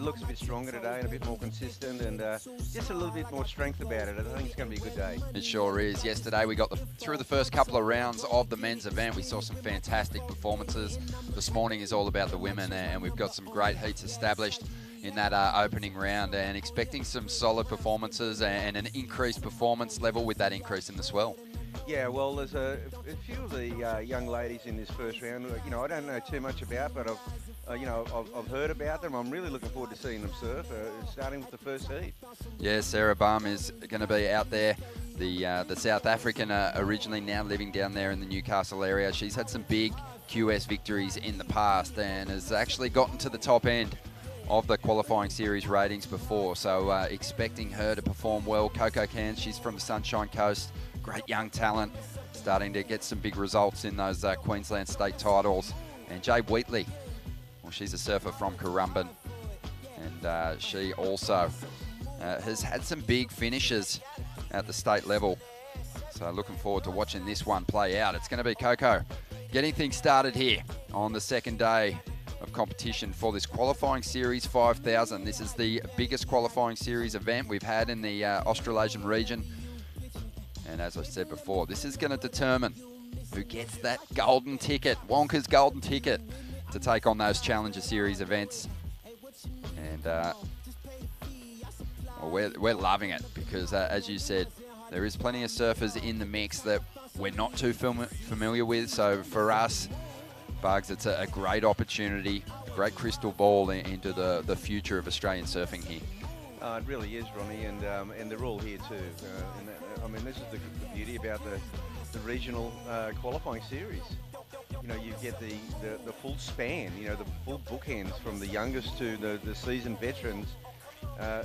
looks a bit stronger today and a bit more consistent and just a little bit more strength about it. I think it's going to be a good day. It sure is. Yesterday we got through the first couple of rounds of the men's event. We saw some fantastic performances. This morning is all about the women, and we've got some great heats established in that opening round, and expecting some solid performances and an increased performance level with that increase in the swell. Yeah, well, there's a few of the young ladies in this first round. You know, I don't know too much about, but I've heard about them. I'm really looking forward to seeing them surf, starting with the first heat. Yeah, Sarah Baum is going to be out there. The South African, originally now living down there in the Newcastle area. She's had some big QS victories in the past and has actually gotten to the top end of the qualifying series ratings before. So expecting her to perform well. Coco Cairns, she's from the Sunshine Coast. Great young talent, starting to get some big results in those Queensland state titles. And Jade Wheatley, well, she's a surfer from Currumbin, and she also has had some big finishes at the state level. So looking forward to watching this one play out. It's going to be Coco getting things started here on the second day of competition for this qualifying series 5000. This is the biggest qualifying series event we've had in the Australasian region. And as I said before, this is going to determine who gets that golden ticket, Wonka's golden ticket, to take on those Challenger Series events. And well, we're loving it because, as you said, there is plenty of surfers in the mix that we're not too familiar with. So for us, Bugs, it's a great opportunity, a great crystal ball into the future of Australian surfing here. It really is, Ronnie, and they're all here too. I mean, this is the beauty about the regional qualifying series. You know, you get the full span, you know, the full bookends from the youngest to the seasoned veterans.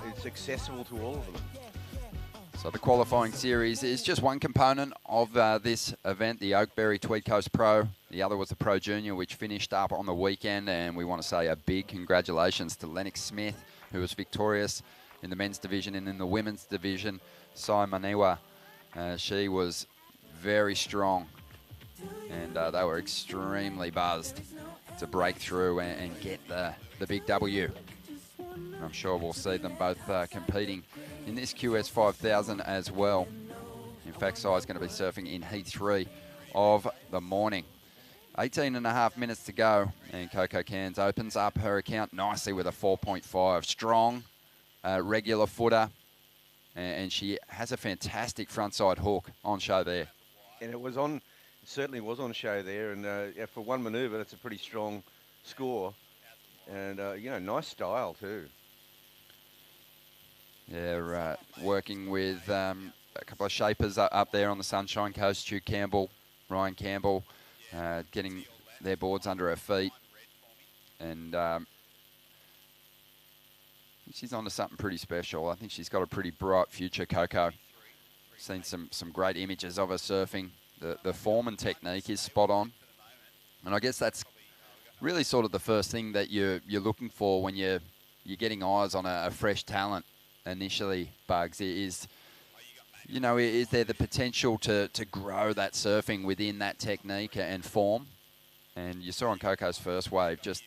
It's accessible to all of them. So the qualifying series is just one component of this event, the Oakberry Tweed Coast Pro. The other was the Pro Junior, which finished up on the weekend, and we want to say a big congratulations to Lennox Smith, who was victorious in the men's division, and in the women's division, Sai Maniwa. She was very strong, and they were extremely buzzed to break through and get the big W. I'm sure we'll see them both competing in this QS 5000 as well. In fact, Sai's going to be surfing in Heat 3 of the morning. 18 and a half minutes to go, and Coco Cairns opens up her account nicely with a 4.5. Strong, regular footer, and she has a fantastic frontside hook on show there. And it certainly was on show there, and for one manoeuvre, that's a pretty strong score. And, you know, nice style too. Yeah, working with a couple of shapers up there on the Sunshine Coast, Stu Campbell, Ryan Campbell, getting their boards under her feet. And she's onto something pretty special. I think she's got a pretty bright future, Coco. Seen some great images of her surfing. The form and technique is spot on. And I guess that's really sort of the first thing that you're looking for when you're getting eyes on a fresh talent initially, Bugs, is, you know, is there the potential to grow that surfing within that technique and form? And you saw on Coco's first wave, just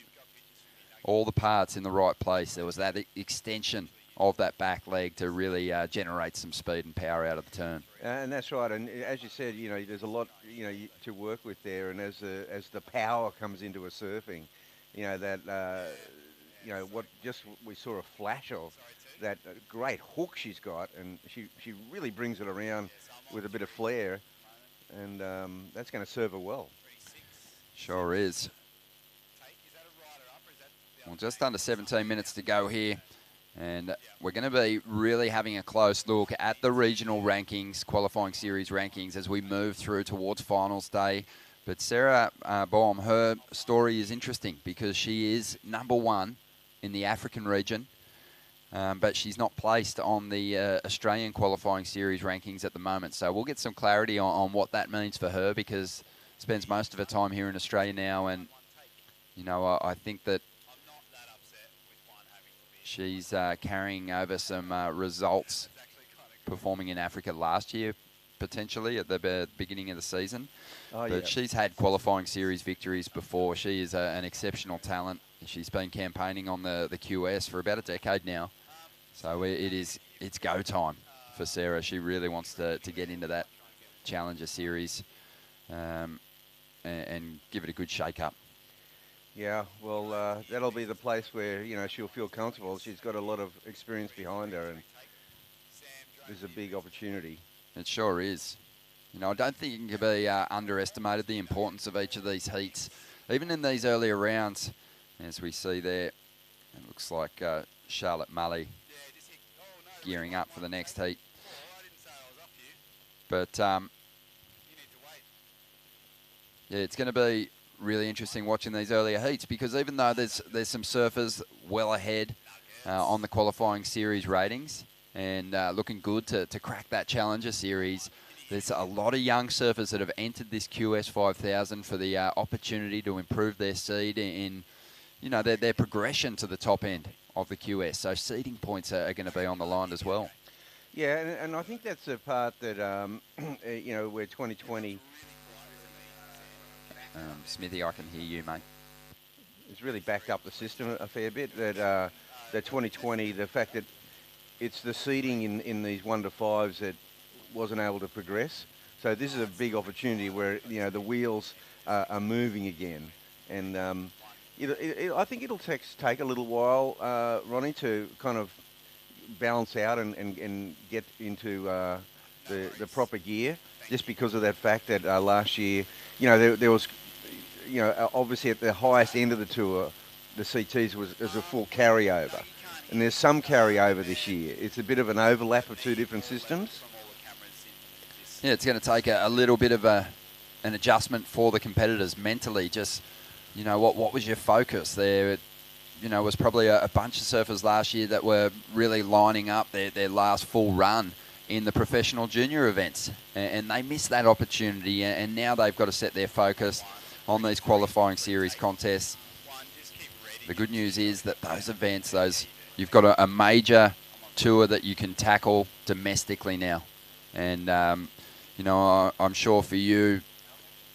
all the parts in the right place. There was that extension of that back leg to really generate some speed and power out of the turn. And that's right. And as you said, you know, there's a lot, you know, to work with there. And as the power comes into a surfing, you know, that, you know, we saw a flash of that great hook she's got, and she really brings it around with a bit of flair, and that's going to serve her well. Sure is. Well, just under 17 minutes to go here, and we're going to be really having a close look at the regional rankings, qualifying series rankings, as we move through towards finals day. But Sarah Baum, her story is interesting because she is #1 in the African region. But she's not placed on the Australian qualifying series rankings at the moment. So we'll get some clarity on what that means for her, because spends most of her time here in Australia now. And, you know, I think that she's carrying over some results performing in Africa last year, potentially at the beginning of the season. But she's had qualifying series victories before. She is an exceptional talent. she's been campaigning on the QS for about a decade now. So it's go time for Sarah. She really wants to get into that Challenger Series and give it a good shake-up. Yeah, well, that'll be the place where, she'll feel comfortable. She's got a lot of experience behind her, and there's a big opportunity. It sure is. I don't think it can be underestimated, the importance of each of these heats. Even in these earlier rounds, as we see there, it looks like Charlotte Mulley gearing up for the next heat. But, yeah, it's going to be really interesting watching these earlier heats, because even though there's some surfers well ahead on the qualifying series ratings and looking good to crack that Challenger Series, there's a lot of young surfers that have entered this QS 5000 for the opportunity to improve their seed in their progression to the top end of the QS. So seeding points are going to be on the line as well. Yeah, and I think that's the part that, where 2020... Smithy, I can hear you, mate. It's really backed up the system a fair bit. That 2020, the fact that it's the seeding in these 1 to 5s that wasn't able to progress. So this is a big opportunity where the wheels are moving again, and I think it'll take a little while, Ronnie, to kind of balance out and get into the proper gear. Just because of that fact that last year, there was. Obviously at the highest end of the tour, the CTs was a full carryover. And there's some carryover this year. It's a bit of an overlap of two different systems. Yeah, it's going to take a little bit of an adjustment for the competitors mentally. Just, what was your focus there? Was probably a bunch of surfers last year that were really lining up their last full run in the professional junior events. And they missed that opportunity. And now they've got to set their focus on these qualifying series contests. The good news is that those events, you've got a major tour that you can tackle domestically now. And, I'm sure for you,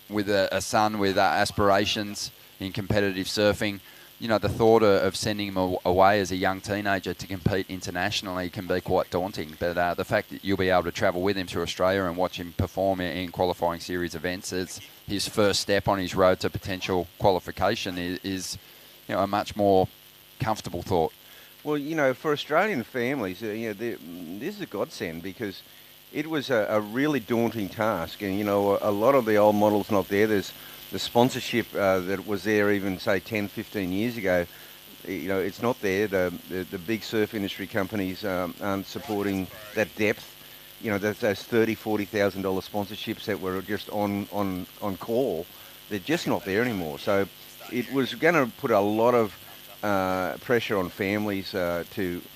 with a son with aspirations in competitive surfing, the thought of sending him away as a young teenager to compete internationally can be quite daunting. But the fact that you'll be able to travel with him to Australia and watch him perform in qualifying series events, it's his first step on his road to potential qualification is a much more comfortable thought. Well, for Australian families, this is a godsend, because it was a really daunting task. And, a lot of the old models not there. There's the sponsorship that was there even, say, 10, 15 years ago. It's not there. The big surf industry companies aren't supporting that depth. Those $30,000, $40,000 sponsorships that were just on call, they're just not there anymore. So it was going to put a lot of pressure on families and the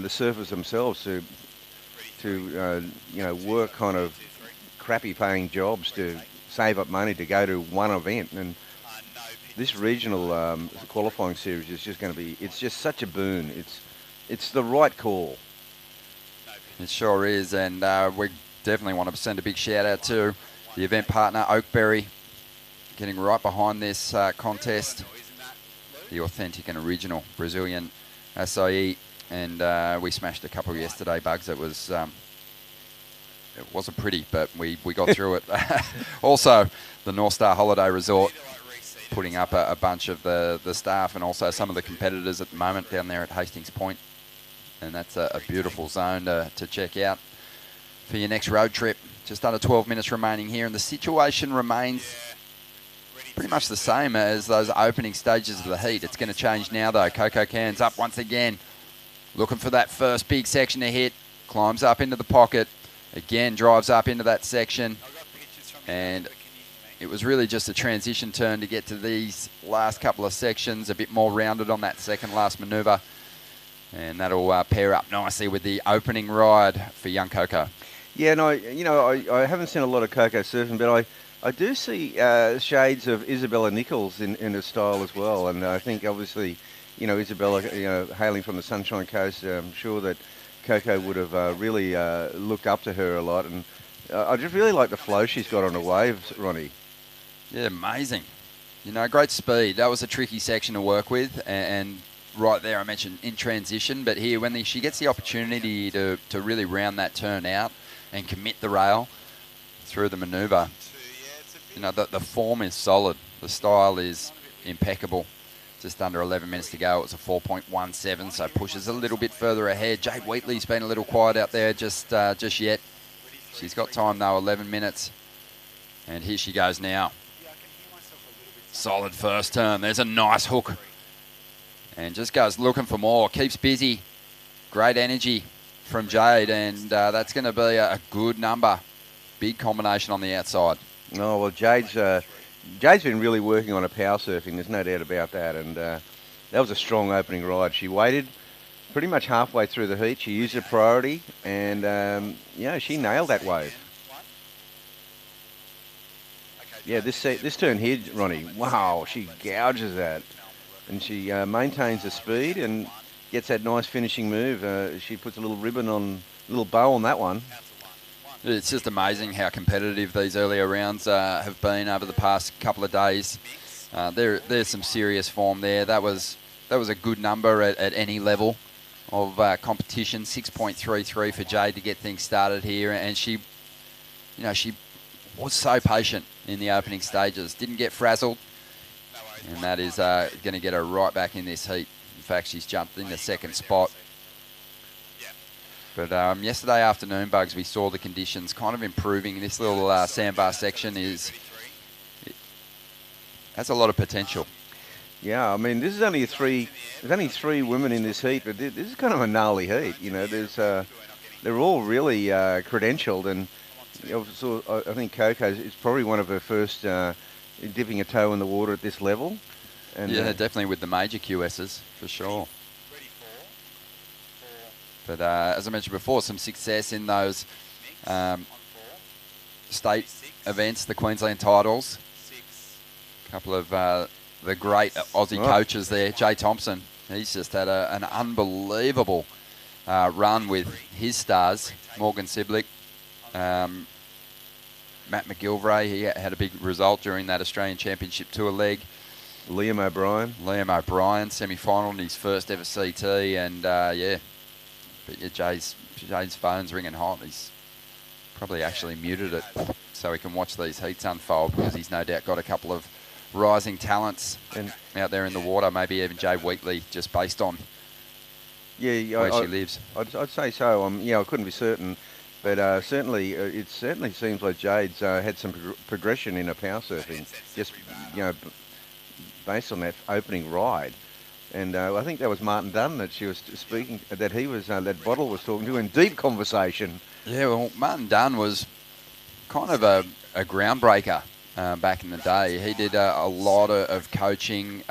surfers themselves to work kind of crappy paying jobs to save up money to go to one event. And this regional qualifying series is just going to be, it's just such a boon. It's the right call. It sure is, and we definitely want to send a big shout out to the event partner, Oakberry, getting right behind this contest, the authentic and original Brazilian acai, and we smashed a couple yesterday, Bugs. It wasn't pretty, but we got through it. Also, the North Star Holiday Resort putting up a bunch of the staff and also some of the competitors at the moment down there at Hastings Point. And that's a beautiful zone to check out for your next road trip. Just under 12 minutes remaining here, and the situation remains pretty much the same as those opening stages of the heat. It's going to change now, though. Coco Cairns up once again, looking for that first big section to hit. Climbs up into the pocket. Again, drives up into that section. And it was really just a transition turn to get to these last couple of sections, a bit more rounded on that second last manoeuvre. And that'll pair up nicely with the opening ride for young Coco. Yeah, no, I haven't seen a lot of Coco surfing, but I do see shades of Isabella Nichols in her style as well. And I think obviously, Isabella, hailing from the Sunshine Coast, I'm sure that Coco would have really looked up to her a lot. And I just really like the flow she's got on the waves, Ronnie. Yeah, amazing. You know, great speed. That was a tricky section to work with, and right there I mentioned in transition, but here when she gets the opportunity to really round that turn out and commit the rail through the manoeuvre, you know, the form is solid. The style is impeccable. Just under 11 minutes to go. It was a 4.17, so pushes a little bit further ahead. Jade Wheatley's been a little quiet out there just yet. She's got time though, 11 minutes. And here she goes now. Solid first turn. There's a nice hook. And just goes looking for more. Keeps busy. Great energy from Jade, and that's going to be a good number. Big combination on the outside. Oh, well, Jade's been really working on her power surfing, there's no doubt about that, and that was a strong opening ride. She waited pretty much halfway through the heat. She used her priority, and, she nailed that wave. Yeah, this turn here, Ronnie, wow, she gouges that, and she maintains the speed and gets that nice finishing move. She puts a little ribbon on, a little bow on that one. It's just amazing how competitive these earlier rounds have been over the past couple of days. There's some serious form there. That was a good number at any level of competition. 6.33 for Jade to get things started here, and she was so patient in the opening stages. Didn't get frazzled, and that is going to get her right back in this heat. In fact, she's jumped in the second spot. But yesterday afternoon, Bugs, we saw the conditions kind of improving. This little sandbar section has a lot of potential. Yeah, I mean, there's only three women in this heat, but this is kind of a gnarly heat. You know, they're all really credentialed, and I think Coco is probably one of her first dipping a toe in the water at this level. And, yeah, definitely with the major QSs, for sure. But as I mentioned before, some success in those state events, the Queensland titles. A couple of the great Aussie coaches there. Jay Thompson, he's just had an unbelievable run with his stars. Morgan Siblick, Matt McGilvray, he had a big result during that Australian Championship Tour leg. Liam O'Brien, semi-final in his first ever CT, and But yeah, Jay's phone's ringing hot. He's probably actually muted it so he can watch these heats unfold, because he's no doubt got a couple of rising talents out there in the water, maybe even Jade Wheatley, just based on where she lives. I'd say so. I couldn't be certain, but it certainly seems like Jade's had some progression in her power surfing, just based on that opening ride. And I think that was Martin Dunn that she was speaking, that Bottle was talking to in deep conversation. Yeah, well, Martin Dunn was kind of a groundbreaker back in the day. He did a lot of coaching,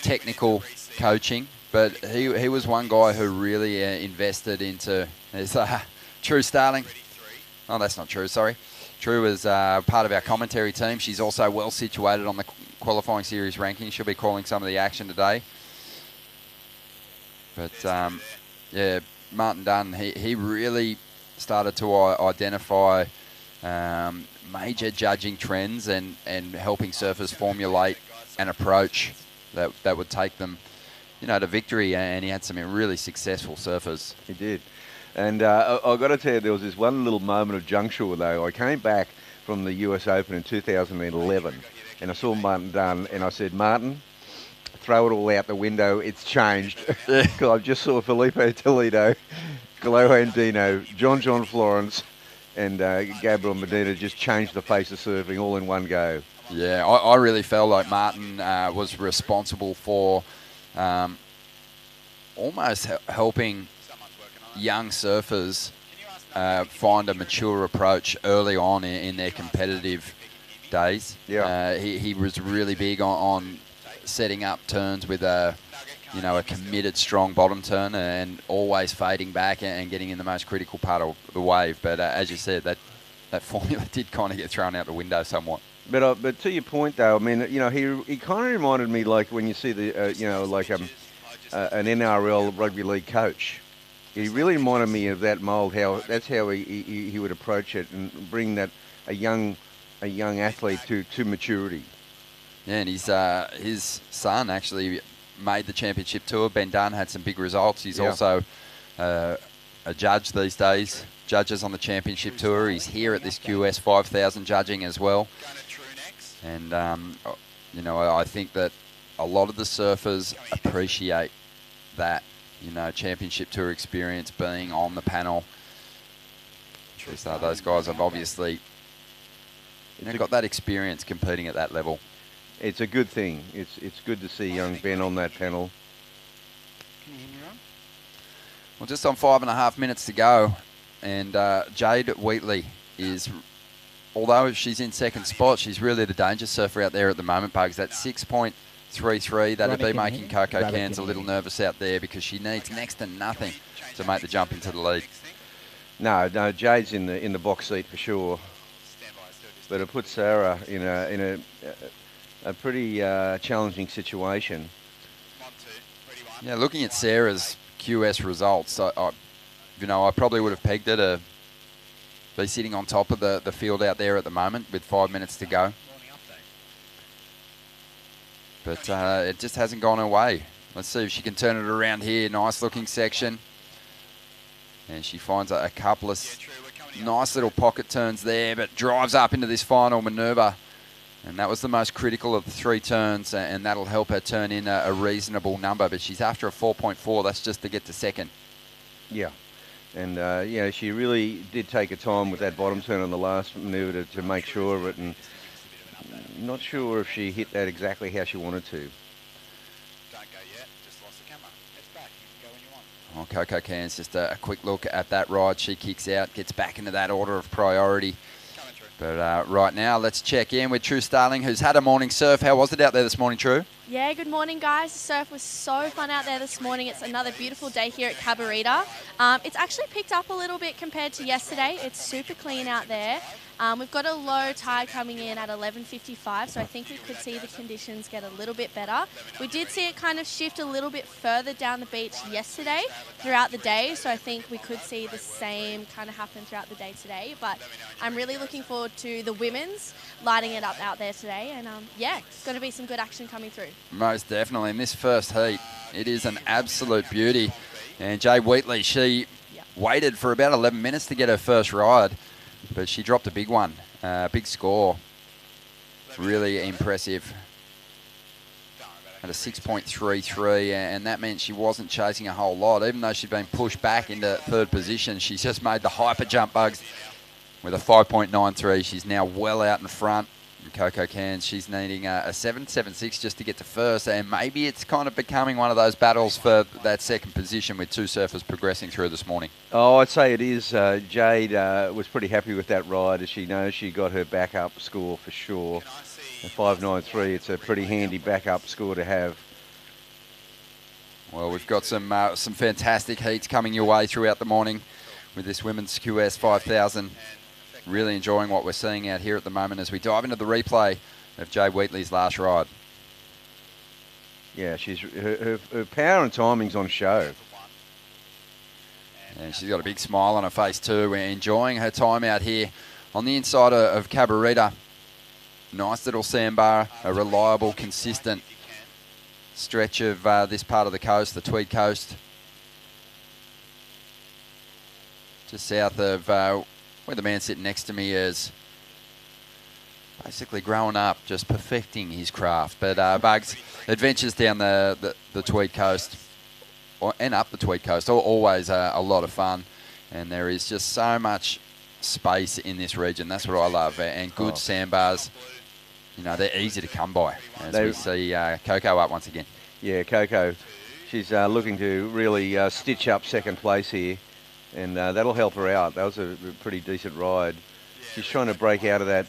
technical coaching, but he was one guy who really invested into True Starling. Oh, that's not true, sorry. True is part of our commentary team. She's also well situated on the qualifying series ranking. She'll be calling some of the action today. But Martin Dunn, he really started to identify major judging trends and helping surfers formulate an approach that would take them, to victory. And he had some really successful surfers. He did. And I've got to tell you, there was this one little moment of juncture, though. I came back from the US Open in 2011, and I saw Martin Dunn, and I said, Martin, throw it all out the window. It's changed. Because I just saw Felipe Toledo, Galo Andino, John Florence, and Gabriel Medina just change the face of surfing all in one go. Yeah, I really felt like Martin was responsible for almost helping young surfers find a mature approach early on in their competitive days. Yeah. He was really big on setting up turns with a committed strong bottom turn and always fading back and getting in the most critical part of the wave. But as you said, that formula did kind of get thrown out the window somewhat. But to your point, though, I mean, he kind of reminded me like when you see the an NRL rugby league coach. He really reminded me of that mould. That's how he would approach it and bring a young athlete to maturity. Yeah, and his son actually made the championship tour. Ben Dunn had some big results. He's also a judge these days, judges on the championship tour. He's here at this QS 5000 judging as well. And, you know, I think that a lot of the surfers appreciate that, you know, championship tour experience, being on the panel. Those guys have obviously got that experience competing at that level. It's a good thing. It's good to see young Ben on that panel. Well, just on 5.5 minutes to go, and Jade Wheatley is, although she's in second spot, she's really the danger surfer out there at the moment, Bugs. That 6.33, that'd be making Coco Cairns a little nervous out there, because she needs next to nothing to make the jump into the lead. No, Jade's in the box seat for sure, but it puts Sarah in a pretty challenging situation. Yeah, looking at Sarah's QS results, I probably would have pegged her to be sitting on top of the field out there at the moment with 5 minutes to go. But it just hasn't gone her way. Let's see if she can turn it around here. Nice looking section. And she finds a couple of nice little pocket turns there, but drives up into this final manoeuvre. And that was the most critical of the 3 turns, and that'll help her turn in a reasonable number. But she's after a 4.4. That's just to get to second. Yeah. And, she really did take her time with that bottom turn on the last manoeuvre to make sure of it. And not sure if she hit that exactly how she wanted to. Oh, Coco Cairns, just a quick look at that ride. She kicks out, gets back into that order of priority. But right now, let's check in with True Starling, who's had a morning surf. How was it out there this morning, True? Yeah, good morning, guys. The surf was so fun out there this morning. It's another beautiful day here at Cabarita. It's actually picked up a little bit compared to yesterday. It's super clean out there. We've got a low tide coming in at 11:55, so I think we could see the conditions get a little bit better. We did see it kind of shift a little bit further down the beach yesterday throughout the day, so I think we could see the same kind of happen throughout the day today. But I'm really looking forward to the women's lighting it up out there today, and it's going to be some good action coming through. Most definitely. In this first heat, it is an absolute beauty. And Jade Wheatley, she waited for about 11 minutes to get her first ride, but she dropped a big one, big score. Really impressive. At a 6.33, and that meant she wasn't chasing a whole lot. Even though she'd been pushed back into third position, she's just made the hyper jump, Bugs, with a 5.93. She's now well out in front. And Coco Cairns, she's needing a 7.76 just to get to first, and maybe it's kind of becoming one of those battles for that second position with 2 surfers progressing through this morning. Oh, I'd say it is. Jade was pretty happy with that ride, as she knows she got her backup score for sure. A 5.93, it's a pretty handy backup score to have. Well, we've got some fantastic heats coming your way throughout the morning with this women's QS 5000. Really enjoying what we're seeing out here at the moment as we dive into the replay of Jade Wheatley's last ride. Yeah, her power and timing's on show. And she's got a big smile on her face too. We're enjoying her time out here on the inside of Cabarita. Nice little sandbar, a reliable, consistent stretch of this part of the coast, the Tweed Coast. Just south of where the man sitting next to me is basically growing up, just perfecting his craft. But Bugs, adventures down the Tweed Coast and up the Tweed Coast are always a lot of fun. And there is just so much space in this region. That's what I love. And good sandbars, you know, they're easy to come by. As we see Coco up once again. Yeah, Coco, she's looking to really stitch up second place here. And that'll help her out. That was a pretty decent ride. She's trying to break out of that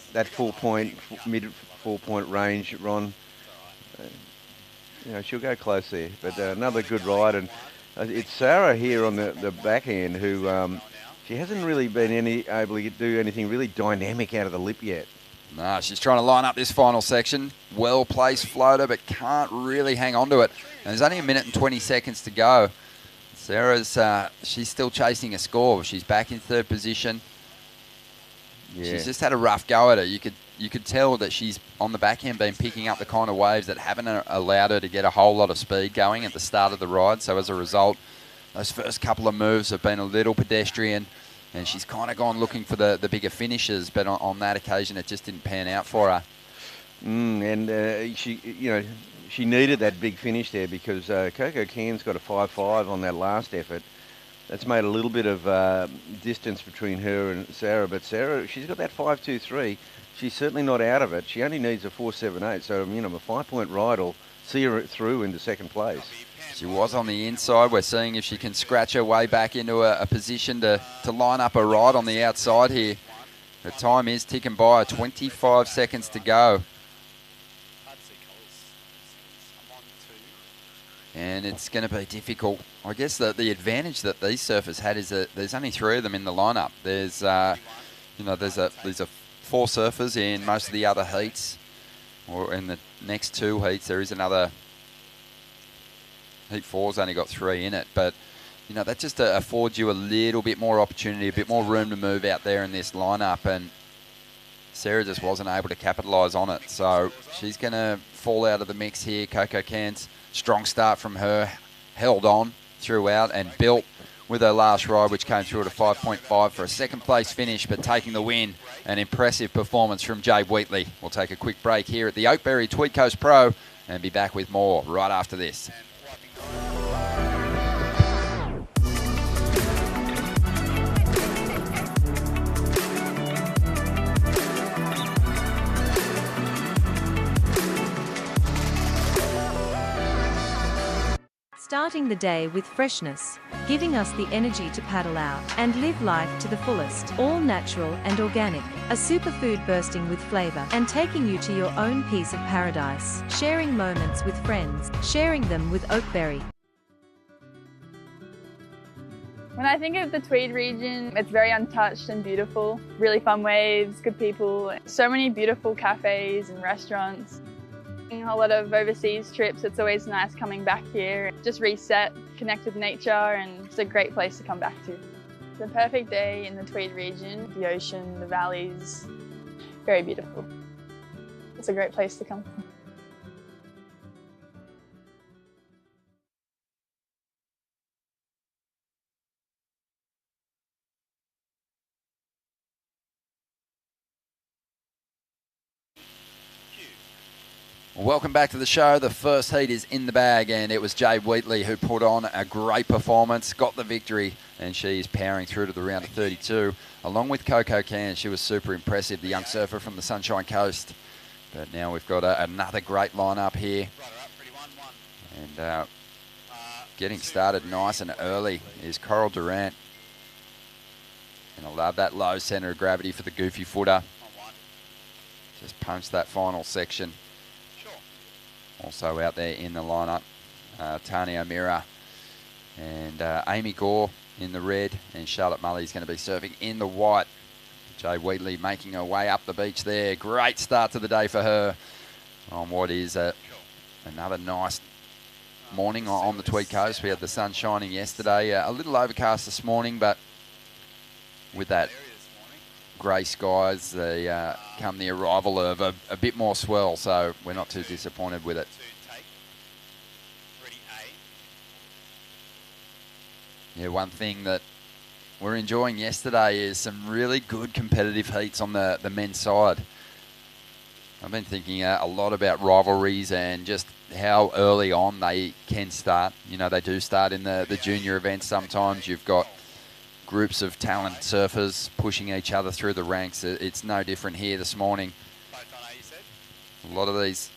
mid 4-point range, Ron. She'll go close there. But another good ride. And it's Sarah here on the back end who she hasn't really been able to do anything really dynamic out of the lip yet. No, she's trying to line up this final section. Well-placed floater, but can't really hang on to it. And there's only 1 minute and 20 seconds to go. Sarah's, she's still chasing a score. She's back in third position. Yeah. She's just had a rough go at it. You could you could tell that she's on the backhand been picking up the kind of waves that haven't allowed her to get a whole lot of speed going at the start of the ride. So as a result, those first couple of moves have been a little pedestrian, and she's kind of gone looking for the bigger finishes, but on that occasion it just didn't pan out for her. She needed that big finish there because Coco Cairns got a 5.5 on that last effort. That's made a little bit of distance between her and Sarah, but Sarah, she's got that 5.23. She's certainly not out of it. She only needs a 4.78, so a 5-point ride will see her through into second place. She was on the inside. We're seeing if she can scratch her way back into a position to line up a ride on the outside here. The time is ticking by, 25 seconds to go. And it's going to be difficult. I guess the advantage that these surfers had is that there's only 3 of them in the lineup. There's, there's 4 surfers in most of the other heats, or in the next 2 heats. There is another. Heat 4's only got 3 in it, but that just affords you a little bit more opportunity, a bit more room to move out there in this lineup, and Sarah just wasn't able to capitalise on it. So she's going to fall out of the mix here. Coco Cairns, strong start from her, held on throughout and built with her last ride, which came through at a 5.5 for a second place finish, but taking the win. An impressive performance from Jade Wheatley. We'll take a quick break here at the Oakberry Tweed Coast Pro and be back with more right after this. Starting the day with freshness, giving us the energy to paddle out and live life to the fullest. All natural and organic, a superfood bursting with flavor and taking you to your own piece of paradise. Sharing moments with friends, sharing them with Oakberry. When I think of the Tweed region, it's very untouched and beautiful. Really fun waves, good people, so many beautiful cafes and restaurants. A lot of overseas trips, it's always nice coming back here. Just reset, connect with nature, and it's a great place to come back to. It's a perfect day in the Tweed region. The ocean, the valleys, very beautiful. It's a great place to come. Welcome back to the show. The first heat is in the bag, and it was Jade Wheatley who put on a great performance, got the victory, and she is powering through to the round of 32. Along with Coco Cairns, she was super impressive, the young surfer from the Sunshine Coast. But now we've got another great lineup here. And getting started nice and early is Coral Durant. And I love that low centre of gravity for the goofy footer. Just punched that final section. Also out there in the lineup, Tani O'Meara and Amy Gore in the red, and Charlotte Mulley's going to be surfing in the white. Jade Wheatley making her way up the beach there. Great start to the day for her on what is another nice morning on the Tweed Coast. We had the sun shining yesterday, a little overcast this morning, but with that grey skies, come the arrival of a bit more swell, so we're not too disappointed with it. Yeah, one thing that we're enjoying yesterday is some really good competitive heats on the men's side. I've been thinking a lot about rivalries and just how early on they can start. They do start in the junior events sometimes. You've got groups of talented surfers pushing each other through the ranks. It's no different here this morning. A lot of these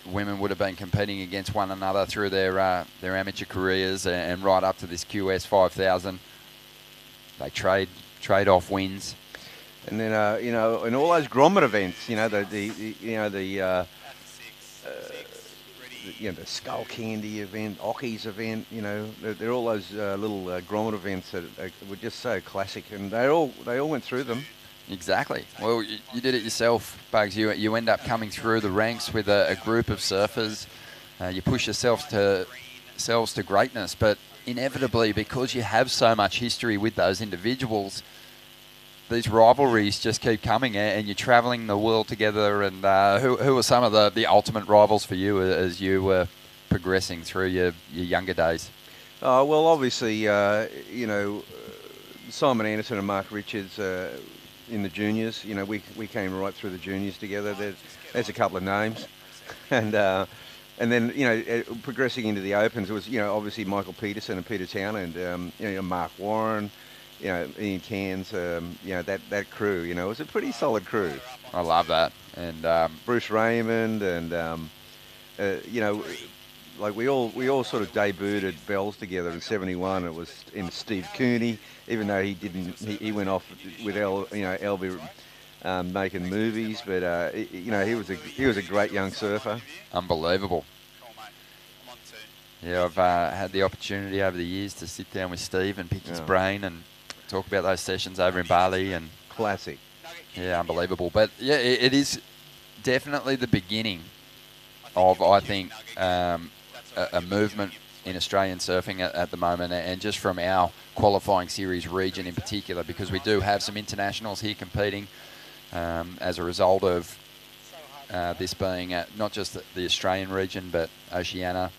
women would have been competing against one another through their amateur careers and right up to this QS 5000. They trade off wins. And then in all those grommet events, the Skull Candy event, Ockies event, they're all those little grommet events that were just so classic, and they all went through them. Exactly. Well, you did it yourself, Bugs. You end up coming through the ranks with a group of surfers. You push yourselves to greatness, but inevitably, because you have so much history with those individuals, these rivalries just keep coming, and you're travelling the world together. And who are some of the ultimate rivals for you as you were progressing through your younger days? Oh, well, obviously, Simon Anderson and Mark Richards in the juniors. We came right through the juniors together. There's a couple of names. And then, progressing into the Opens, it was, obviously Michael Peterson and Peter Townend, Mark Warren, Ian Cairns, that crew, it was a pretty solid crew. I love that. And Bruce Raymond and, like we all sort of debuted at Bells together in '71. It was in Steve Cooney, even though he went off with Elby making movies, but he was a great young surfer. Unbelievable. Yeah, I've had the opportunity over the years to sit down with Steve and pick his brain and talk about those sessions over in Bali. And classic. Yeah, unbelievable. But yeah, it is definitely the beginning of, I think, a movement in Australian surfing at the moment, and just from our qualifying series region in particular, because we do have some internationals here competing as a result of this being not just the Australian region but Oceania.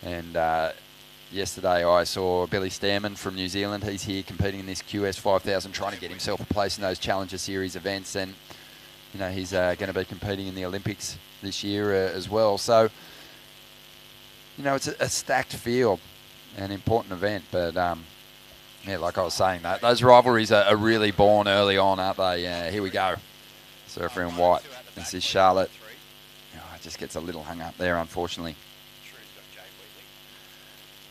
And yesterday I saw Billy Stairmand from New Zealand. He's here competing in this QS 5000, trying to get himself a place in those Challenger Series events, and he's going to be competing in the Olympics this year as well. So it's a stacked field, an important event, but like I was saying, those rivalries are really born early on, aren't they? Here we go. Surfer in white. This is Charlotte. It just gets a little hung up there, unfortunately.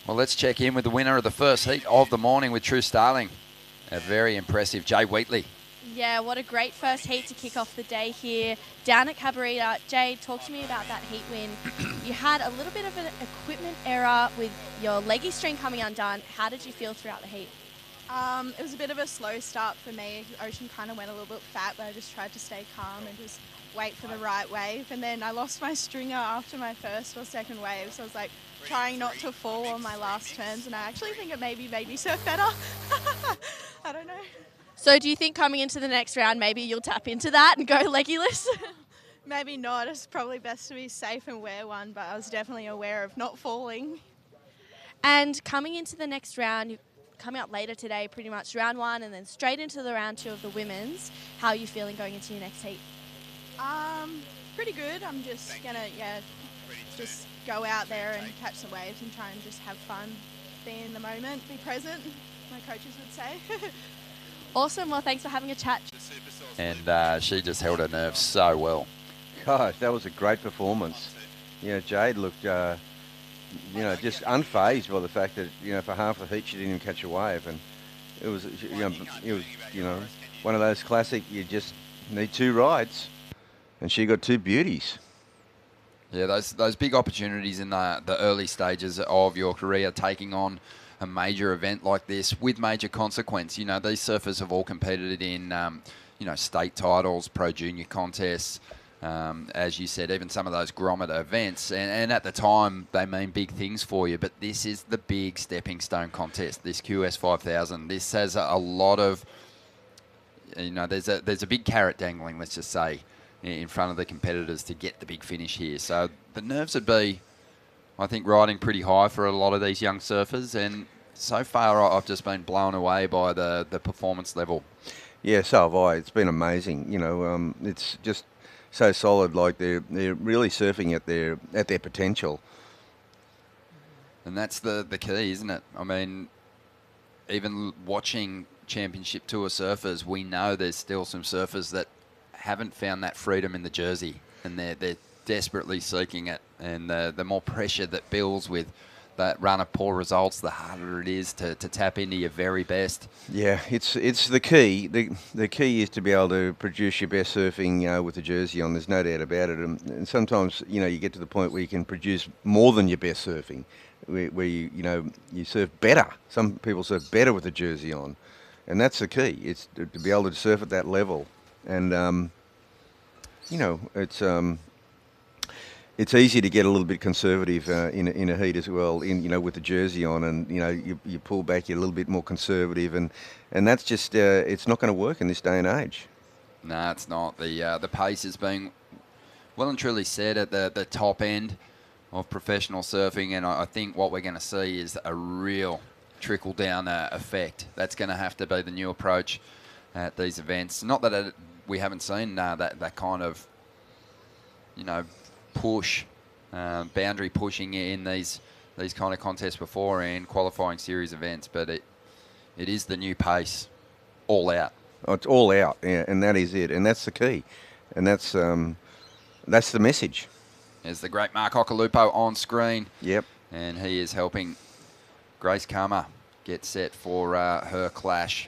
Well, let's check in with the winner of the first heat of the morning with True Starling. A very impressive Jay Wheatley. Yeah, what a great first heat to kick off the day here down at Cabarita. Jay, talk to me about that heat win. You had a little bit of an equipment error with your leggy string coming undone. How did you feel throughout the heat? It was a bit of a slow start for me. The ocean kind of went a little bit fat, but I just tried to stay calm and just wait for the right wave. And then I lost my stringer after my first or second wave, so I was like trying not to fall on my last turns, and I actually think it maybe made me surf better. I don't know. So do you think coming into the next round maybe you'll tap into that and go leggyless? Maybe not. It's probably best to be safe and wear one, but I was definitely aware of not falling. And coming into the next round, you're coming up later today, pretty much round one and then straight into the round two of the women's. How are you feeling going into your next heat? Pretty good. I'm just gonna, just go out there and catch some waves and try and just have fun, be in the moment, be present, my coaches would say. Awesome. Well, thanks for having a chat. And she just held her nerves so well. Gosh, that was a great performance. Jade looked, just unfazed by the fact that, for half the heat she didn't even catch a wave. And it was one of those classic, you just need two rides. And she got two beauties. Yeah, those big opportunities in the early stages of your career, taking on a major event like this with major consequence. These surfers have all competed in, state titles, pro junior contests, as you said, even some of those grommet events. And at the time, they mean big things for you. But this is the big stepping stone contest, this QS 5000. This has a lot of, there's a big carrot dangling, let's just say, in front of the competitors to get the big finish here. So the nerves would be, I think, riding pretty high for a lot of these young surfers, and so far I've just been blown away by the performance level. Yeah, so have I. It's been amazing. It's just so solid. Like they're really surfing at their potential. And that's the key, isn't it? I mean, even watching championship tour surfers, we know there's still some surfers that haven't found that freedom in the jersey, and they're desperately seeking it. And the more pressure that builds with that run of poor results, the harder it is to tap into your very best. Yeah, it's the key. The key is to be able to produce your best surfing with the jersey on. There's no doubt about it. And sometimes you get to the point where you can produce more than your best surfing, where you surf better. Some people surf better with the jersey on, and that's the key. It's to be able to surf at that level. And it's it's easy to get a little bit conservative in a heat as well, with the jersey on, and you pull back, you're a little bit more conservative, and that's just it's not going to work in this day and age. No, it's not. The pace is being well and truly set at the top end of professional surfing, and I think what we're going to see is a real trickle-down effect. That's going to have to be the new approach at these events. Not that we haven't seen that kind of, push, boundary pushing in these kind of contests before and qualifying series events, but it is the new pace, all out. Oh, it's all out, yeah, and that is it, and that's the key, and that's the message. There's the great Mark Occhilupo on screen. Yep. And he is helping Grace Karma get set for her clash,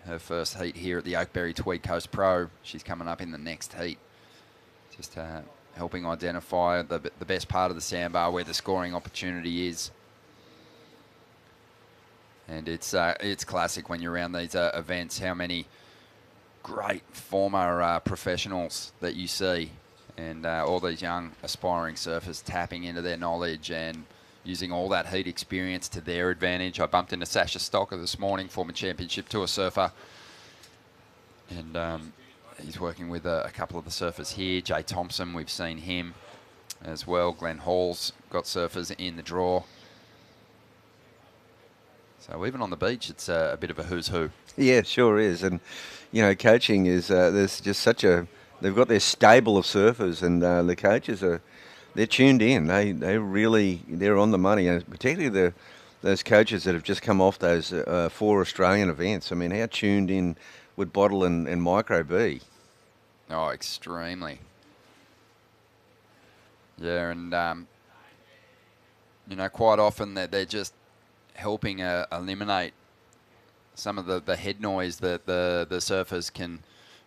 her first heat here at the Oakberry Tweed Coast Pro. She's coming up in the next heat. Just helping identify the best part of the sandbar where the scoring opportunity is. And it's classic when you're around these events, how many great former professionals that you see, and all these young aspiring surfers tapping into their knowledge and using all that heat experience to their advantage. I bumped into Sasha Stocker this morning, former championship tour surfer, and he's working with a couple of the surfers here. Jay Thompson, we've seen him as well. Glenn Hall's got surfers in the draw. So even on the beach, it's a bit of a who's who. Yeah, it sure is. And, coaching is, there's just they've got their stable of surfers, and the coaches they're tuned in. They're on the money, and particularly those coaches that have just come off those 4 Australian events. I mean, how tuned in would Bottle and Micro be? Oh, extremely. Yeah, and, quite often they're just helping eliminate some of the head noise that the surfers can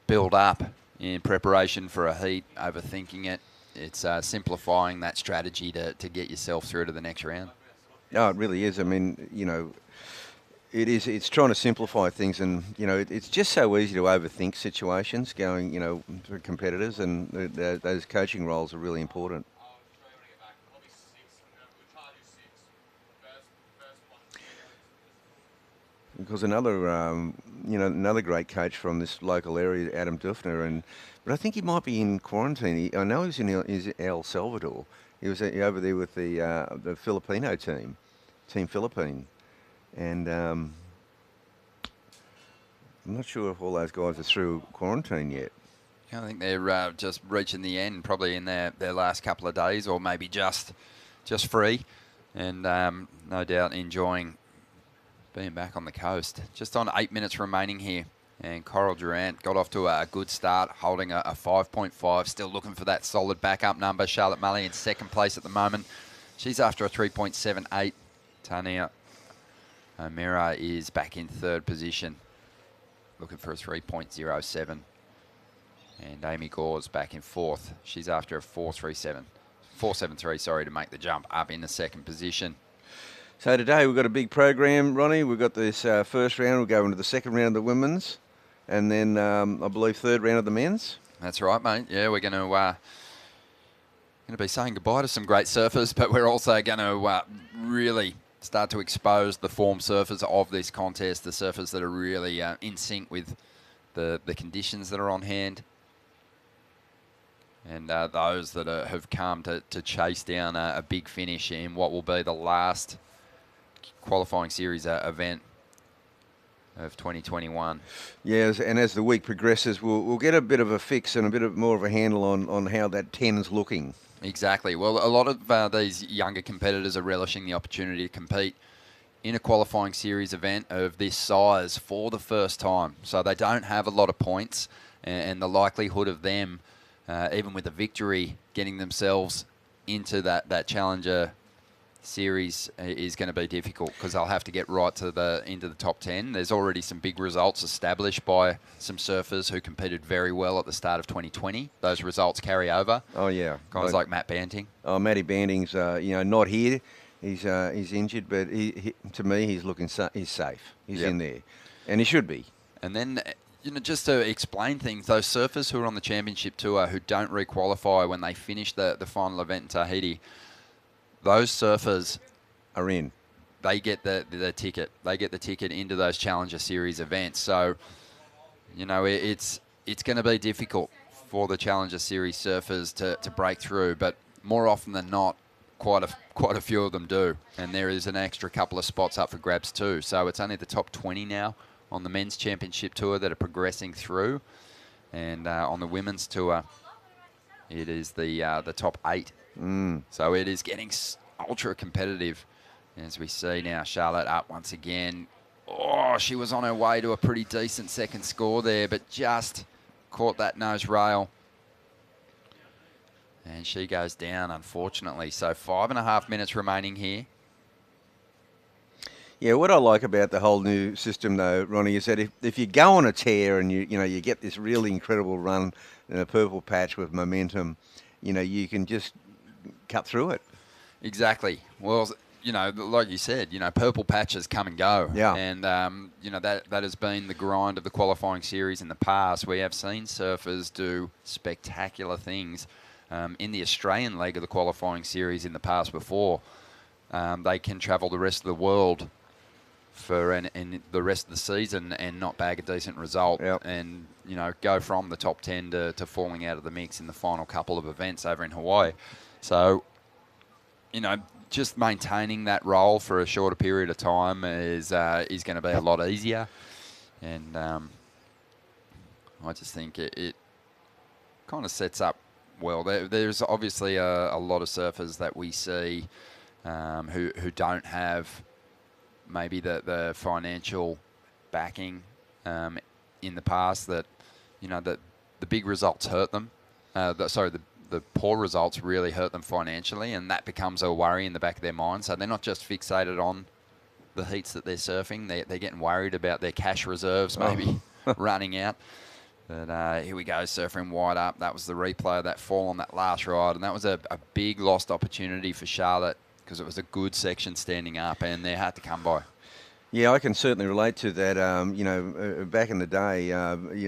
build up in preparation for a heat, overthinking it. It's simplifying that strategy to get yourself through to the next round. No, it really is. I mean, it's trying to simplify things, and, it's just so easy to overthink situations going, for competitors, and those coaching roles are really important. Because another great coach from this local area, Adam Dufner, but I think he might be in quarantine. I know he's in El Salvador. He was over there with the Filipino team, Team Philippine, and I'm not sure if all those guys are through quarantine yet. I think they're just reaching the end, probably in their last couple of days, or maybe just free, and no doubt enjoying being back on the coast. Just on 8 minutes remaining here, and Coral Durant got off to a good start, holding a 5.5, still looking for that solid backup number. Charlotte Mulley in second place at the moment. She's after a 3.78. Tania O'Meara is back in third position, looking for a 3.07. And Amy Gore's back in fourth. She's after a 4.73, sorry, to make the jump up in the second position. So today we've got a big program, Ronnie. We've got this first round. We'll go into the second round of the women's, and then I believe third round of the men's. That's right, mate. Yeah, we're going to be saying goodbye to some great surfers, but we're also going to really start to expose the form surfers of this contest, the surfers that are really in sync with the conditions that are on hand, and those that have come to chase down a big finish in what will be the last qualifying series event of 2021. Yes, and as the week progresses, we'll get a bit of a fix and a bit more of a handle on how that 10's looking. Exactly. Well, a lot of these younger competitors are relishing the opportunity to compete in a qualifying series event of this size for the first time. So they don't have a lot of points, and the likelihood of them, even with a victory, getting themselves into that Challenger series is going to be difficult, because they'll have to get right to into the top 10. There's already some big results established by some surfers who competed very well at the start of 2020. Those results carry over. Oh yeah, guys like Matt Banting. Oh, Matty Banting's not here. He's injured, but he to me he's safe. He's in there, and he should be. And then just to explain things, those surfers who are on the championship tour who don't re-qualify when they finish the final event in Tahiti, those surfers are in. They get the ticket. They get the ticket into those Challenger Series events. So, it's going to be difficult for the Challenger Series surfers to break through, but more often than not, quite a few of them do. And there is an extra couple of spots up for grabs too. So it's only the top 20 now on the men's championship tour that are progressing through, and on the women's tour, it is the top 8. So it is getting ultra competitive, as we see now. Charlotte up once again. Oh, she was on her way to a pretty decent second score there, but just caught that nose rail. And she goes down, unfortunately. So 5.5 minutes remaining here. Yeah, what I like about the whole new system, though, Ronnie, is that if you go on a tear and you get this really incredible run in a purple patch with momentum, you can just cut through it. Exactly. Well, like you said, purple patches come and go. Yeah. And, that has been the grind of the qualifying series in the past. We have seen surfers do spectacular things in the Australian leg of the qualifying series in the past before. They can travel the rest of the world for the rest of the season and not bag a decent result. Yep. And, go from the top 10 to falling out of the mix in the final couple of events over in Hawaii. So, just maintaining that role for a shorter period of time is going to be a lot easier. And I just think it kind of sets up well. There's obviously a lot of surfers that we see who don't have maybe the financial backing in the past, that that the big results hurt them. The poor results really hurt them financially, and that becomes a worry in the back of their mind. So they're not just fixated on the heats that they're surfing. They're getting worried about their cash reserves maybe running out. But here we go, surfing wide up. That was the replay of that fall on that last ride, and that was a big lost opportunity for Charlotte, because it was a good section standing up, and they had to come by. Yeah, I can certainly relate to that. Back in the day,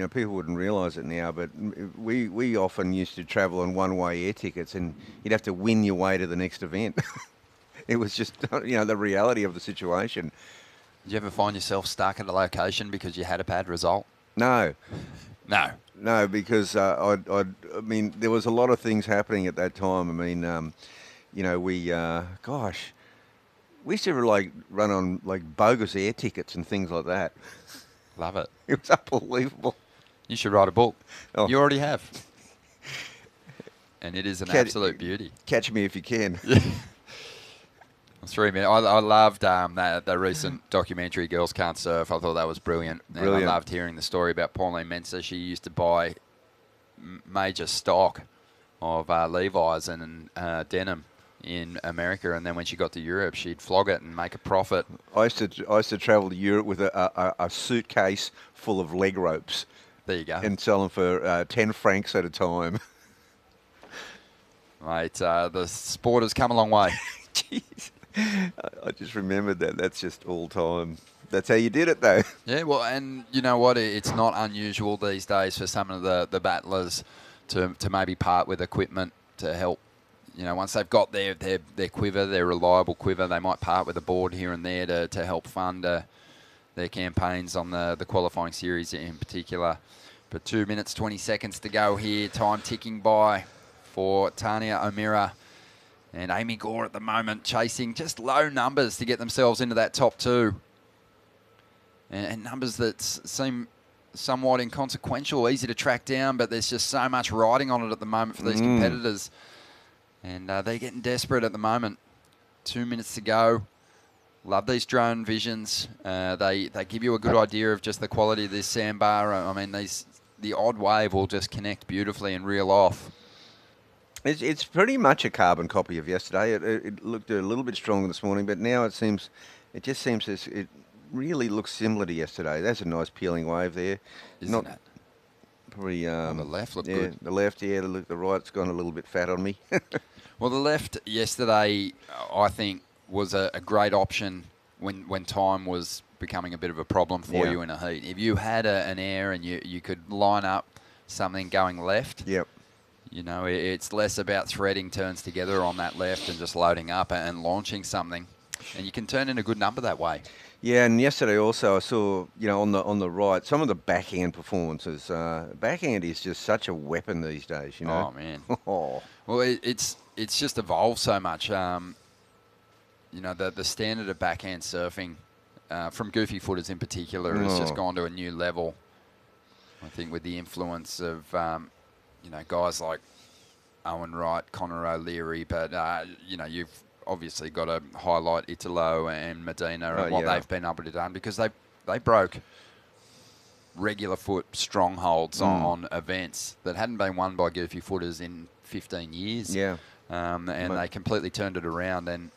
people wouldn't realise it now, but we often used to travel on one-way air tickets, and you'd have to win your way to the next event. It was just, the reality of the situation. Did you ever find yourself stuck at a location because you had a bad result? No. No, because there was a lot of things happening at that time. We used to run on bogus air tickets and things like that. Love it. It was unbelievable. You should write a book. Oh. You already have. And it is an absolute beauty. Catch me if you can. 3 minutes. I loved the recent documentary, Girls Can't Surf. I thought that was brilliant. And I loved hearing the story about Pauline Mensah. She used to buy major stock of Levi's and denim in America, and then when she got to Europe, she'd flog it and make a profit. I used to travel to Europe with a suitcase full of leg ropes. There you go. And sell them for 10 francs at a time. Mate, the sport has come a long way. Jeez. I just remembered that. That's just all time. That's how you did it, though. Yeah, well, and you know what? It's not unusual these days for some of the battlers to maybe part with equipment to help. Once they've got their quiver, their reliable quiver, they might part with a board here and there to help fund their campaigns on the qualifying series in particular. But 2 minutes, 20 seconds to go here. Time ticking by for Tania O'Meara. And Amy Gore at the moment chasing just low numbers to get themselves into that top 2. And numbers that seem somewhat inconsequential, easy to track down, but there's just so much riding on it at the moment for these competitors. And they're getting desperate at the moment. 2 minutes to go. Love these drone visions. They give you a good idea of just the quality of this sandbar. The odd wave will just connect beautifully and reel off. It's pretty much a carbon copy of yesterday. It looked a little bit stronger this morning, but now it just seems it really looks similar to yesterday. That's a nice peeling wave there. Isn't it? Probably on the left looked good. The left, the right's gone a little bit fat on me. Well, the left yesterday, I think, was a great option when time was becoming a bit of a problem for you in a heat. If you had an air and you could line up something going left, you know, it's less about threading turns together on that left and just loading up and launching something. And you can turn in a good number that way. Yeah, and yesterday also I saw, you know, on the right, some of the backhand performances. Backhand is just such a weapon these days, you know. Oh, man. Well, it's just evolved so much. You know, the standard of backhand surfing, from goofy footers in particular, has just gone to a new level. I think with the influence of, you know, guys like Owen Wright, Connor O'Leary, but, you know, you've obviously got to highlight Italo and Medina and what they've been able to do, because they broke regular foot strongholds on events that hadn't been won by goofy footers in 15 years. And they completely turned it around, and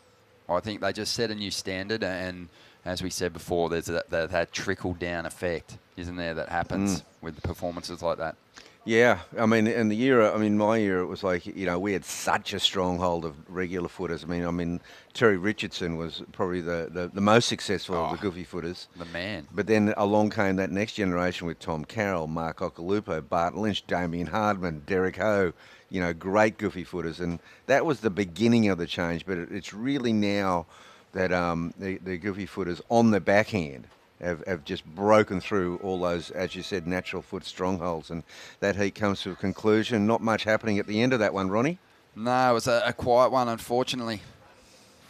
I think they just set a new standard. And as we said before, there's that trickle-down effect, isn't there, that happens with performances like that. Yeah, I mean, in the era, I mean, my era, it was like, you know, we had such a stronghold of regular footers. I mean, Terry Richardson was probably the most successful of the goofy footers. The man. But then along came that next generation with Tom Carroll, Mark Occhilupo, Bart Lynch, Damien Hardman, Derek Ho, you know, great goofy footers. And that was the beginning of the change. But it's really now that the goofy footers on the backhand have just broken through all those, as you said, natural foot strongholds. And that heat comes to a conclusion. Not much happening at the end of that one, Ronnie. No, it was a quiet one, unfortunately,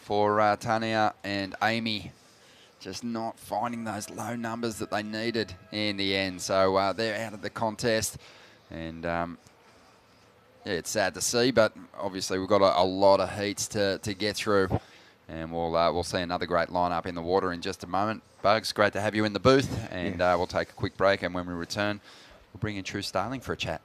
for Tania and Amy. Just not finding those low numbers that they needed in the end. So they're out of the contest. And yeah, it's sad to see, but obviously we've got a lot of heats to get through. And we'll see another great lineup in the water in just a moment. Bugs, great to have you in the booth, and we'll take a quick break, and when we return, we'll bring in True Starling for a chat.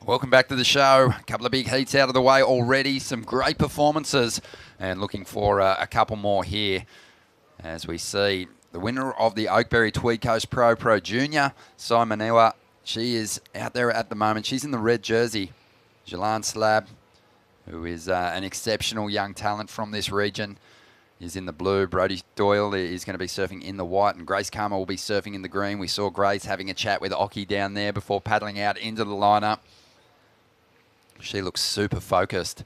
Welcome back to the show. A couple of big heats out of the way already. Some great performances, and looking for a couple more here as we see the winner of the Oakberry Tweed Coast Pro Junior, Simonella. She is out there at the moment. She's in the red jersey. Jalan Slab, who is an exceptional young talent from this region, is in the blue. Brodie Doyle is going to be surfing in the white, and Grace Karma will be surfing in the green. We saw Grace having a chat with Occy down there before paddling out into the lineup. She looks super focused.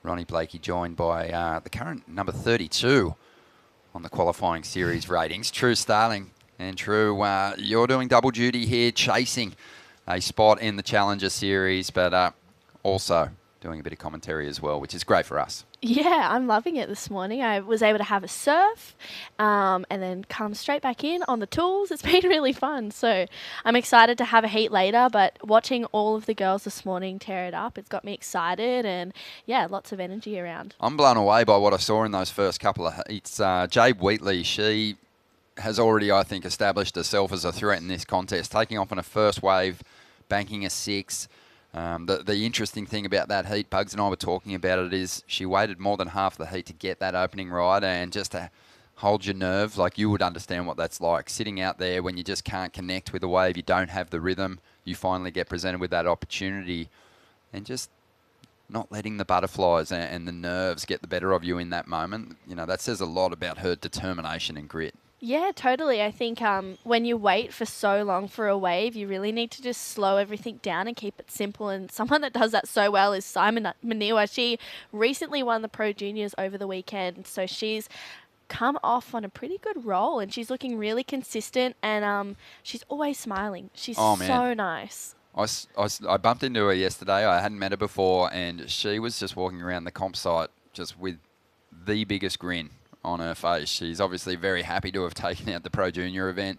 Ronnie Blakey joined by the current number 32 on the qualifying series ratings, True Starling. And True, you're doing double duty here, chasing a spot in the Challenger Series, but also doing a bit of commentary as well, which is great for us. Yeah, I'm loving it this morning. I was able to have a surf and then come straight back in on the tools. It's been really fun. So I'm excited to have a heat later, but watching all of the girls this morning tear it up, it's got me excited, and yeah, lots of energy around. I'm blown away by what I saw in those first couple of heats. Jade Wheatley, she has already, I think, established herself as a threat in this contest, taking off on a first wave, banking a 6. The interesting thing about that heat, Bugs and I were talking about it, is she waited more than half the heat to get that opening ride, and just to hold your nerve, like you would understand what that's like. Sitting out there when you just can't connect with the wave, you don't have the rhythm, you finally get presented with that opportunity, and just not letting the butterflies and the nerves get the better of you in that moment. You know, that says a lot about her determination and grit. Yeah, totally. I think when you wait for so long for a wave, you really need to just slow everything down and keep it simple. And someone that does that so well is Simon Maniwa. She recently won the Pro Juniors over the weekend, so she's come off on a pretty good roll, and she's looking really consistent, and she's always smiling. She's so nice. I bumped into her yesterday. I hadn't met her before, and she was just walking around the comp site just with the biggest grin on her face. She's obviously very happy to have taken out the Pro Junior event,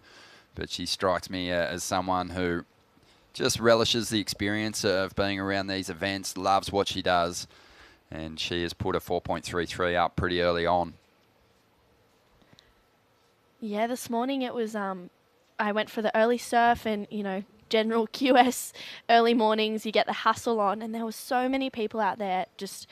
but she strikes me as someone who just relishes the experience of being around these events, loves what she does, and she has put a 4.33 up pretty early on. Yeah, this morning it was, I went for the early surf and, you know, general QS early mornings, you get the hustle on, and there were so many people out there just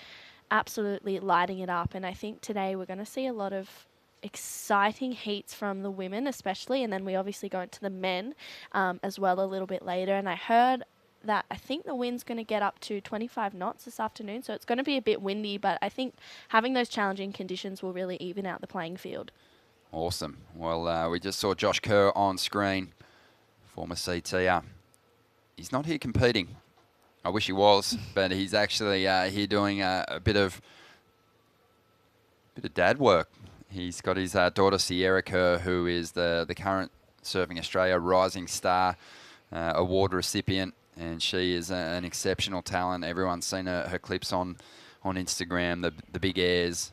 absolutely lighting it up. And I think today we're going to see a lot of exciting heats from the women especially, and then we obviously go into the men as well a little bit later. And I heard that I think the wind's going to get up to 25 knots this afternoon, so it's going to be a bit windy, but I think having those challenging conditions will really even out the playing field. Awesome. Well, we just saw Josh Kerr on screen, former CTer. He's not here competing. I wish he was, but he's actually here doing a bit of dad work. He's got his daughter Sierra Kerr, who is the current Surfing Australia Rising Star award recipient, and she is an exceptional talent. Everyone's seen her clips on Instagram, the big airs.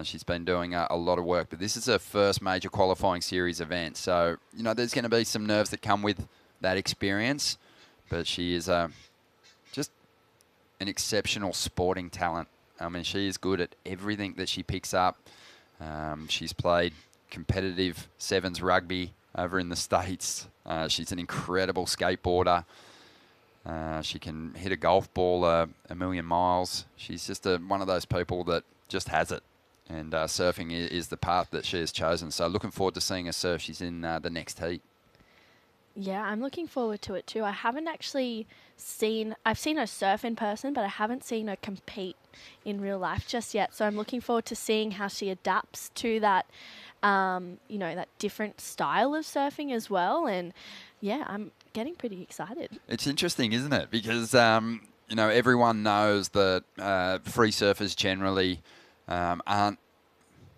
She's been doing a lot of work, but this is her first major qualifying series event. So, you know, there's going to be some nerves that come with that experience, but she is just an exceptional sporting talent. I mean, she is good at everything that she picks up. She's played competitive sevens rugby over in the States. She's an incredible skateboarder. She can hit a golf ball a million miles. She's just one of those people that just has it. And surfing is the path that she has chosen. So looking forward to seeing her surf. She's in the next heat. Yeah, I'm looking forward to it too. I haven't actually I've seen her surf in person, but I haven't seen her compete in real life just yet. So I'm looking forward to seeing how she adapts to that, you know, that different style of surfing as well. And yeah, I'm getting pretty excited. It's interesting, isn't it? Because, you know, everyone knows that free surfers generally aren't,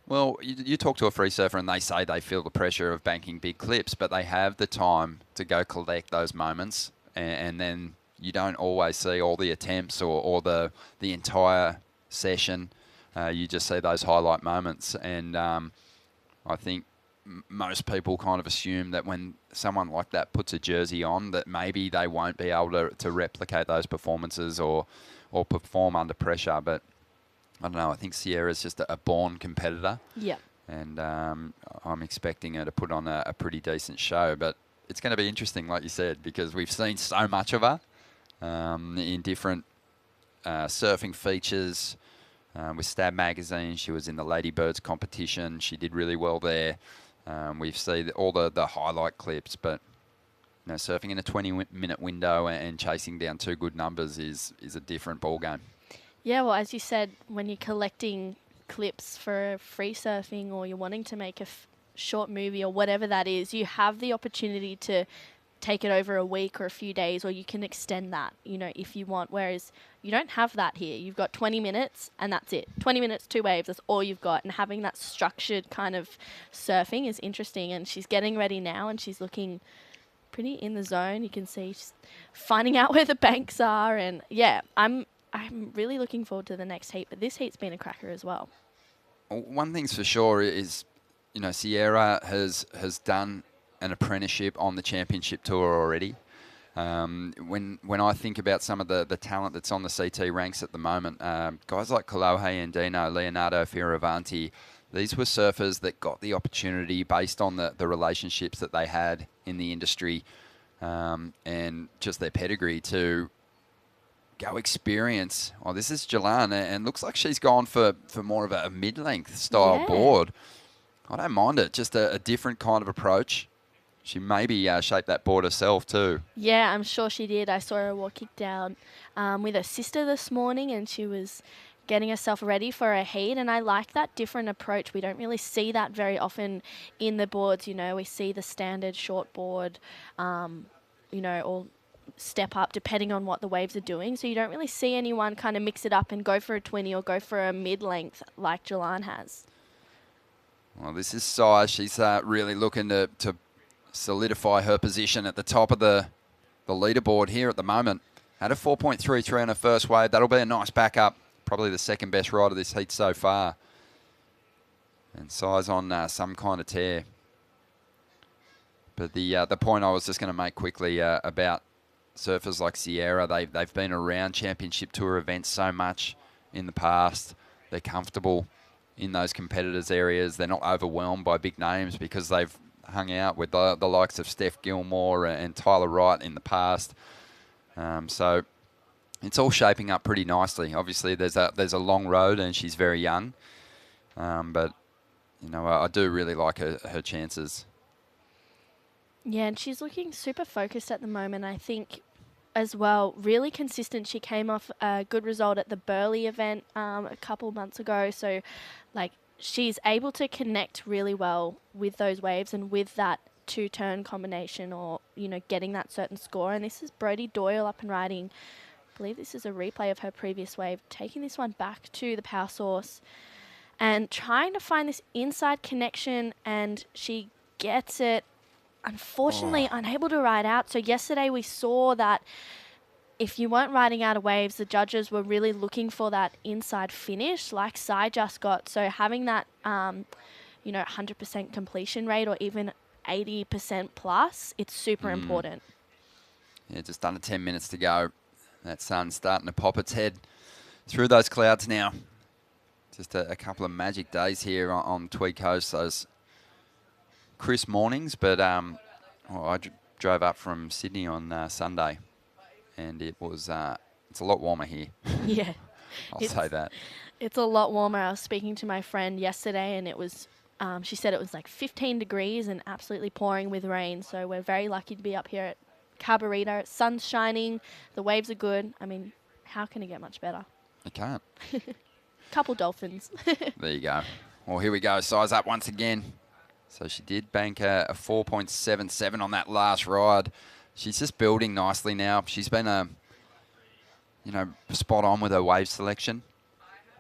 well, you talk to a free surfer and they say they feel the pressure of banking big clips, but they have the time to go collect those moments, and then you don't always see all the attempts or the entire session. You just see those highlight moments, and I think most people kind of assume that when someone like that puts a jersey on, that maybe they won't be able to replicate those performances or perform under pressure, but I don't know. I think Sierra's just a born competitor. Yeah. And I'm expecting her to put on a pretty decent show. But it's going to be interesting, like you said, because we've seen so much of her in different surfing features. With Stab Magazine, she was in the Ladybirds competition. She did really well there. We've seen all the highlight clips, but you know, surfing in a 20-minute window and chasing down two good numbers is a different ballgame. Yeah, well, as you said, when you're collecting clips for free surfing or you're wanting to make a short movie or whatever that is, you have the opportunity to take it over a week or a few days, or you can extend that, you know, if you want. Whereas you don't have that here. You've got 20 minutes and that's it. 20 minutes, 2 waves, that's all you've got. And having that structured kind of surfing is interesting. And she's getting ready now and she's looking pretty in the zone. You can see she's finding out where the banks are. And yeah, I'm really looking forward to the next heat, but this heat's been a cracker as well. One thing's for sure is, you know, Sierra has done an apprenticeship on the championship tour already. When I think about some of the talent that's on the CT ranks at the moment, guys like Kolohe Andino, Leonardo Fioravanti, these were surfers that got the opportunity based on the relationships that they had in the industry and just their pedigree to go experience. Oh, this is Jalan, and looks like she's gone for more of a mid-length style board. I don't mind it. Just a different kind of approach. she maybe shaped that board herself too. Yeah, I'm sure she did. I saw her walking down with her sister this morning, and she was getting herself ready for a heat, and I like that different approach. We don't really see that very often in the boards. You know, we see the standard short board, you know, or step up depending on what the waves are doing. So you don't really see anyone kind of mix it up and go for a 20 or go for a mid-length like Jalan has. Well, this is Sai. She's really looking to solidify her position at the top of the leaderboard here at the moment. Had a 4.33 on her first wave. That'll be a nice backup. Probably the second best ride of this heat so far. And Sai's on some kind of tear. But the point I was just going to make quickly about surfers like Sierra, they've been around Championship Tour events so much in the past. They're comfortable in those competitors' areas. They're not overwhelmed by big names because they've hung out with the likes of Steph Gilmore and Tyler Wright in the past. So it's all shaping up pretty nicely. Obviously, there's a long road, and she's very young. But, you know, I do really like her chances. Yeah, and she's looking super focused at the moment, I think, as well. Really consistent. She came off a good result at the Burley event a couple months ago. So, like, she's able to connect really well with those waves and with that two-turn combination, or, you know, getting that certain score. And this is Brodie Doyle up and riding. I believe this is a replay of her previous wave, taking this one back to the power source and trying to find this inside connection, and she gets it. Unfortunately, unable to ride out. So yesterday we saw that if you weren't riding out of waves, the judges were really looking for that inside finish like Sai just got. So having that, you know, 100% completion rate or even 80% plus, it's super important. Yeah, just under 10 minutes to go. That sun's starting to pop its head through those clouds now. Just a couple of magic days here on Tweed Coast. Those crisp mornings, but I drove up from Sydney on Sunday, and it was it's a lot warmer here. Yeah. I'll say that. It's a lot warmer. I was speaking to my friend yesterday, and it was, she said it was like 15 degrees and absolutely pouring with rain. So we're very lucky to be up here at Cabarita. Sun's shining. The waves are good. I mean, how can it get much better? You can't. Couple dolphins. There you go. Well, here we go. Size up once again. So she did bank a 4.77 on that last ride. She's just building nicely now. She's been you know, spot on with her wave selection,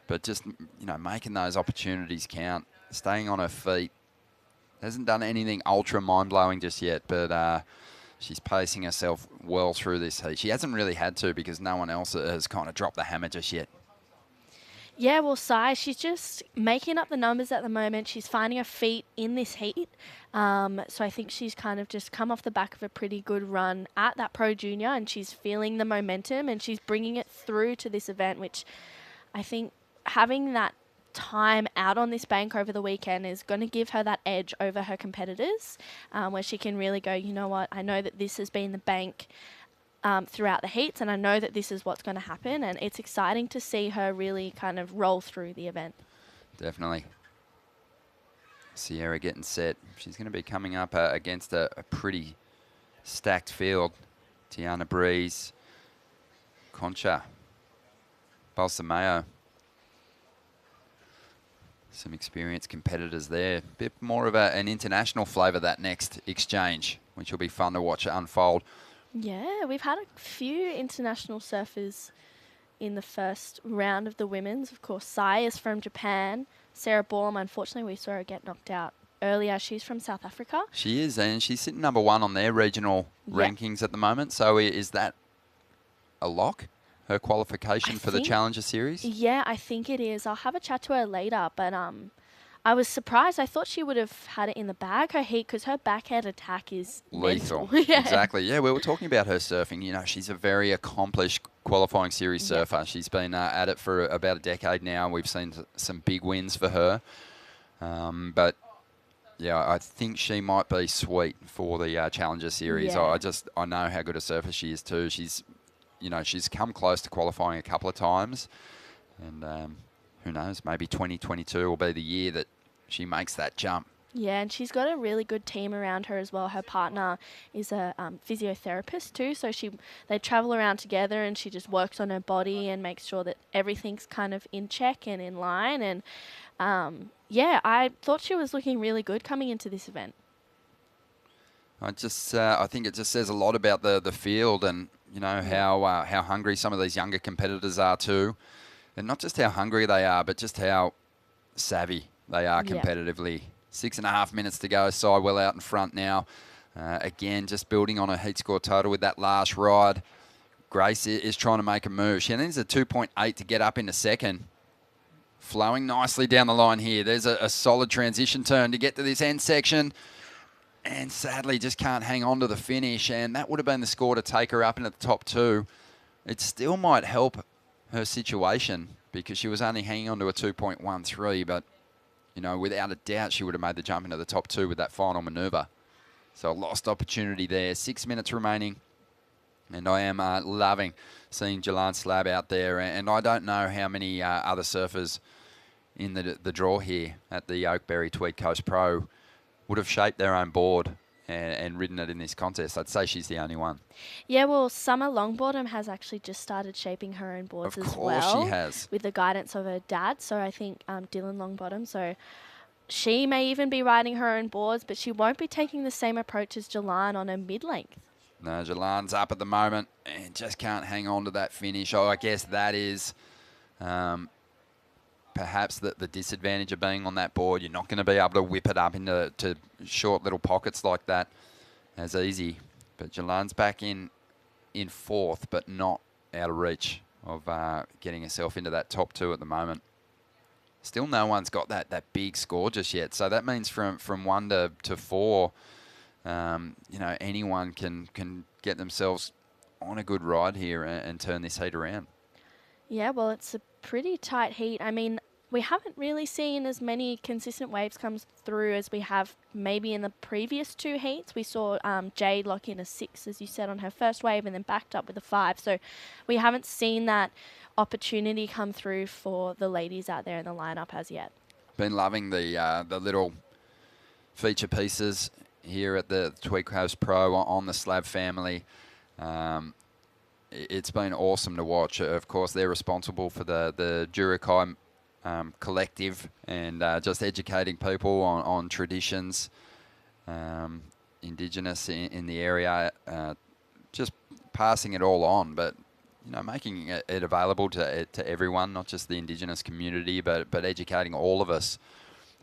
but just, you know, making those opportunities count, staying on her feet. Hasn't done anything ultra mind-blowing just yet, but she's pacing herself well through this heat. She hasn't really had to because no one else has kind of dropped the hammer just yet. Yeah, well, Sai, she's just making up the numbers at the moment. She's finding her feet in this heat. So I think she's kind of just come off the back of a pretty good run at that Pro Junior, and she's feeling the momentum, and she's bringing it through to this event, which I think having that time out on this bank over the weekend is going to give her that edge over her competitors, where she can really go, you know what, I know that this has been the bank throughout the heats, and I know that this is what's going to happen, and it's exciting to see her really kind of roll through the event. Definitely. Sierra getting set. She's going to be coming up against a pretty stacked field. Tiana Breeze, Concha, Balsameo. Some experienced competitors there. Bit more of an international flavour, that next exchange, which will be fun to watch it unfold. Yeah, we've had a few international surfers in the first round of the women's. Of course, Sai is from Japan. Sarah Baum, unfortunately, we saw her get knocked out earlier. She's from South Africa. She is, and she's sitting number 1 on their regional rankings at the moment. So is that a lock, her qualification for the Challenger Series? Yeah, I think it is. I'll have a chat to her later, but I was surprised. I thought she would have had it in the bag, her heat, because her backhand attack is lethal. Yeah. Exactly. Yeah, we were talking about her surfing. You know, she's a very accomplished qualifying series surfer. She's been at it for about a decade now. We've seen some big wins for her. But, yeah, I think she might be sweet for the Challenger Series. Yeah. I know how good a surfer she is too. She's, you know, she's come close to qualifying a couple of times. And who knows, maybe 2022 will be the year that she makes that jump Yeah, and she's got a really good team around her as well. Her partner is a physiotherapist too, so they travel around together, and she just works on her body and makes sure that everything's kind of in check and in line. And yeah, I thought she was looking really good coming into this event. I think it just says a lot about the field, and how hungry some of these younger competitors are too, and not just how hungry they are, but just how savvy they are competitively. 6.5 minutes to go. Cy well out in front now. Again, just building on a heat score total with that last ride. Grace is trying to make a move. She needs a 2.8 to get up into second. Flowing nicely down the line here. There's a solid transition turn to get to this end section. And sadly, just can't hang on to the finish. And that would have been the score to take her up into the top 2. It still might help her situation because she was only hanging on to a 2.13, but without a doubt, she would have made the jump into the top 2 with that final manoeuvre. So a lost opportunity there. 6 minutes remaining. And I am loving seeing Jalan Slab out there. And I don't know how many other surfers in the draw here at the Oakberry Tweed Coast Pro would have shaped their own board and ridden it in this contest. I'd say she's the only one. Yeah, well, Summer Longbottom has actually just started shaping her own boards as well. Of course she has. With the guidance of her dad, so I think Dylan Longbottom. So she may even be riding her own boards, but she won't be taking the same approach as Jalan on her mid-length. No, Jalan's up at the moment and just can't hang on to that finish. Oh, I guess that is perhaps the disadvantage of being on that board. You're not going to be able to whip it up into short little pockets like that as easy. But Jalan's back in 4th, but not out of reach of getting herself into that top 2 at the moment. Still no one's got that big score just yet. So that means from 1 to 4, anyone can get themselves on a good ride here and turn this heat around. Yeah, well, it's a pretty tight heat. I mean, we haven't really seen as many consistent waves come through as we have maybe in the previous 2 heats. We saw Jade lock in a 6, as you said, on her first wave and then backed up with a 5. So we haven't seen that opportunity come through for the ladies out there in the lineup as yet. Been loving the little feature pieces here at the Tweed Coast Pro on the Slab family. It's been awesome to watch. Of course, they're responsible for the Jurukai collective and just educating people on traditions, Indigenous in the area, just passing it all on, but making it available to everyone, not just the Indigenous community, but educating all of us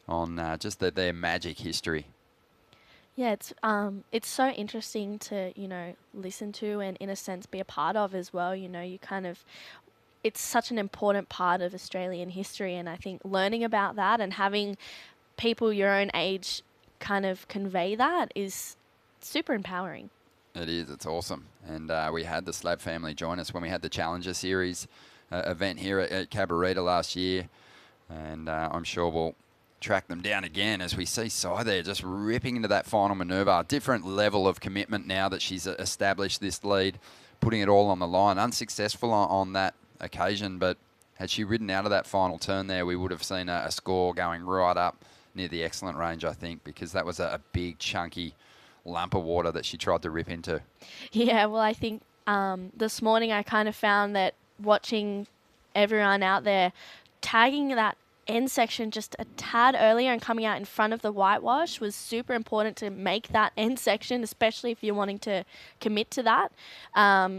on just their magic history. Yeah, it's so interesting to listen to and in a sense be a part of as well. You kind of. It's such an important part of Australian history, and I think learning about that and having people your own age kind of convey that is super empowering. It is. It's awesome. And we had the Slab family join us when we had the Challenger Series event here at Cabarita last year, and I'm sure we'll track them down again as we see Cy there just ripping into that final manoeuvre. Different level of commitment now that she's established this lead, putting it all on the line. Unsuccessful on that occasion, but had she ridden out of that final turn there, we would have seen a score going right up near the excellent range, I think, because that was a big chunky lump of water that she tried to rip into. Yeah, well, I think this morning I kind of found that watching everyone out there tagging that end section just a tad earlier and coming out in front of the whitewash was super important to make that end section, especially if you're wanting to commit to that.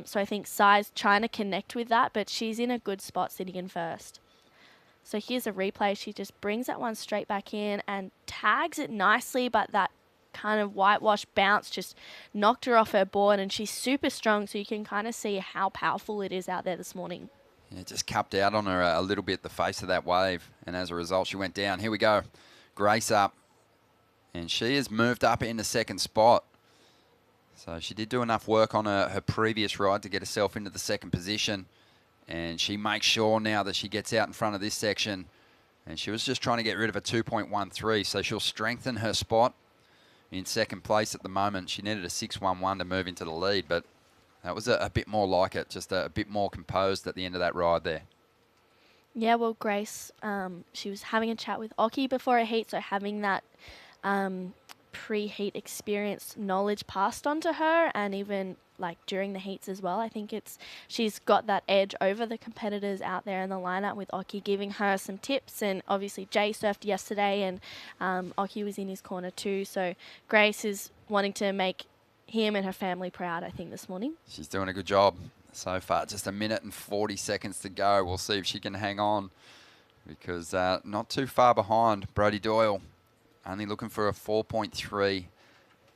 So I think Cy's trying to connect with that, but she's in a good spot sitting in first. So here's a replay. She just brings that one straight back in and tags it nicely, but that kind of whitewash bounce just knocked her off her board, and she's super strong, so you can kind of see how powerful it is out there this morning. Yeah, just cupped out on her a little bit, the face of that wave, and as a result, she went down. Here we go. Grace up, and she has moved up into 2nd spot. So she did do enough work on her previous ride to get herself into the 2nd position, and she makes sure now that she gets out in front of this section, and she was just trying to get rid of a 2.13, so she'll strengthen her spot in 2nd place at the moment. She needed a 6.11 to move into the lead, but that was a bit more like it, just a bit more composed at the end of that ride there. Yeah, well, Grace, she was having a chat with Occy before a heat, so having that pre-heat experience knowledge passed on to her, and even like during the heats as well. I think she's got that edge over the competitors out there in the lineup, with Oki giving her some tips, and obviously Jay surfed yesterday, and Oki was in his corner too. So Grace is wanting to make him and her family proud, I think, this morning. She's doing a good job so far. Just 1 minute and 40 seconds to go. We'll see if she can hang on, because not too far behind Brodie Doyle, only looking for a 4.3.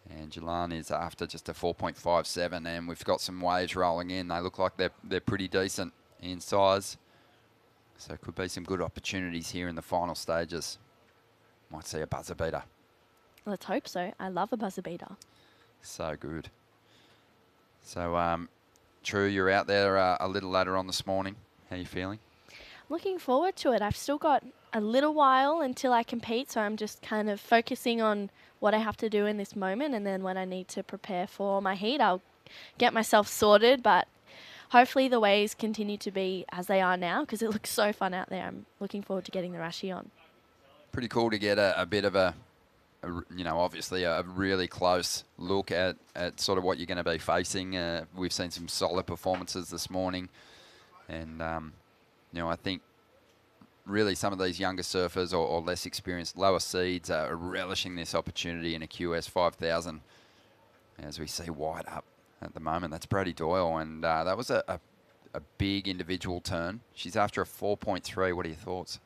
And Jalan is after just a 4.57, and we've got some waves rolling in. They look like they're pretty decent in size. So could be some good opportunities here in the final stages. Might see a buzzer beater. Let's hope so. I love a buzzer beater. So good. So, True, you're out there a little later on this morning. How are you feeling? Looking forward to it. I've still got a little while until I compete, so I'm just kind of focusing on what I have to do in this moment, and then when I need to prepare for my heat, I'll get myself sorted. But hopefully the waves continue to be as they are now, because it looks so fun out there. I'm looking forward to getting the Rashi on. Pretty cool to get a bit of obviously a really close look at sort of what you're going to be facing. We've seen some solid performances this morning, and I think really some of these younger surfers or less experienced lower seeds are relishing this opportunity in a QS 5000, as we see wide up at the moment. That's Brodie Doyle, and that was a big individual turn. She's after a 4.3. What are your thoughts?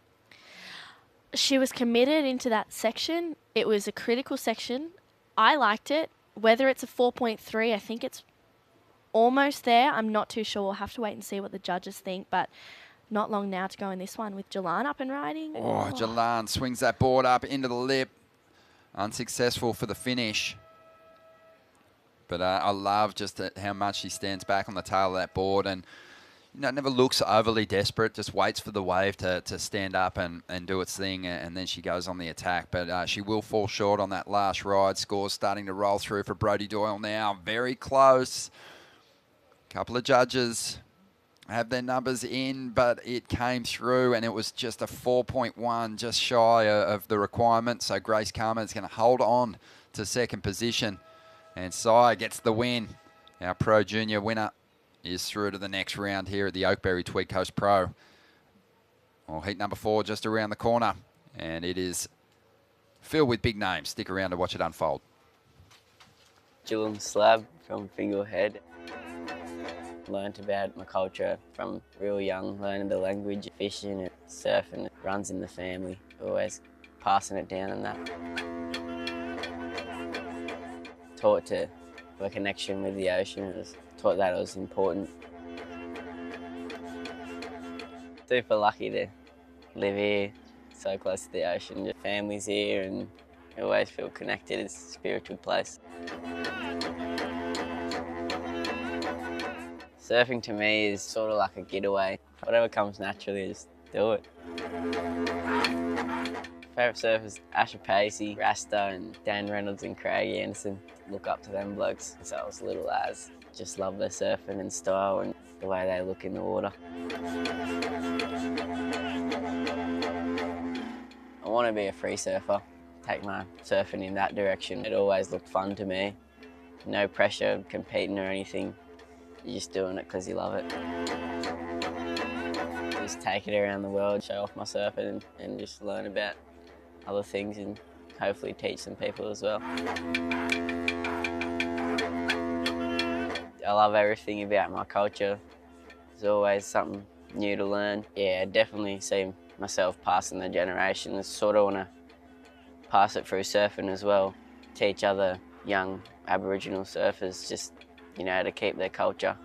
She was committed into that section. It was a critical section. I liked it. Whether it's a 4.3, I think it's almost there. I'm not too sure. We'll have to wait and see what the judges think, but not long now to go in this one with Jalan up and riding. Oh, Jalan swings that board up into the lip. Unsuccessful for the finish. But I love just how much she stands back on the tail of that board, and never looks overly desperate, just waits for the wave to stand up and do its thing, and then she goes on the attack. But she will fall short on that last ride. Scores starting to roll through for Brodie Doyle now. Very close. Couple of judges have their numbers in, but it came through, and it was just a 4.1, just shy of the requirement. So Grace Karma is going to hold on to second position, and Sai gets the win. Our Pro Junior winner is through to the next round here at the Oakberry Tweed Coast Pro. Well, heat number 4 just around the corner, and it is filled with big names. Stick around to watch it unfold. Julian Slab from Finglehead. Learned about my culture from real young, learning the language, fishing and surfing. It runs in the family, always passing it down and that. Taught to have a connection with the ocean. Taught that it was important. Super lucky to live here, so close to the ocean. The family's here, and I always feel connected. It's a spiritual place. Surfing to me is sort of like a getaway. Whatever comes naturally, just do it. Favourite surfers, Asher Pacey, Rasta and Dan Reynolds and Craig Anderson. Look up to them blokes since I was little as. Just love their surfing and style and the way they look in the water. I want to be a free surfer, take my surfing in that direction. It always looked fun to me. No pressure competing or anything. You're just doing it because you love it. Just take it around the world, show off my surfing and just learn about other things and hopefully teach some people as well. I love everything about my culture. There's always something new to learn. Yeah, I definitely see myself passing the generation. I sort of want to pass it through surfing as well. Teach other young Aboriginal surfers just, to keep their culture.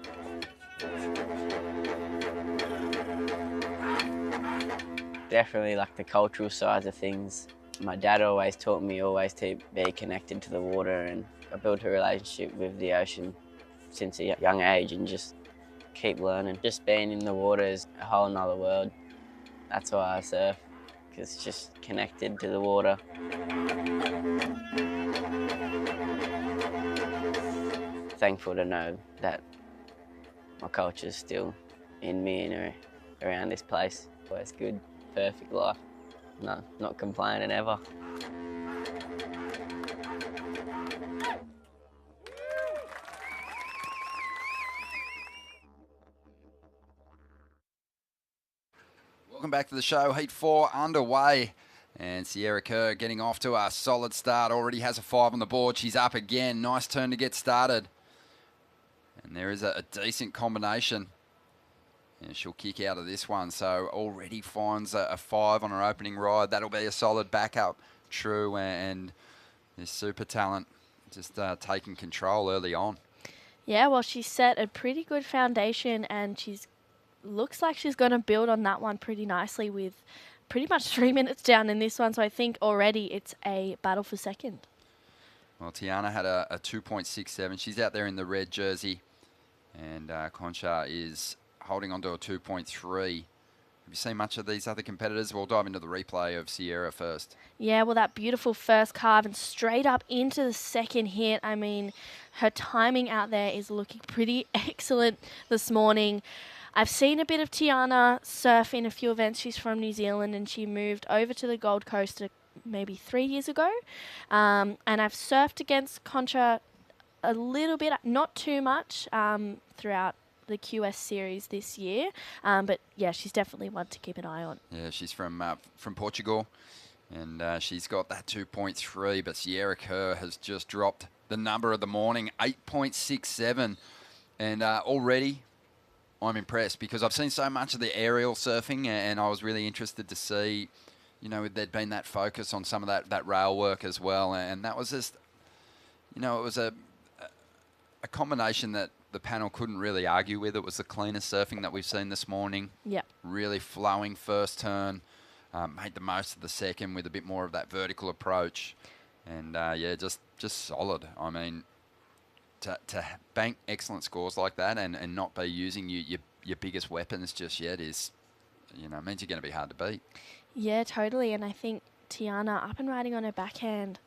Definitely like the cultural sides of things. My dad always taught me to be connected to the water, and I built a relationship with the ocean since a young age and just keep learning. Just being in the water is a whole nother world. That's why I surf, because it's just connected to the water. Thankful to know that my culture's still in me and around this place. Always good, perfect life. No, not complaining ever. Welcome back to the show. Heat 4 underway. And Sierra Kerr getting off to a solid start. Already has a 5 on the board. She's up again. Nice turn to get started. And there is a decent combination. And she'll kick out of this one. So already finds a 5 on her opening ride. That'll be a solid backup. True, and this super talent just taking control early on. Yeah, well, she set a pretty good foundation, and looks like she's going to build on that one pretty nicely with pretty much 3 minutes down in this one. So I think already it's a battle for second. Well, Tiana had a 2.67. She's out there in the red jersey, and Concha is holding on to a 2.3. Have you seen much of these other competitors? We'll dive into the replay of Sierra first. Yeah, well, that beautiful first carve and straight up into the second hit. I mean, her timing out there is looking pretty excellent this morning. I've seen a bit of Tiana surf in a few events. She's from New Zealand, and she moved over to the Gold Coast maybe 3 years ago. And I've surfed against Concha a little bit, not too much, throughout the QS series this year. But yeah, she's definitely one to keep an eye on. Yeah, she's from Portugal, and she's got that 2.3, but Sierra Kerr has just dropped the number of the morning, 8.67. And already I'm impressed because I've seen so much of the aerial surfing, and I was really interested to see, there'd been that focus on some of that rail work as well. And that was just, it was a combination that the panel couldn't really argue with. It was the cleanest surfing that we've seen this morning. Yeah. Really flowing first turn, made the most of the second with a bit more of that vertical approach. And just solid. I mean, to bank excellent scores like that and not be using your biggest weapons just yet is, means you're going to be hard to beat. Yeah, totally. And I think Tiana up and riding on her backhand.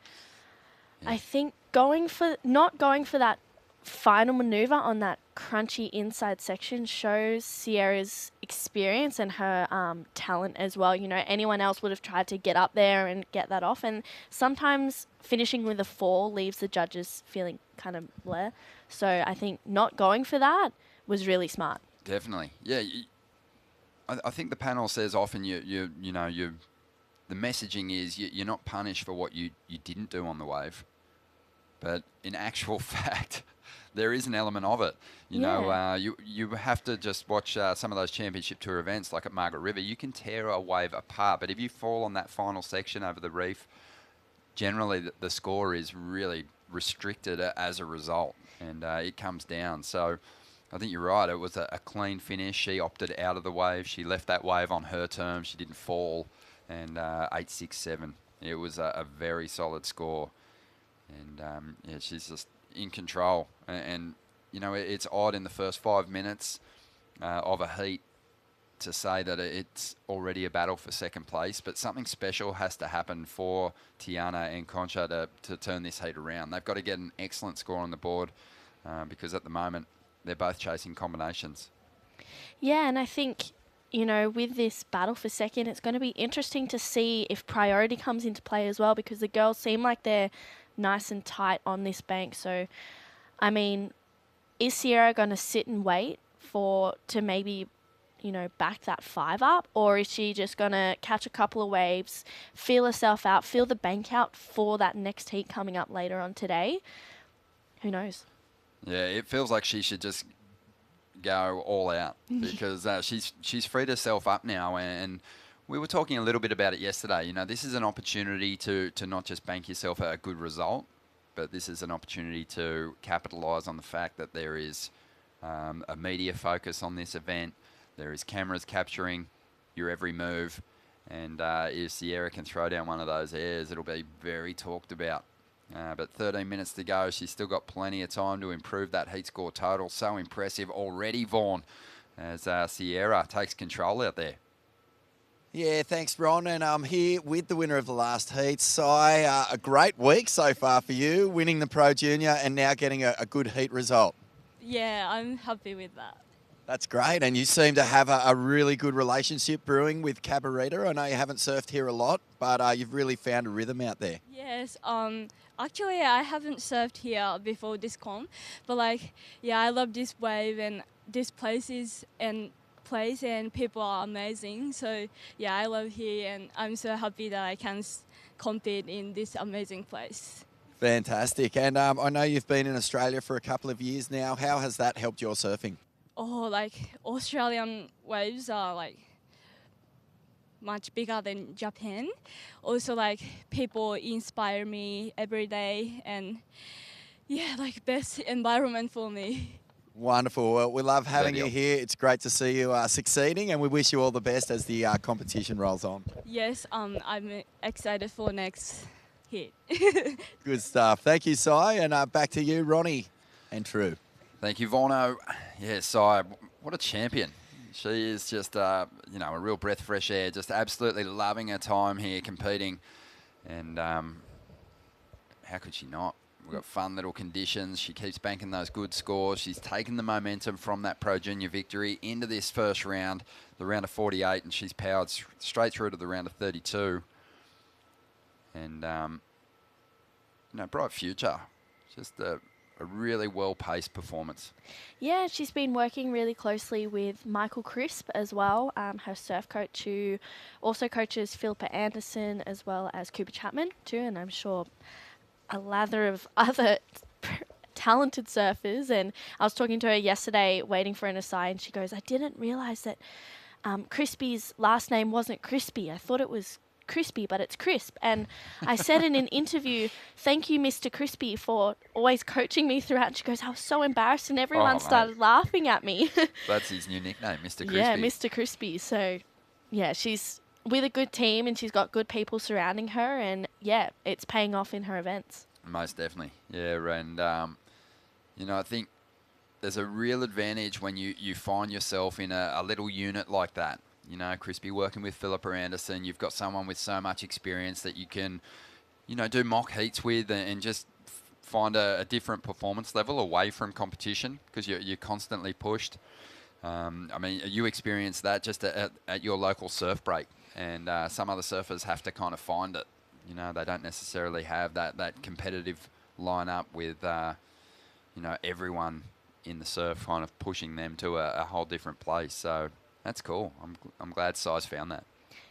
Yeah. I think not going for that final maneuver on that crunchy inside section shows Sierra's experience and her talent as well. Anyone else would have tried to get up there and get that off, and sometimes finishing with a 4 leaves the judges feeling kind of bleh. So I think not going for that was really smart. Definitely, yeah. I think the panel says often the messaging is you're not punished for what you didn't do on the wave, but in actual fact, there is an element of it. You have to just watch some of those championship tour events like at Margaret River. You can tear a wave apart, but if you fall on that final section over the reef, generally the score is really restricted as a result, and it comes down. So I think you're right. It was a clean finish. She opted out of the wave. She left that wave on her terms. She didn't fall, and 8.67. It was a very solid score, and she's just in control. And it's odd in the first 5 minutes of a heat to say that it's already a battle for second place, but something special has to happen for Tiana and Concha to turn this heat around. They've got to get an excellent score on the board because at the moment they're both chasing combinations. Yeah, and I think, with this battle for second, it's going to be interesting to see if priority comes into play as well, because the girls seem like they're nice and tight on this bank. So, I mean, is Sierra going to sit and wait to maybe, back that 5 up? Or is she just going to catch a couple of waves, feel herself out, feel the bank out for that next heat coming up later on today? Who knows? Yeah, it feels like she should just go all out because she's freed herself up now, and we were talking a little bit about it yesterday. This is an opportunity to not just bank yourself a good result, but this is an opportunity to capitalise on the fact that there is a media focus on this event. There is cameras capturing your every move, and if Sierra can throw down one of those airs, it'll be very talked about. But 13 minutes to go. She's still got plenty of time to improve that heat score total. So impressive already, Vaughan, as Sierra takes control out there. Yeah, thanks, Ron. And I'm here with the winner of the last heat. Si, a great week so far for you, winning the Pro Junior and now getting a good heat result. Yeah, I'm happy with that. That's great. And you seem to have a really good relationship brewing with Cabarita. I know you haven't surfed here a lot, but you've really found a rhythm out there. Yes, actually I haven't surfed here before this comp, but I love this wave and this place place and people are amazing. So yeah, I love here and I'm so happy that I can compete in this amazing place. Fantastic. And I know you've been in Australia for a couple of years now. How has that helped your surfing? Oh, like Australian waves are like much bigger than Japan. Also, like people inspire me every day, and yeah, like best environment for me. Wonderful. Well, we love having you Ideal. here. It's great to see you succeeding, and we wish you all the best as the competition rolls on. Yes, I'm excited for next hit. Good stuff. Thank you, Si, and back to you, Ronnie and True. Thank you, Vorno. Yeah, Si, what a champion. She is just, a real breath of fresh air, just absolutely loving her time here competing. And how could she not? We've got fun little conditions. She keeps banking those good scores. She's taken the momentum from that Pro Junior victory into this first round, the round of 48, and she's powered straight through to the round of 32. And, bright future. Just a really well-paced performance. Yeah, she's been working really closely with Michael Crisp as well, her surf coach, who also coaches Philippa Anderson as well as Cooper Chapman too, and I'm sure a lather of other talented surfers. And I was talking to her yesterday waiting for an aside, and she goes, I didn't realise that Crispy's last name wasn't Crispy. I thought it was Crispy, but it's Crisp. And I said in an interview, thank you, Mr. Crispy, for always coaching me throughout. And she goes, I was so embarrassed, and everyone started laughing at me. That's his new nickname, Mr. Crispy. Yeah, Mr. Crispy. So, yeah, she's with a good team, and she's got good people surrounding her, and yeah, it's paying off in her events. Most definitely, yeah. And, I think there's a real advantage when you find yourself in a little unit like that. Crispy working with Philippa Anderson, you've got someone with so much experience that you can, do mock heats with and just find a different performance level away from competition because you're constantly pushed. You experience that just at your local surf break, and some other surfers have to kind of find it. They don't necessarily have that competitive lineup with, everyone in the surf kind of pushing them to a whole different place. So that's cool. I'm glad Si's found that.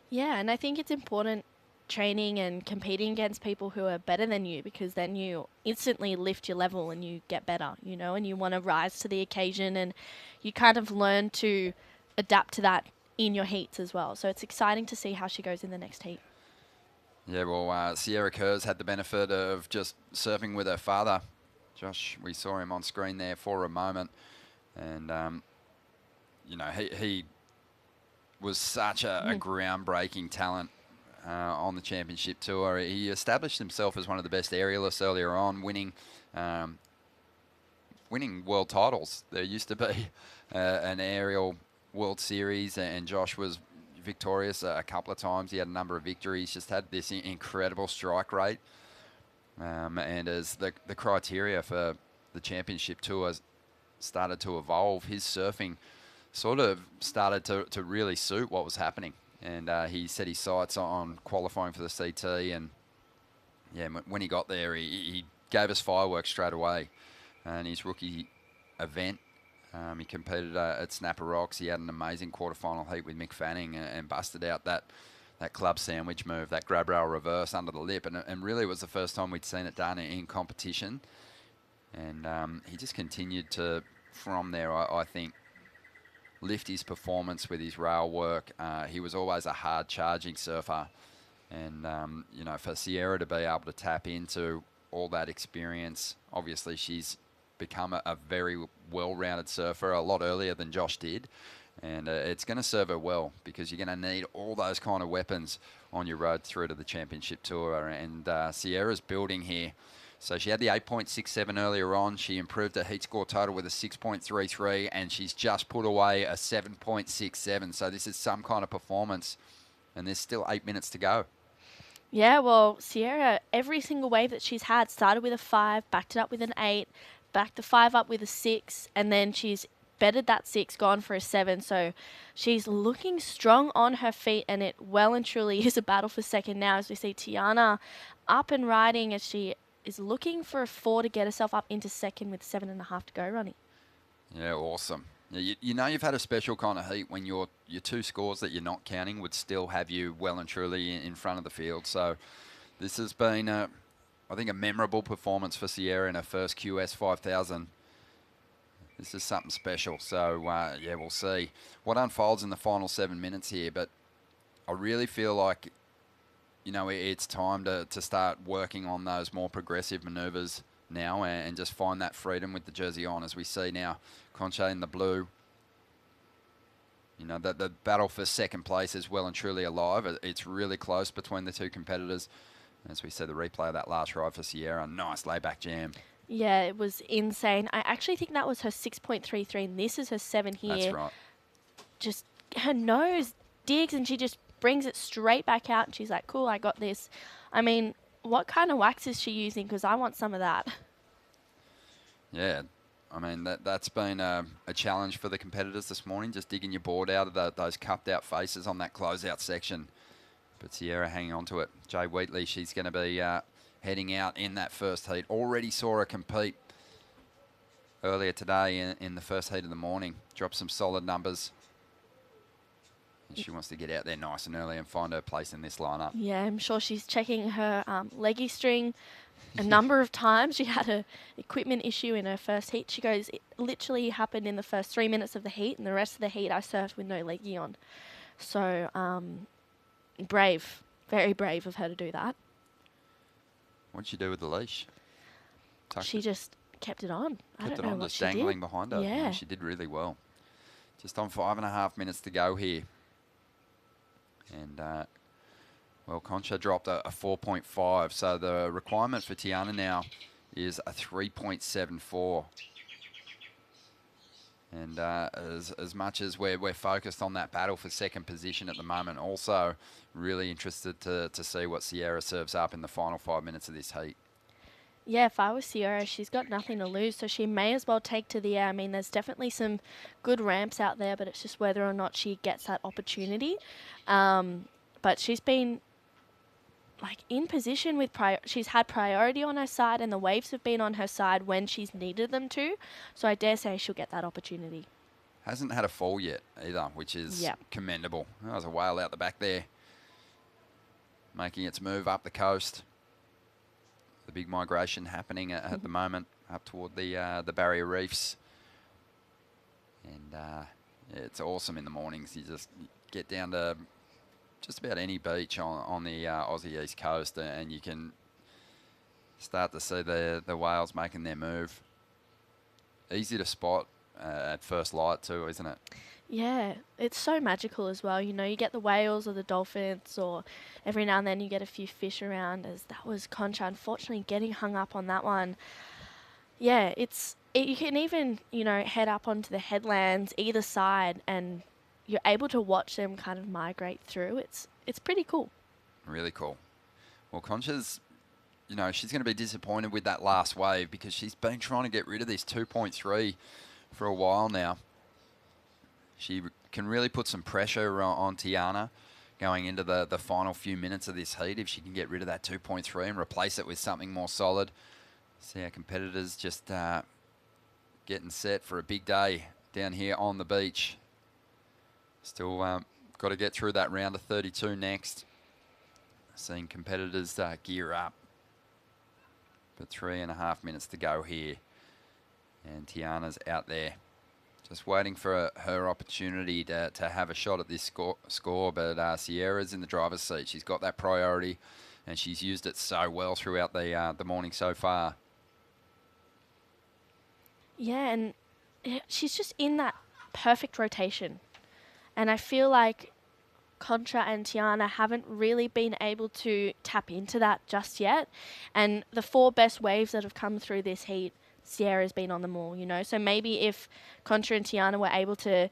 Yeah, and I think it's important training and competing against people who are better than you, because then you instantly lift your level and you get better, and you want to rise to the occasion, and you kind of learn to adapt to that in your heats as well. So it's exciting to see how she goes in the next heat. Yeah, well, Sierra Kerr's had the benefit of just surfing with her father. Josh, we saw him on screen there for a moment. And, he was such a groundbreaking talent on the championship tour. He established himself as one of the best aerialists earlier on, winning world titles. There used to be an aerial World Series, and Josh was victorious a couple of times. He had a number of victories, just had this incredible strike rate. And as the criteria for the championship tour started to evolve, his surfing sort of started to really suit what was happening. And he set his sights on qualifying for the CT. And yeah, when he got there, he gave us fireworks straight away. And his rookie event, he competed at Snapper Rocks. He had an amazing quarterfinal heat with Mick Fanning and busted out that club sandwich move, that grab rail reverse under the lip. And really it was the first time we'd seen it done in competition. And he just continued to, from there, I think, lift his performance with his rail work. He was always a hard charging surfer. And, for Sierra to be able to tap into all that experience, obviously she's become a very well-rounded surfer a lot earlier than Josh did. And it's going to serve her well, because you're going to need all those kind of weapons on your road through to the championship tour. And Sierra's building here. So she had the 8.67 earlier on. She improved her heat score total with a 6.33, and she's just put away a 7.67. So this is some kind of performance, and there's still 8 minutes to go. Yeah, well, Sierra, every single wave that she's had started with a 5, backed it up with an 8, backed the 5 up with a 6, and then she's bettered that 6, gone for a 7. So she's looking strong on her feet, and it well and truly is a battle for second now, as we see Tiana up and riding as she is looking for a 4 to get herself up into second with 7.5 to go, Ronnie. Yeah, awesome. Yeah, you know you've had a special kind of heat when your 2 scores that you're not counting would still have you well and truly in front of the field. So this has been, I think, a memorable performance for Sierra in her first QS 5000. This is something special. So, yeah, we'll see what unfolds in the final 7 minutes here. But I really feel like, you know, it's time to start working on those more progressive manoeuvres now and just find that freedom with the jersey on, as we see now. Concha in the blue. You know, the battle for second place is well and truly alive. It's really close between the 2 competitors. As we see the replay of that last ride for Sierra, nice layback jam. Yeah, it was insane. I actually think that was her 6.33, and this is her 7 here. That's right. Just her nose digs, and she just brings it straight back out, and she's like, cool, I got this. I mean, what kind of wax is she using? Because I want some of that. Yeah, I mean, that's been a challenge for the competitors this morning, just digging your board out of those cupped-out faces on that closeout section. But Sierra hanging on to it. Jay Wheatley, she's going to be heading out in that first heat. Already saw her compete earlier today in the first heat of the morning. Dropped some solid numbers. And she wants to get out there nice and early and find her place in this lineup. Yeah, I'm sure she's checking her leggy string a number of times. She had a equipment issue in her first heat. She goes, it literally happened in the first 3 minutes of the heat, and the rest of the heat I surfed with no leggy on. So, brave. Very brave of her to do that. What did she do with the leash? She just kept it on. I don't know what just she did. dangling behind her. Yeah. She did really well. Just on 5.5 minutes to go here. And, well, Concha dropped a 4.5. So the requirement for Tiana now is a 3.74. And as much as we're focused on that battle for second position at the moment, also really interested to see what Sierra serves up in the final 5 minutes of this heat. Yeah, if I was Sierra, she's got nothing to lose, so she may as well take to the air. I mean, there's definitely some good ramps out there, but it's just whether or not she gets that opportunity. But she's been in position with she's had priority on her side, and the waves have been on her side when she's needed them to. So I dare say she'll get that opportunity. Hasn't had a fall yet either, which is commendable. That was a whale out the back there, making its move up the coast. The big migration happening at the moment up toward the barrier reefs. And it's awesome in the mornings. You just get down to just about any beach on the Aussie East Coast, and you can start to see the whales making their move. Easy to spot at first light too, isn't it? Yeah, it's so magical as well. You know, you get the whales or the dolphins, or every now and then you get a few fish around, as that was Concha, unfortunately, getting hung up on that one. Yeah, you can even, head up onto the headlands either side, and you're able to watch them kind of migrate through. It's pretty cool. Really cool. Well, Concha's, she's going to be disappointed with that last wave, because she's been trying to get rid of this 2.3 for a while now. She can really put some pressure on Tiana going into the final few minutes of this heat if she can get rid of that 2.3 and replace it with something more solid. See our competitors just getting set for a big day down here on the beach. Still got to get through that round of 32 next. Seeing competitors gear up. But 3.5 minutes to go here. And Tiana's out there, just waiting for her opportunity to have a shot at this score. But Sierra's in the driver's seat. She's got that priority, and she's used it so well throughout the morning so far. Yeah, and she's just in that perfect rotation. And I feel like Concha and Tiana haven't really been able to tap into that just yet. And the 4 best waves that have come through this heat, Sierra's been on them all, So maybe if Concha and Tiana were able to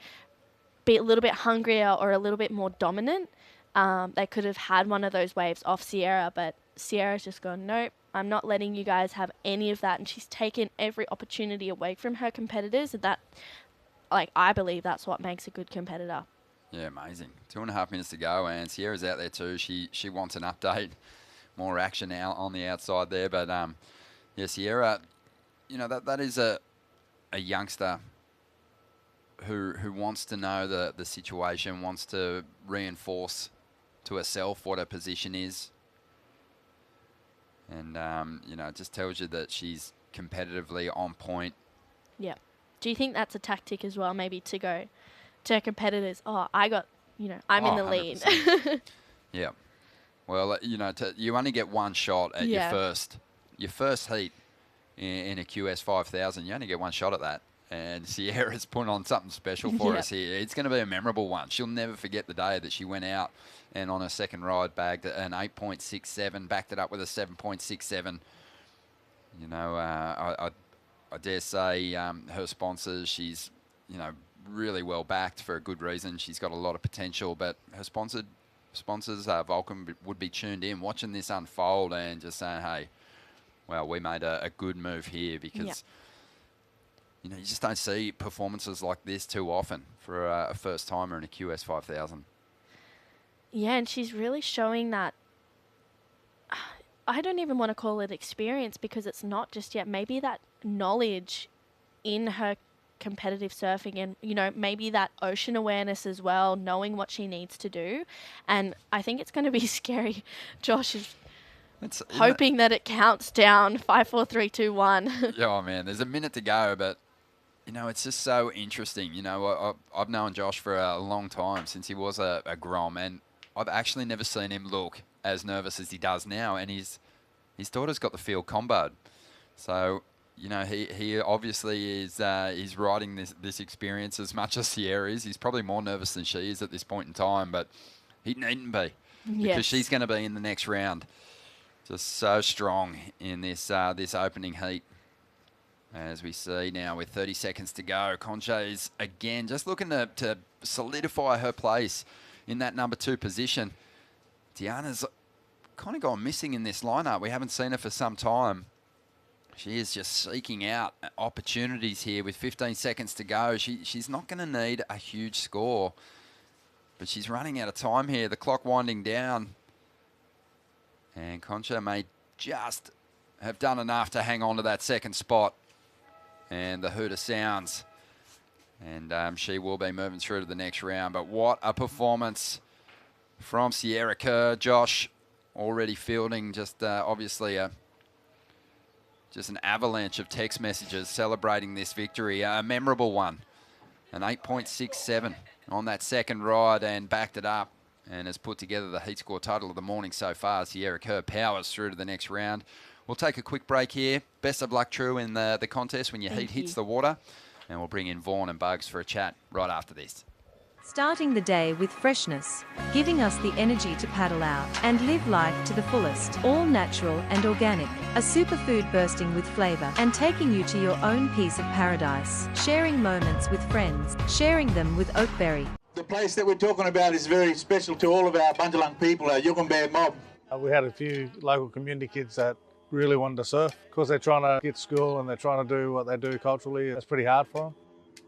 be a little bit hungrier or a little bit more dominant, they could have had one of those waves off Sierra. But Sierra's just gone, nope, I'm not letting you guys have any of that. And she's taken every opportunity away from her competitors. And that, I believe that's what makes a good competitor. Yeah, amazing. 2.5 minutes to go, and Sierra's out there too. She wants an update, more action now on the outside there. But yeah, Sierra, that is a youngster who wants to know the situation, wants to reinforce to herself what her position is. And, you know, it just tells you that she's competitively on point. Yeah. Do you think that's a tactic as well, maybe to go to her competitors? Oh, I got, you know, I'm in the lead. Yeah. Well, you know, you only get one shot at your first heat in a QS 5000. You only get one shot at that. And Sierra's put on something special for us here. It's going to be a memorable one. She'll never forget the day that she went out and on her second ride bagged an 8.67, backed it up with a 7.67. You know, I dare say her sponsors, she's, you know, really well backed for a good reason. She's got a lot of potential, but her sponsors, Vulcan, would be tuned in, watching this unfold and just saying, hey, well, we made a good move here because... You know, you just don't see performances like this too often for a first-timer in a QS 5000. Yeah, and she's really showing that, I don't even want to call it experience because it's not just yet, maybe that knowledge in her competitive surfing and, you know, maybe that ocean awareness as well, knowing what she needs to do. And I think it's going to be scary. Josh is hoping that it counts down 5, 4, 3, 2, 1. Oh, man, there's a minute to go, but... You know, it's just so interesting. You know, I've known Josh for a long time, since he was a Grom, and I've actually never seen him look as nervous as he does now, and his daughter's got the field comboed. So, you know, he obviously is he's riding this experience as much as Sierra is. He's probably more nervous than she is at this point in time, but he needn't be because she's going to be in the next round. Just so strong in this opening heat. As we see now with 30 seconds to go, Conche is again just looking to solidify her place in that number 2 position. Deanna's kind of gone missing in this lineup. We haven't seen her for some time. She is just seeking out opportunities here with 15 seconds to go. She's not going to need a huge score, but she's running out of time here. The clock winding down. And Concha may just have done enough to hang on to that second spot. And the hooter sounds. And she will be moving through to the next round. But what a performance from Sierra Kerr. Josh already fielding just obviously just an avalanche of text messages celebrating this victory. A memorable one. An 8.67 on that second ride and backed it up and has put together the heat score total of the morning so far. Sierra Kerr powers through to the next round. We'll take a quick break here. Best of luck, True, in the contest when your heat hits the water. And we'll bring in Vaughan and Bugs for a chat right after this. Starting the day with freshness, giving us the energy to paddle out and live life to the fullest. All natural and organic. A superfood bursting with flavour and taking you to your own piece of paradise. Sharing moments with friends, sharing them with Oakberry. The place that we're talking about is very special to all of our Bundjalung people, our Yugambeh mob. We had a few local community kids that really wanted to surf because they're trying to get school and they're trying to do what they do culturally. It's pretty hard for them.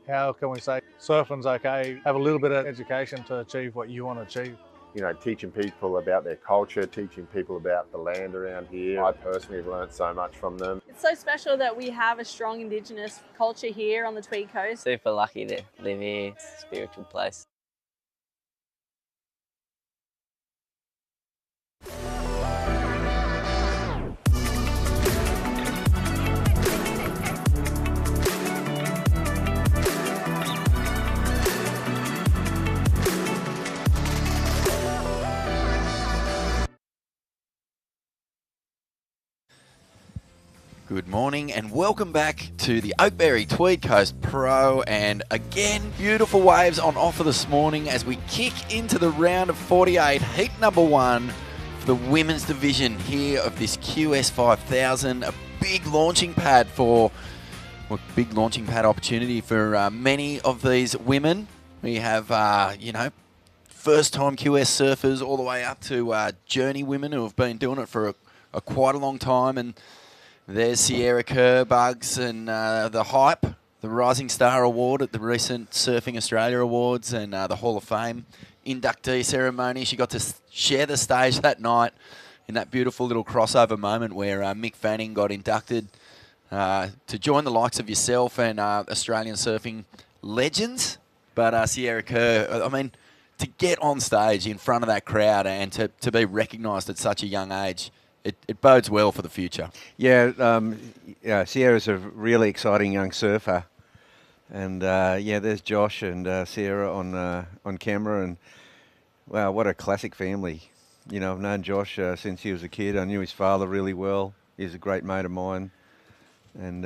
How can we say surfing's okay? Have a little bit of education to achieve what you want to achieve. You know, teaching people about their culture, teaching people about the land around here. I personally have learnt so much from them. It's so special that we have a strong Indigenous culture here on the Tweed Coast. Super lucky to live here. It's a spiritual place. Good morning and welcome back to the Oakberry Tweed Coast Pro, and again beautiful waves on offer this morning as we kick into the round of 48, heat number 1 for the women's division here of this QS 5000. A big launching pad opportunity for many of these women. We have first time QS surfers all the way up to journey women who have been doing it for quite a long time. And there's Sierra Kerr, Bugs, and the Hype, the Rising Star Award at the recent Surfing Australia Awards and the Hall of Fame inductee ceremony. She got to share the stage that night in that beautiful little crossover moment where Mick Fanning got inducted to join the likes of yourself and Australian surfing legends But Sierra Kerr, I mean, to get on stage in front of that crowd and to be recognised at such a young age, it bodes well for the future. Yeah, Sierra's a really exciting young surfer. And, there's Josh and Sarah on camera. And, wow, what a classic family. You know, I've known Josh since he was a kid. I knew his father really well. He's a great mate of mine. And,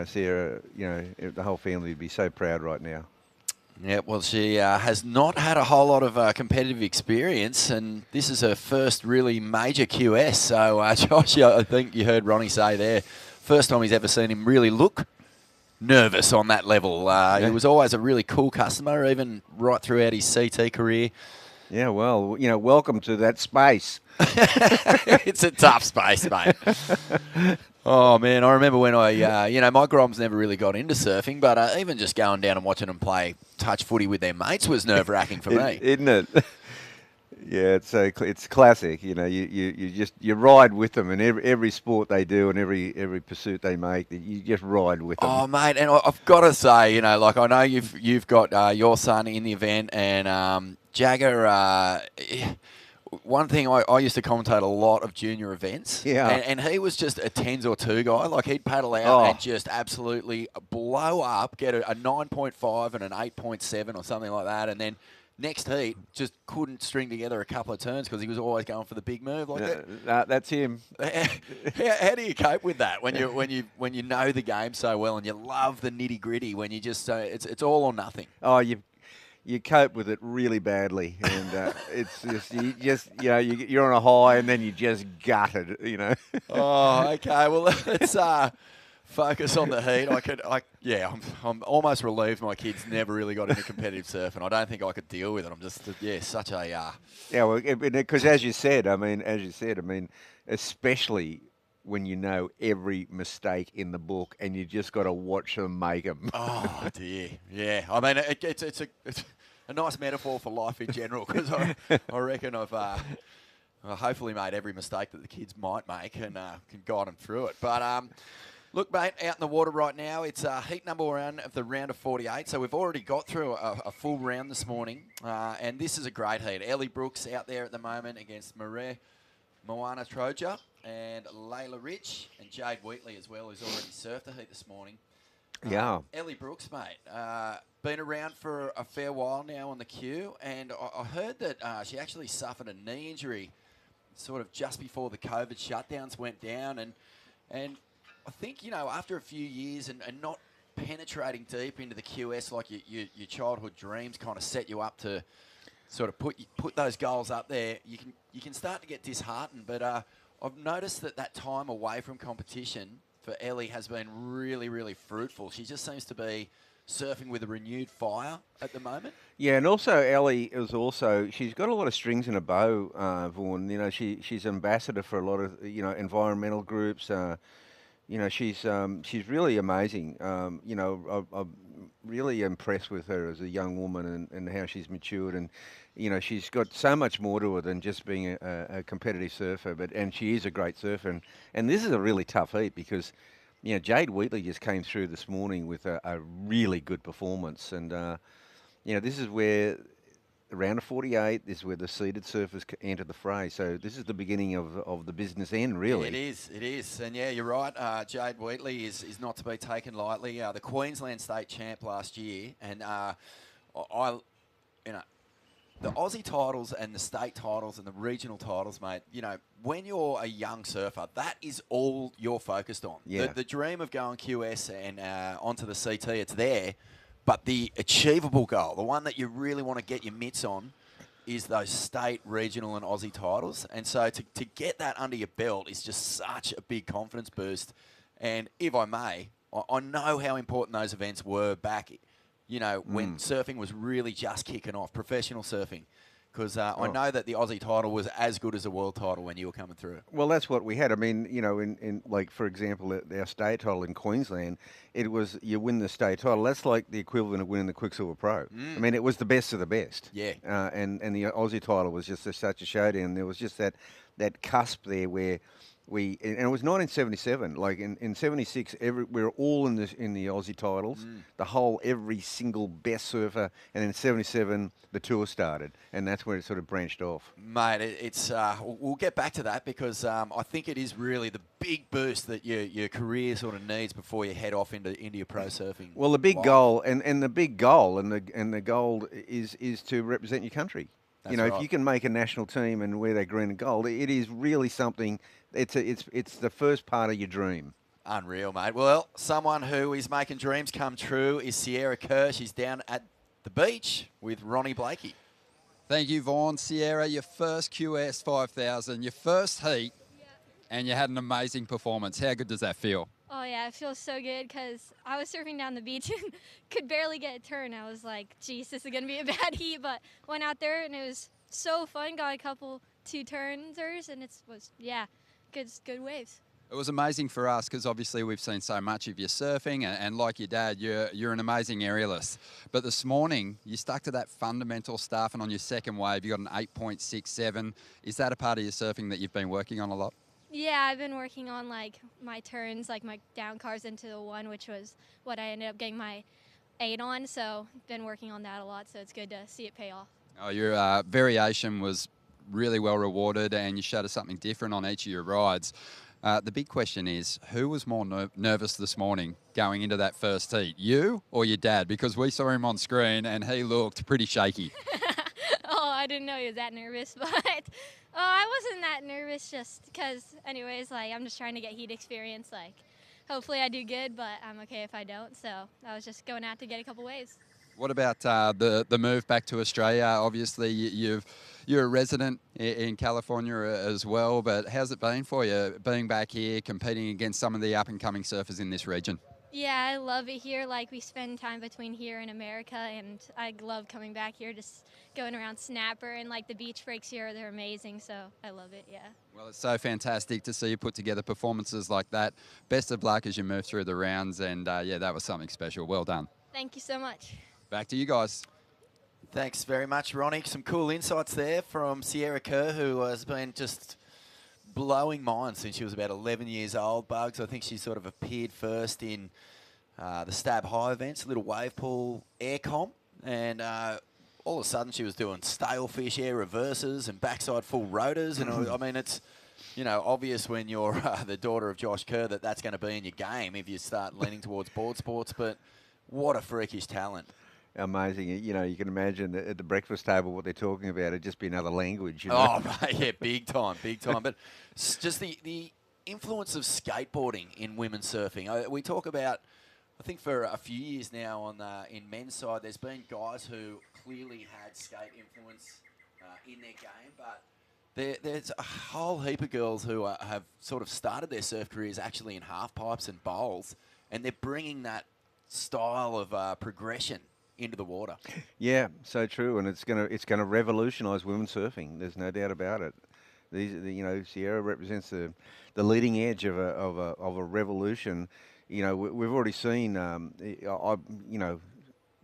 Sarah, the whole family would be so proud right now. Yeah, well, she has not had a whole lot of competitive experience, and this is her first really major QS. So, Josh, I think you heard Ronnie say there, first time he's ever seen him really look nervous on that level. He was always a really cool customer, even right throughout his CT career. Yeah, well, welcome to that space. It's a tough space, mate. Oh, man, I remember when my Groms never really got into surfing, but even just going down and watching them play touch footy with their mates was nerve-wracking for me. Isn't it? Yeah, it's classic. You ride with them in every sport they do and every pursuit they make. You just ride with them. Oh, mate, and I've got to say, I know you've got your son in the event, and Jagger. One thing, I used to commentate a lot of junior events, and he was just a 10s or 2 guy. Like, he'd paddle out and just absolutely blow up, get a 9.5 and an 8.7 or something like that, and then next heat just couldn't string together a couple of turns because he was always going for the big move. That's him. How do you cope with that when you know the game so well and you love the nitty gritty? When you just it's all or nothing. Oh, you cope with it really badly, and it's you're on a high, and then you just gut it, Oh, okay. Well, let's focus on the heat. I'm almost relieved my kids never really got into competitive surf, and I don't think I could deal with it. I'm just such a yeah. Well, because as you said, especially when you know every mistake in the book, and you just got to watch them make them. Oh dear, yeah. I mean, it's a nice metaphor for life in general, because I reckon I've hopefully made every mistake that the kids might make and can guide them through it. But look, mate, out in the water right now, it's heat number 1 of the round of 48. So we've already got through a full round this morning, and this is a great heat. Ellie Brooks out there at the moment against Moana Troja and Layla Rich and Jade Wheatley as well, who's already surfed a heat this morning. Yeah. Ellie Brooks, mate, been around for a fair while now on the queue, and I heard that she actually suffered a knee injury sort of just before the COVID shutdowns went down, and I think, after a few years and not penetrating deep into the QS like your childhood dreams kind of set you up to sort of put those goals up there, you can start to get disheartened. But I've noticed that time away from competition for Ellie has been really, really fruitful. She just seems to be surfing with a renewed fire at the moment. Yeah, and also Ellie she's got a lot of strings in her bow, Vaughan. She's ambassador for a lot of, environmental groups. She's really amazing. I'm really impressed with her as a young woman and how she's matured, and she's got so much more to her than just being a competitive surfer. And she is a great surfer, and this is a really tough heat because Jade Wheatley just came through this morning with a really good performance, and this is where around 48 is where the seeded surfers enter the fray. So this is the beginning of the business end, really. Yeah, it is. And yeah, you're right. Jade Wheatley is not to be taken lightly. The Queensland state champ last year, and the Aussie titles and the state titles and the regional titles, mate, when you're a young surfer, that is all you're focused on. Yeah. The dream of going QS and onto the CT, it's there. But the achievable goal, the one that you really want to get your mitts on, is those state, regional and Aussie titles. And so to get that under your belt is just such a big confidence boost. And if I may, I know how important those events were back, when surfing was really just kicking off, professional surfing. Because I know that the Aussie title was as good as the world title when you were coming through. Well, that's what we had. I mean, in like, for example, our state title in Queensland, it was you win the state title. That's like the equivalent of winning the Quicksilver Pro. I mean, it was the best of the best. Yeah. And the Aussie title was just such a showdown. There was just that cusp there where, And it was 1977. Like in 76, we were all in the Aussie titles. Every single best surfer, and in 77 the tour started, and that's where it sort of branched off. Mate, it's we'll get back to that because I think it is really the big boost that your career sort of needs before you head off into your pro surfing. Well, the big goal and the goal is to represent your country. That's If right. you can make a national team and wear that green and gold, it is really something. It's the first part of your dream. Unreal, mate. Well, someone who is making dreams come true is Sierra Kerr. She's down at the beach with Ronnie Blakey. Thank you, Vaughn. Sierra, your first QS 5000, your first heat, and you had an amazing performance. How good does that feel? Oh, yeah, it feels so good because I was surfing down the beach and could barely get a turn. I was like, geez, this is going to be a bad heat, but went out there and it was so fun. Got a couple 2-turners and it was, good waves. It was amazing for us because obviously we've seen so much of your surfing and like your dad, you're an amazing aerialist. But this morning, you stuck to that fundamental stuff, and on your second wave, you got an 8.67. Is that a part of your surfing that you've been working on a lot? Yeah, I've been working on like my turns, like my down cars into the 1, which was what I ended up getting my 8 on. So been working on that a lot, so it's good to see it pay off. Oh, your variation was really well rewarded, and you showed us something different on each of your rides. The big question is, who was more nervous this morning going into that first heat, you or your dad? Because we saw him on screen and he looked pretty shaky. Oh, I didn't know he was that nervous, but I wasn't that nervous just because, anyways, like I'm just trying to get heat experience. Like, hopefully I do good, but I'm okay if I don't. So I was just going out to get a couple waves. What about the move back to Australia? Obviously, you're a resident in California as well, but how's it been for you being back here, competing against some of the up-and-coming surfers in this region? Yeah, I love it here. Like, we spend time between here and America, and I love coming back here, just going around Snapper, and, like, the beach breaks here, they're amazing, so I love it, yeah. Well, it's so fantastic to see you put together performances like that. Best of luck as you move through the rounds, and, yeah, that was something special. Well done. Thank you so much. Back to you guys. Thanks very much, Ronnie. Some cool insights there from Sierra Kerr, who has been just blowing minds since she was about 11 years old. Bugs, I think she sort of appeared first in the Stab High events, little wave pool air comp, and all of a sudden she was doing stalefish air reverses and backside full rotors. And I mean, it's obvious when you're the daughter of Josh Kerr that that's going to be in your game if you start leaning towards board sports. But what a freakish talent. Amazing. You can imagine at the breakfast table what they're talking about. It'd just be another language. Oh, right, yeah, big time. But just the influence of skateboarding in women's surfing. We talk about, I think for a few years now in men's side, there's been guys who clearly had skate influence in their game, but there's a whole heap of girls who have sort of started their surf careers actually in half pipes and bowls, and they're bringing that style of progression into the water. Yeah, so true, and it's gonna revolutionise women's surfing. There's no doubt about it. Sierra represents the leading edge of a revolution. We've already seen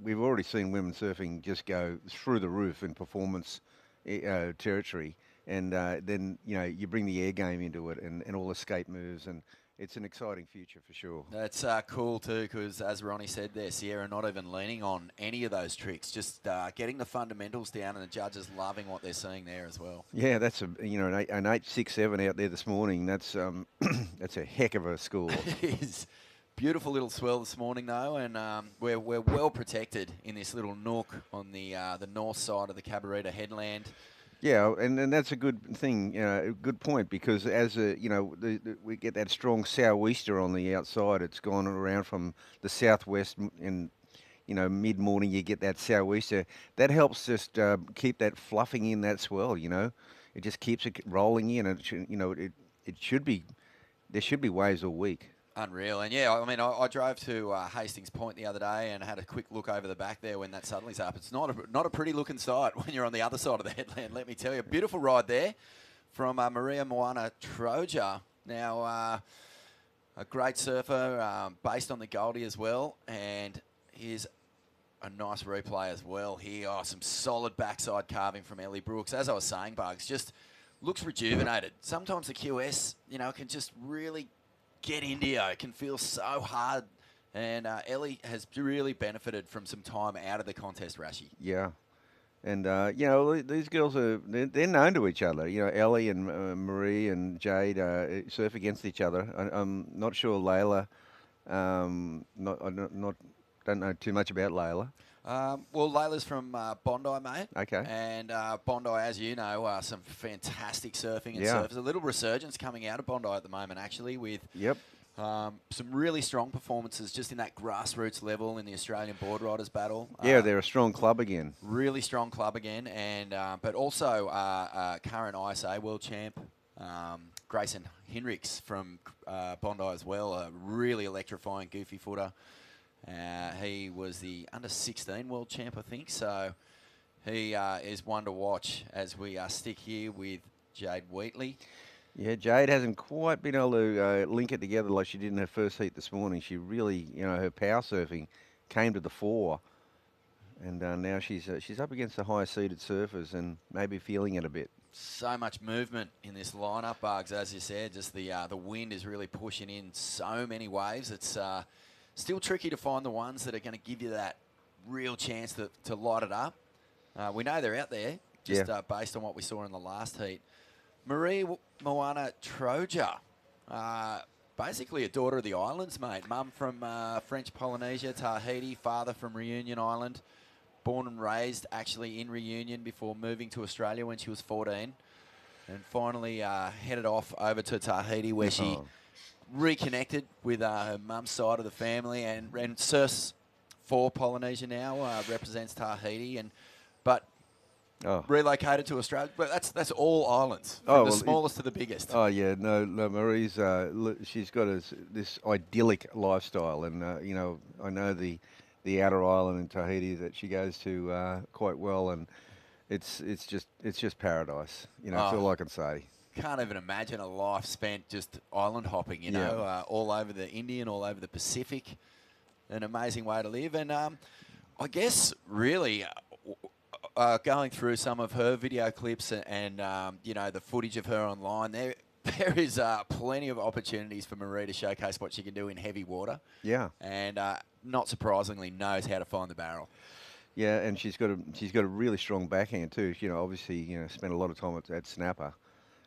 we've already seen women's surfing just go through the roof in performance territory, and then you bring the air game into it and all the skate moves, and it's an exciting future for sure. That's cool too, because as Ronnie said there, Sierra not even leaning on any of those tricks, just getting the fundamentals down, and the judges loving what they're seeing there as well. Yeah, that's an 8.67 out there this morning. That's that's a heck of a score. It is. Beautiful little swell this morning though, and we're well protected in this little nook on the north side of the Cabarita headland. Yeah, and that's a good thing, a good point, because as we get that strong sou'easter on the outside. It's gone around from the southwest, and mid-morning you get that sou'easter. That helps just keep that fluffing in that swell. It just keeps it rolling in, and it should be there should be waves all week. Unreal. And yeah, I mean, I drove to Hastings Point the other day and had a quick look over the back there when that suddenly's up. It's not a pretty looking sight when you're on the other side of the headland, let me tell you. Beautiful ride there from Maria Moana Troja. Now, a great surfer based on the Goldie as well. And here's a nice replay as well here. Oh, some solid backside carving from Ellie Brooks. As I was saying, Bugs, just looks rejuvenated. Sometimes the QS, you know, can just really get into you. It can feel so hard. And Ellie has really benefited from some time out of the contest, Rashi. Yeah. And, you know, these girls they're known to each other. You know, Ellie and Marie and Jade surf against each other. I'm not sure Layla, don't know too much about Layla. Well, Layla's from Bondi, mate. Okay. And Bondi, as you know, some fantastic surfing and Yeah. surfers. A little resurgence coming out of Bondi at the moment, actually, with Yep. some really strong performances just in that grassroots level in the Australian Board Riders Battle. Yeah, they're a strong club again. Really strong club again, and but also current ISA world champ Grayson Hinrichs from Bondi as well, a really electrifying goofy footer. He was the under-16 world champ, I think, so he is one to watch as we stick here with Jade Wheatley. Yeah, Jade hasn't quite been able to link it together like she did in her first heat this morning. She really, you know, her power surfing came to the fore. And now she's up against the higher seeded surfers and maybe feeling it a bit. So much movement in this lineup, Bugs, as you said. Just the wind is really pushing in so many waves. It's still tricky to find the ones that are going to give you that real chance to light it up. We know they're out there, just based on what we saw in the last heat. Marie Moana Troja, basically a daughter of the islands, mate. Mum from French Polynesia, Tahiti, father from Reunion Island. Born and raised actually in Reunion before moving to Australia when she was 14. And finally headed off over to Tahiti where she reconnected with her mum's side of the family and surfs for Polynesia now, represents Tahiti. But relocated to Australia, but that's all islands, from the smallest to the biggest. Oh yeah, no, Marie's she's got this idyllic lifestyle, and you know, I know the outer island in Tahiti that she goes to quite well, and it's just paradise. You know, that's all I can say. Can't even imagine a life spent just island hopping. You know, all over the Indian, all over the Pacific. An amazing way to live, and I guess really. Going through some of her video clips and you know, the footage of her online, there is plenty of opportunities for Marie to showcase what she can do in heavy water. Yeah. And not surprisingly knows how to find the barrel. Yeah, and she's got a really strong backhand too. You know, obviously, you know, spent a lot of time at Snapper,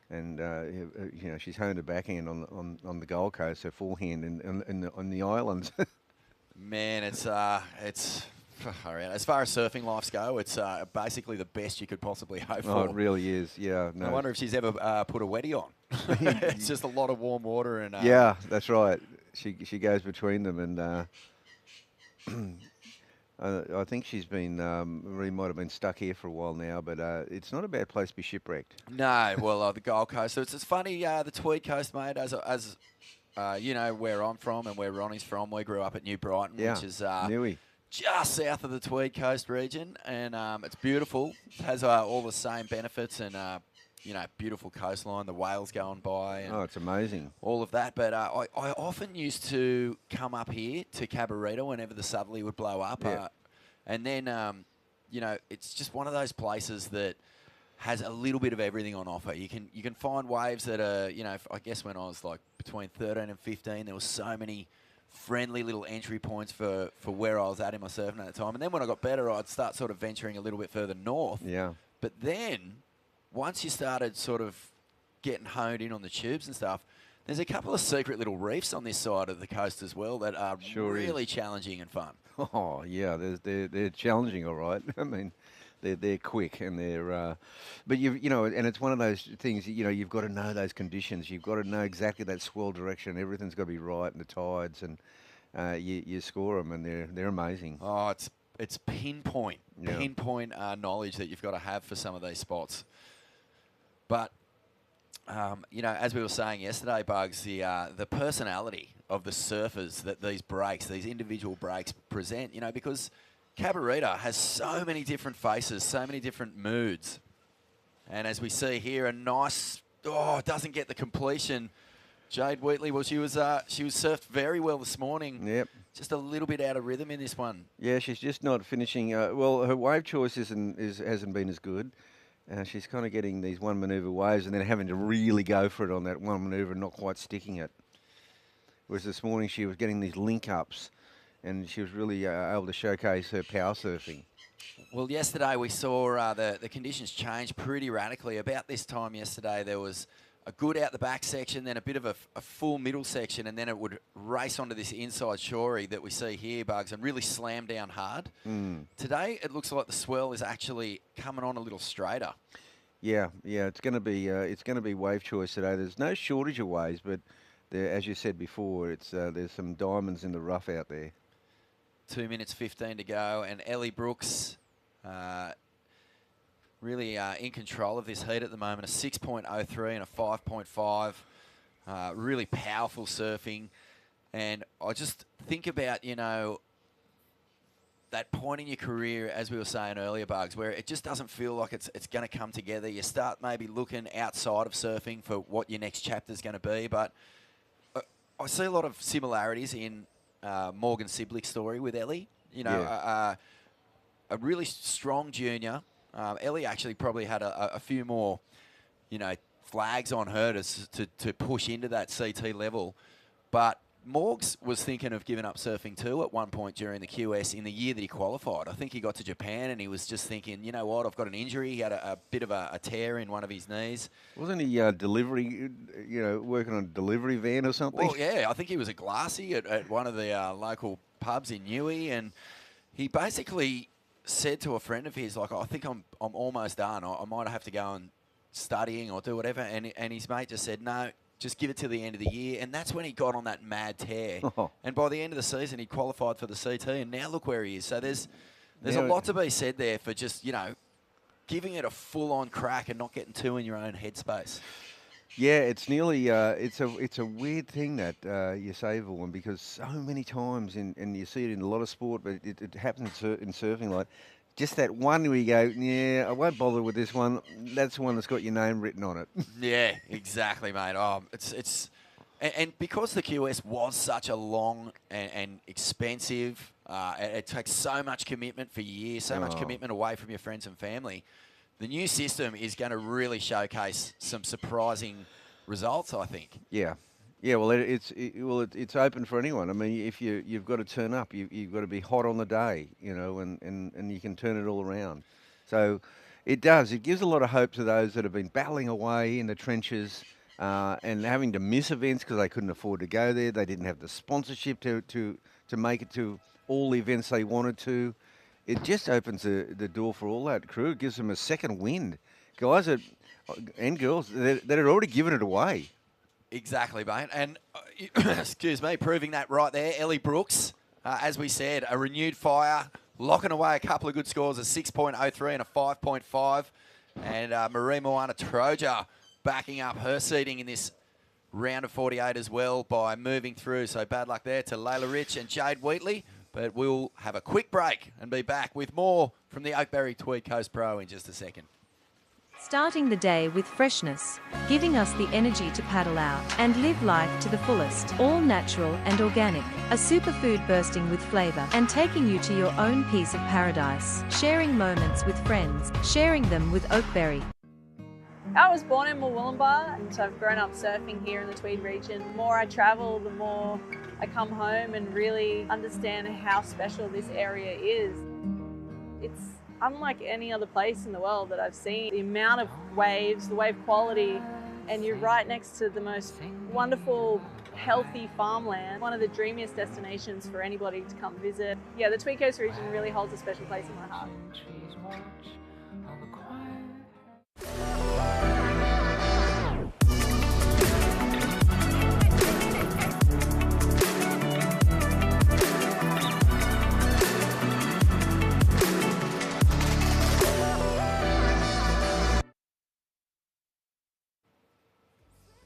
and you know, she's honed her backhand on the Gold Coast, her forehand on the islands. Man, it's as far as surfing lifes go, it's basically the best you could possibly hope for. Oh, it really is. Yeah. No. I wonder if she's ever put a wetty on. It's just a lot of warm water and. Yeah, that's right. She goes between them, and I think she's been Marie might have been stuck here for a while now, but it's not a bad place to be shipwrecked. No, well, the Gold Coast. So it's funny, the Tweed Coast, mate. As you know, where I'm from and where Ronnie's from, we grew up at New Brighton, which is Newey. Just south of the Tweed Coast region, and it's beautiful. It has all the same benefits, and you know, beautiful coastline, the whales going by. And it's amazing. All of that, but I often used to come up here to Cabarita whenever the southerly would blow up, and then you know, it's just one of those places that has a little bit of everything on offer. You can find waves that are, you know, I guess when I was like between 13 and 15, there was so many friendly little entry points for where I was at in my surfing at the time. And then when I got better, I'd start sort of venturing a little bit further north. Yeah. But then, once you started sort of getting honed in on the tubes and stuff, there's a couple of secret little reefs on this side of the coast as well that are really challenging and fun. Oh, yeah, they're challenging, all right. I mean, they're quick and they're, but you know, and it's one of those things. You know, you've got to know those conditions. You've got to know exactly that swell direction. Everything's got to be right, and the tides, and you score them, and they're amazing. Oh, it's pinpoint knowledge that you've got to have for some of these spots. But you know, as we were saying yesterday, Bugs, the personality of the surfers that these individual breaks present. You know, because Cabarita has so many different faces, so many different moods. And as we see here, a nice, doesn't get the completion. Jade Wheatley, well, she was surfed very well this morning. Yep. Just a little bit out of rhythm in this one. Yeah, she's just not finishing. Well, her wave choice hasn't been as good. She's kind of getting these one manoeuvre waves and then having to really go for it on that one manoeuvre and not quite sticking it. Whereas this morning she was getting these link ups and she was really able to showcase her power surfing. Well, yesterday we saw the conditions change pretty radically. About this time yesterday, there was a good out the back section, then a bit of a full middle section, and then it would race onto this inside shorey that we see here, Bugs, and really slam down hard. Today, it looks like the swell is actually coming on a little straighter. Yeah, it's going to be wave choice today. There's no shortage of waves, but there, as you said before, it's there's some diamonds in the rough out there. 2 minutes 15 to go, and Ellie Brooks really in control of this heat at the moment. A 6.03 and a 5.5. Really powerful surfing. And I just think about, you know, that point in your career, as we were saying earlier, Bugs, where it just doesn't feel like it's going to come together. You start maybe looking outside of surfing for what your next chapter is going to be. But I see a lot of similarities in Morgan Siblick's story with Ellie. You know, a really strong junior. Ellie actually probably had a few more, you know, flags on her to push into that CT level. But Morgs was thinking of giving up surfing too at one point during the QS in the year that he qualified. I think he got to Japan and he was just thinking, you know what, I've got an injury. He had a bit of a tear in one of his knees. Wasn't he delivery, you know, working on a delivery van or something? Well, yeah, I think he was a glassy at one of the local pubs in Newey, and he basically said to a friend of his, like, I think I'm almost done. I might have to go and studying or do whatever. And his mate just said, no, just give it till the end of the year. And that's when he got on that mad tear. And by the end of the season, he qualified for the CT. And now look where he is. So there's a lot to be said there for just, you know, giving it a full-on crack and not getting too in your own headspace. Yeah, it's nearly it's a weird thing that you say, Vaughan, because so many times, and you see it in a lot of sport, but it happens in surfing, like just that one where you go, yeah, I won't bother with this one. That's the one that's got your name written on it. Yeah, exactly, mate. Oh, and because the QS was such a long and expensive, it takes so much commitment for years, so much commitment away from your friends and family. The new system is going to really showcase some surprising results, I think. Yeah. Well, it's open for anyone. I mean, if you've got to turn up, you've got to be hot on the day, you know, and you can turn it all around. So it does. It gives a lot of hope to those that have been battling away in the trenches and having to miss events because they couldn't afford to go there. They didn't have the sponsorship to make it to all the events they wanted to. It just opens the door for all that crew. It gives them a second wind. Guys and girls that had already given it away. Exactly, mate. And, excuse me, proving that right there, Ellie Brooks, as we said, a renewed fire, locking away a couple of good scores, a 6.03 and a 5.5. And Marie Moana Troja backing up her seeding in this round of 48 as well by moving through. So bad luck there to Layla Rich and Jade Wheatley. But we'll have a quick break and be back with more from the Oakberry Tweed Coast Pro in just a second. Starting the day with freshness, giving us the energy to paddle out and live life to the fullest. All natural and organic, a superfood bursting with flavour and taking you to your own piece of paradise. Sharing moments with friends, sharing them with Oakberry. I was born in Murwillumbah, and so I've grown up surfing here in the Tweed region. The more I travel, the more I come home and really understand how special this area is. It's unlike any other place in the world that I've seen. The amount of waves, the wave quality, and you're right next to the most wonderful, healthy farmland. One of the dreamiest destinations for anybody to come visit. Yeah, the Tweed Coast region really holds a special place in my heart.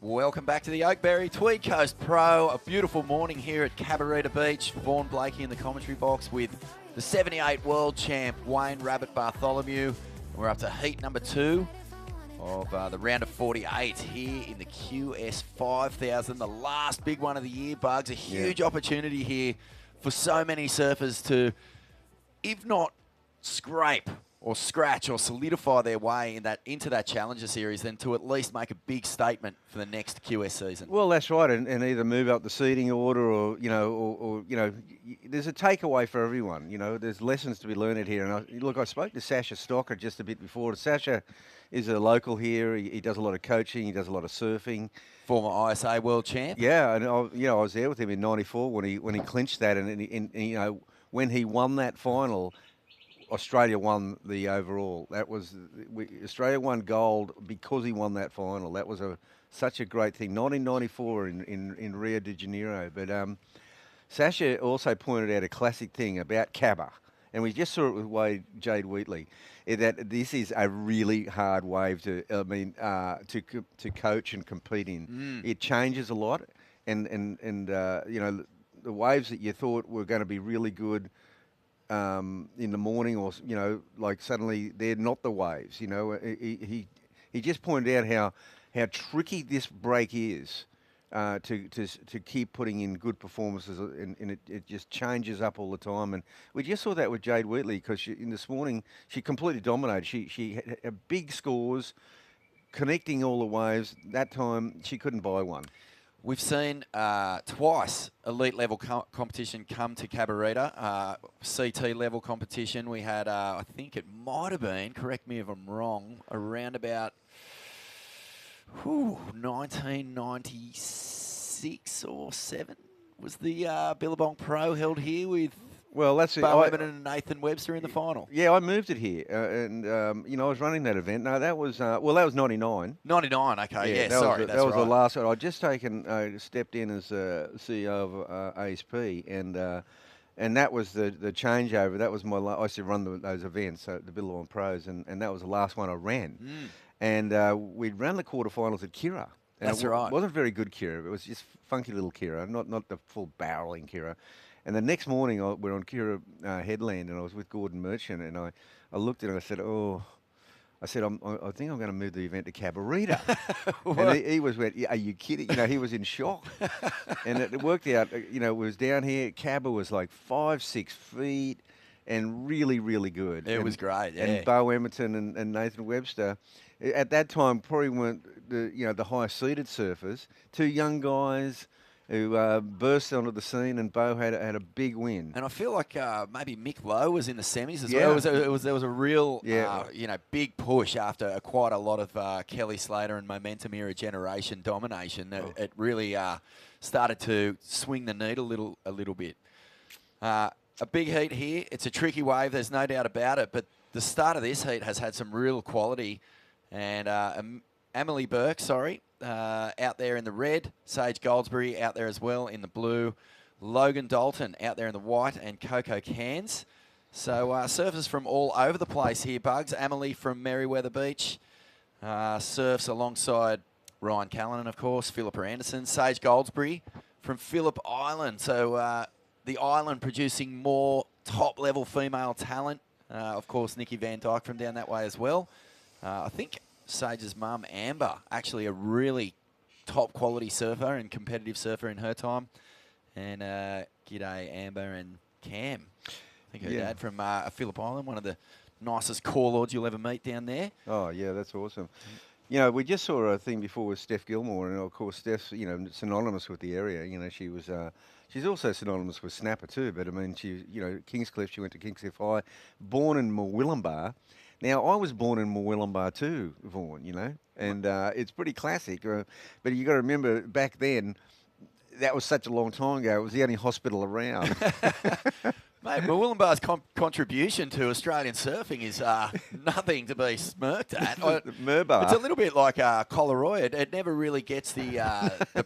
Welcome back to the Oakberry Tweed Coast Pro. A beautiful morning here at Cabarita Beach. Vaughan Blakey in the commentary box with the 78 world champ Wayne Rabbit Bartholomew. We're up to heat number 2 of the round of 48 here in the QS 5000, the last big one of the year, Bugs. A huge opportunity here for so many surfers to, if not scrape or scratch or solidify their way into that Challenger Series than to at least make a big statement for the next QS season. Well, that's right, and either move up the seeding order, or there's a takeaway for everyone. There's lessons to be learned here. And I spoke to Sasha Stocker just a bit before. Sasha is a local here. He does a lot of coaching. He does a lot of surfing. Former ISA world champ. Yeah, and I was there with him in '94 when he clinched that, and when he won that final, Australia won the overall. Australia won gold because he won that final. That was such a great thing. 1994 in Rio de Janeiro. But Sasha also pointed out a classic thing about Cabba, and we just saw it with Jade Wheatley, that this is a really hard wave to coach and compete in. It changes a lot, and the waves that you thought were going to be really good in the morning, or like suddenly they're not the waves. He just pointed out how tricky this break is to keep putting in good performances, and it just changes up all the time. And we just saw that with Jade Wheatley, because in this morning she completely dominated. She had big scores, connecting all the waves. That time she couldn't buy one. We've seen twice elite level competition come to Cabarita. CT level competition, we had, I think it might have been, correct me if I'm wrong, around about 1996 or 7 was the Billabong Pro held here with that's it. Bo Emmett and Nathan Webster in the final. Yeah, I moved it here, and I was running that event. No, that was that was '99. '99, okay, yeah, that sorry, was that's the right. last one. I'd just stepped in as CEO of ASP, and that was the changeover. That was I used to run those events, the Billabong Pros, and that was the last one I ran. And we'd run the quarterfinals at Kerr. That's right. It wasn't very good Kerr. It was just funky little Kerr, not the full barreling Kerr. And the next morning, we're on Kerr Headland, and I was with Gordon Merchant, and I looked at him and I said, I think I'm going to move the event to Cabarita. And he was went, are you kidding? He was in shock. And it worked out, it was down here. Cabba was like 5-6 feet and really, really good. It was great, yeah. And Bo Emerton and Nathan Webster, at that time, probably weren't the highest seeded surfers. Two young guys who burst onto the scene, and Bo had a big win. And I feel like maybe Mick Lowe was in the semis as well. There was a real big push after quite a lot of Kelly Slater and Momentum era generation domination. It really started to swing the needle a little bit. A big heat here. It's a tricky wave. There's no doubt about it. But the start of this heat has had some real quality. And Emily Burke, out there in the red. Sage Goldsberry out there as well in the blue. Logan Dalton out there in the white, and Coco Cairns. So surfers from all over the place here, Bugs. Emily from Merriweather Beach surfs alongside Ryan Callanan, of course, Philippa Anderson. Sage Goldsberry from Phillip Island. So the island producing more top-level female talent. Of course, Nikki Van Dyke from down that way as well. I think Sage's mum, Amber, actually a really top-quality surfer and competitive surfer in her time. And g'day, Amber and Cam. I think her dad from Phillip Island, one of the nicest core lords you'll ever meet down there. Oh, yeah, that's awesome. We just saw a thing before with Steph Gilmore, and of course Steph's, synonymous with the area. She was, she's also synonymous with Snapper too. But I mean, she, Kingscliff. She went to Kingscliff High, born in Murwillumbah. Now I was born in Murwillumbah too, Vaughan. And it's pretty classic. But you got to remember back then, that was such a long time ago. It was the only hospital around. Mate, Murwillumbah's contribution to Australian surfing is nothing to be smirked at. Murbar. It's a little bit like Collaroy. It never really gets the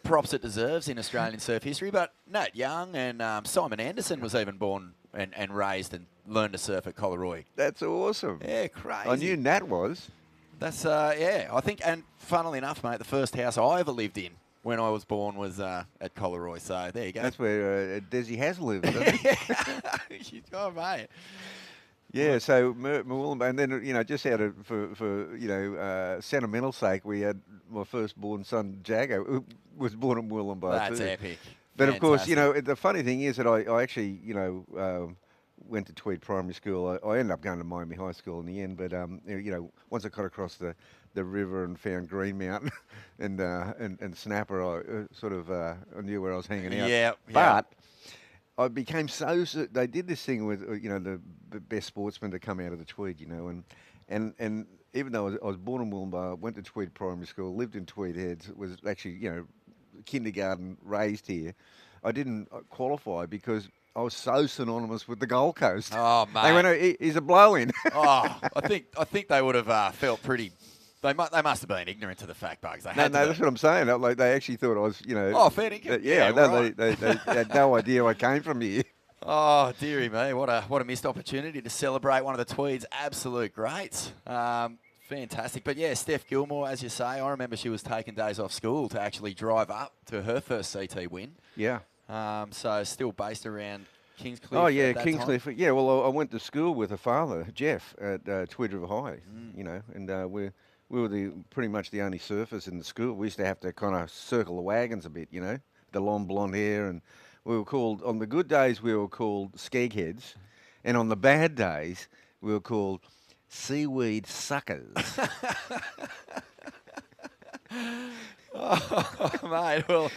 props it deserves in Australian surf history. But Nat Young and Simon Anderson was even born and raised and learned to surf at Collaroy. That's awesome. Yeah, crazy. I knew Nat was. That's, I think, and funnily enough, mate, the first house I ever lived in when I was born was at Collaroy, so there you go. That's where Desi has lived, isn't it? Oh, mate. Yeah, so Murwillumbah, and then, just out of, for sentimental sake, we had my firstborn son, Jago, who was born in Murwillumbah. That's too. epic. But Fantastic. of course, the funny thing is that I actually, went to Tweed Primary School. I ended up going to Miami High School in the end, but you know, once I got across the river and found Green Mountain and Snapper, I knew where I was hanging out. Yeah, but I became they did this thing with you know the best sportsmen to come out of the Tweed, you know, and even though I was born in Wollumbar, went to Tweed Primary School, lived in Tweed Heads, was actually you know kindergarten raised here, I didn't qualify because I was so synonymous with the Gold Coast. Oh, mate. They went, he's a blow-in. Oh, I think they would have felt pretty. They must have been ignorant to the fact, Bugs. No, that's what I'm saying. Like they actually thought I was, you know. Oh, fair dinkum. Yeah, I know right. they had no idea I came from here. Oh, dearie me. What a missed opportunity to celebrate one of the Tweed's absolute greats. Fantastic. But, yeah, Steph Gilmore, as you say, I remember she was taking days off school to actually drive up to her first CT win. Yeah. So still based around Kingscliff. Oh, yeah, at that Kingscliff. time. Yeah, well, I went to school with her father, Jeff, at Tweed River High, you know, and we were pretty much the only surfers in the school. We used to have to kind of circle the wagons a bit, you know, the long blonde hair. And we were called, on the good days, we were called skegheads. And on the bad days, we were called seaweed suckers. Oh, mate, well,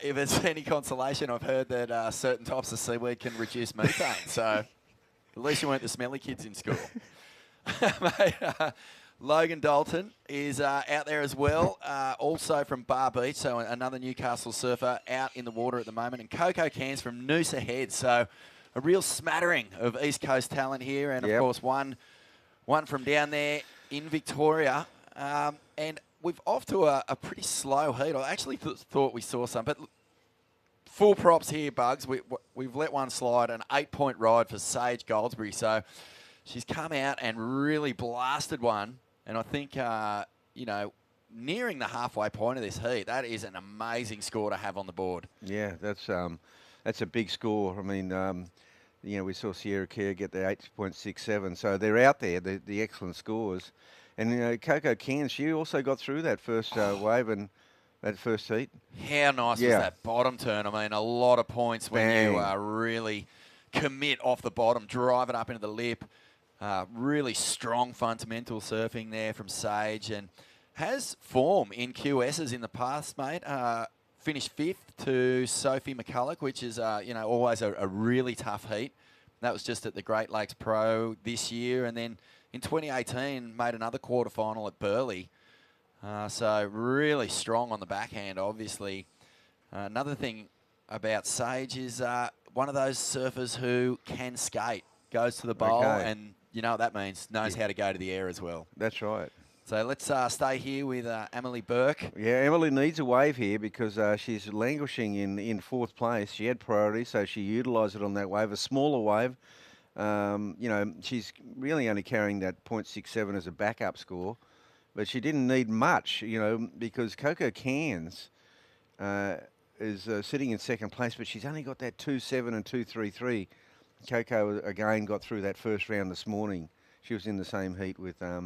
if it's any consolation, I've heard that certain types of seaweed can reduce methane. So at least you weren't the smelly kids in school. Mate, Logan Dalton is out there as well, also from Bar Beach, so another Newcastle surfer out in the water at the moment. And Coco Cairns from Noosa Head, so a real smattering of East Coast talent here. And, of course, one from down there in Victoria. And we've off to a pretty slow heat. I actually thought we saw some, but full props here, Bugs. We've let one slide, an 8-point ride for Sage Goldsberry. So she's come out and really blasted one. And I think, you know, nearing the halfway point of this heat, that is an amazing score to have on the board. Yeah, that's a big score. I mean, you know, we saw Sierra Kerr get the 8.67, so they're out there, the excellent scores. And, you know, Coco Cairns, she also got through that first wave and that first heat. How nice was that bottom turn? I mean, a lot of points when you really commit off the bottom, drive it up into the lip. Really strong fundamental surfing there from Sage, and has form in QSs in the past, mate. Finished 5th to Sophie McCulloch, which is, you know, always a really tough heat. That was just at the Great Lakes Pro this year, and then in 2018 made another quarterfinal at Burleigh. So really strong on the backhand, obviously. Another thing about Sage is one of those surfers who can skate, goes to the bowl, and you know what that means, knows how to go to the air as well. That's right. So let's stay here with Emily Burke. Yeah, Emily needs a wave here because she's languishing in 4th place. She had priority, so she utilised it on that wave, a smaller wave. You know, she's really only carrying that 0.67 as a backup score, but she didn't need much, you know, because Coco Cairns is sitting in 2nd place, but she's only got that 2.7 and 2.33. Coco, again, got through that first round this morning. She was in the same heat with, I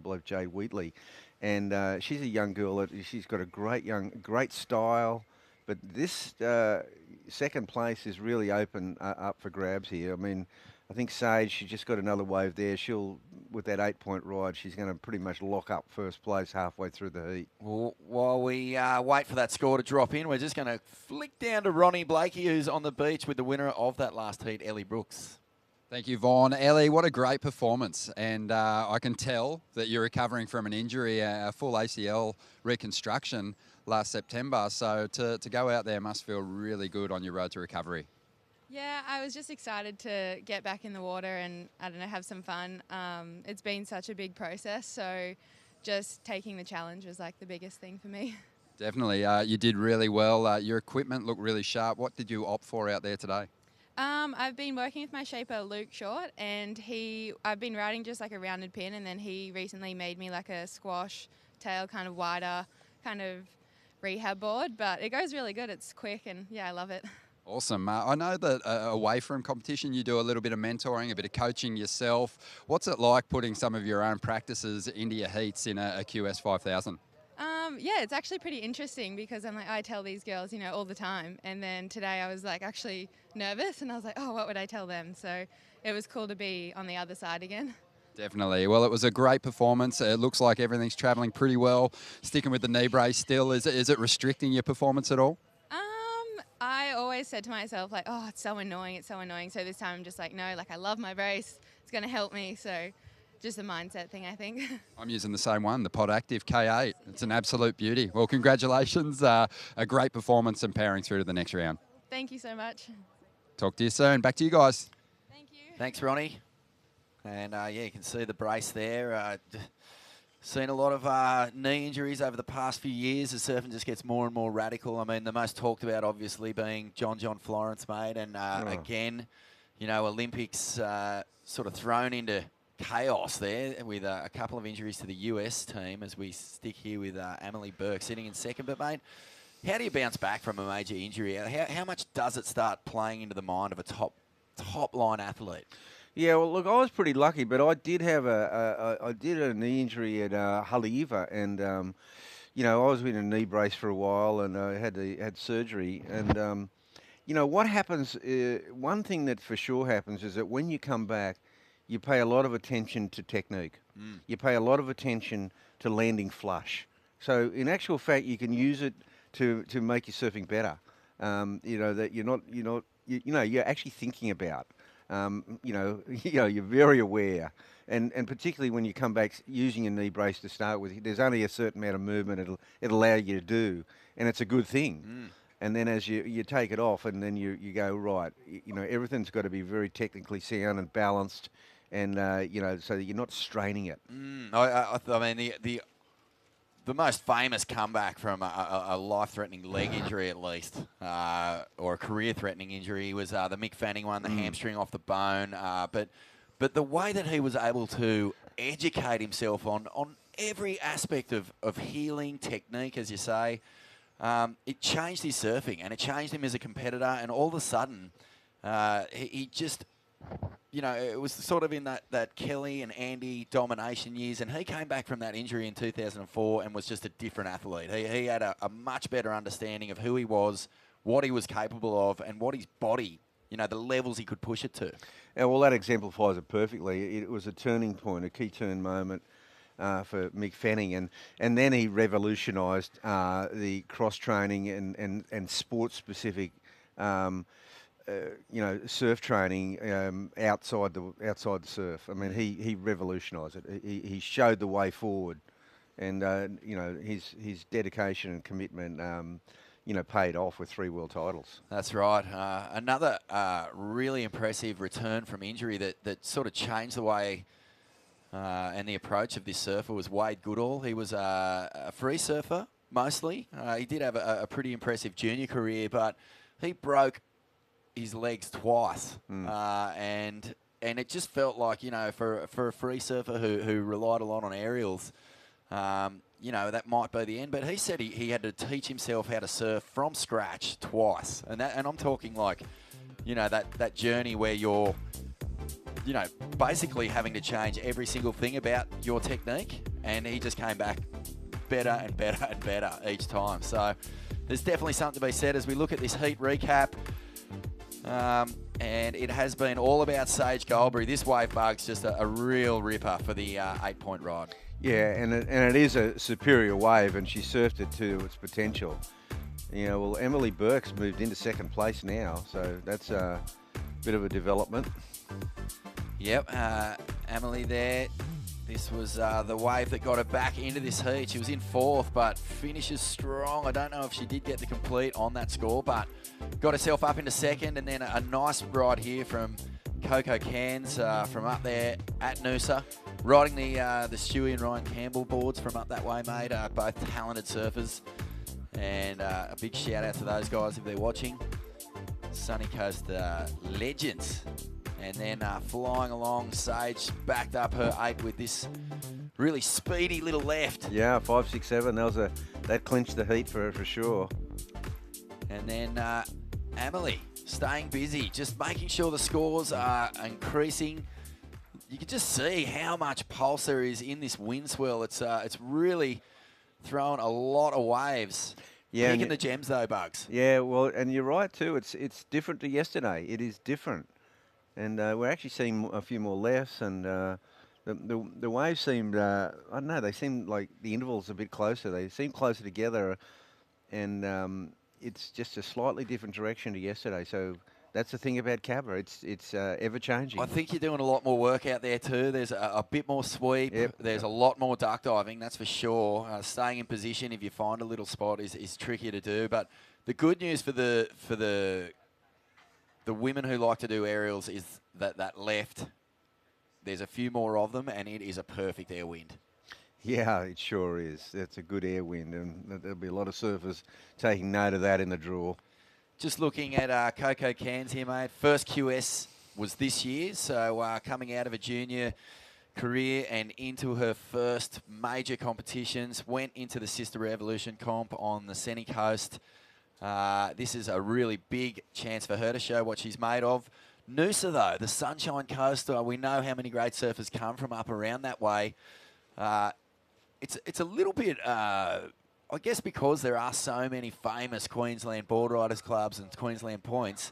believe, Jade Wheatley. And she's a young girl. She's got a great style. But this 2nd place is really open up for grabs here. I mean, I think Sage, she just got another wave there. She'll, with that 8-point ride, she's going to pretty much lock up 1st place halfway through the heat. Well, while we wait for that score to drop in, we're just going to flick down to Ronnie Blakey, who's on the beach with the winner of that last heat, Ellie Brooks. Thank you, Vaughn. Ellie, what a great performance. And I can tell that you're recovering from an injury, a full ACL reconstruction last September. So to go out there must feel really good on your road to recovery. Yeah, I was just excited to get back in the water and, I don't know, have some fun. It's been such a big process, so just taking the challenge was like the biggest thing for me. Definitely. You did really well. Your equipment looked really sharp. What did you opt for out there today? I've been working with my shaper, Luke Short, and I've been riding just like a rounded pin, and then he recently made me like a squash tail, kind of wider, kind of rehab board, but it goes really good. It's quick, and yeah, I love it. Awesome. I know that away from competition, you do a little bit of mentoring, a bit of coaching yourself. What's it like putting some of your own practices into your heats in a QS 5000? Yeah, it's actually pretty interesting because I'm like, I tell these girls, all the time. And then today I was like actually nervous and I was like, oh, what would I tell them? So it was cool to be on the other side again. Definitely. Well, it was a great performance. It looks like everything's travelling pretty well. Sticking with the knee brace still, is it restricting your performance at all? I always said to myself, like, oh, it's so annoying, it's so annoying. So this time I'm just like, no, like I love my brace. It's going to help me. So just a mindset thing, I think. I'm using the same one, the Pod Active K8. It's an absolute beauty. Well, congratulations. A great performance and powering through to the next round. Thank you so much. Talk to you soon. Back to you guys. Thank you. Thanks, Ronnie. And, yeah, you can see the brace there. Seen a lot of knee injuries over the past few years as surfing just gets more and more radical. I mean, the most talked about, obviously, being John Florence, mate. And, again, Olympics sort of thrown into chaos there with a couple of injuries to the US team as we stick here with Emily Burke sitting in second. But, mate, how do you bounce back from a major injury? How much does it start playing into the mind of a top-line athlete? Yeah, well, look, I was pretty lucky, but I did have a knee injury at Haleiwa, and I was in a knee brace for a while, and I had surgery, and what happens? One thing that for sure happens is that when you come back, you pay a lot of attention to technique. You pay a lot of attention to landing flush. So in actual fact, you can use it to make your surfing better. That you're actually thinking about. You're very aware, and particularly when you come back using a knee brace to start with, there's only a certain amount of movement it'll allow you to do, and it's a good thing. And then as you take it off, and then you go, right, everything's got to be very technically sound and balanced, and so that you're not straining it. I mean, the most famous comeback from a life-threatening leg injury, at least, or a career-threatening injury, was the Mick Fanning one, the hamstring off the bone. But the way that he was able to educate himself on every aspect of healing, technique, as you say, it changed his surfing, and it changed him as a competitor. And all of a sudden, he just... it was sort of in that Kelly and Andy domination years, and he came back from that injury in 2004 and was just a different athlete. He had a much better understanding of who he was, what he was capable of, and what his body, the levels he could push it to. Yeah, well, that exemplifies it perfectly. It was a turning point, a key turn moment for Mick Fanning, and then he revolutionised the cross-training and sport-specific surf training outside the surf. I mean, he revolutionised it. He showed the way forward, and his dedication and commitment, paid off with 3 world titles. That's right. Another really impressive return from injury that sort of changed the way and the approach of this surfer was Wade Goodall. He was a free surfer mostly. He did have a pretty impressive junior career, but he broke his legs twice, and it just felt like, for a free surfer who relied a lot on aerials, that might be the end. But he said he had to teach himself how to surf from scratch twice, and I'm talking like, that journey where you're, basically having to change every single thing about your technique, and he just came back better and better and better each time. So there's definitely something to be said as we look at this heat recap. And it has been all about Sage Goldberry. This wave bug's just a real ripper for the 8-point ride. Yeah, and it is a superior wave, and she surfed it to its potential. Well, Emily Burke's moved into second place now, so that's a bit of a development. Yep, Emily there. This was the wave that got her back into this heat. She was in 4th, but finishes strong. I don't know if she did get the complete on that score, but got herself up into 2nd, and then a nice ride here from Coco Cairns from up there at Noosa, riding the Stewie and Ryan Campbell boards from up that way, mate. Both talented surfers, and a big shout out to those guys if they're watching. Sunny Coast legends. And then flying along, Sage backed up her 8 with this really speedy little left. Yeah, 5, 6, 7. That clinched the heat for sure. And then Emily staying busy, just making sure the scores are increasing. You can just see how much pulse there is in this wind swell. It's really throwing a lot of waves. Yeah, Picking the gems though, Bugs. Yeah, well, and you're right too. It's different to yesterday. It is different, and we're actually seeing a few more lefts, and the waves seemed I don't know. They seemed like the intervals a bit closer. They seem closer together, and it's just a slightly different direction to yesterday. So that's the thing about Cabra. It's ever changing. I think you're doing a lot more work out there too. There's a bit more sweep. Yep. There's a lot more duck diving, that's for sure. Staying in position if you find a little spot is trickier to do. But the good news for the women who like to do aerials is that left, there's a few more of them, and it is a perfect air wind. Yeah, it sure is. It's a good air wind, and there'll be a lot of surfers taking note of that in the draw. Just looking at Coco Cairns here, mate. First QS was this year, so coming out of a junior career and into her first major competitions, went into the Sister Revolution comp on the Sunny Coast. This is a really big chance for her to show what she's made of. Noosa, though, the Sunshine Coast, we know how many great surfers come from up around that way. It's a little bit... I guess because there are so many famous Queensland board riders clubs and Queensland points,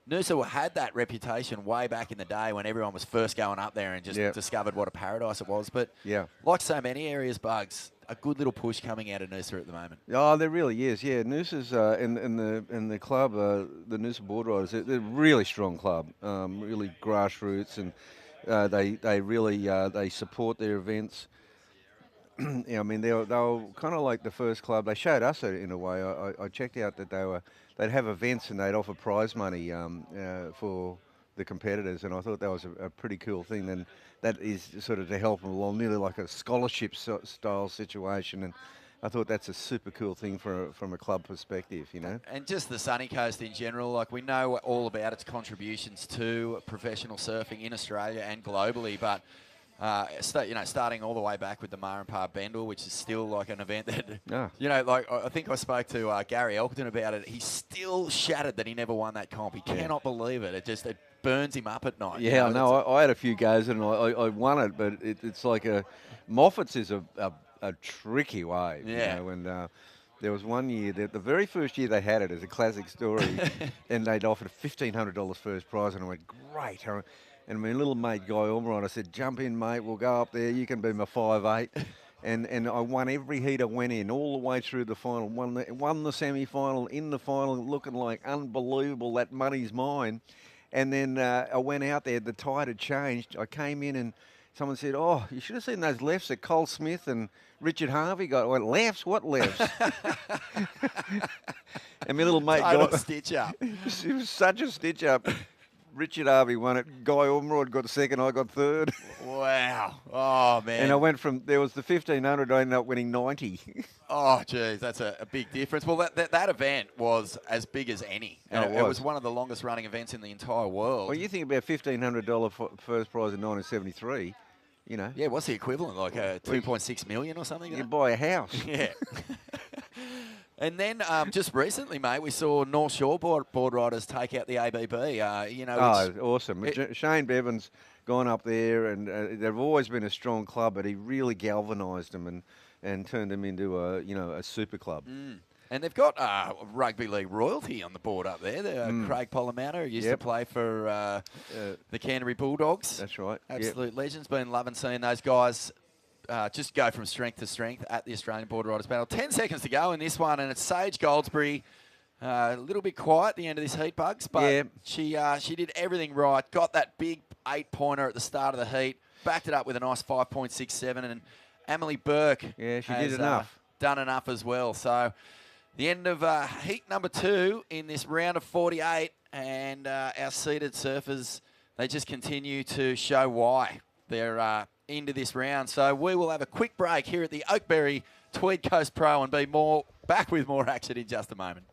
Noosa had that reputation way back in the day when everyone was first going up there and just discovered what a paradise it was. But like so many areas, Bugs, a good little push coming out of Noosa at the moment. Oh, there really is. Yeah, Noosa's in the club, the Noosa board riders, they're a really strong club, really grassroots, and they really they support their events. I mean, they were kind of like the first club. They showed us it in a way. I checked out that they'd have events and they'd offer prize money for the competitors, and I thought that was a pretty cool thing. And that is sort of to help them along, nearly like a scholarship style situation. And I thought that's a super cool thing from a club perspective, you know. And just the Sunny Coast in general, like we know all about its contributions to professional surfing in Australia and globally, but. Starting all the way back with the Mar and Par Bendel, which is still like an event that, like I think I spoke to Gary Elkton about it. He's still shattered that he never won that comp. He cannot believe it. It burns him up at night. Yeah, I had a few goes and I won it, but it's like Moffat's is a tricky wave. Yeah. You know, and there was one year, the very first year they had it as a classic story, and they'd offered $1,500 first prize, and I went, great. And my little mate Guy Ormeron, I said, jump in, mate, we'll go up there, you can be my 5'8". And I won every heat I went in, all the way through the final, won the semi-final, in the final, looking like unbelievable, that money's mine. And then I went out there, the tide had changed, I came in and someone said, oh, you should have seen those lefts that Cole Smith and Richard Harvey got. I went, lefts? What lefts? And my little mate got a stitch up. It was such a stitch up. Richard Harvey won it. Guy Ormerod got second. I got third. Wow. Oh, man. And I went from, there was the 1,500, I ended up winning 90. Oh, geez, that's a big difference. Well, that event was as big as any. And it was one of the longest running events in the entire world. Well, you think about $1,500 first prize in 1973, you know. Yeah, what's the equivalent? Like 2.6 million or something? You buy a house. Yeah. And then just recently, mate, we saw North Shore board riders take out the ABB. Awesome. Shane Bevan's gone up there, and they've always been a strong club, but he really galvanised them and turned them into a super club. Mm. And they've got rugby league royalty on the board up there. Craig Polamatta, who used to play for the Canterbury Bulldogs. That's right. Absolute legends. Been loving seeing those guys just go from strength to strength at the Australian Board Riders Battle. 10 seconds to go in this one, and it's Sage Goldsbury. A little bit quiet at the end of this heat, Bugs, but she did everything right. Got that big 8-pointer at the start of the heat, backed it up with a nice 5.67, and Emily Burke she did enough. Done enough as well. So the end of heat number 2 in this round of 48, and our seeded surfers, they just continue to show why they're into this round. So we will have a quick break here at the Oakberry Tweed Coast Pro and be back with more action in just a moment.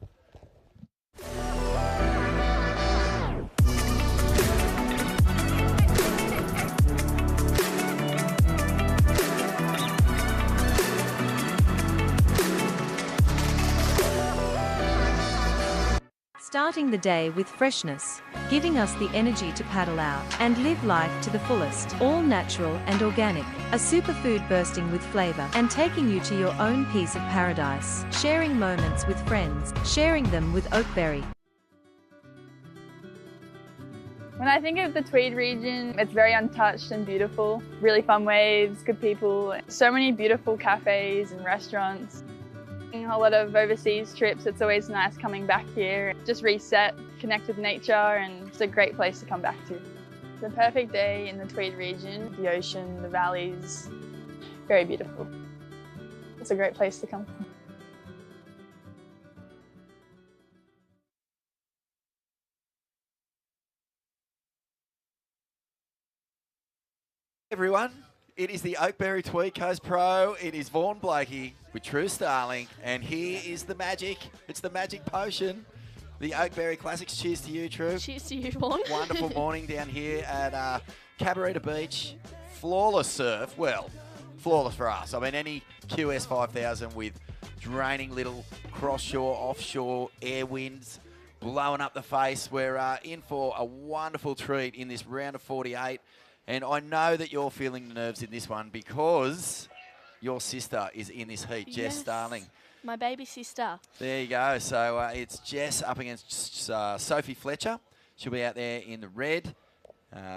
Starting the day with freshness, giving us the energy to paddle out and live life to the fullest. All natural and organic, a superfood bursting with flavor and taking you to your own piece of paradise. Sharing moments with friends, sharing them with Oakberry. When I think of the Tweed region, it's very untouched and beautiful. Really fun waves, good people, so many beautiful cafes and restaurants. A lot of overseas trips, it's always nice coming back here. Just reset, connect with nature, and it's a great place to come back to. It's a perfect day in the Tweed region. The ocean, the valleys, very beautiful. It's a great place to come. Everyone, it is the Oakberry Tweed Coast Pro. It is Vaughan Blakey with True Starling, and here is the magic. It's the magic potion, the Oakberry Classics. Cheers to you, True. Cheers to you, Vaughan. Wonderful morning down here at Cabarita Beach. Flawless surf. Well, flawless for us. I mean, any QS 5000 with draining little cross-shore, offshore air winds blowing up the face. We're in for a wonderful treat in this round of 48. And I know that you're feeling the nerves in this one because your sister is in this heat, Jess Starling. My baby sister. There you go. So it's Jess up against Sophie Fletcher. She'll be out there in the red.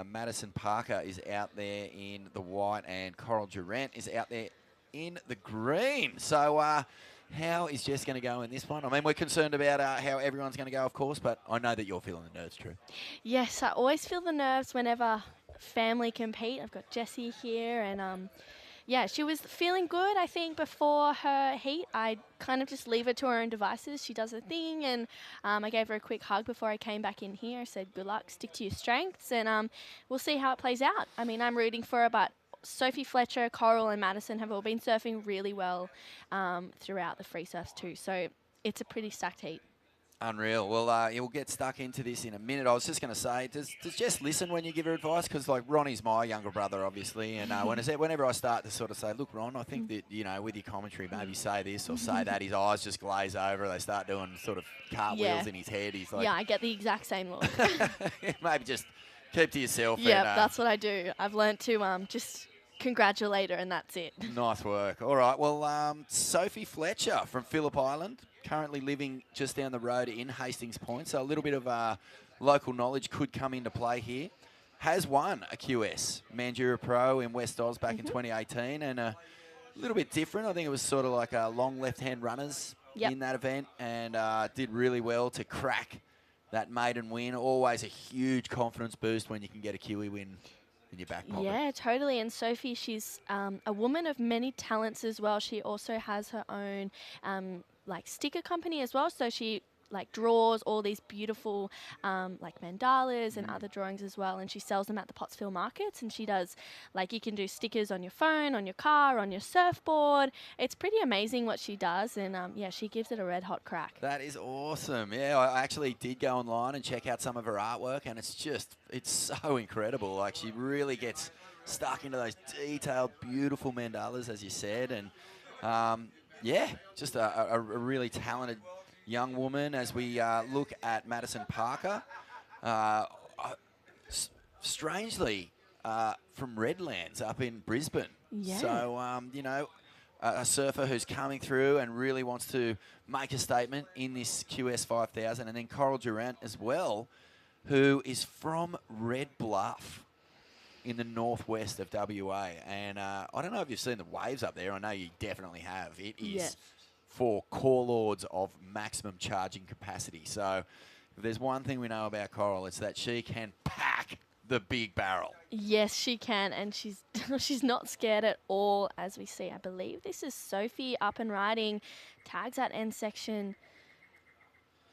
Madison Parker is out there in the white, and Coral Durant is out there in the green. So how is Jess going to go in this one? I mean, we're concerned about how everyone's going to go, of course, but I know that you're feeling the nerves, True. Yes, I always feel the nerves whenever family compete. I've got Jessie here, and yeah, she was feeling good, I think, before her heat. I kind of just leave her to her own devices. She does her thing, and I gave her a quick hug before I came back in here. I said, good luck, stick to your strengths, and we'll see how it plays out. I mean, I'm rooting for her, but Sophie Fletcher, Coral and Madison have all been surfing really well throughout the free surfs too, so it's a pretty stacked heat. Unreal. Well, you'll get stuck into this in a minute. I was just going to say, does Jess listen when you give her advice? Because, like, Ronnie's my younger brother, obviously, and whenever I start to sort of say, look, Ron, I think that, you know, with your commentary, maybe say this or say that, his eyes just glaze over. They start doing sort of cartwheels in his head. He's like... Yeah, I get the exact same look. Maybe just keep to yourself. Yeah, and, that's what I do. I've learnt to just congratulate her, and that's it. Nice work. All right. Well, Sophie Fletcher from Phillip Island, currently living just down the road in Hastings Point, so a little bit of local knowledge could come into play here. Has won a QS Mandurah Pro in West Oz back in 2018, and a little bit different. I think it was sort of like long left-hand runners in that event, and did really well to crack that maiden win. Always a huge confidence boost when you can get a Kiwi win in your back pocket. Yeah, totally. And Sophie, she's a woman of many talents as well. She also has her own like sticker company as well. So she like draws all these beautiful like mandalas and other drawings as well, and she sells them at the Pottsville markets. And she does, like, you can do stickers on your phone, on your car, on your surfboard. It's pretty amazing what she does, and yeah, she gives it a red hot crack. That is awesome. Yeah, I actually did go online and check out some of her artwork, and it's so incredible. Like, she really gets stuck into those detailed, beautiful mandalas, as you said, and yeah, just a really talented young woman. As we look at Madison Parker, strangely from Redlands up in Brisbane. Yeah. So, you know, a surfer who's coming through and really wants to make a statement in this QS 5000. And then Coral Durant as well, who is from Red Bluff in the northwest of WA. And I don't know if you've seen the waves up there. I know you definitely have. It is for core lords of maximum charging capacity. So if there's one thing we know about Coral, it's that she can pack the big barrel. Yes, she can, and she's she's not scared at all, as we see. I believe this is Sophie up and riding, tags that end section,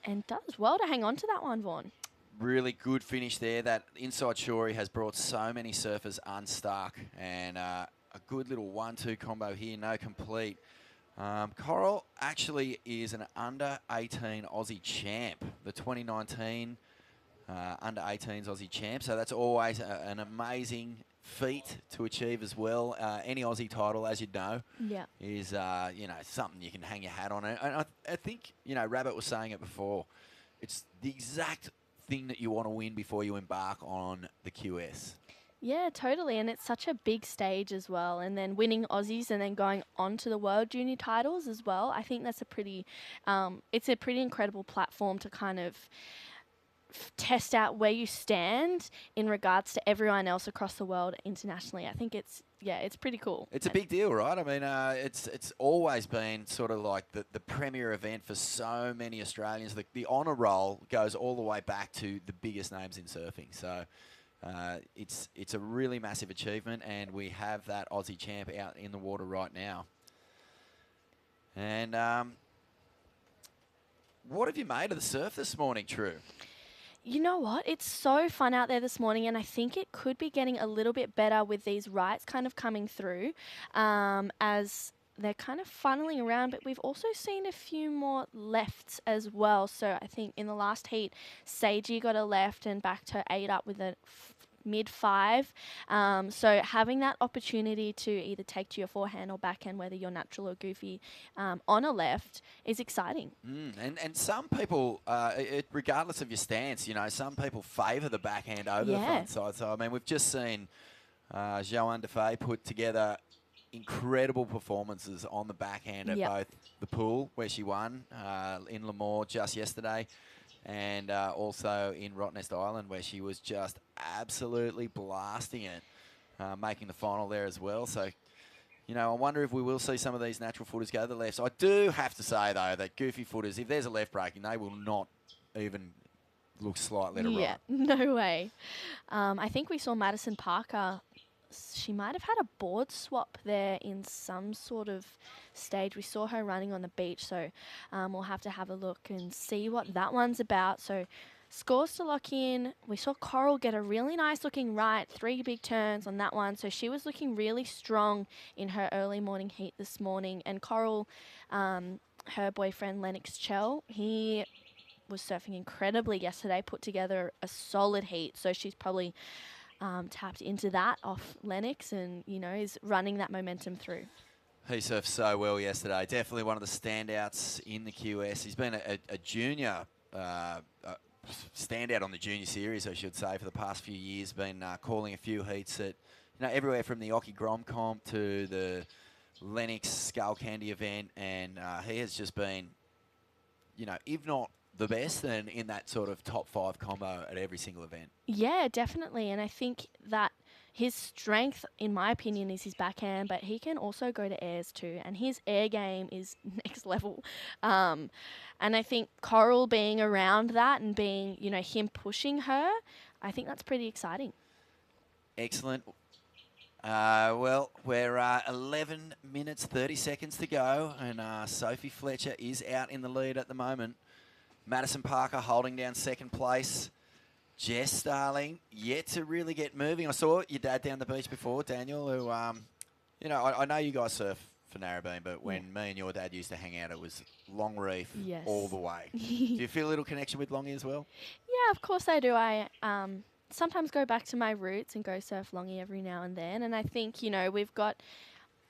and does well to hang on to that one, Vaughan. Really good finish there. That inside shorey has brought so many surfers unstuck, and a good little 1-2 combo here, no complete. Coral actually is an under-18 Aussie champ, the 2019 under-18s Aussie champ, so that's always an amazing feat to achieve as well. Any Aussie title, as you know, is you know, something you can hang your hat on. And I think, you know, Rabbit was saying it before, it's the exact thing that you want to win before you embark on the QS. Yeah, totally. And it's such a big stage as well. And then winning Aussies and then going on to the World Junior titles as well. I think that's a pretty, it's a pretty incredible platform to kind of test out where you stand in regards to everyone else across the world internationally. I think it's pretty cool. It's a big deal, right? I mean, it's always been sort of like the premier event for so many Australians. The honour roll goes all the way back to the biggest names in surfing. So it's a really massive achievement, and we have that Aussie champ out in the water right now. And what have you made of the surf this morning, True? You know what? It's so fun out there this morning, and I think it could be getting a little bit better with these rights kind of coming through as they're kind of funneling around, but we've also seen a few more lefts as well. So I think in the last heat, Seiji got a left and backed her 8 up with a mid-5. So having that opportunity to either take to your forehand or backhand, whether you're natural or goofy, on a left is exciting. And some people, regardless of your stance, you know, some people favour the backhand over the front side. So, I mean, we've just seen Joanne Defay put together incredible performances on the backhand at both the pool, where she won in Lemoore just yesterday, and also in Rottnest Island, where she was just absolutely blasting it, making the final there as well. So, you know, I wonder if we will see some of these natural footers go to the left. So I do have to say, though, that goofy footers, if there's a left breaking, they will not even look slightly to right. Yeah, no way. I think we saw Madison Parker. She might have had a board swap there in some sort of stage. We saw her running on the beach, so we'll have to have a look and see what that one's about. So scores to lock in. We saw Coral get a really nice looking right, 3 big turns on that one. So she was looking really strong in her early morning heat this morning. And Coral, her boyfriend Lennox Chell, he was surfing incredibly yesterday, put together a solid heat. So she's probably tapped into that off Lennox and, you know, is running that momentum through. He surfed so well yesterday. Definitely one of the standouts in the QS. He's been a junior standout on the junior series, I should say, for the past few years. Been calling a few heats at, you know, everywhere from the Occy Grom Comp to the Lennox Skull Candy event, and he has just been, you know, if not the best, then in that sort of top 5 combo at every single event. Yeah, definitely. And I think that his strength, in my opinion, is his backhand, but he can also go to airs too. And his air game is next level. And I think Coral being around that and being, you know, him pushing her, I think that's pretty exciting. Excellent. Well, we're 11 minutes, 30 seconds to go, and Sophie Fletcher is out in the lead at the moment. Madison Parker holding down second place. Jess Starling yet to really get moving. I saw your dad down the beach before, Daniel, who, you know, I know you guys surf for Narrabeen, but when me and your dad used to hang out, it was long reef all the way. Do you feel a little connection with Longy as well? Yeah, of course I do. I sometimes go back to my roots and go surf Longy every now and then. And I think, you know, we've got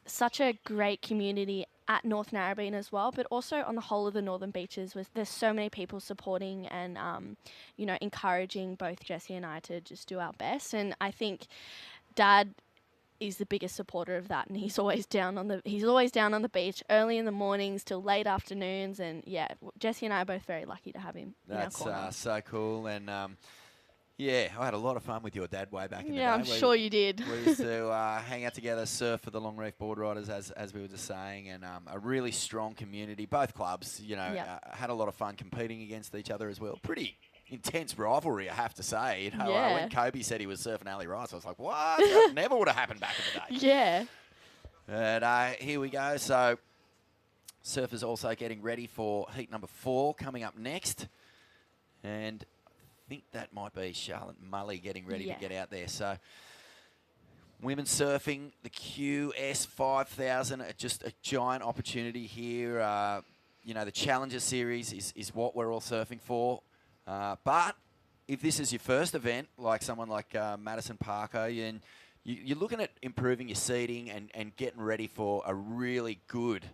such a great community at North Narrabeen as well, but also on the whole of the northern beaches. There's so many people supporting and, you know, encouraging both Jessie and I to just do our best. And I think Dad is the biggest supporter of that, and he's always down on the beach early in the mornings till late afternoons. And yeah, Jessie and I are both very lucky to have him. That's so cool. And yeah, I had a lot of fun with your dad way back in the day. Yeah, I'm sure you did. We used to hang out together, surf for the Long Reef Board Riders, as we were just saying, and a really strong community. Both clubs, you know, had a lot of fun competing against each other as well. Pretty intense rivalry, I have to say. You know, when Kobe said he was surfing Ali Rice, I was like, what? That never would have happened back in the day. Yeah. But here we go. So surfers also getting ready for heat number 4 coming up next. And I think that might be Charlotte Mully getting ready to get out there. So women surfing, the QS 5000, just a giant opportunity here. You know, the Challenger Series is what we're all surfing for. But if this is your first event, like someone like Madison Parker, you're looking at improving your seating and getting ready for a really good,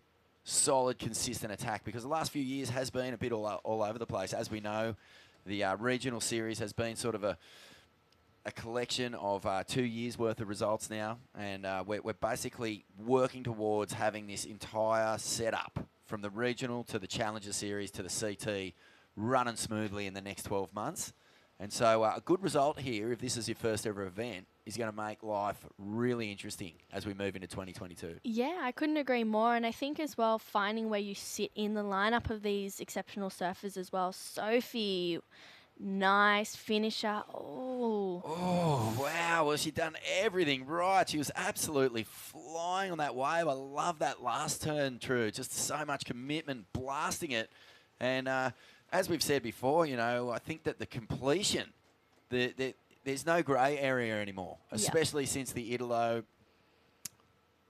solid, consistent attack, because the last few years has been a bit all over the place. As we know, The regional series has been sort of a collection of 2 years worth of results now, and we're basically working towards having this entire setup from the regional to the Challenger Series to the CT running smoothly in the next 12 months. And so a good result here, if this is your first ever event, is going to make life really interesting as we move into 2022. Yeah, I couldn't agree more. And I think as well, finding where you sit in the lineup of these exceptional surfers as well. Sophie, nice finisher. Oh, wow. Well, she'd done everything right. She was absolutely flying on that wave. I love that last turn, True. Just so much commitment, blasting it. And as we've said before, you know, I think that the completion, there's no grey area anymore, especially since the Italo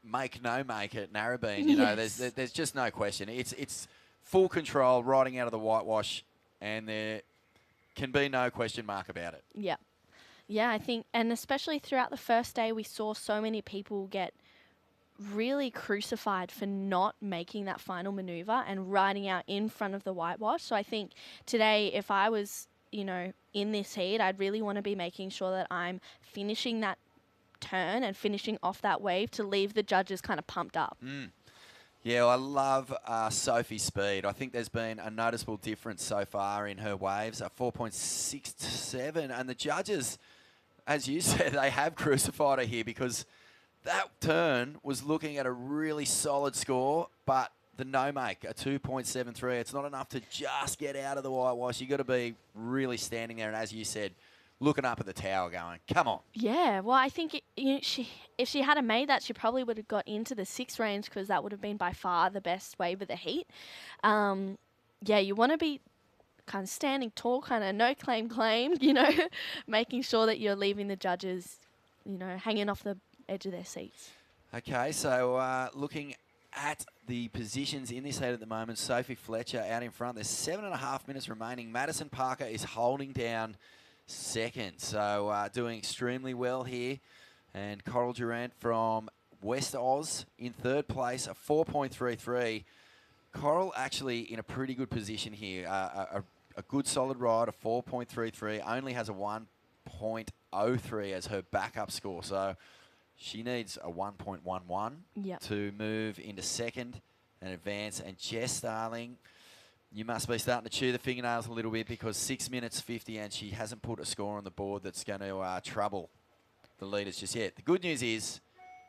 make at Narrabeen. You know, there's just no question. It's full control, riding out of the whitewash, and there can be no question mark about it. Yeah. Yeah, I think, and especially throughout the first day, we saw so many people get really crucified for not making that final maneuver and riding out in front of the whitewash. So I think today, if I was, you know, in this heat, I'd really want to be making sure that I'm finishing that turn and finishing off that wave to leave the judges kind of pumped up. Yeah, well, I love Sophie's speed. I think there's been a noticeable difference so far in her waves, 4.67, and the judges, as you said, they have crucified her here because that turn was looking at a really solid score, but the no-make, a 2.73, it's not enough to just get out of the whitewash. You've got to be really standing there, and as you said, looking up at the tower going, come on. Yeah, well, I think if she had made that, she probably would have got into the 6 range because that would have been by far the best wave of the heat. Yeah, you want to be kind of standing tall, kind of no claim, you know, making sure that you're leaving the judges, you know, hanging off the edge of their seats. Okay, so looking at the positions in this heat at the moment, Sophie Fletcher out in front. There's 7.5 minutes remaining. Madison Parker is holding down second, so doing extremely well here. And Coral Durant from West Oz in third place, a 4.33. Coral actually in a pretty good position here. A good solid ride, a 4.33. Only has a 1.03 as her backup score. So she needs a 1.11 to move into second and advance. And Jess Starling, you must be starting to chew the fingernails a little bit because 6 minutes 50 and she hasn't put a score on the board that's going to trouble the leaders just yet. The good news is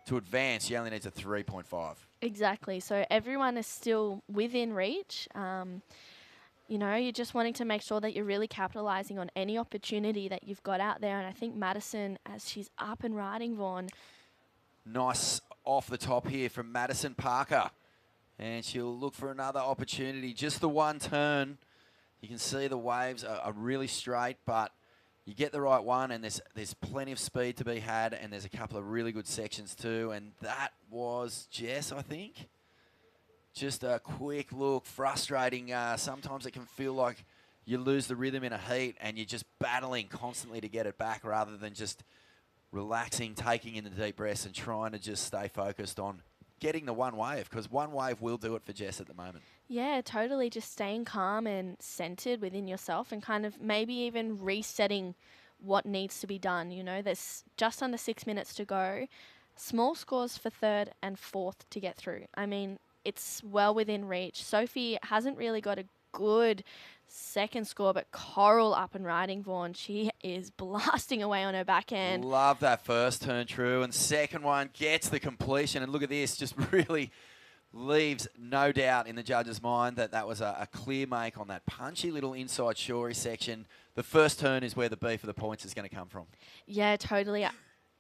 to advance, she only needs a 3.5. Exactly. So everyone is still within reach. You know, you're just wanting to make sure that you're really capitalising on any opportunity that you've got out there. And I think Madison, as she's up and riding, Vaughn. Nice off the top here from Madison Parker. And she'll look for another opportunity. Just the one turn. You can see the waves are really straight, but you get the right one, and there's plenty of speed to be had, and there's a couple of really good sections too. And that was Jess, I think. Just a quick look, frustrating. Sometimes it can feel like you lose the rhythm in a heat, and you're just battling constantly to get it back rather than just relaxing, taking in the deep breaths, and trying to just stay focused on getting the one wave, because one wave will do it for Jess at the moment. Yeah, totally. Just staying calm and centered within yourself and kind of maybe even resetting what needs to be done. You know, there's just under 6 minutes to go. Small scores for third and fourth to get through. I mean, it's well within reach. Sophie hasn't really got a good second score, but Coral up and riding, Vaughn. She is blasting away on her back end. Love that first turn, True. And second one gets the completion. And look at this, just really leaves no doubt in the judge's mind that that was a clear make on that punchy little inside shorey section. The first turn is where the beef of the points is going to come from. Yeah, totally.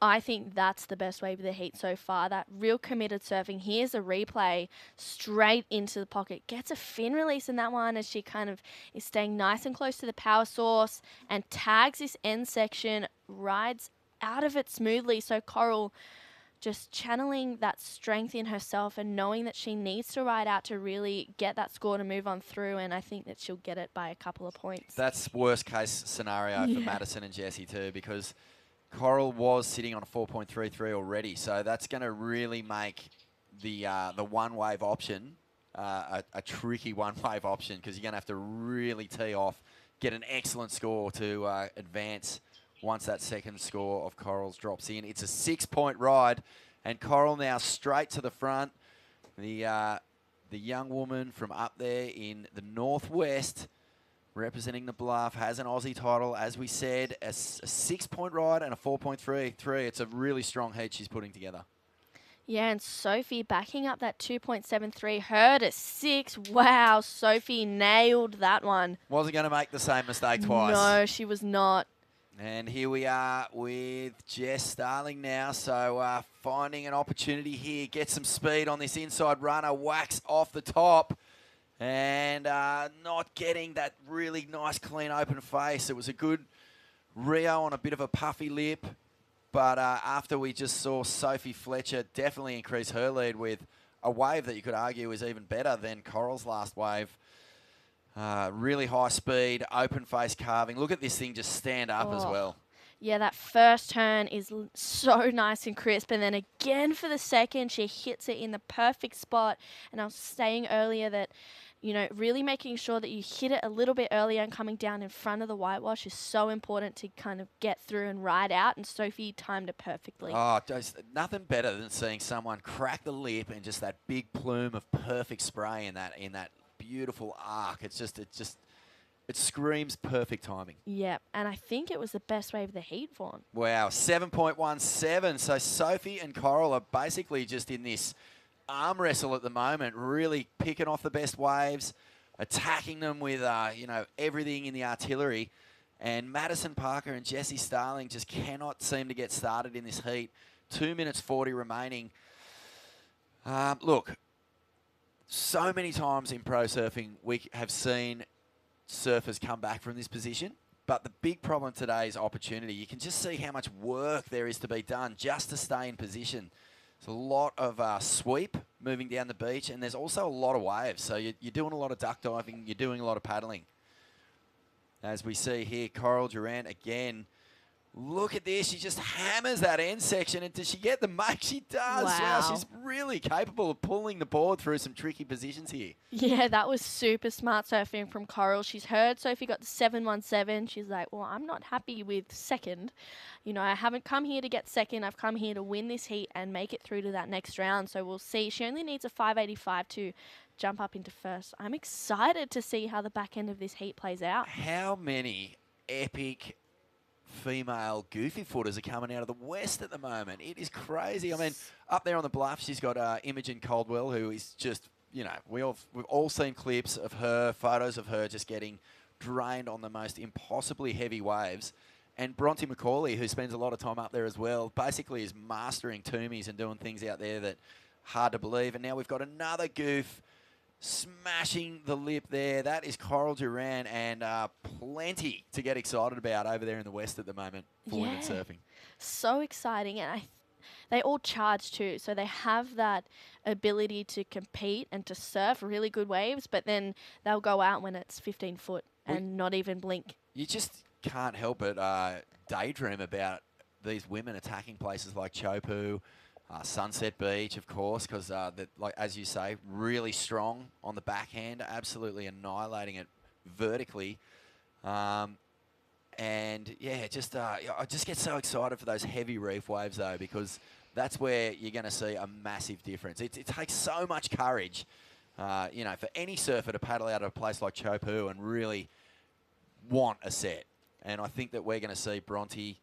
I think that's the best wave of the heat so far. That real committed surfing. Here's a replay straight into the pocket. Gets a fin release in that one as she kind of is staying nice and close to the power source and tags this end section, rides out of it smoothly. So Coral just channeling that strength in herself and knowing that she needs to ride out to really get that score to move on through. And I think that she'll get it by a couple of points. That's worst case scenario for Madison and Jessie too, because Coral was sitting on a 4.33 already, so that's going to really make the one-wave option a tricky one-wave option, because you're going to have to really tee off, get an excellent score to advance once that second score of Coral's drops in. It's a 6-point ride, and Coral now straight to the front. The young woman from up there in the northwest, representing the Bluff, has an Aussie title, as we said, a 6-point ride and a 4.33. It's a really strong heat she's putting together. Yeah, and Sophie backing up that 2.73, heard a 6. Wow, Sophie nailed that one. Wasn't going to make the same mistake twice. No, she was not. And here we are with Jess Starling now. So finding an opportunity here, get some speed on this inside runner, whacks off the top, and not getting that really nice, clean, open face. It was a good Rio on a bit of a puffy lip. But after we just saw Sophie Fletcher definitely increase her lead with a wave that you could argue is even better than Coral's last wave. Really high speed, open face carving. Look at this thing just stand up as well. Yeah, that first turn is so nice and crisp. And then again for the second, she hits it in the perfect spot. And I was saying earlier that, you know, really making sure that you hit it a little bit earlier and coming down in front of the whitewash is so important to kind of get through and ride out. And Sophie timed it perfectly. Oh, nothing better than seeing someone crack the lip and just that big plume of perfect spray in that beautiful arc. It screams perfect timing. Yeah, and I think it was the best wave of the heat, Vaughn. Wow, 7.17. So Sophie and Coral are basically just in this arm wrestle at the moment, really picking off the best waves, attacking them with everything in the artillery. And Madison Parker and Jessie Starling just cannot seem to get started in this heat. 2 minutes 40 remaining. Look, so many times in pro surfing we have seen surfers come back from this position, but the big problem today is opportunity. You can just see how much work there is to be done just to stay in position. There's a lot of sweep moving down the beach, and there's also a lot of waves. So you're doing a lot of duck diving, you're doing a lot of paddling. As we see here, Coral Durant again. Look at this. She just hammers that end section. And does she get the make? She does. Wow. She's really capable of pulling the board through some tricky positions here. Yeah, that was super smart surfing from Coral. She's heard Sophie got the 7.17. She's like, well, I'm not happy with second. You know, I haven't come here to get second. I've come here to win this heat and make it through to that next round. So we'll see. She only needs a 5.85 to jump up into first. I'm excited to see how the back end of this heat plays out. How many epic female goofy footers are coming out of the West at the moment? It is crazy. I mean, up there on the Bluff, she's got Imogen Caldwell, who is just, you know, we've all seen clips of her, photos of her just getting drained on the most impossibly heavy waves. And Bronte McCauley, who spends a lot of time up there as well, basically is mastering Toomies and doing things out there that hard to believe. And now we've got another goof smashing the lip there. That is Coral Durant, and plenty to get excited about over there in the West at the moment for women surfing. So exciting. And they all charge too. So they have that ability to compete and to surf really good waves, but then they'll go out when it's 15 foot and not even blink. You just can't help but daydream about these women attacking places like Chopu, Sunset Beach, of course, because, like as you say, really strong on the backhand, absolutely annihilating it vertically. And yeah, just I just get so excited for those heavy reef waves though, because that's where you're going to see a massive difference. It takes so much courage, you know, for any surfer to paddle out of a place like Chopu and really want a set. And I think that we're going to see Bronte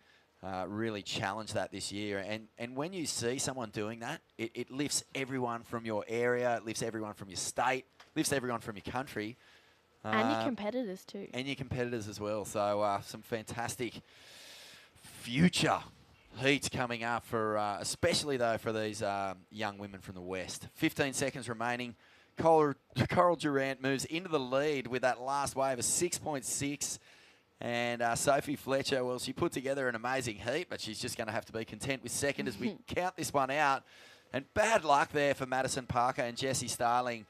really challenge that this year. And when you see someone doing that, it lifts everyone from your area, it lifts everyone from your state, lifts everyone from your country. And your competitors too. And your competitors as well. So some fantastic future heats coming up for, especially though for these young women from the West. 15 seconds remaining. Coral Durant moves into the lead with that last wave of 6.6. And Sophie Fletcher, well, she put together an amazing heat, but she's just going to have to be content with second as we count this one out. And bad luck there for Madison Parker and Jessie Starling.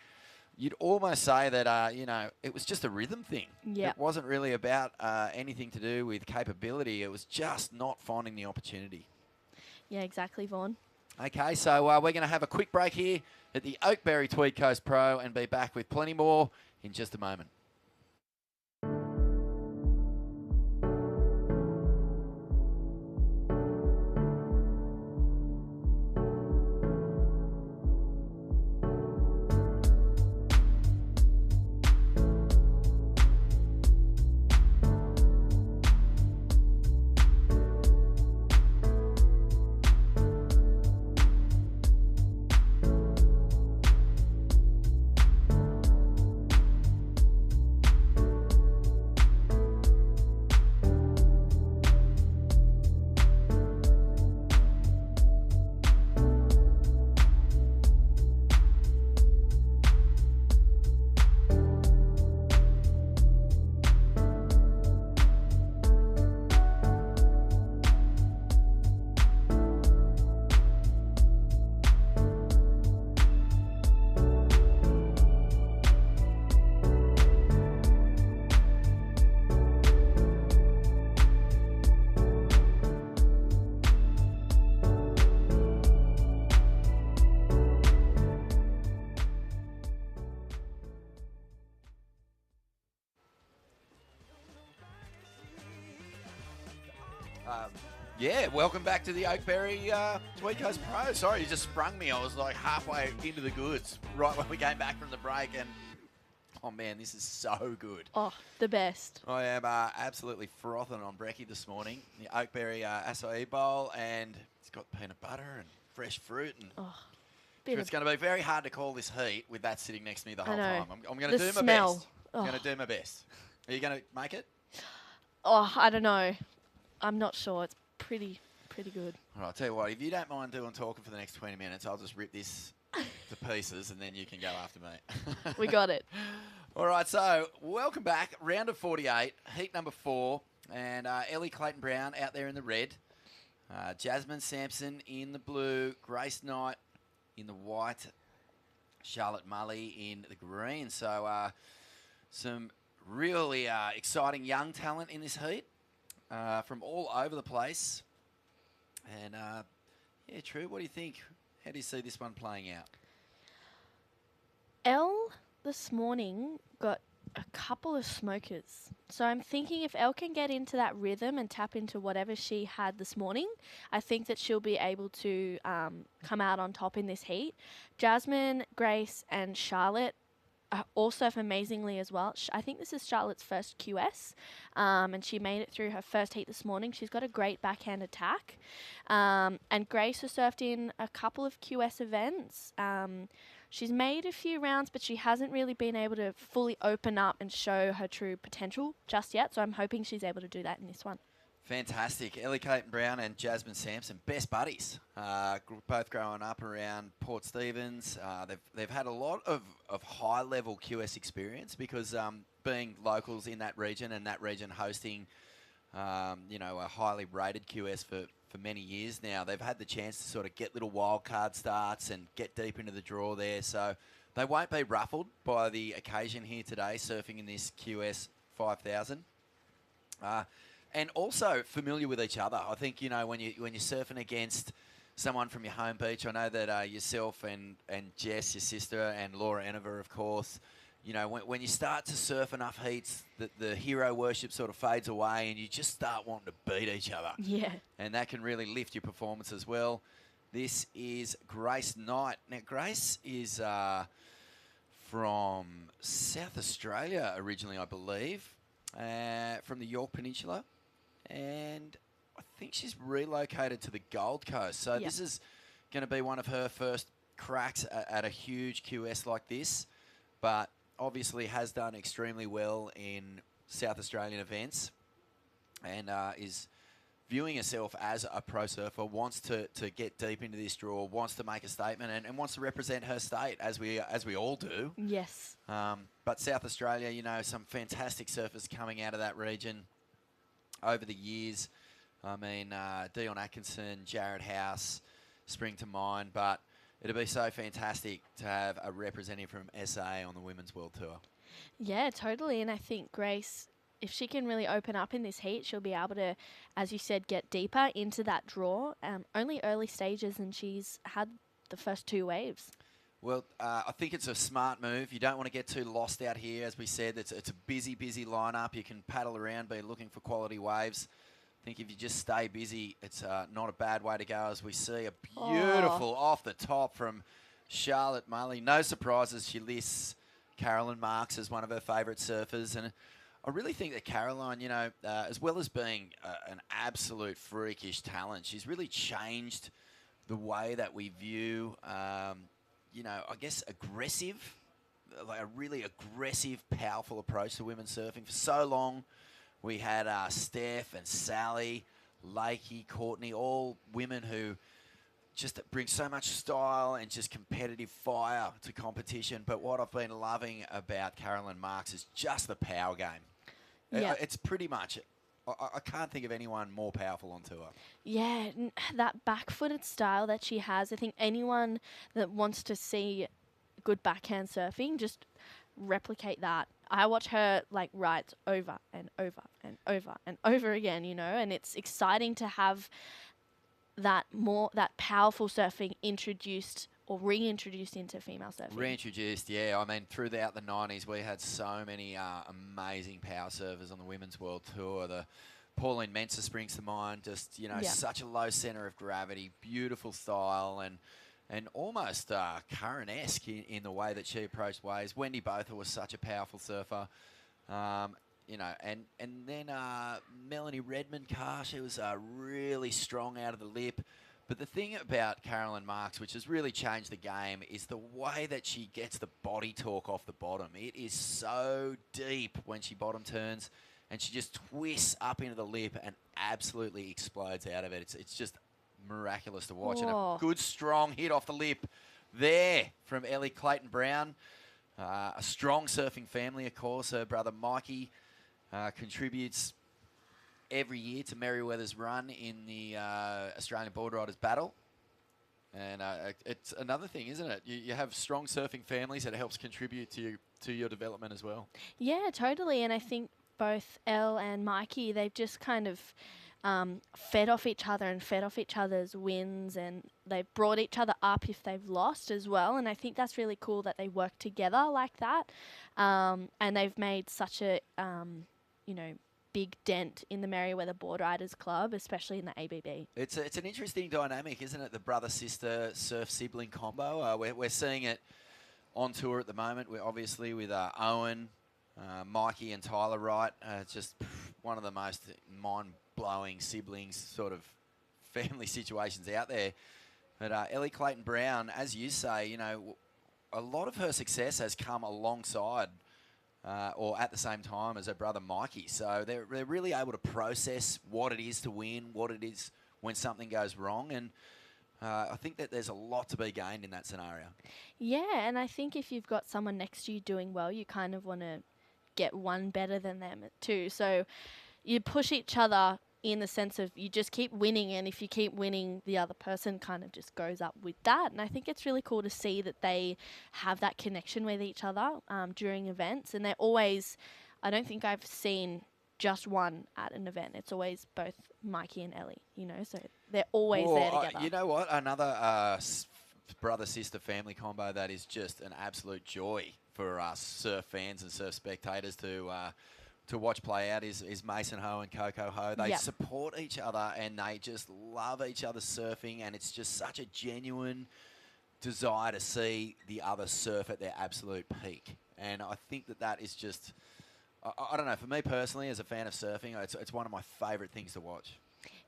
You'd almost say that, you know, it was just a rhythm thing. Yep. It wasn't really about anything to do with capability. It was just not finding the opportunity. Yeah, exactly, Vaughn. Okay, so we're going to have a quick break here at the Oakberry Tweed Coast Pro and be back with plenty more in just a moment. Yeah, welcome back to the Oakberry Tweed Coast Pro. Sorry, you just sprung me. I was like halfway into the goods right when we came back from the break, and oh man, this is so good. Oh, the best. I am absolutely frothing on brekkie this morning. The Oakberry acai bowl, and it's got peanut butter and fresh fruit, and sure, it's going to be very hard to call this heat with that sitting next to me the whole time. I'm going to do my best. I'm going to do my best. Are you going to make it? Oh, I don't know. I'm not sure. It's pretty good. All right, I'll tell you what, if you don't mind talking for the next 20 minutes, I'll just rip this to pieces and then you can go after me. We got it. All right, so welcome back. Round of 48, heat number 4, and Ellie Clayton-Brown out there in the red. Jasmine Sampson in the blue, Grace Knight in the white, Charlotte Mulley in the green. So some really exciting young talent in this heat from all over the place. And yeah, True, what do you think? How do you see this one playing out? Elle this morning got a couple of smokers. So I'm thinking if Elle can get into that rhythm and tap into whatever she had this morning, I think that she'll be able to come out on top in this heat. Jasmine, Grace and Charlotte all surf amazingly as well. I think this is Charlotte's first QS, and she made it through her first heat this morning. She's got a great backhand attack. And Grace has surfed in a couple of QS events. She's made a few rounds, but she hasn't really been able to fully open up and show her true potential just yet. So I'm hoping she's able to do that in this one. Fantastic. Ellie Clayton-Brown and Jasmine Sampson, best buddies. Both growing up around Port Stephens. They've had a lot of high-level QS experience because being locals in that region and that region hosting, you know, a highly rated QS for many years now, they've had the chance to sort of get little wild card starts and get deep into the draw there. So they won't be ruffled by the occasion here today, surfing in this QS 5000. And also familiar with each other. I think, you know, when you're surfing against someone from your home beach, I know that yourself and Jess, your sister, and Laura Enover, of course, you know, when you start to surf enough heats, the hero worship sort of fades away and you just start wanting to beat each other. Yeah. And that can really lift your performance as well. This is Grace Knight. Now, Grace is from South Australia originally, I believe, from the York Peninsula. And I think she's relocated to the Gold Coast. So this is going to be one of her first cracks at a huge QS like this. But obviously has done extremely well in South Australian events and is viewing herself as a pro surfer, wants to get deep into this draw, wants to make a statement and wants to represent her state, as we all do. Yes. But South Australia, you know, some fantastic surfers coming out of that region over the years. I mean, Dion Atkinson, Jared House spring to mind, but it'd be so fantastic to have a representative from SA on the Women's World Tour. Yeah, totally. And I think Grace, if she can really open up in this heat, she'll be able to, as you said, get deeper into that draw. Only early stages, and she's had the first 2 waves. Well, I think it's a smart move. You don't want to get too lost out here. As we said, it's a busy lineup. You can paddle around, be looking for quality waves. I think if you just stay busy, it's not a bad way to go, as we see a beautiful off the top from Charlotte Mulley. No surprises, she lists Carolyn Marks as one of her favourite surfers. And I really think that Caroline, you know, as well as being an absolute freakish talent, she's really changed the way that we view you know, I guess aggressive, like a really aggressive, powerful approach to women's surfing. For so long, we had Steph and Sally, Lakey, Courtney, all women who just bring so much style and just competitive fire to competition. But what I've been loving about Carolyn Marks is just the power game. Yeah. It's pretty much, I can't think of anyone more powerful on tour. Yeah, that back-footed style that she has, I think anyone that wants to see good backhand surfing, just replicate that. I watch her like rides over and over and over and over again, you know, and it's exciting to have that powerful surfing introduced or reintroduced into female surfing. Reintroduced, yeah. I mean, throughout the 90s, we had so many amazing power surfers on the Women's World Tour. The Pauline Mensah springs to mind. Just, you know, such a low centre of gravity, beautiful style, and almost Curran-esque in the way that she approached waves. Wendy Botha was such a powerful surfer. You know, and then Melanie Redmond-Carr, she was really strong out of the lip. But the thing about Carolyn Marks, which has really changed the game, is the way that she gets the body torque off the bottom. It is so deep when she bottom turns, and she just twists up into the lip and absolutely explodes out of it. It's just miraculous to watch. And a good, strong hit off the lip there from Ellie Clayton-Brown. A strong surfing family, of course. Her brother Mikey contributes every year to Merryweather's run in the Australian Board Riders Battle. And it's another thing, isn't it? You have strong surfing families, and it helps contribute to your development as well. Yeah, totally. And I think both Elle and Mikey, they've just kind of fed off each other and fed off each other's wins, and they've brought each other up if they've lost as well. And I think that's really cool that they work together like that. And they've made such a, you know, big dent in the Merryweather Board Riders Club, especially in the ABB. It's an interesting dynamic, isn't it? The brother-sister surf-sibling combo. We're seeing it on tour at the moment. We're obviously with Owen, Mikey and Tyler Wright. It's just one of the most mind-blowing siblings sort of family situations out there. But Ellie Clayton-Brown, as you say, you know, a lot of her success has come alongside or at the same time as her brother Mikey. So they're really able to process what it is to win, what it is when something goes wrong. And I think that there's a lot to be gained in that scenario. Yeah, and I think if you've got someone next to you doing well, you kind of want to get one better than them too. So you push each other in the sense of you just keep winning, and if you keep winning, the other person kind of just goes up with that. And I think it's really cool to see that they have that connection with each other during events. And they're always, I don't think I've seen just one at an event. It's always both Mikey and Ellie, you know, so they're always there together. You know what? Another brother-sister family combo that is just an absolute joy for us surf fans and surf spectators to watch play out is Mason Ho and Coco Ho. They support each other, and they just love each other's surfing, and it's just such a genuine desire to see the other surf at their absolute peak. And I think that is just, I don't know, for me personally, as a fan of surfing, it's one of my favourite things to watch.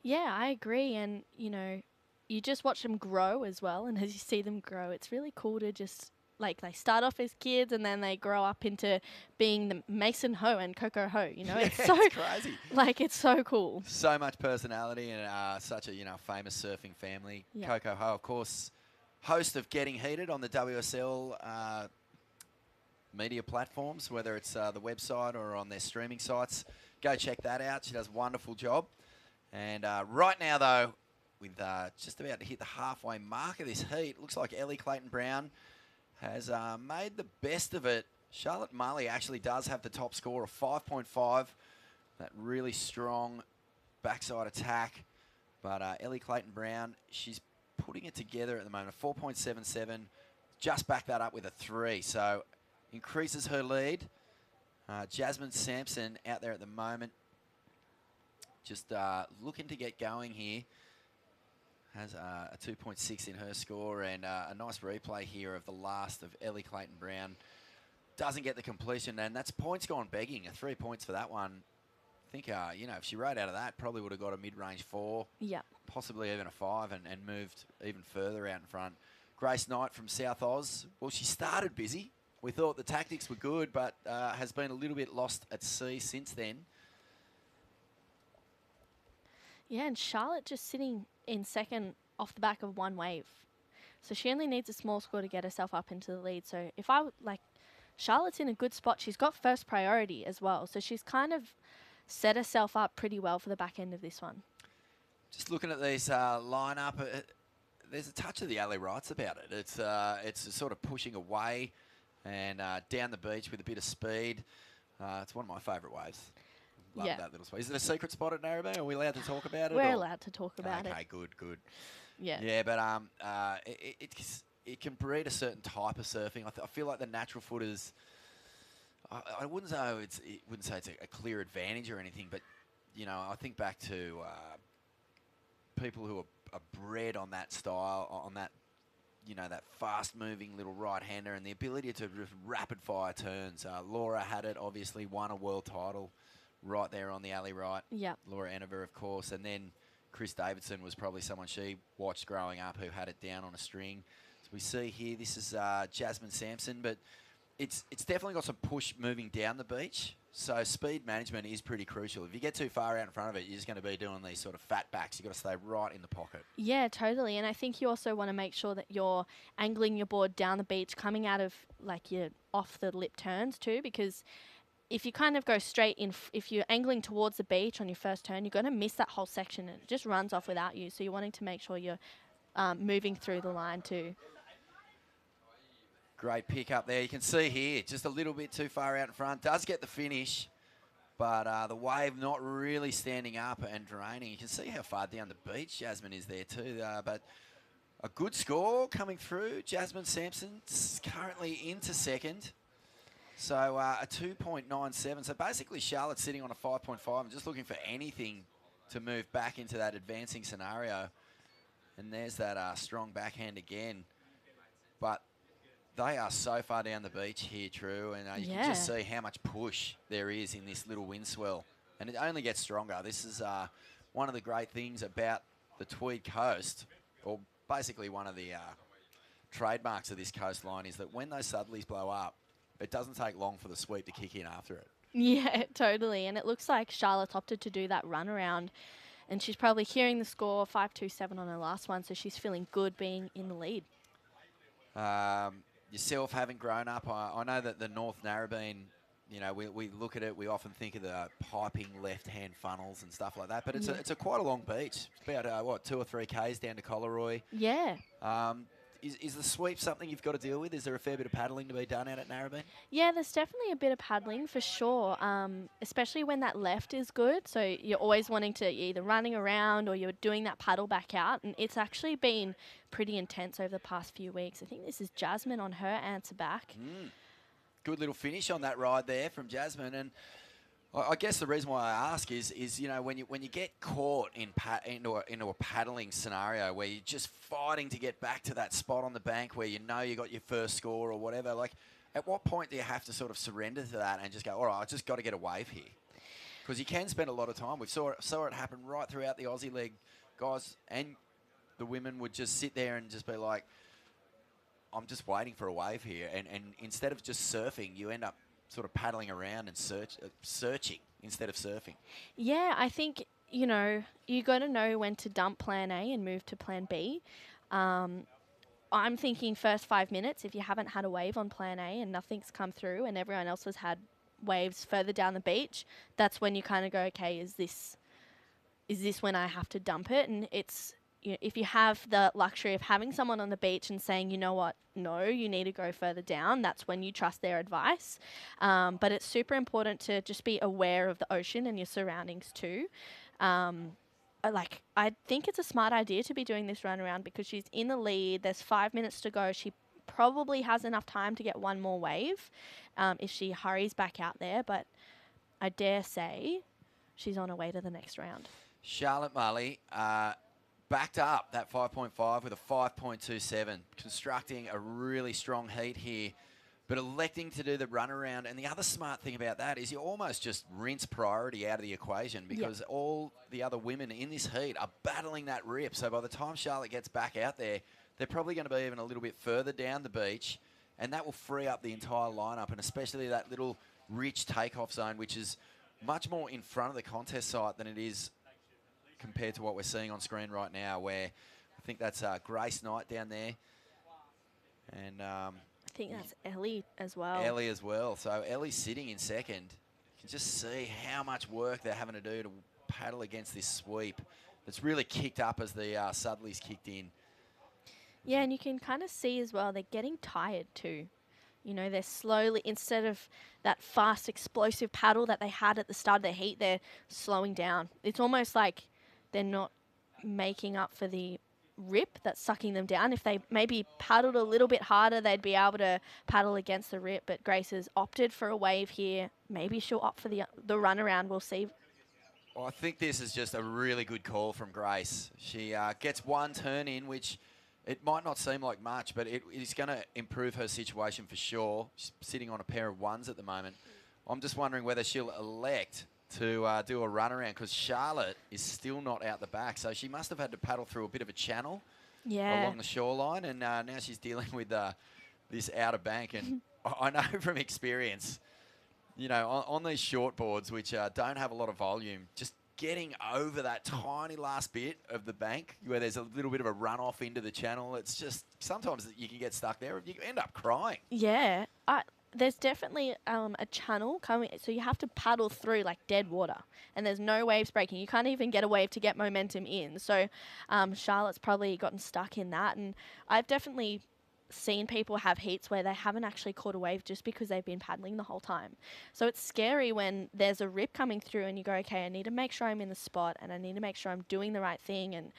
Yeah, I agree. And, you know, you just watch them grow as well, and as you see them grow, it's really cool to just, like, they start off as kids and then they grow up into being the Mason Ho and Coco Ho, you know? It's so it's crazy. Like, it's so cool. So much personality and such a, you know, famous surfing family. Yeah. Coco Ho, of course, host of Getting Heated on the WSL media platforms, whether it's the website or on their streaming sites. Go check that out. She does a wonderful job. And right now, though, with just about to hit the halfway mark of this heat, looks like Ellie Clayton-Brown has made the best of it. Charlotte Mulley actually does have the top score of 5.5. That really strong backside attack. But Ellie Clayton-Brown, she's putting it together at the moment. 4.77. Just back that up with a 3. So increases her lead. Jasmine Sampson out there at the moment. Just looking to get going here. Has a 2.6 in her score, and a nice replay here of the last of Ellie Clayton-Brown. Doesn't get the completion, and that's points gone begging. 3 points for that one. I think, you know, if she rode out of that, probably would have got a mid-range 4. Yeah. Possibly even a 5 and moved even further out in front. Grace Knight from South Oz. Well, she started busy. We thought the tactics were good, but has been a little bit lost at sea since then. Yeah, and Charlotte just sitting in second off the back of one wave. So she only needs a small score to get herself up into the lead. So if Charlotte's in a good spot. She's got first priority as well. So she's kind of set herself up pretty well for the back end of this one. Just looking at these lineup, there's a touch of the Ali Wrights about it. It's sort of pushing away and down the beach with a bit of speed. It's one of my favourite waves. Love that little spot. Is it a secret spot at Narrabeen? Are we allowed to talk about it? We're allowed to talk about it. Okay, good. Yeah. Yeah, but it can breed a certain type of surfing. I feel like the natural footers, I wouldn't say it's a clear advantage or anything, but you know, I think back to people who are bred on that style, on that, you know, that fast-moving little right-hander and the ability to just rapid-fire turns. Laura had it, obviously, won a world title right there on the alley right. Yeah. Laura Enever, of course. And then Chris Davidson was probably someone she watched growing up who had it down on a string. So we see here, this is Jasmine Sampson, but it's definitely got some push moving down the beach. So speed management is pretty crucial. If you get too far out in front of it, you're just going to be doing these sort of fat backs. You've got to stay right in the pocket. Yeah, totally. And I think you also want to make sure that you're angling your board down the beach, coming out of like your off the lip turns too, because if you kind of go straight in, if you're angling towards the beach on your first turn, you're going to miss that whole section and it just runs off without you. So you're wanting to make sure you're moving through the line too. Great pick up there. You can see here, just a little bit too far out in front. Does get the finish, but the wave not really standing up and draining. You can see how far down the beach Jasmine is there too. But a good score coming through. Jasmine Sampson's currently into second. So a 2.97. So basically Charlotte's sitting on a 5.5. I'm just looking for anything to move back into that advancing scenario. And there's that strong backhand again. But they are so far down the beach here, True, and you can just see how much push there is in this little wind swell. And it only gets stronger. This is one of the great things about the Tweed Coast, or basically one of the trademarks of this coastline, is that when those southerlies blow up, it doesn't take long for the sweep to kick in after it. Yeah, totally. And it looks like Charlotte opted to do that run around, and she's probably hearing the score 5-2-7 on her last one, so she's feeling good being in the lead. Yourself, having grown up, I know that the North Narrabeen, you know, we look at it, we often think of the piping left-hand funnels and stuff like that, but it's a quite a long beach. It's about, what, 2 or 3 Ks down to Collaroy. Yeah. Is the sweep something you've got to deal with? Is there a fair bit of paddling to be done out at Narrabeen? Yeah, there's definitely a bit of paddling for sure, especially when that left is good. So you're always wanting to either running around or you're doing that paddle back out. And it's actually been pretty intense over the past few weeks. I think this is Jasmine on her answer back. Good little finish on that ride there from Jasmine. And I guess the reason why I ask is you know, when you get caught into a paddling scenario where you're just fighting to get back to that spot on the bank where you know you got your first score or whatever, like at what point do you have to sort of surrender to that and just go, all right, I just got to get a wave here? Because you can spend a lot of time. We saw it happen right throughout the Aussie leg. Guys and the women would just sit there and just be like, I'm just waiting for a wave here. And instead of just surfing, you end up sort of paddling around and searching instead of surfing. Yeah, I think, you know, you got to know when to dump plan A and move to plan B. I'm thinking first 5 minutes, if you haven't had a wave on plan A and nothing's come through and everyone else has had waves further down the beach, that's when you kind of go, okay, is this when I have to dump it? And it's, you know, if you have the luxury of having someone on the beach and saying, you know what, no, you need to go further down, that's when you trust their advice. But it's super important to just be aware of the ocean and your surroundings too. I think it's a smart idea to be doing this run around because she's in the lead. There's 5 minutes to go. She probably has enough time to get one more wave if she hurries back out there. But I dare say she's on her way to the next round. Charlotte Marley backed up that 5.5 with a 5.27, constructing a really strong heat here, but electing to do the run around. And the other smart thing about that is you almost just rinse priority out of the equation because all the other women in this heat are battling that rip. So by the time Charlotte gets back out there, they're probably going to be even a little bit further down the beach, and that will free up the entire lineup, and especially that little rich takeoff zone, which is much more in front of the contest site than it is compared to what we're seeing on screen right now, where I think that's Grace Knight down there. And I think that's Ellie as well. Ellie as well. So Ellie's sitting in second. You can just see how much work they're having to do to paddle against this sweep. It's really kicked up as the southerlies kicked in. Yeah, and you can kind of see as well, they're getting tired too. You know, they're slowly, instead of that fast, explosive paddle that they had at the start of the heat, they're slowing down. It's almost like they're not making up for the rip that's sucking them down. If they maybe paddled a little bit harder, they'd be able to paddle against the rip, but Grace has opted for a wave here. Maybe she'll opt for the run around. We'll see. Well, I think this is just a really good call from Grace. She gets one turn in, which it might not seem like much, but it is going to improve her situation for sure. She's sitting on a pair of ones at the moment. I'm just wondering whether she'll elect to do a run around, because Charlotte is still not out the back. So she must have had to paddle through a bit of a channel along the shoreline, and now she's dealing with this outer bank. And I know from experience, you know, on these short boards, which don't have a lot of volume, just getting over that tiny last bit of the bank where there's a little bit of a runoff into the channel, it's just sometimes you can get stuck there and you end up crying. Yeah. There's definitely a channel coming, so you have to paddle through like dead water, and there's no waves breaking. You can't even get a wave to get momentum in. So Charlotte's probably gotten stuck in that, and I've definitely seen people have heats where they haven't actually caught a wave just because they've been paddling the whole time. So it's scary when there's a rip coming through and you go, okay, I need to make sure I'm in the spot and I need to make sure I'm doing the right thing. And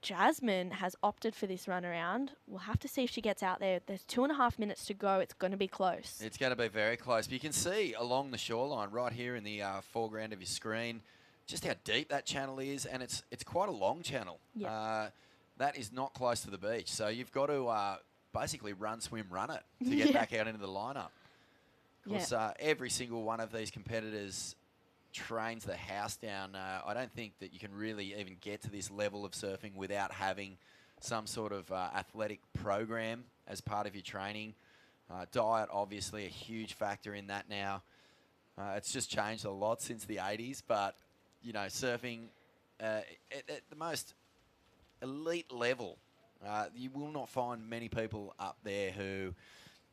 Jasmine has opted for this run around. We'll have to see if she gets out there. There's 2.5 minutes to go. It's going to be close. It's going to be very close. But you can see along the shoreline right here in the foreground of your screen just how deep that channel is, and it's quite a long channel. Yeah. That is not close to the beach. So you've got to basically run, swim, run it to get back out into the lineup. Because every single one of these competitors trains the house down. I don't think that you can really even get to this level of surfing without having some sort of athletic program as part of your training. Diet, obviously, a huge factor in that now. It's just changed a lot since the 80s, but, you know, surfing at the most elite level, you will not find many people up there who,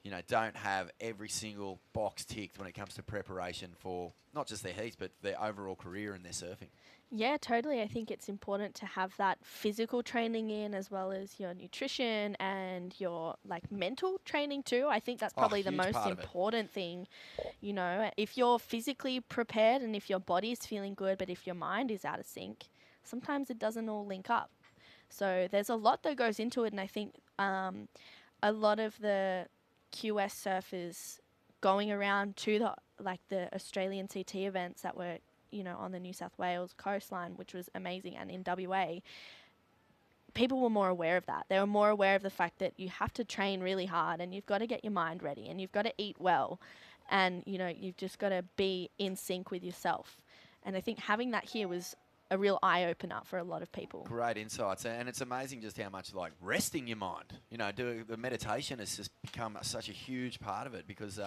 you know, don't have every single box ticked when it comes to preparation for not just their heats, but their overall career in their surfing. Yeah, totally. I think it's important to have that physical training in, as well as your nutrition and your like mental training too. I think that's probably the most important thing. You know, if you're physically prepared and if your body is feeling good, but if your mind is out of sync, sometimes it doesn't all link up. So there's a lot that goes into it, and I think a lot of the QS surfers going around to the Australian CT events that were, you know, on the New South Wales coastline, which was amazing, and in WA, people were more aware of that. They were more aware of the fact that you have to train really hard, and you've got to get your mind ready, and you've got to eat well, and, you know, you've just got to be in sync with yourself. And I think having that here was a real eye-opener for a lot of people. Great insights, and it's amazing just how much like resting your mind, you know, the meditation has just become such a huge part of it, because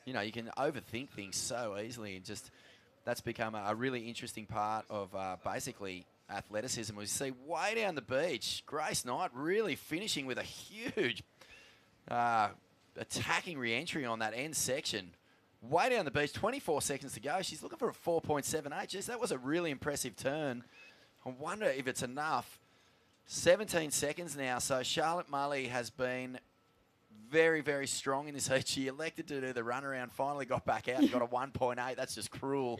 you know, you can overthink things so easily, and just that's become a really interesting part of basically athleticism. We see way down the beach, Grace Knight really finishing with a huge attacking re-entry on that end section. Way down the beach, 24 seconds to go. She's looking for a 4.78. Jeez, that was a really impressive turn. I wonder if it's enough. 17 seconds now. So Charlotte Mulley has been very, very strong in this heat. She elected to do the run around, finally got back out and got a 1.8. That's just cruel.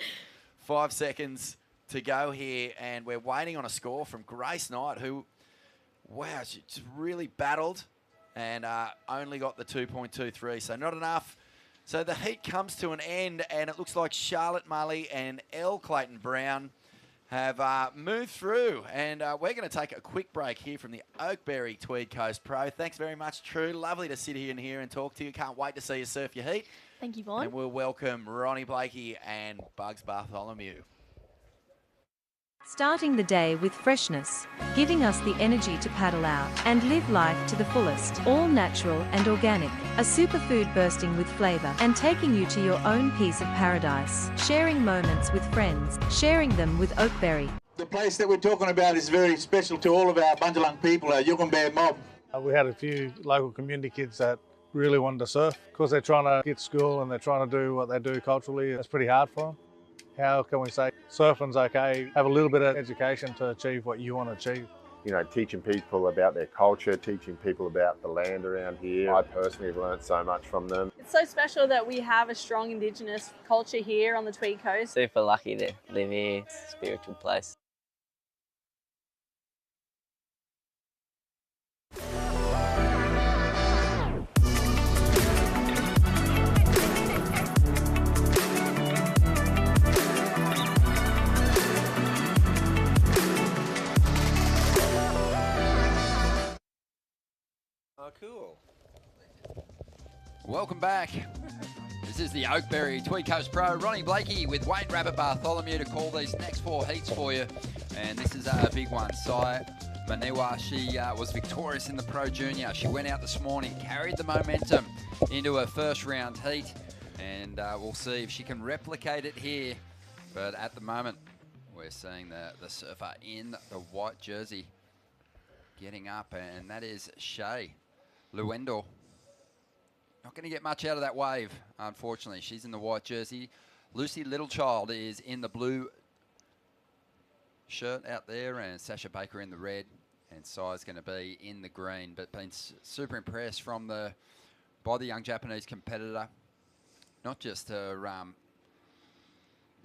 5 seconds to go here, and we're waiting on a score from Grace Knight, who, wow, she just really battled and only got the 2.23. So not enough. So the heat comes to an end, and it looks like Charlotte Mulley and Elle Clayton Brown have moved through. And we're going to take a quick break here from the Oakberry Tweed Coast Pro. Thanks very much, True. Lovely to sit in here and talk to you. Can't wait to see you surf your heat. Thank you, Vaughn. And we'll welcome Ronnie Blakey and Bugs Bartholomew. Starting the day with freshness, giving us the energy to paddle out and live life to the fullest. All natural and organic, a superfood bursting with flavor and taking you to your own piece of paradise. Sharing moments with friends, sharing them with Oakberry. The place that we're talking about is very special to all of our Bundjalung people, our Yugambeh mob. We had a few local community kids that really wanted to surf. Because they're trying to get school and they're trying to do what they do culturally, it's pretty hard for them. How can we say surfing's okay? Have a little bit of education to achieve what you want to achieve. You know, teaching people about their culture, teaching people about the land around here. I personally have learnt so much from them. It's so special that we have a strong Indigenous culture here on the Tweed Coast. Super lucky to live here. It's a spiritual place. Oh, cool. Welcome back. This is the Oakberry Tweed Coast Pro. Ronnie Blakey with Wayne Rabbit Bartholomew to call these next 4 heats for you. And this is a big one. Sai Manewa, she was victorious in the Pro Junior. She went out this morning, carried the momentum into her first round heat. And we'll see if she can replicate it here. But at the moment, we're seeing the surfer in the white jersey getting up. And that is Shay Luendo. Not going to get much out of that wave, unfortunately. She's in the white jersey. Lucy Littlechild is in the blue shirt out there, and Sasha Baker in the red, and Sai's going to be in the green. But been super impressed by the young Japanese competitor. Not just her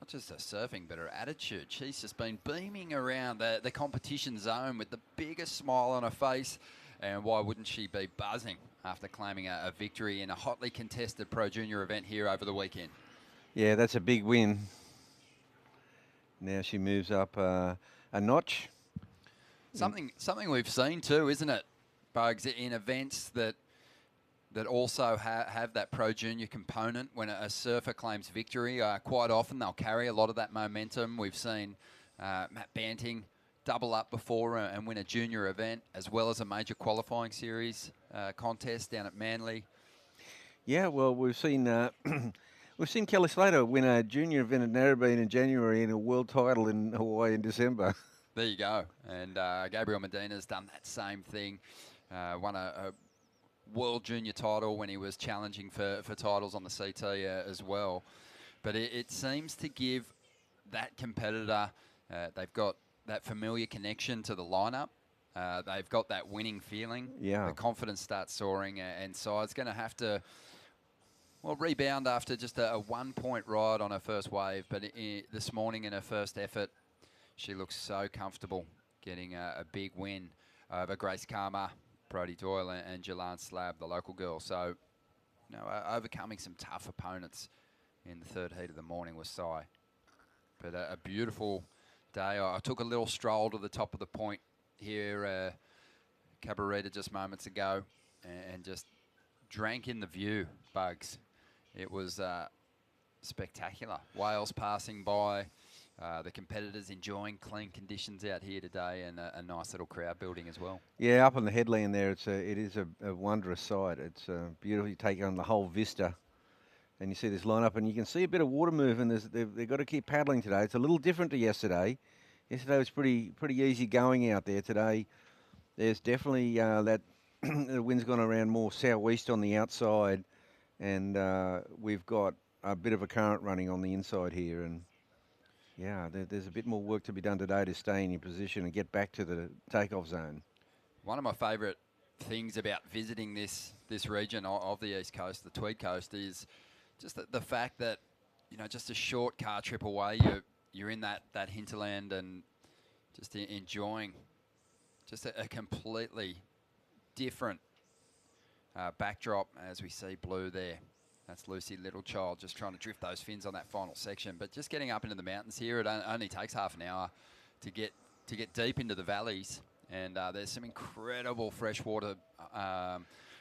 surfing, but her attitude. She's just been beaming around the competition zone with the biggest smile on her face. And why wouldn't she be buzzing after claiming a victory in a hotly contested Pro Junior event here over the weekend? Yeah, that's a big win. Now she moves up a notch. Something we've seen too, isn't it, Bugs, in events that also have that Pro Junior component. When a surfer claims victory, quite often they'll carry a lot of that momentum. We've seen Matt Banting double up before and win a junior event, as well as a major qualifying series contest down at Manly. Yeah, well, we've seen Kelly Slater win a junior event at Narrabeen in January and a world title in Hawaii in December. There you go. And Gabriel Medina's done that same thing. Won a world junior title when he was challenging for titles on the CT as well. But it seems to give that competitor, they've got that familiar connection to the lineup. They've got that winning feeling. Yeah. The confidence starts soaring, and Sai's going to have to, rebound after just a 1 point ride on her first wave. But this morning in her first effort, she looks so comfortable getting a big win over Grace Karma, Brodie Doyle, and Jelan Slab, the local girl. So, overcoming some tough opponents in the third heat of the morning was Sai. But a beautiful day. I took a little stroll to the top of the point here, Cabarita, just moments ago, and just drank in the view, Bugs. It was spectacular. Whales passing by, the competitors enjoying clean conditions out here today, and a nice little crowd building as well. Yeah, up on the headland there, it is a wondrous sight. It's beautiful. You take on the whole vista, and you see this lineup, and you can see a bit of water movement. They've got to keep paddling today. It's a little different to yesterday. Yesterday was pretty easy going out there. Today, there's definitely that the wind's gone around more southeast on the outside, and we've got a bit of a current running on the inside here. And yeah, there's a bit more work to be done today to stay in your position and get back to the takeoff zone. One of my favourite things about visiting this region of the East Coast, the Tweed Coast, is just the fact that, just a short car trip away, you're in that hinterland and just enjoying just a completely different backdrop as we see blue there. That's Lucy Littlechild just trying to drift those fins on that final section. But just getting up into the mountains here, it only takes half an hour to get deep into the valleys. And there's some incredible freshwater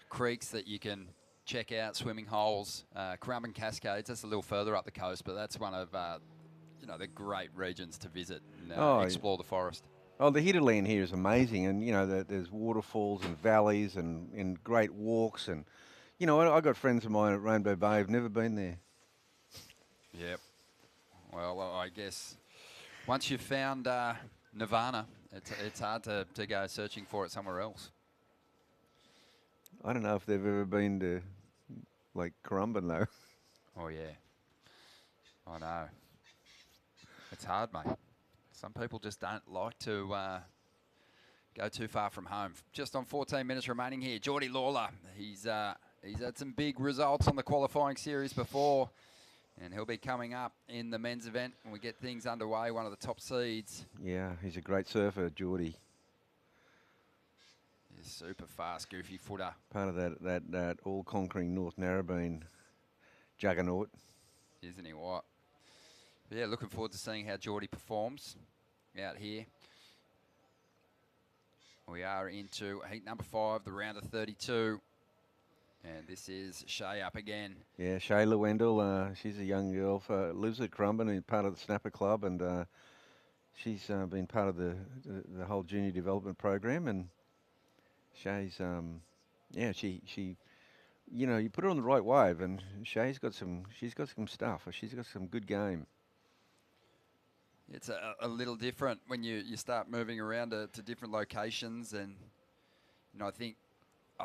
creeks that you can check out, swimming holes, Currumbin Cascades. That's a little further up the coast, but that's one of the great regions to visit and explore the forest. Oh, the hinterland here is amazing, and there's waterfalls and valleys and great walks, and I got friends of mine at Rainbow Bay who've never been there. Yep. Well, I guess once you've found Nirvana, it's hard to go searching for it somewhere else. I don't know if they've ever been to Currumbin though. Oh yeah, I know. It's hard, mate. Some people just don't like to go too far from home. Just on 14 minutes remaining here, Geordie Lawler. He's had some big results on the qualifying series before, and he'll be coming up in the men's event when we get things underway, one of the top seeds. Yeah, he's a great surfer, Geordie. He's super fast, goofy footer. Part of that all-conquering North Narrabeen juggernaut. Isn't he what? But yeah, looking forward to seeing how Geordie performs out here. We are into heat number 5, the round of 32. And this is Shay up again. Yeah, Shayla Wendell, she's a young girl, lives at Currumbin and part of the Snapper Club, and she's been part of the whole junior development program. And Shay's, yeah, she, you know, you put her on the right wave, and she's got some stuff. She's got some good game. It's a little different when you start moving around to different locations, and you know, I think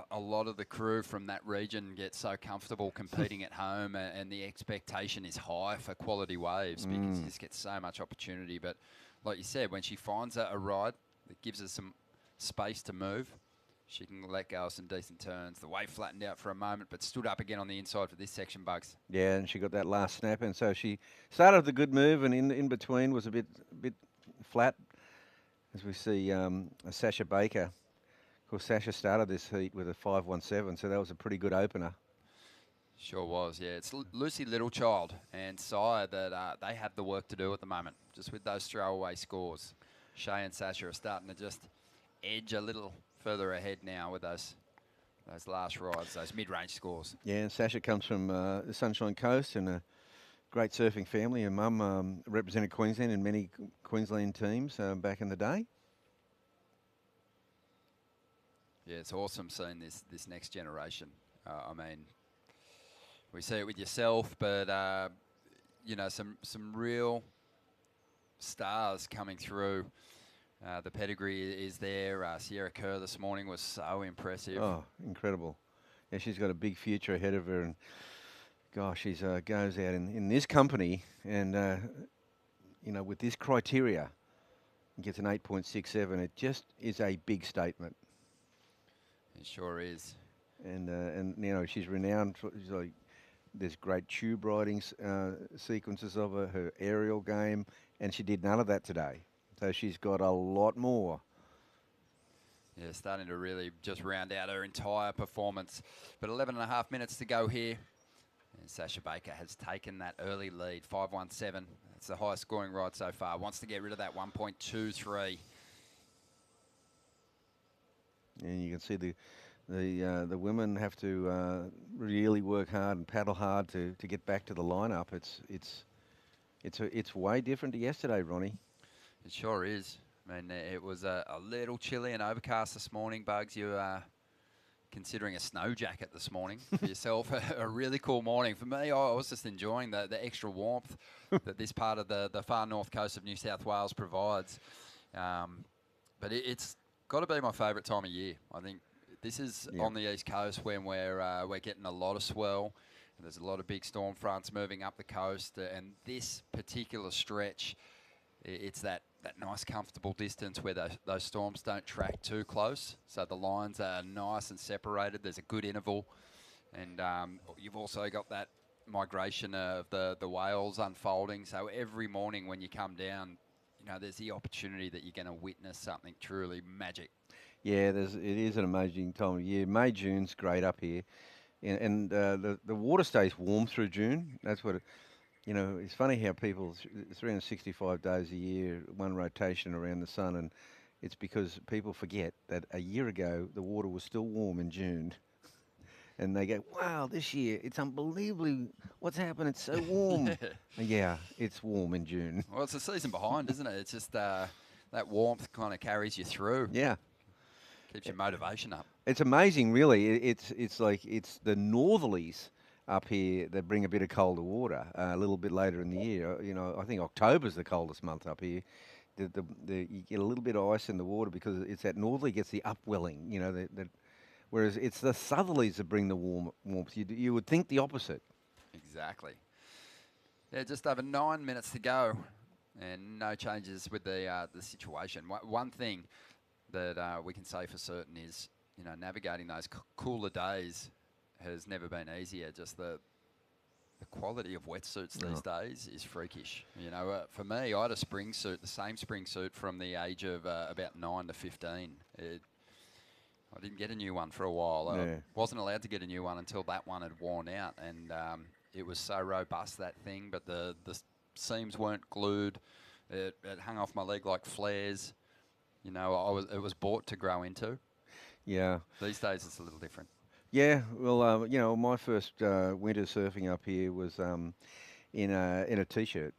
a lot of the crew from that region get so comfortable competing at home, and the expectation is high for quality waves because you just get so much opportunity. But like you said, when she finds a ride that gives her some space to move, she can let go of some decent turns. The wave flattened out for a moment, but stood up again on the inside for this section, Bugs. Yeah, and she got that last snap, and so she started with a good move, and in between was a bit flat, as we see Sasha Baker. Of course, Sasha started this heat with a 5.17, so that was a pretty good opener. Sure was, yeah. It's Lucy Littlechild and Sire that they have the work to do at the moment, just with those throwaway scores. Shay and Sasha are starting to just edge a little further ahead now with those last rides, those mid-range scores. Yeah, and Sasha comes from the Sunshine Coast and a great surfing family. Her mum represented Queensland in many Queensland teams back in the day. Yeah, it's awesome seeing this next generation. I mean, we see it with yourself, but you know, some real stars coming through. The pedigree is there. Sierra Kerr this morning was so impressive. Oh, incredible. Yeah, she's got a big future ahead of her, and gosh, she goes out in this company and, you know, with this criteria, gets an 8.67. It just is a big statement. It sure is. And you know, she's renowned for, like, there's great tube riding sequences of her aerial game, and she did none of that today. So she's got a lot more. Yeah, starting to really just round out her entire performance. But 11.5 minutes to go here. And Sasha Baker has taken that early lead, 5.17. That's the highest scoring ride so far. Wants to get rid of that 1.23. And you can see the women have to really work hard and paddle hard to get back to the lineup. It's way different to yesterday, Ronnie. It sure is. I mean, it was a little chilly and overcast this morning, Bugs. You are considering a snow jacket this morning for yourself. A really cool morning. For me, I was just enjoying the extra warmth that this part of the far north coast of New South Wales provides. But it's got to be my favourite time of year. I think this is on the east coast when we're getting a lot of swell. There's a lot of big storm fronts moving up the coast, and this particular stretch, it's that nice comfortable distance where those storms don't track too close. So the lines are nice and separated. There's a good interval. And you've also got that migration of the whales unfolding. So every morning when you come down, you know, there's the opportunity that you're going to witness something truly magic. Yeah, it is an amazing time of year. May, June's great up here. And the water stays warm through June. That's what you know, it's funny how people, 365 days a year, one rotation around the sun, and it's because people forget that a year ago the water was still warm in June. And they go, wow, this year, it's unbelievably, what's happened? It's so warm. Yeah, it's warm in June. Well, it's the season behind, isn't it? It's just that warmth kind of carries you through. Yeah. Keeps your motivation up. It's amazing, really. It's like it's the northerlies up here that bring a bit of colder water a little bit later in the year. You know, I think October's the coldest month up here. You get a little bit of ice in the water because it's that northerly gets the upwelling, you know, whereas it's the southerlies that bring the warmth. You would think the opposite. Exactly. Yeah, just over 9 minutes to go and no changes with the situation. One thing that we can say for certain is, you know, navigating those cooler days has never been easier. Just the quality of wetsuits these days is freakish. You know, for me, I had a spring suit, the same spring suit from the age of about 9 to 15. I didn't get a new one for a while. I wasn't allowed to get a new one until that one had worn out, and it was so robust, that thing, but the seams weren't glued. It hung off my leg like flares. You know, it was bought to grow into. Yeah. These days it's a little different. Yeah, well, you know, my first winter surfing up here was in a t-shirt.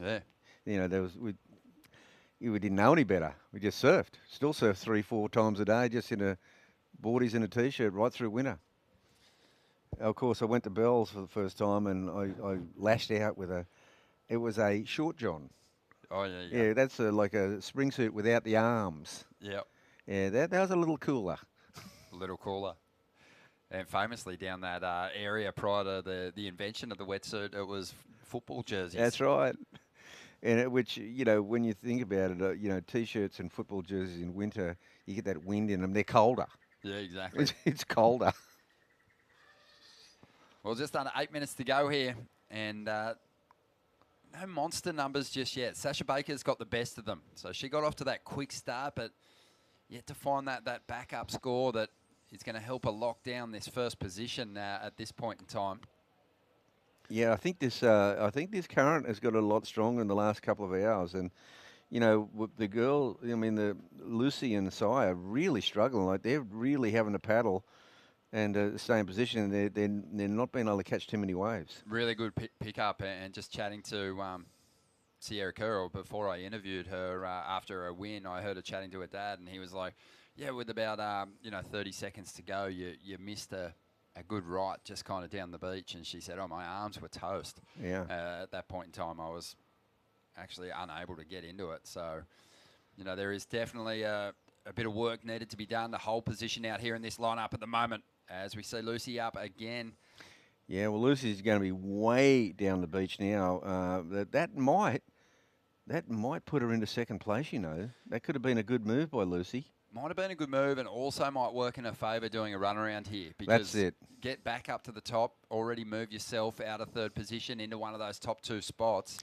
Yeah. You know, we didn't know any better. We just surfed. Still surf 3-4 times a day, just in a boardies and a t-shirt right through winter. Of course, I went to Bell's for the first time, and I lashed out with it was a short john. Oh yeah. Yeah, that's like a spring suit without the arms. Yep. Yeah, that was a little cooler. A little cooler. And famously down that area prior to the invention of the wetsuit, it was football jerseys. That's right. And which, you know, when you think about it, you know, T-shirts and football jerseys in winter, you get that wind in them. They're colder. Yeah, exactly. It's colder. Well, just under 8 minutes to go here. And no monster numbers just yet. Sasha Baker's got the best of them. So she got off to that quick start, but yet to find that backup score that is going to help her lock down this first position at this point in time. Yeah, I think this current has got a lot stronger in the last couple of hours, and you know the girl. I mean, the Lucy and Sai are really struggling. Like they're really having to paddle and stay in position, and they're not being able to catch too many waves. Really good pick up, and just chatting to Sierra Kerr before I interviewed her after a win, I heard her chatting to her dad, and he was like, "Yeah, with about 30 seconds to go, you missed a good right just kind of down the beach," and she said, "Oh, my arms were toast." Yeah. At that point in time, I was actually unable to get into it. So, you know, there is definitely a bit of work needed to be done to hold position out here in this lineup at the moment, as we see Lucy up again. Yeah, well, Lucy's going to be way down the beach now. That might put her into second place. You know, that could have been a good move by Lucy. Might have been a good move, and also might work in her favour doing a run around here. Because that's it. Get back up to the top, already move yourself out of third position into one of those top two spots,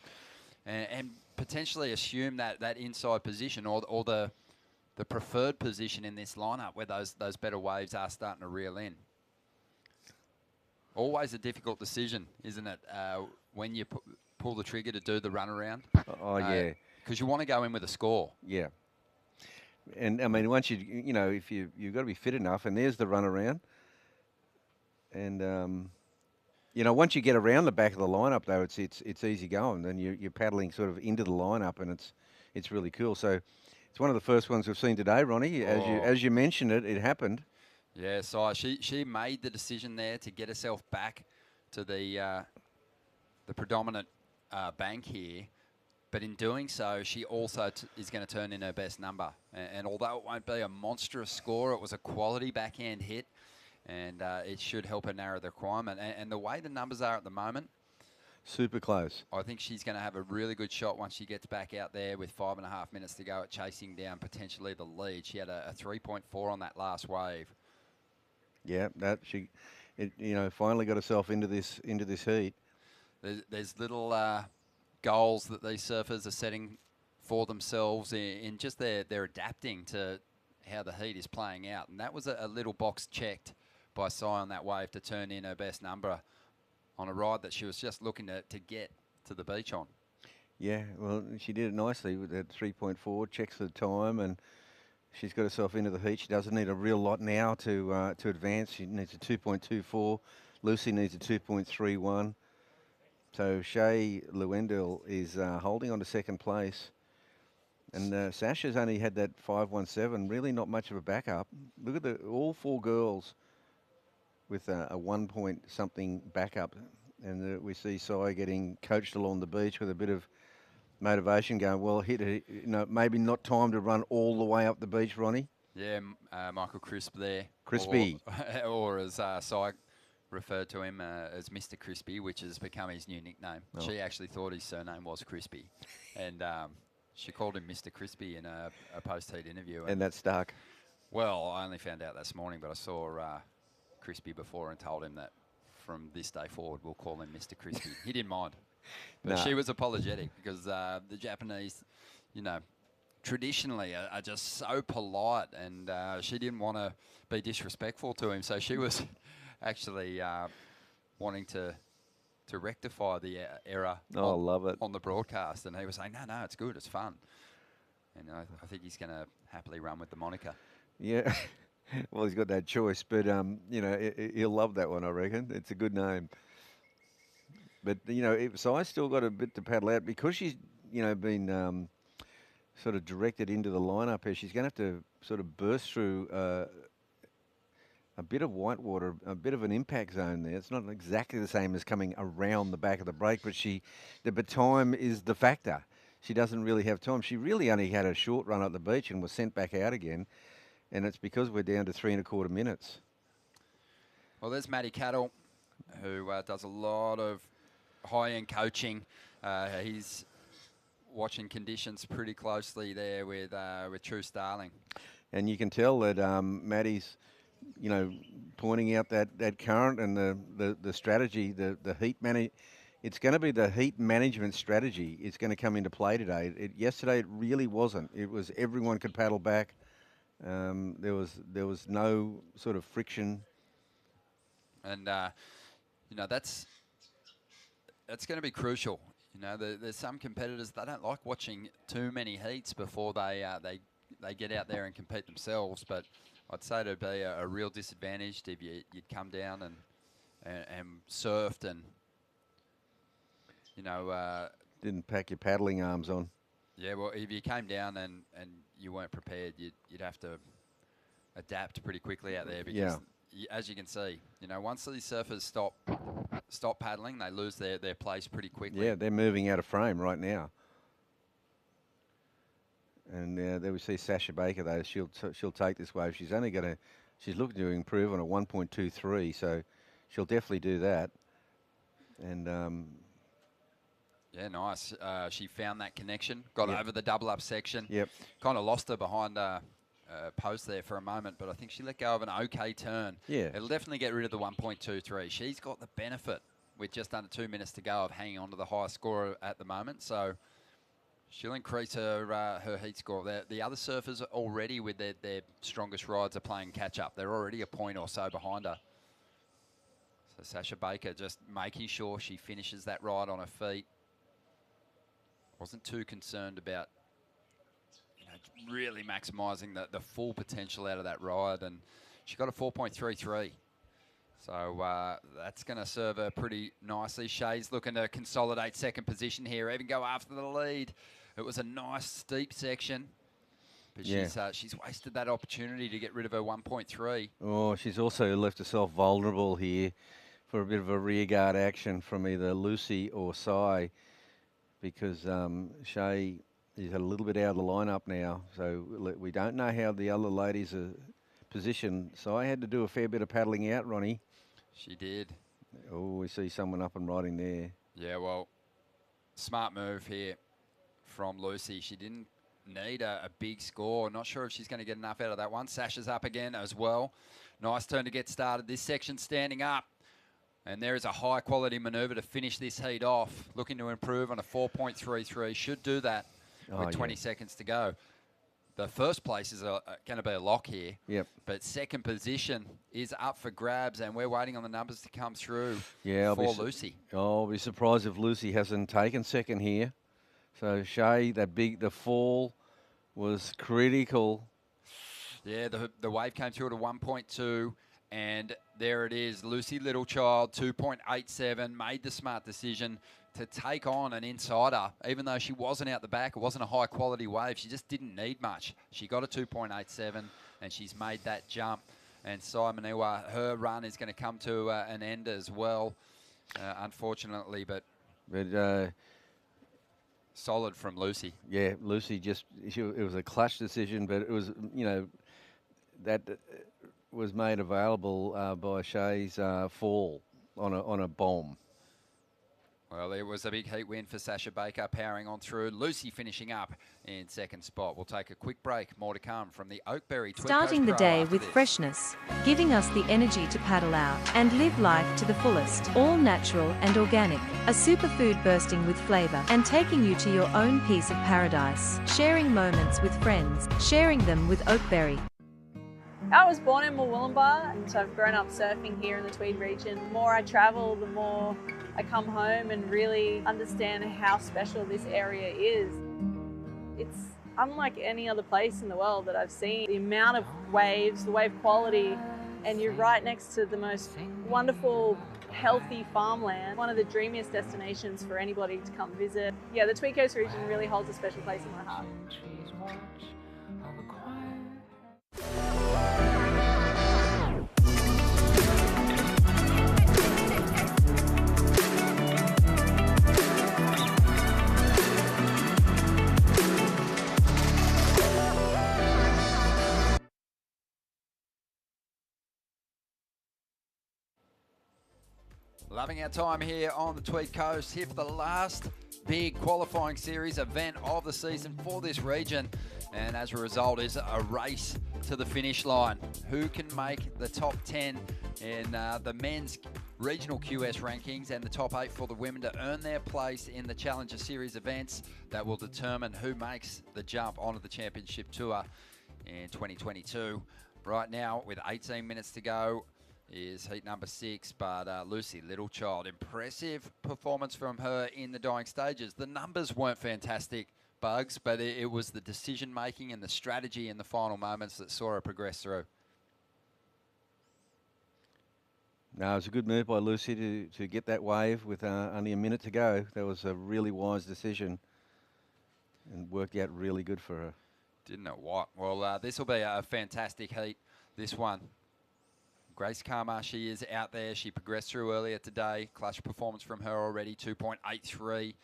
and potentially assume that inside position or the preferred position in this lineup where those better waves are starting to reel in. Always a difficult decision, isn't it, when you pull the trigger to do the run around? Oh, yeah. Because you want to go in with a score. Yeah. And I mean, once you know, if you've got to be fit enough, and there's the run around. And you know, once you get around the back of the lineup, though, it's easy going. Then you're paddling sort of into the lineup, and it's really cool. So it's one of the first ones we've seen today, Ronnie. As you mentioned it happened. Yeah, so she made the decision there to get herself back to the predominant bank here. But in doing so, she also is going to turn in her best number. And although it won't be a monstrous score, it was a quality backhand hit. And it should help her narrow the requirement. And the way the numbers are at the moment, super close. I think she's going to have a really good shot once she gets back out there with 5.5 minutes to go at chasing down potentially the lead. She had a 3.4 on that last wave. Yeah, finally got herself into this heat. There's little goals that these surfers are setting for themselves in just they're adapting to how the heat is playing out. And that was a little box checked by Sai on that wave to turn in her best number on a ride that she was just looking to get to the beach on. Yeah, well, she did it nicely with that 3.4, checks the time, and she's got herself into the heat. She doesn't need a real lot now to advance. She needs a 2.24. Lucy needs a 2.31. So Shay Lewendell is holding on to second place. And Sasha's only had that 5.17, really not much of a backup. Look at all four girls with a 1 point something backup. And we see Sai getting coached along the beach with a bit of motivation going, well, hit it, maybe not time to run all the way up the beach, Ronnie. Yeah, Michael Crisp there. Crispy. Or as Sai referred to him as Mr. Crispy, which has become his new nickname. Oh. She actually thought his surname was Crispy. And she called him Mr. Crispy in a post-heat interview. And that stuck. Well, I only found out this morning, but I saw Crispy before and told him that from this day forward, we'll call him Mr. Crispy. He didn't mind. But she was apologetic because the Japanese, traditionally are just so polite, and she didn't want to be disrespectful to him. So she was actually wanting to rectify the error love it. On the broadcast. And he was saying, no, it's good, it's fun. And I think he's going to happily run with the moniker. Yeah. Well, he's got that choice, but you know, he'll love that one, I reckon. It's a good name. But you know, so I still got a bit to paddle out because she's, you know, been sort of directed into the lineup here. She's going to have to sort of burst through a bit of whitewater, a bit of an impact zone there. It's not exactly the same as coming around the back of the break, but time is the factor. She doesn't really have time. She really only had a short run at the beach and was sent back out again. And it's because we're down to 3 1/4 minutes. Well, there's Matty Cattle, who does a lot of high-end coaching. He's watching conditions pretty closely there with True Starling. And you can tell that Matty's, you know, pointing out that current and the strategy, the heat manage. It's going to be the heat management strategy. It's going to come into play today. Yesterday it really wasn't. It was everyone could paddle back. There was no sort of friction, and you know that's going to be crucial. You know, there's some competitors, they don't like watching too many heats before they get out there and compete themselves. But I'd say it'd be a real disadvantage if you'd come down and surfed and, you know, didn't pack your paddling arms on. Yeah, well, if you came down and you weren't prepared, you'd have to adapt pretty quickly out there because, as you can see, you know, once these surfers stop paddling, they lose their place pretty quickly. Yeah, they're moving out of frame right now. And there we see Sasha Baker though. She'll take this wave. She's looking to improve on a 1.23, so she'll definitely do that. And yeah, nice. She found that connection, got over the double up section. Yep. Kind of lost her behind post there for a moment, but I think she let go of an okay turn. Yeah. It'll definitely get rid of the 1.23. She's got the benefit with just under 2 minutes to go of hanging on to the highest score at the moment. So she'll increase her heat score. The other surfers already with their strongest rides are playing catch up. They're already a point or so behind her. So Sasha Baker just making sure she finishes that ride on her feet. Wasn't too concerned about, you know, really maximising the full potential out of that ride, and she got a 4.33. So that's going to serve her pretty nicely. Shay's looking to consolidate second position here, even go after the lead. It was a nice steep section, but she's wasted that opportunity to get rid of her 1.3. Oh, she's also left herself vulnerable here for a bit of a rearguard action from either Lucy or Sai, because Shay is a little bit out of the lineup now, so we don't know how the other ladies are positioned. So I had to do a fair bit of paddling out, Ronnie. She did. Oh, we see someone up and riding there. Yeah, well, smart move here from Lucy. She didn't need a big score. Not sure if she's going to get enough out of that one. Sasha's up again as well. Nice turn to get started. This section standing up. And there is a high-quality manoeuvre to finish this heat off. Looking to improve on a 4.33. Should do that with 20 seconds to go. The first place is going to be a lock here. Yep. But second position is up for grabs, and we're waiting on the numbers to come through for Lucy. I'll be surprised if Lucy hasn't taken second here. So Shay, the fall was critical. Yeah, the wave came through at a 1.2. And there it is, Lucy Littlechild, 2.87, made the smart decision to take on an insider, even though she wasn't out the back. It wasn't a high-quality wave. She just didn't need much. She got a 2.87, and she's made that jump. And Simon Ewa, her run is going to come to an end as well, unfortunately. But solid from Lucy. Yeah, Lucy it was a clutch decision, but it was, you know, that was made available by Shay's fall on a bomb. Well, it was a big heat win for Sasha Baker, powering on through. Lucy finishing up in second spot. We'll take a quick break. More to come from the Oakberry Tweed Coast Pro. Starting the day with freshness, giving us the energy to paddle out and live life to the fullest. All natural and organic. A superfood bursting with flavour and taking you to your own piece of paradise. Sharing moments with friends, sharing them with Oakberry. I was born in Murwillumbah, and so I've grown up surfing here in the Tweed region. The more I travel, the more I come home and really understand how special this area is. It's Unlike any other place in the world that I've seen, the amount of waves, the wave quality, and you're right next to the most wonderful, healthy farmland. One of the dreamiest destinations for anybody to come visit. Yeah, the Tweed Coast region really holds a special place in my heart. Loving our time here on the Tweed Coast, here for the last big qualifying series event of the season for this region. And as a result is a race to the finish line. Who can make the top 10 in the men's regional QS rankings and the top 8 for the women to earn their place in the Challenger Series events that will determine who makes the jump onto the Championship Tour in 2022. Right now, with 18 minutes to go, is heat number 6, but Lucy Littlechild. Impressive performance from her in the dying stages. The numbers weren't fantastic, Bugs, but it was the decision-making and the strategy in the final moments that saw her progress through. No, it was a good move by Lucy to get that wave with only a minute to go. That was a really wise decision and worked out really good for her. Didn't it what? Well, this will be a fantastic heat, this one. Grace Karma, she is out there. She progressed through earlier today. Clutch performance from her already, 2.83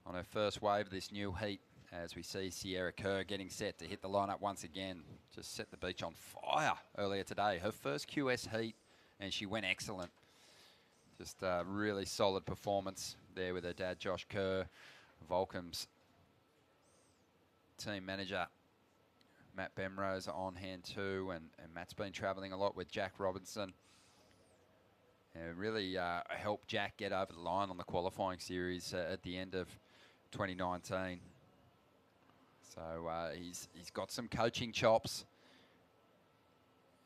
on her first wave of this new heat. As we see Sierra Kerr getting set to hit the lineup once again. Just set the beach on fire earlier today. Her first QS heat, and she went excellent. Just a really solid performance there with her dad, Josh Kerr, Volcom's team manager. Matt Bemrose on hand too, and Matt's been travelling a lot with Jack Robinson. And really helped Jack get over the line on the qualifying series at the end of 2019. So he's got some coaching chops,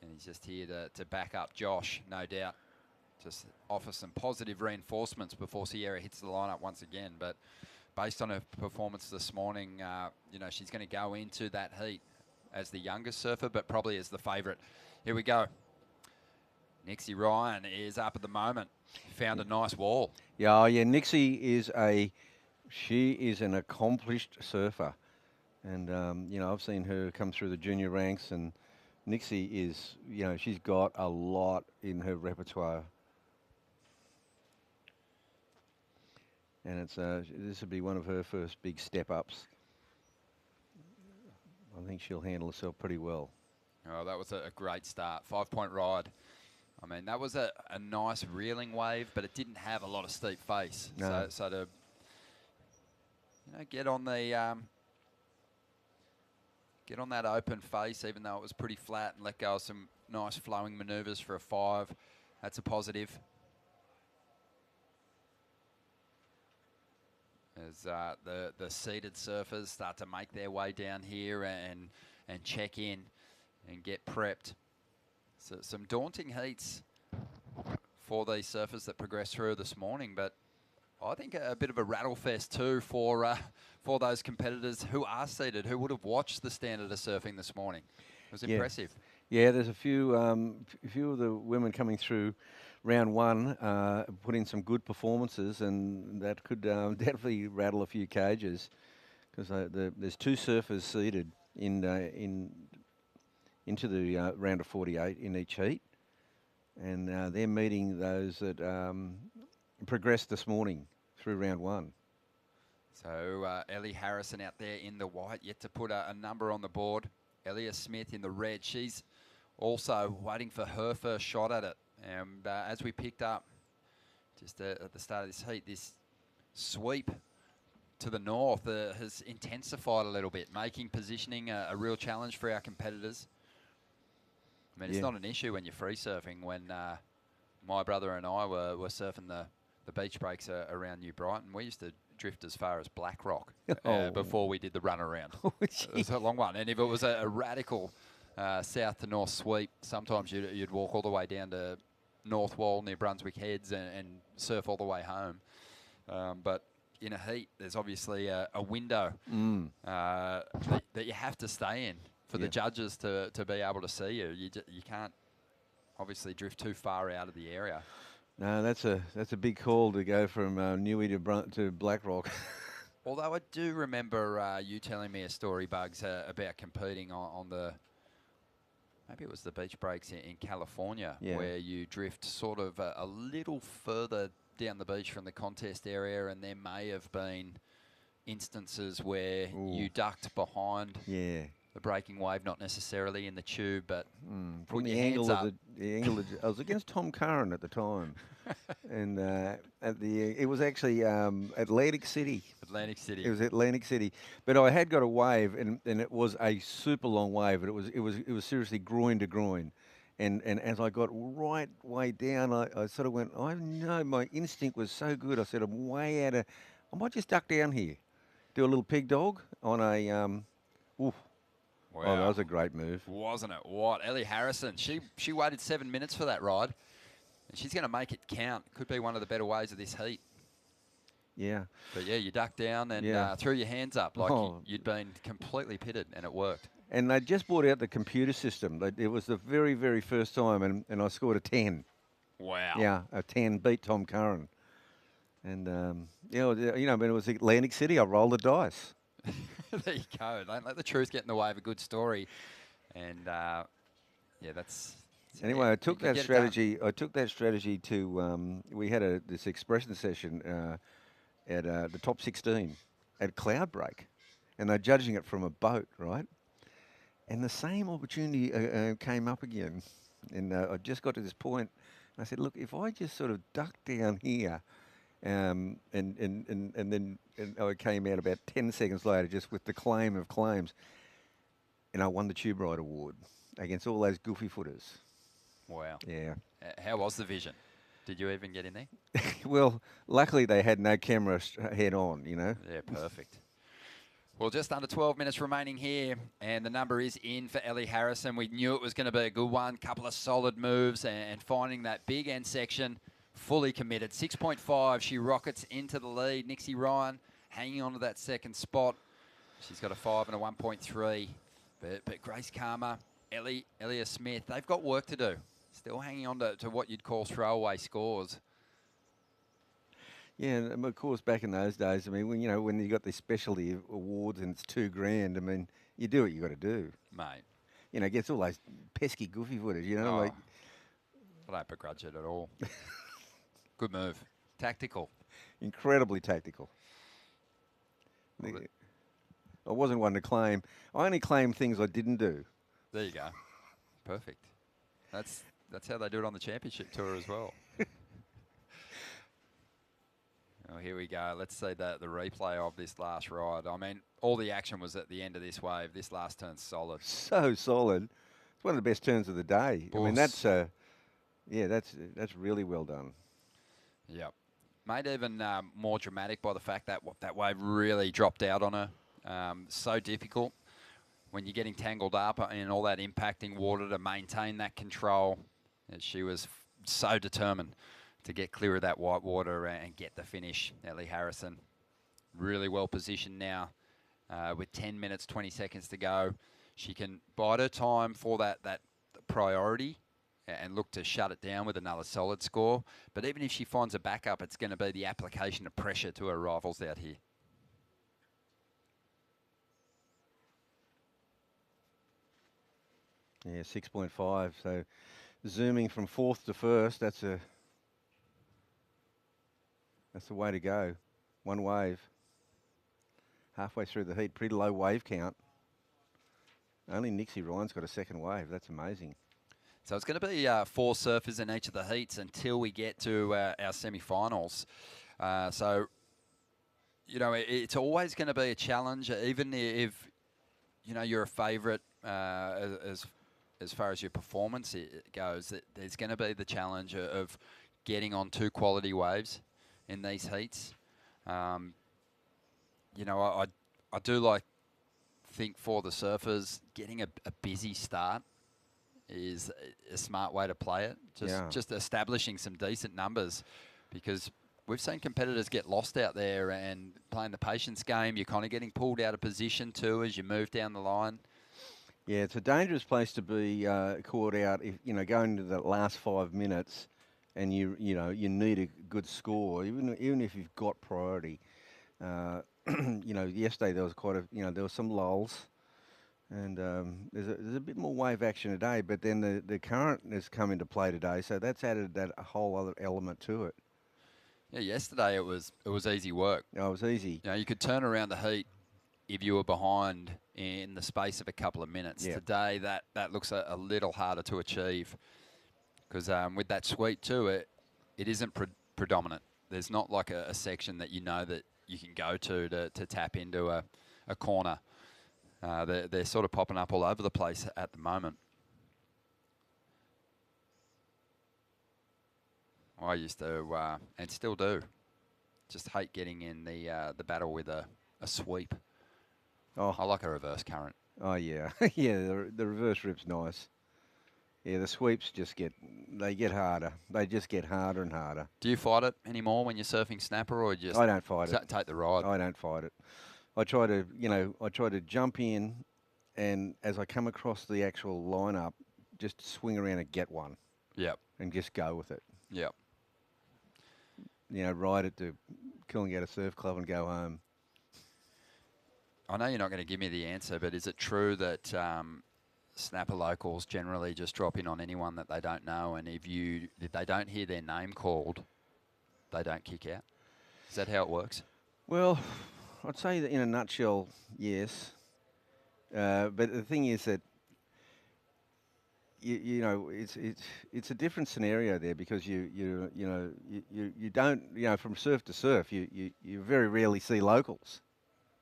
and he's just here to back up Josh, no doubt. Just offer some positive reinforcements before Sierra hits the lineup once again. But based on her performance this morning, you know, she's going to go into that heat as the youngest surfer, but probably as the favourite. Here we go. Nixie Ryan is up at the moment. Found a nice wall. Yeah, Nixie is she is an accomplished surfer. And, you know, I've seen her come through the junior ranks, and Nixie is, you know, she's got a lot in her repertoire. And it's this will be one of her first big step-ups. I think she'll handle herself pretty well. Oh, that was a great start. 5-point ride. I mean, that was a nice reeling wave, but it didn't have a lot of steep face. No. So to get on the get on that open face, even though it was pretty flat, and let go of some nice flowing manoeuvres for a 5, that's a positive. As the seated surfers start to make their way down here and check in and get prepped. So some daunting heats for these surfers that progressed through this morning, but I think a bit of a rattle fest too for those competitors who are seated, who would have watched the standard of surfing this morning. It was impressive. Yeah, there's a few of the women coming through round 1 put in some good performances, and that could definitely rattle a few cages, because there's 2 surfers seeded into the round of 48 in each heat, and they're meeting those that progressed this morning through round 1. So Ellie Harrison out there in the white, yet to put a number on the board. Ellia Smith in the red. She's also waiting for her first shot at it. And as we picked up just at the start of this heat, this sweep to the north has intensified a little bit, making positioning a real challenge for our competitors. I mean, it's not an issue when you're free surfing. When my brother and I were surfing the beach breaks around New Brighton, we used to drift as far as Blackrock before we did the run around. It was a long one. And if it was a radical south to north sweep, sometimes you'd walk all the way down to North Wall near Brunswick Heads and surf all the way home. But in a heat, there's obviously a window that you have to stay in for the judges to be able to see you. You can't obviously drift too far out of the area. No, that's a big call to go from Newey to Blackrock. Although I do remember you telling me a story, Bugs, about competing on the, maybe it was the beach breaks in California, where you drift sort of a little further down the beach from the contest area, and there may have been instances where you ducked behind the breaking wave, not necessarily in the tube, but from the angle of the angle. I was against Tom Curran at the time, and it was actually Atlantic City. Atlantic City. It was Atlantic City, but I had got a wave, and it was a super long wave. But it was seriously groin to groin, and as I got right way down, I sort of went, I know my instinct was so good. I said, I'm way out of. I might just duck down here, do a little pig dog on a. Wow. Oh, that was a great move. Wasn't it? What? Ellie Harrison, she waited 7 minutes for that ride, and she's going to make it count. Could be one of the better waves of this heat. Yeah. But, yeah, you ducked down and threw your hands up like you'd been completely pitted, and it worked. And they just brought out the computer system. It was the very, very first time, and I scored a 10. Wow. Yeah, a 10, beat Tom Curran. And, but it was Atlantic City. I rolled the dice. There you go. Don't let the truth get in the way of a good story. And, that's... Anyway, I took that strategy. I took that strategy to. We had this expression session at the top 16 at Cloudbreak, and they're judging it from a boat, right? And the same opportunity came up again, and I just got to this point, and I said, "Look, if I just sort of duck down here." And then I came out about 10 seconds later, just with the claim of claims, and I won the Tube Ride Award against all those goofy footers. Wow. Yeah. How was the vision? Did you even get in there? Well, luckily they had no camera head on, Yeah, perfect. Well, just under 12 minutes remaining here, and the number is in for Ellie Harrison. We knew it was going to be a good one. Couple of solid moves, and finding that big end section. Fully committed. 6.5. She rockets into the lead. Nixie Ryan hanging on to that second spot. She's got a 5 and a 1.3. But Grace Karma, Ellia Smith, they've got work to do. Still hanging on to what you'd call throwaway scores. Yeah, and of course, back in those days, I mean, when you got these specialty awards and it's $2,000, I mean, you do what you got to do, mate. Gets all those pesky goofy footers, like. I don't begrudge it at all. Good move. Tactical. Incredibly tactical. I wasn't one to claim. I only claimed things I didn't do. There you go. Perfect. That's how they do it on the championship tour as well. Oh, here we go. Let's see the replay of this last ride. I mean, all the action was at the end of this wave. This last turn's solid. So solid. It's one of the best turns of the day. I mean, that's really well done. Yep. Made even more dramatic by the fact that that wave really dropped out on her. So difficult when you're getting tangled up in all that impacting water to maintain that control. And she was so determined to get clear of that white water and get the finish. Ellie Harrison really well positioned now with 10 minutes, 20 seconds to go. She can bide her time for that priority and look to shut it down with another solid score. But even if she finds a backup, it's going to be the application of pressure to her rivals out here. Yeah, 6.5. So zooming from fourth to first, that's the way to go. One wave. Halfway through the heat, pretty low wave count. Only Nixie Ryan's got a second wave. That's amazing. So it's going to be 4 surfers in each of the heats until we get to our semi-finals. So, it's always going to be a challenge, even if, you're a favourite as far as your performance goes. There's going to be the challenge of getting on 2 quality waves in these heats. I do think for the surfers, getting a busy start is a smart way to play it. Just establishing some decent numbers, because we've seen competitors get lost out there and playing the patience game. You're kind of getting pulled out of position too as you move down the line. Yeah, it's a dangerous place to be caught out if, going into the last 5 minutes and you need a good score, even if you've got priority. Yesterday there was there was some lulls, and there's a bit more wave action today, but then the current has come into play today, so that's added a whole other element to it. Yeah, yesterday it was easy work. Oh, it was easy. You could turn around the heat if you were behind in the space of a couple of minutes. Yep. Today, that looks a little harder to achieve because with that sweep too, it isn't predominant. There's not like a section that that you can go to tap into a corner. They're sort of popping up all over the place at the moment. I used to, and still do, just hate getting in the battle with a sweep. Oh, I like a reverse current. Oh yeah, yeah. The reverse rip's nice. Yeah, the sweeps get harder. They just get harder and harder. Do you fight it anymore when you're surfing snapper, or just I don't fight it. Take the ride? I don't fight it. I try to jump in, and as I come across the actual lineup, just swing around and get one. Yep. And just go with it. Yep. Ride it to Coolangatta Surf Club and go home. I know you're not going to give me the answer, but is it true that snapper locals generally just drop in on anyone that they don't know, and if they don't hear their name called, they don't kick out? Is that how it works? Well, I'd say that in a nutshell, yes. But the thing is that it's a different scenario there because you don't from surf to surf you very rarely see locals.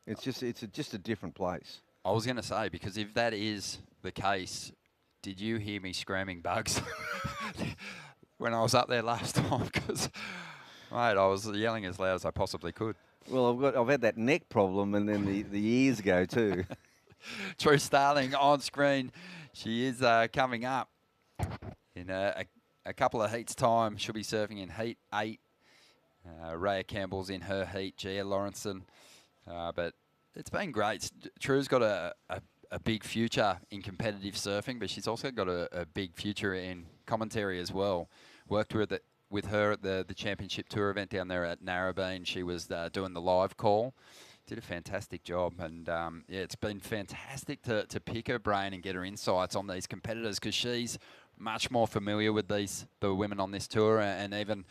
It's just a different place. I was going to say, because if that is the case, did you hear me screaming bugs when I was up there last time? Because, mate, I was yelling as loud as I possibly could. Well, I've had that neck problem, and then the ears go too. True Starling on screen. She is coming up in a couple of heats' time. She'll be surfing in heat 8. Rhea Campbell's in her heat. Gia Lawrenson. But it's been great. True's got a big future in competitive surfing, but she's also got a big future in commentary as well. Worked with her at the Championship Tour event down there at Narrabeen. She was doing the live call. Did a fantastic job, and yeah, it's been fantastic to pick her brain and get her insights on these competitors, because she's much more familiar with the women on this tour, and even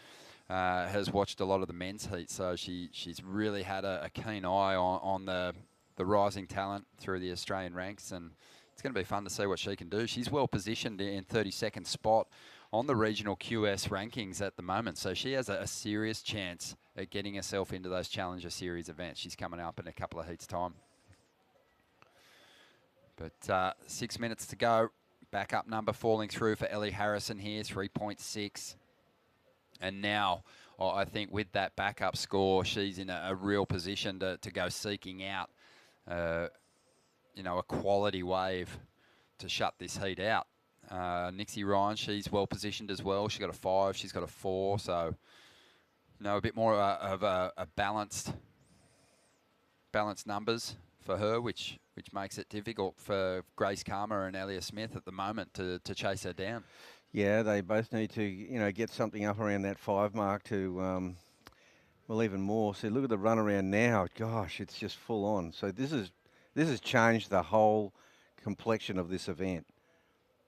has watched a lot of the men's heat. So she's really had a keen eye on the rising talent through the Australian ranks, and it's going to be fun to see what she can do. She's well positioned in 32nd spot on the regional QS rankings at the moment, so she has a serious chance at getting herself into those Challenger Series events. She's coming up in a couple of heats' time. But 6 minutes to go. Backup number falling through for Ellie Harrison here, 3.6. And now, I think with that backup score, she's in a real position to go seeking out, a quality wave to shut this heat out. Nixie Ryan, she's well positioned as well. She's got a 5, she's got a 4, so a bit more of a balanced numbers for her, which makes it difficult for Grace Karma and Elia Smith at the moment to chase her down. Yeah, they both need to get something up around that 5 mark to well, even more. So look at the run around now. Gosh, it's just full on. So this has changed the whole complexion of this event.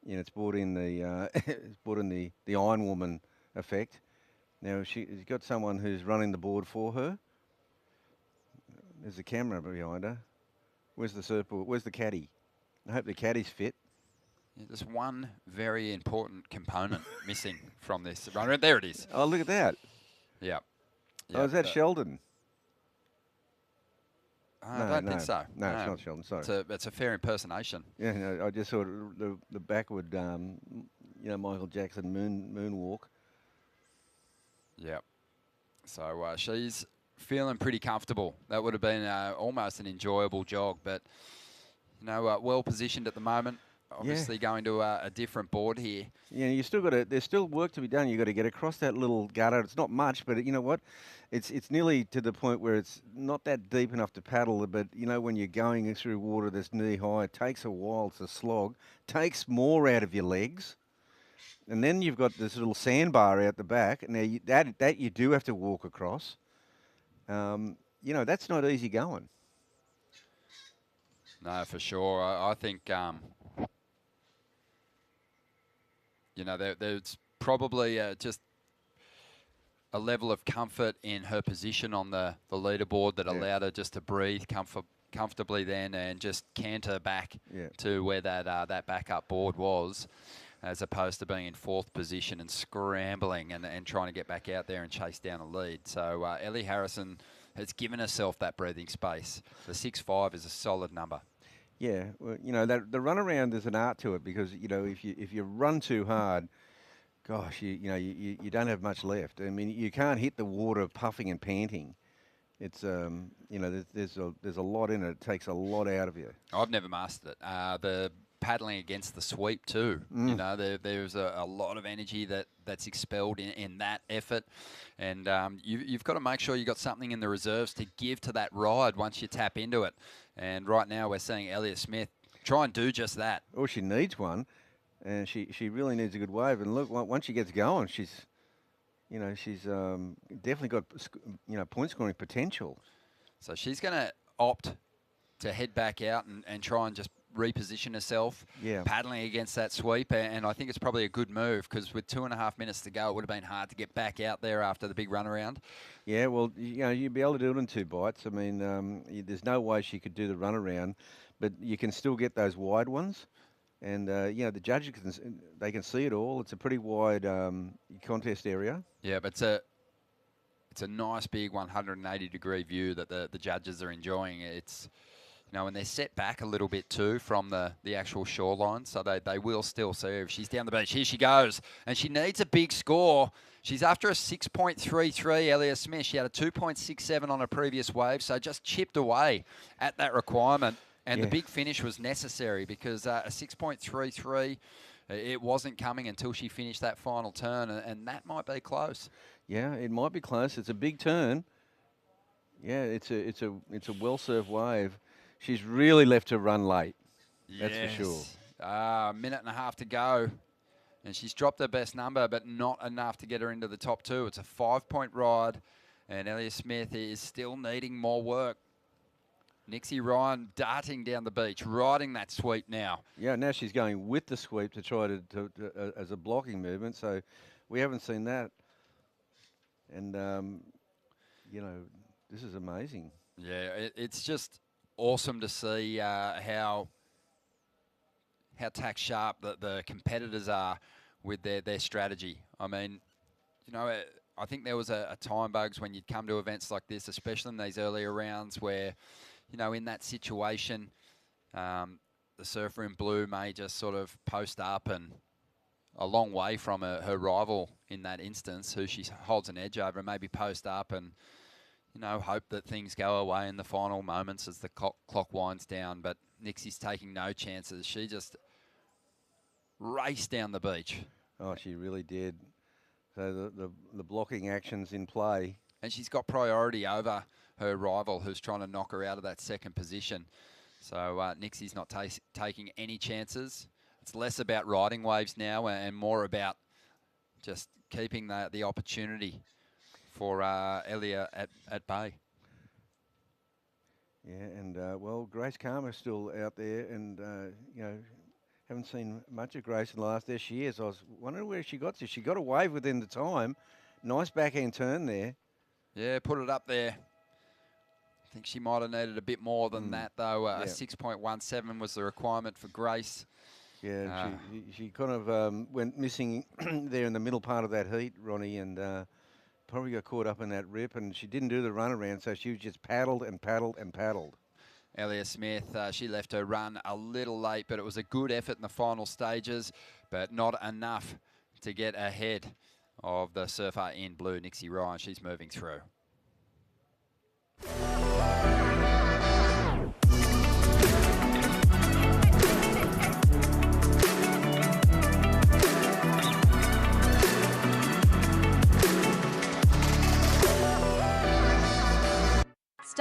It's brought in the Iron Woman effect. Now she's got someone who's running the board for her. There's a camera behind her. Where's the surfboard? Where's the caddy? I hope the caddy's fit. Yeah, there's one very important component missing from this run. There it is. Oh, look at that. Yeah. Oh, is that Sheldon? I don't think so. No, it's not Sheldon. Sorry. It's a fair impersonation. Yeah, no, I just saw the backward, Michael Jackson moonwalk. Yep. So she's feeling pretty comfortable. That would have been almost an enjoyable jog, but well positioned at the moment. obviously going to a different board here. Yeah, you still got to. There's still work to be done. You got to get across that little gutter. It's not much, but you know what? It's nearly to the point where it's not that deep enough to paddle. But you know, when you're going through water that's knee high, it takes a while. It's a slog. Takes more out of your legs, and then you've got this little sandbar out the back. Now that you do have to walk across. You know, that's not easy going. No, for sure. I think, you know, there's probably just a level of comfort in her position on the leaderboard that allowed her just to breathe comfortably then and just canter back to where that backup board was, as opposed to being in 4th position and scrambling and trying to get back out there and chase down a lead. So Ellie Harrison has given herself that breathing space. The 6.5 is a solid number. Yeah, well, you know, the run around, there's an art to it, because you know, if you run too hard, gosh, you don't have much left. I mean, you can't hit the water puffing and panting. It's you know, there's a lot in it. It takes a lot out of you. I've never mastered it. The paddling against the sweep too. You know, there's a lot of energy that's expelled in that effort, and you've got to make sure you've got something in the reserves to give to that ride once you tap into it. And right now we're seeing Elliott Smith try and do just that. Oh, she needs one, and she really needs a good wave. And look, once she gets going, she's definitely got, you know, point scoring potential. So she's going to opt to head back out and try and just reposition herself, paddling against that sweep, and I think it's probably a good move, because with 2.5 minutes to go, it would have been hard to get back out there after the big run around. Yeah, well, you know, you'd be able to do it in 2 bites. I mean, there's no way she could do the run around, but you can still get those wide ones, and you know, the judges can see it all. It's a pretty wide contest area. Yeah, but it's a nice big 180-degree view that the judges are enjoying. It's, you know, and they're set back a little bit too from the actual shoreline, so they will still see her if she's down the beach. Here she goes, and she needs a big score. She's after a 6.33, Elliott Smith. She had a 2.67 on a previous wave, so just chipped away at that requirement. And the big finish was necessary, because a 6.33, it wasn't coming until she finished that final turn, and that might be close. Yeah, it might be close. It's a big turn. Yeah, it's a well-served wave. She's really left her run late. That's for sure. A minute and a half to go. And she's dropped her best number, but not enough to get her into the top 2. It's a 5-point ride, and Elliott Smith is still needing more work. Nixie Ryan darting down the beach, riding that sweep now. Yeah, now she's going with the sweep to try to as a blocking movement, so we haven't seen that. And, you know, this is amazing. Yeah, it's just awesome to see how tack sharp the competitors are with their strategy. I mean, you know, I think there was a time, Bugs, when you'd come to events like this, especially in these earlier rounds, where, you know, in that situation, the surfer in blue may just sort of post up and a long way from her rival in that instance, who she holds an edge over, and maybe post up and, you know, hope that things go away in the final moments as the clock winds down. But Nixie's taking no chances. She just raced down the beach. Oh, she really did. So the blocking action's in play. And she's got priority over her rival, who's trying to knock her out of that second position. So Nixie's not taking any chances. It's less about riding waves now and more about just keeping the opportunity for Elia at bay. Yeah, and well, Grace Karma's still out there, and you know, haven't seen much of Grace in the last. There she is. I was wondering where she got to. She got a wave within the time. Nice backhand turn there. Yeah, put it up there. I think she might have needed a bit more than that, though. A 6.17 was the requirement for Grace. Yeah, she kind of went missing there in the middle part of that heat, Ronnie, and probably got caught up in that rip, and she didn't do the run around, so she just paddled and paddled and paddled. Elliott Smith, she left her run a little late, but it was a good effort in the final stages, but not enough to get ahead of the surfer in blue, Nixie Ryan. She's moving through.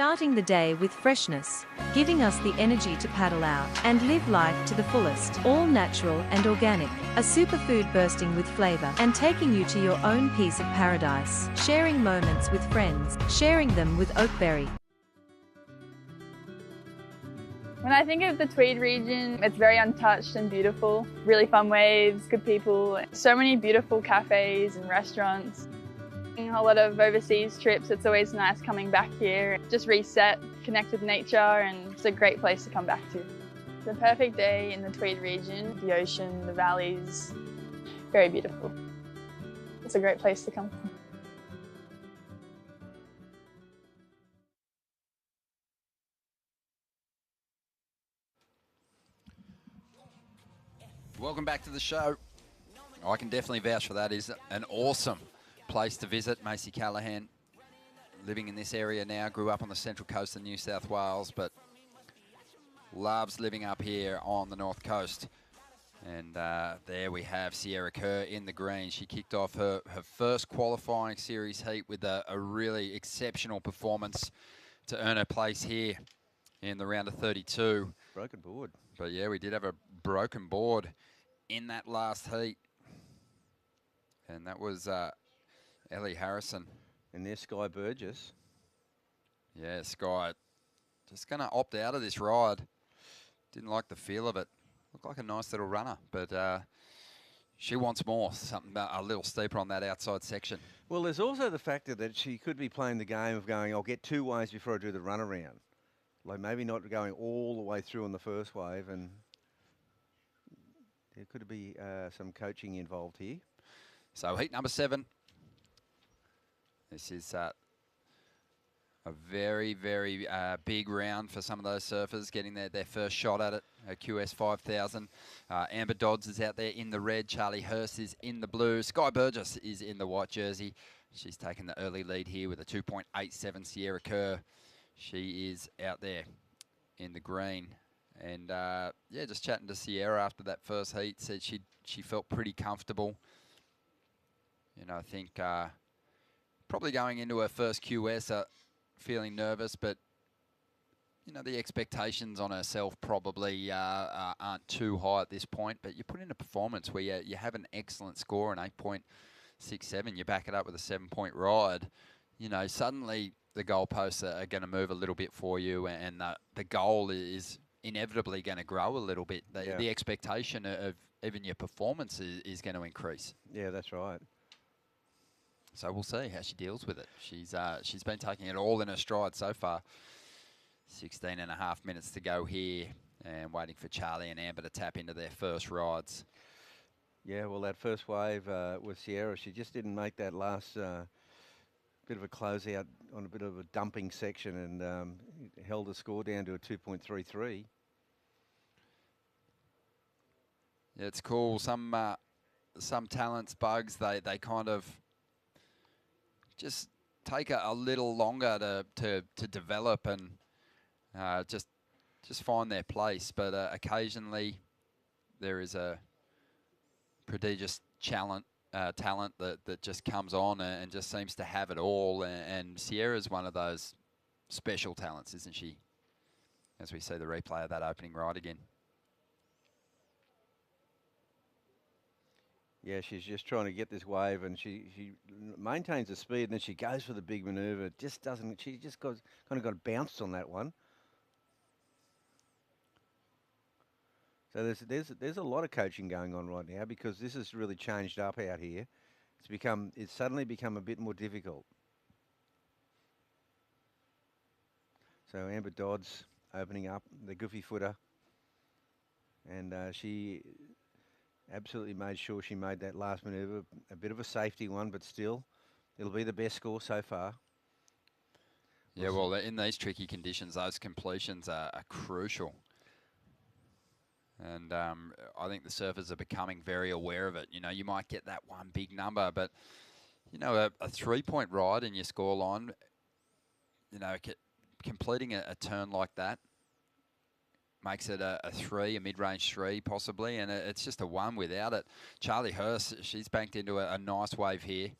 starting the day with freshness, giving us the energy to paddle out and live life to the fullest. All natural and organic, a superfood bursting with flavor and taking you to your own piece of paradise. Sharing moments with friends, sharing them with Oakberry. When I think of the Tweed region, it's very untouched and beautiful. Really fun waves, good people, so many beautiful cafes and restaurants. A lot of overseas trips, it's always nice coming back here. Just reset, connect with nature, and it's a great place to come back to. The perfect day in the Tweed region, the ocean, the valleys, very beautiful. It's a great place to come. Welcome back to the show. I can definitely vouch for that. It's an awesome place to visit. Macy Callahan, living in this area now, grew up on the central coast of New South Wales, but loves living up here on the north coast. And there we have Sierra Kerr in the green. She kicked off her first qualifying series heat with a really exceptional performance to earn her place here in the round of 32. Broken board. But yeah, we did have a broken board in that last heat. And that was Ellie Harrison. And there's Sky Burgess. Yeah, Sky just going to opt out of this ride. Didn't like the feel of it. Looked like a nice little runner, but she wants more, something a little steeper on that outside section. Well, there's also the factor that she could be playing the game of going, I'll get 2 waves before I do the run around. Like maybe not going all the way through on the first wave, and there could be some coaching involved here. So heat number 7. This is a very, very big round for some of those surfers, getting their first shot at it. A QS 5000. Amber Dodds is out there in the red. Charlie Hurst is in the blue. Sky Burgess is in the white jersey. She's taken the early lead here with a 2.87 Sierra Kerr. She is out there in the green. And yeah, just chatting to Sierra after that first heat, said she felt pretty comfortable. You know, I think probably going into her first QS, feeling nervous, but you know, the expectations on herself probably aren't too high at this point, but you put in a performance where you have an excellent score, an 8.67, you back it up with a 7-point ride, you know, suddenly the goalposts are going to move a little bit for you, and the goal is inevitably going to grow a little bit. The expectation of even your performance is going to increase. Yeah, that's right. So we'll see how she deals with it. She's been taking it all in her stride so far. 16.5 minutes to go here, and waiting for Charlie and Amber to tap into their first rides. Yeah, well, that first wave with Sierra, she just didn't make that last bit of a closeout on a bit of a dumping section, and held the score down to a 2.33. Yeah, it's cool. Some talents, Bugs, they kind of just take a little longer to develop and just find their place. But occasionally there is a prodigious talent that just comes on and just seems to have it all. And Sierra's one of those special talents, isn't she? As we see the replay of that opening ride again. Yeah, she's just trying to get this wave, and she maintains the speed, and then she goes for the big manoeuvre. Just doesn't. She just kind of got bounced on that one. So there's a lot of coaching going on right now, because this has really changed up out here. It's suddenly become a bit more difficult. So Amber Dodds opening up the goofy footer, and she absolutely made sure she made that last manoeuvre. A bit of a safety one, but still, it'll be the best score so far. Yeah, well, in these tricky conditions, those completions are crucial. And I think the surfers are becoming very aware of it. You know, you might get that one big number, but, you know, a 3-point ride in your scoreline, you know, completing a turn like that makes it a 3, a mid-range 3 possibly, and it's just a 1 without it. Charlie Hurst, she's banked into a nice wave here.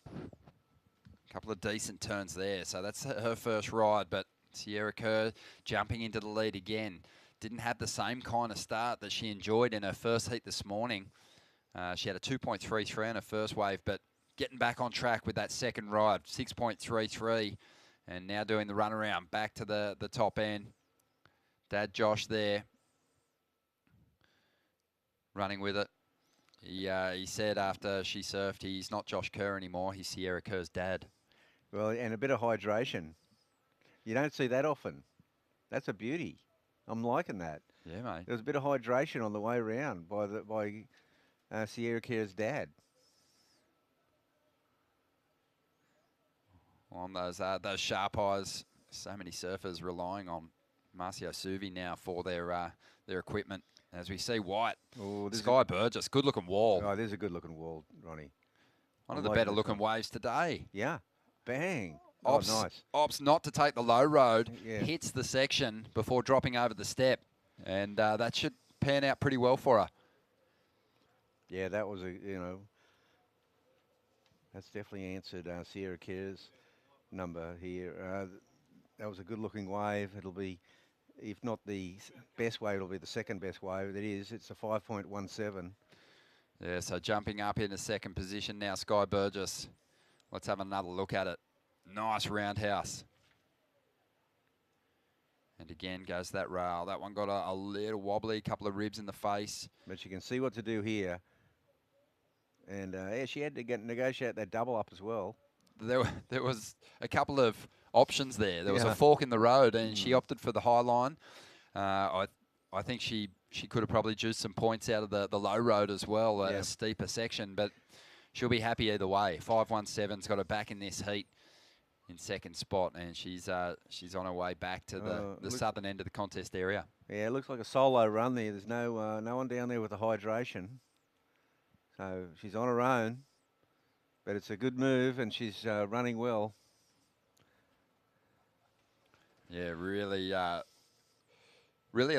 A couple of decent turns there, so that's her first ride, but Sierra Kerr jumping into the lead again. Didn't have the same kind of start that she enjoyed in her first heat this morning. She had a 2.33 on her first wave, but getting back on track with that second ride, 6.33, and now doing the runaround back to the top end. Dad Josh there, running with it. He said after she surfed, he's not Josh Kerr anymore, he's Sierra Kerr's dad. Well, and a bit of hydration. You don't see that often. That's a beauty. I'm liking that. Yeah, mate. There was a bit of hydration on the way around by Sierra Kerr's dad. On those sharp eyes, so many surfers relying on Marcio Suvi now for their equipment. As we see White, Sky Burgess, good looking wall. Oh, there's a good looking wall, Ronnie. One of the better looking waves today. Yeah, bang. Opts, opts not to take the low road, hits the section before dropping over the step, and that should pan out pretty well for her. Yeah, that was that's definitely answered Sierra Kerr's number here. That was a good looking wave. It'll be, if not the best wave, it'll be the second best wave. It's a 5.17. Yeah, so jumping up in the second position now, Sky Burgess. Let's have another look at it. Nice roundhouse. And again goes that rail. That one got a little wobbly, couple of ribs in the face. But you can see what to do here. And yeah, she had to negotiate that double up as well. There was a couple of options there. There was a fork in the road, and she opted for the high line. I think she could have probably juiced some points out of the low road as well, a steeper section, but she'll be happy either way. 5.17's got her back in this heat in second spot, and she's on her way back to the southern end of the contest area. Yeah, it looks like a solo run there. There's no one down there with the hydration. So she's on her own, but it's a good move, and she's running well. Yeah, really a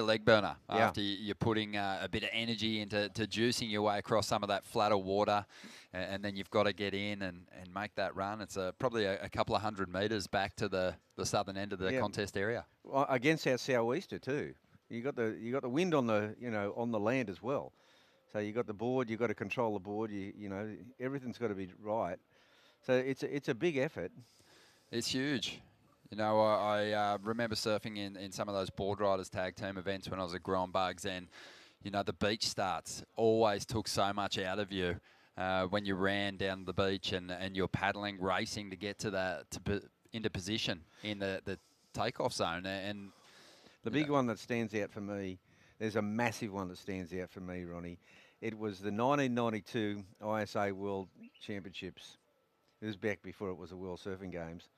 leg burner after you're putting a bit of energy into juicing your way across some of that flatter water, and then you've got to get in and make that run. It's probably a couple of 100 metres back to the southern end of the contest area. Well, against our sou'easter too. You got the wind on the on the land as well. So you got the board, you've got to control the board. You know everything's got to be right. So it's a big effort. It's huge. You know, I remember surfing in some of those board riders tag team events when I was at Growing Bugs, and you know the beach starts always took so much out of you when you ran down the beach and you're paddling, racing to get to into position in the takeoff zone. And the big one that stands out for me, there's a massive one that stands out for me, Ronnie. It was the 1992 ISA World Championships. It was back before it was the World Surfing Games.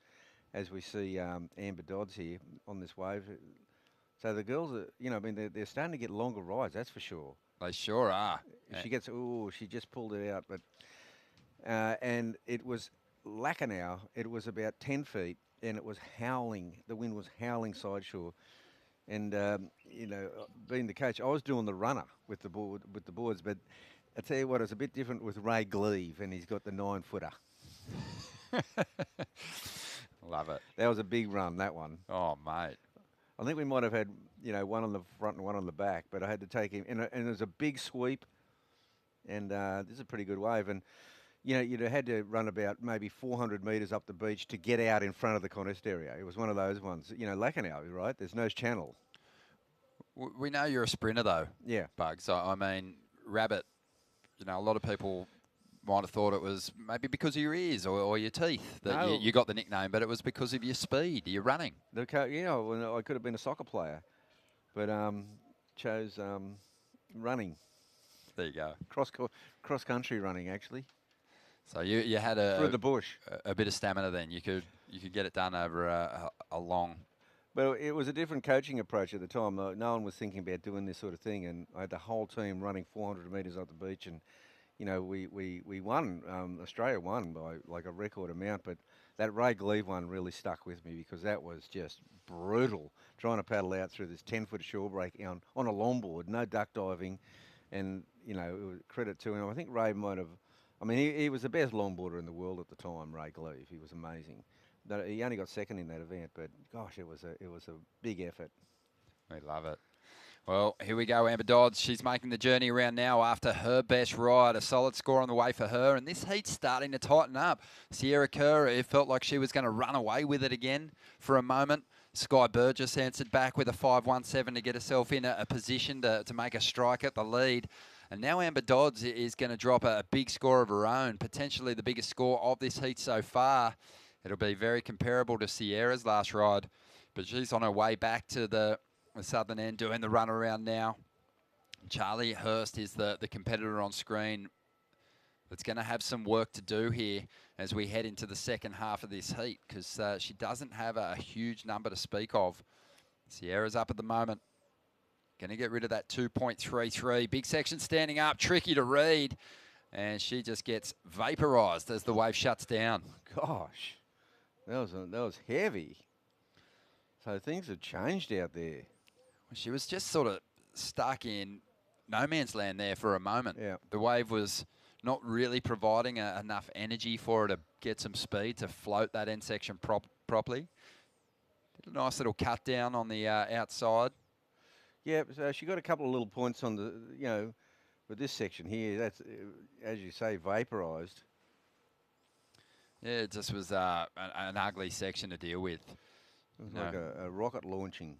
As we see Amber Dodds here on this wave. So the girls are, I mean, they're starting to get longer rides, that's for sure. They sure are. She just pulled it out. But and it was Lacanau. It was about 10 feet, and it was howling. The wind was howling sideshore. And, being the coach, I was doing the runner with the boards, but I tell you what, it's a bit different with Ray Gleave, and he's got the 9-footer. Love it. That was a big run, that one. Oh, mate. I think we might have had, one on the front and one on the back, but I had to take him. And it was a big sweep, and this is a pretty good wave. And, you'd have had to run about maybe 400 metres up the beach to get out in front of the contest area. It was one of those ones. Lacanau, right? There's no channel. We know you're a sprinter, though. Yeah. Bugs. I mean, Rabbit, a lot of people might have thought it was maybe because of your ears or your teeth that you got the nickname, but it was because of your speed, your running. I could have been a soccer player, but chose running. There you go. Cross country running, actually. So you had through the bush a bit of stamina then. You could get it done over a long. But it was a different coaching approach at the time. No one was thinking about doing this sort of thing, and I had the whole team running 400 metres up the beach, and we won. Australia won by like a record amount, but that Ray Gleave one really stuck with me because that was just brutal. Trying to paddle out through this 10-foot shore break on a longboard, no duck diving, and it was credit to him. I think Ray might have. I mean, he was the best longboarder in the world at the time, Ray Gleave. He was amazing. He only got second in that event, but gosh, it was a big effort. We love it. Well, here we go, Amber Dodds. She's making the journey around now after her best ride. A solid score on the way for her, and this heat's starting to tighten up. Sierra Kerr, it felt like she was going to run away with it again for a moment. Sky Burgess answered back with a 5.17 to get herself in a position to make a strike at the lead. And now Amber Dodds is going to drop a big score of her own, potentially the biggest score of this heat so far. It'll be very comparable to Sierra's last ride, but she's on her way back to the southern end doing the run around now. Charlie Hurst is the competitor on screen that's going to have some work to do here as we head into the second half of this heat, because she doesn't have a huge number to speak of. Sierra's up at the moment. Going to get rid of that 2.33. Big section standing up, tricky to read. And she just gets vaporised as the wave shuts down. Gosh, that was heavy. So things have changed out there. She was just sort of stuck in no man's land there for a moment. Yeah. The wave was not really providing enough energy for her to get some speed to float that end section properly. Did a nice little cut down on the outside. Yeah, so she got a couple of little points on the, with this section here. That's, as you say, vaporised. Yeah, it just was an ugly section to deal with. It was like a rocket launching.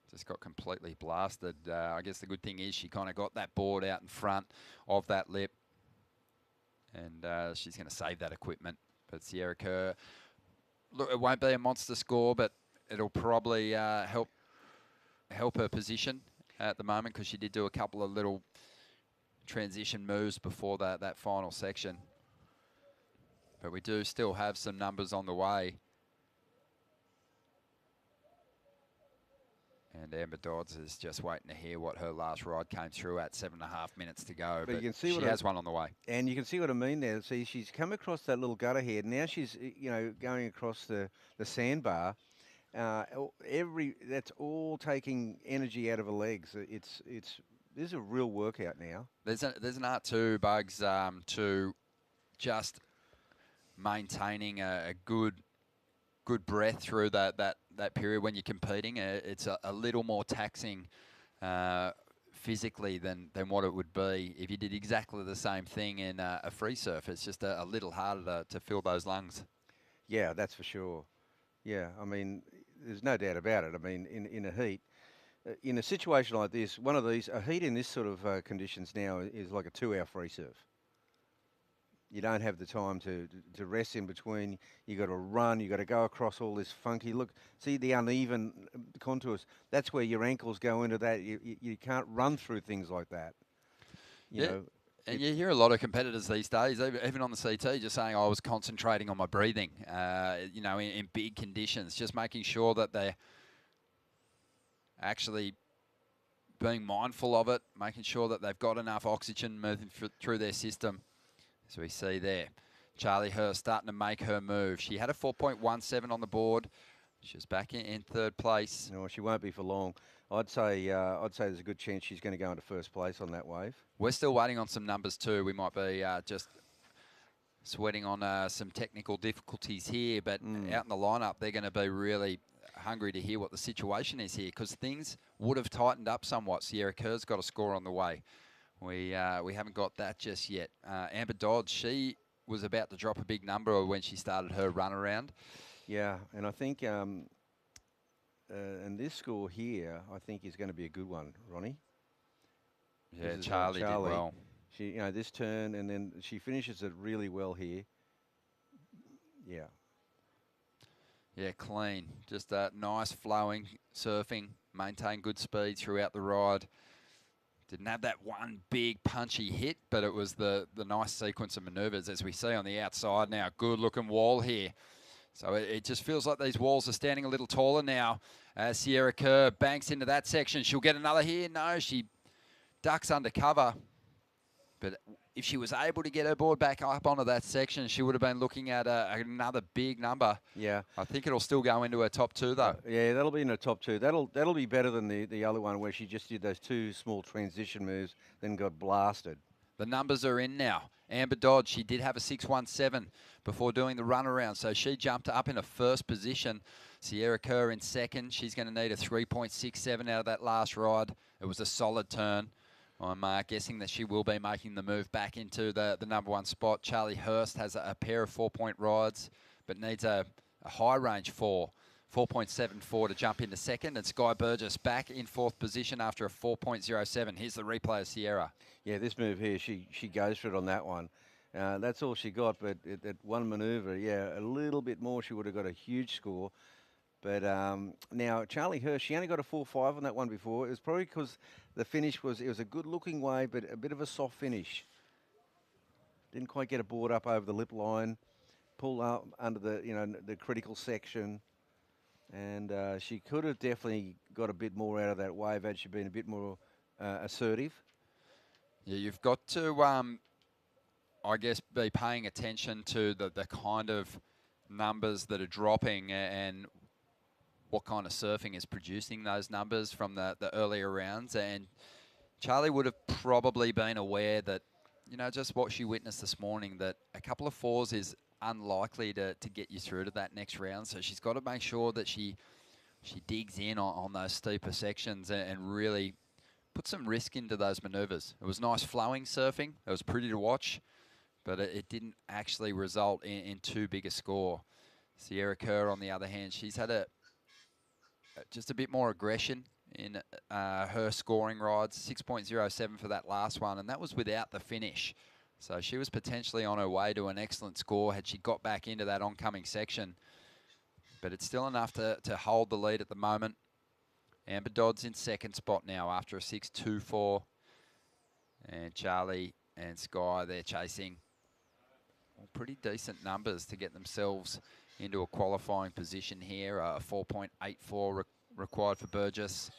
Just got completely blasted. I guess the good thing is she kind of got that board out in front of that lip. And she's going to save that equipment. But Sierra Kerr, look, it won't be a monster score, but it'll probably help her position at the moment, because she did do a couple of little transition moves before that final section. But we do still have some numbers on the way. And Amber Dodds is just waiting to hear what her last ride came through at 7.5 minutes to go. But you can see she has one on the way. And you can see what I mean there. See, she's come across that little gutter head. Now she's, going across the sandbar. That's all taking energy out of her legs. This is a real workout now. There's an art too, Bugs, to just maintaining a good breath through that period when you're competing. It's a little more taxing physically than what it would be if you did exactly the same thing in a free surf. It's just a little harder to fill those lungs. Yeah, that's for sure. Yeah, I mean, there's no doubt about it. I mean, in a heat, in a situation like this, a heat in this sort of conditions now is like a 2-hour free surf. You don't have the time to rest in between. You got to run. You got to go across all this funky. Look, see the uneven contours. That's where your ankles go into that. You can't run through things like that. You know. And you hear a lot of competitors these days, even on the CT, just saying, I was concentrating on my breathing, in big conditions, just making sure that they're actually being mindful of it, making sure that they've got enough oxygen moving through their system. As we see there, Charlie Hurst starting to make her move. She had a 4.17 on the board. She's back in third place. No, she won't be for long. I'd say there's a good chance she's going to go into first place on that wave. We're still waiting on some numbers too. We might be just sweating on some technical difficulties here, but out in the lineup, they're going to be really hungry to hear what the situation is here, because things would have tightened up somewhat. Sierra Kerr's got a score on the way. We haven't got that just yet. Amber Dodds, she was about to drop a big number when she started her run around. Yeah, and I think and this score here, I think, is going to be a good one, Ronnie. Yeah, Charlie did well. She, this turn, and then she finishes it really well here. Yeah. Yeah, clean. Just nice flowing surfing, maintain good speed throughout the ride. Didn't have that one big punchy hit, but it was the nice sequence of manoeuvres as we see on the outside now. Good looking wall here. So it just feels like these walls are standing a little taller now. Sierra Kerr banks into that section. She'll get another here. No, she ducks under cover. But if she was able to get her board back up onto that section, she would have been looking at another big number. Yeah. I think it'll still go into her top two, though. Yeah, that'll be in her top two. That'll be better than the other one where she just did those two small transition moves, then got blasted. The numbers are in now. Amber Dodd, she did have a 6.17 before doing the runaround, so she jumped up in a first position. Sierra Kerr in second. She's going to need a 3.67 out of that last ride. It was a solid turn. I'm guessing that she will be making the move back into the number 1 spot. Charlie Hurst has a pair of 4-point rides, but needs a high range 4.74 to jump into second. And Sky Burgess back in 4th position after a 4.07. Here's the replay of Sierra. Yeah, this move here, she goes for it on that one. That's all she got, but at one manoeuvre, yeah, a little bit more, she would have got a huge score. But now, Charlie Hirsch, she only got a 4.5 on that one before. It was probably because the finish it was a good-looking wave, but a bit of a soft finish. Didn't quite get a board up over the lip line. Pull up under the critical section. And she could have definitely got a bit more out of that wave had she been a bit more assertive. Yeah, you've got to, I guess, be paying attention to the kind of numbers that are dropping and what kind of surfing is producing those numbers from the earlier rounds. And Charlie would have probably been aware that, just what she witnessed this morning, that a couple of 4s is unlikely to get you through to that next round. So she's got to make sure that she digs in on those steeper sections and really put some risk into those manoeuvres. It was nice flowing surfing. It was pretty to watch, but it didn't actually result in too big a score. Sierra Kerr, on the other hand, she's had just a bit more aggression in her scoring rides. 6.07 for that last one, and that was without the finish. So she was potentially on her way to an excellent score had she got back into that oncoming section. But it's still enough to hold the lead at the moment. Amber Dodd's in second spot now after a 6.24. And Charlie and Sky, they're chasing pretty decent numbers to get themselves into a qualifying position here. A 4.84 required for Burgess.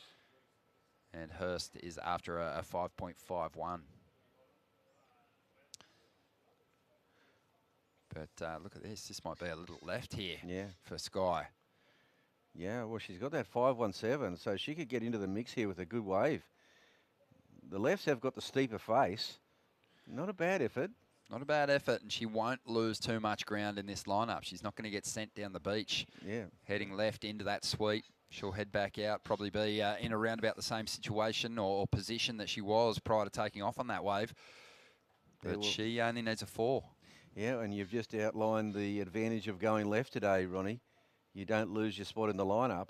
And Hurst is after a 5.51. But look at this. This might be a little left here for Sky. Yeah, well, she's got that 5.17, so she could get into the mix here with a good wave. The lefts have got the steeper face. Not a bad effort. Not a bad effort, and she won't lose too much ground in this lineup. She's not going to get sent down the beach. Yeah. Heading left into that sweep. She'll head back out, probably be in around about the same situation or position that she was prior to taking off on that wave. But she only needs a 4. Yeah, and you've just outlined the advantage of going left today, Ronnie. You don't lose your spot in the lineup.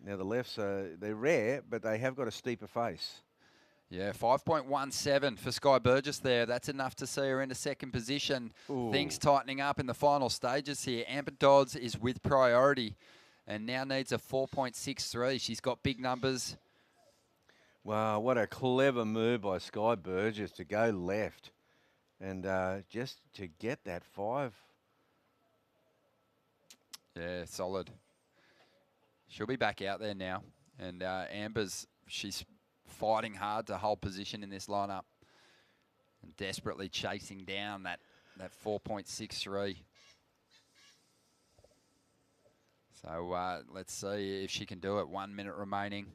Now, the lefts, they're rare, but they have got a steeper face. Yeah, 5.17 for Sky Burgess there. That's enough to see her into second position. Ooh. Things tightening up in the final stages here. Amber Dodds is with priority and now needs a 4.63. She's got big numbers. Wow, what a clever move by Sky Burgess to go left and just to get that 5. Yeah, solid. She'll be back out there now. And Amber's, she's fighting hard to hold position in this lineup and desperately chasing down that 4.63. So let's see if she can do it. 1 minute remaining.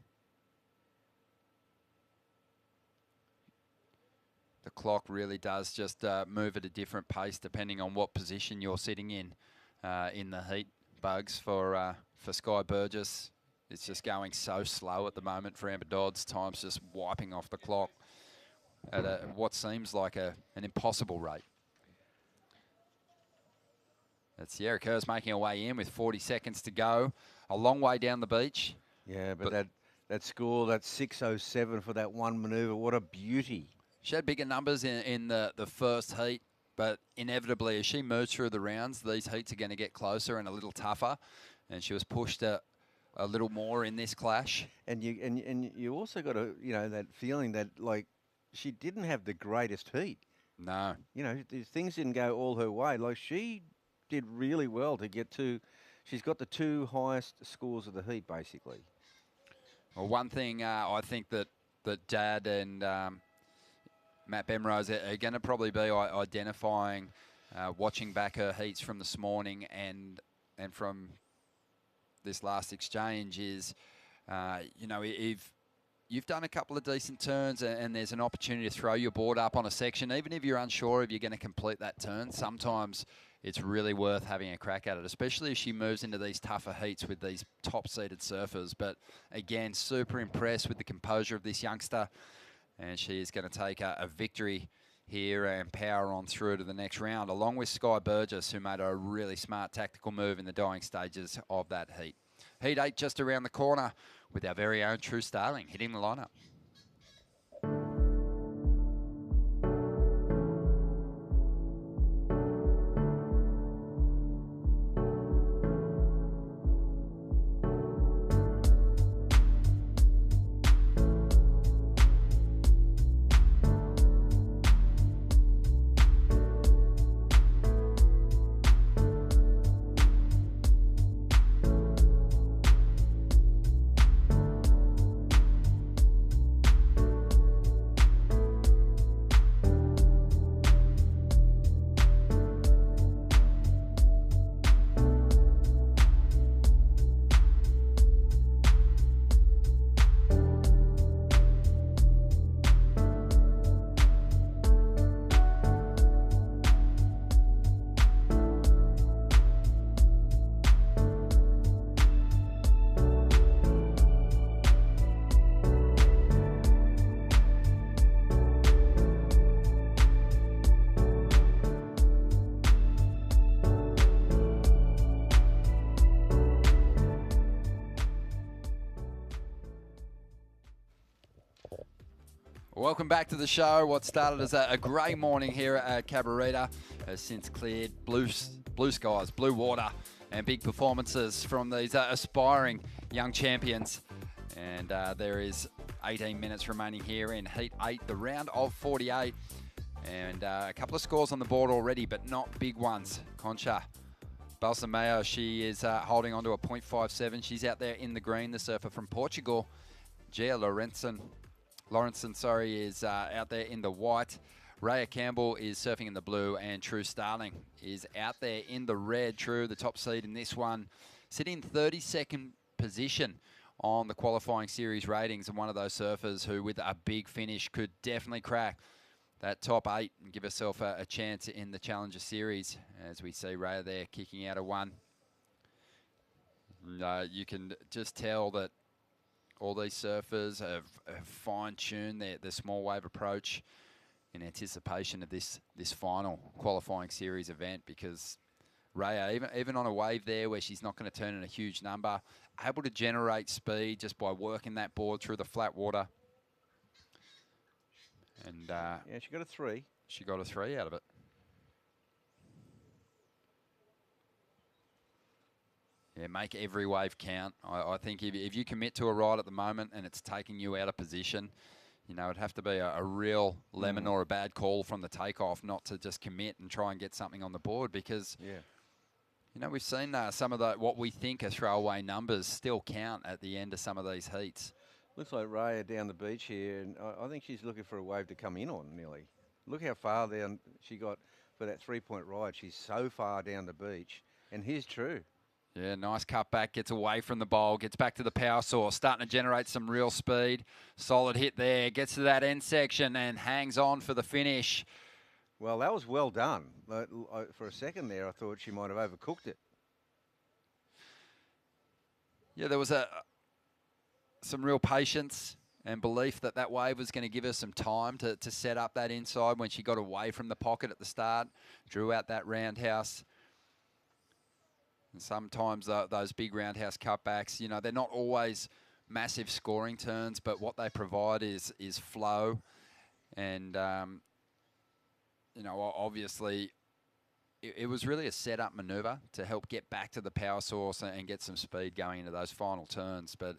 The clock really does just move at a different pace depending on what position you're sitting in the heat. Bugs for Sky Burgess. It's just going so slow at the moment for Amber Dodds. Time's just wiping off the clock at what seems like an impossible rate. That's Sierra Kerr's making her way in with 40 seconds to go. A long way down the beach. Yeah, but that score, that 6.07 for that one manoeuvre, what a beauty. She had bigger numbers in the first heat, but inevitably as she moves through the rounds, these heats are going to get closer and a little tougher. And she was pushed a little more in this clash. And you also got that feeling that like she didn't have the greatest heat. No. Things didn't go all her way. Like she did really well to get to. She's got the 2 highest scores of the heat basically. Well, one thing I think that Dad and Matt Bemrose are going to probably be identifying, watching back her heats from this morning and from this last exchange is, if you've done a couple of decent turns, and there's an opportunity to throw your board up on a section, even if you're unsure if you're going to complete that turn. Sometimes it's really worth having a crack at it, especially if she moves into these tougher heats with these top-seeded surfers. But again, super impressed with the composure of this youngster, and she is going to take a victory here and power on through to the next round, along with Sky Burgess, who made a really smart tactical move in the dying stages of that heat. Heat 8 just around the corner with our very own True Starling hitting the lineup. Welcome back to the show. What started as a grey morning here at Cabarita has since cleared. Blue skies, blue water, and big performances from these aspiring young champions. And there is 18 minutes remaining here in Heat 8, the round of 48. And a couple of scores on the board already, but not big ones. Concha Balsameo, she is holding on to a .57. She's out there in the green, the surfer from Portugal. Gia Lawrenson, is out there in the white. Raya Campbell is surfing in the blue, and True Starling is out there in the red. True, the top seed in this one, sitting 32nd position on the qualifying series ratings, and one of those surfers who, with a big finish, could definitely crack that top 8 and give herself a chance in the Challenger Series, as we see Raya there kicking out a 1. You can just tell that all these surfers have fine-tuned their small wave approach in anticipation of this final qualifying series event, because Raya, even on a wave there where she's not going to turn in a huge number, able to generate speed just by working that board through the flat water. And yeah, she got a 3. She got a 3 out of it. Yeah, make every wave count. I think if you commit to a ride at the moment and it's taking you out of position, you know, it'd have to be a real lemon or a bad call from the takeoff not to just commit and try and get something on the board, because, you know, we've seen some of what we think are throwaway numbers still count at the end of some of these heats. Looks like Raya down the beach here, and I think she's looking for a wave to come in on nearly. Look how far down she got for that 3-point ride. She's so far down the beach, and here's True. Yeah, nice cut back, gets away from the bowl, gets back to the power source, starting to generate some real speed. Solid hit there, gets to that end section and hangs on for the finish. Well, that was well done. For a second there, I thought she might have overcooked it. Yeah, there was some real patience and belief that wave was going to give her some time to set up that inside when she got away from the pocket at the start, drew out that roundhouse. And sometimes those big roundhouse cutbacks, you know, they're not always massive scoring turns, but what they provide is flow. And, you know, obviously it was really a set-up manoeuvre to help get back to the power source and get some speed going into those final turns. But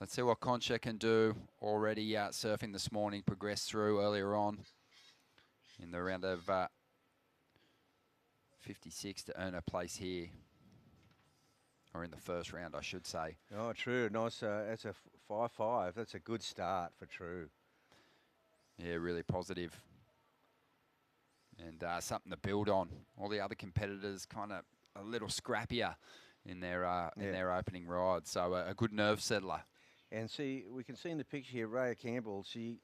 let's see what Concha can do. Already surfing this morning, progressed through earlier on in the round of 56 to earn a place here. Or in the first round, I should say. Oh, True. Nice. That's a 5-5. That's a good start for True. Yeah, really positive. And something to build on. All the other competitors kind of a little scrappier in their opening ride. So a good nerve settler. And see, we can see in the picture here, Raya Campbell, she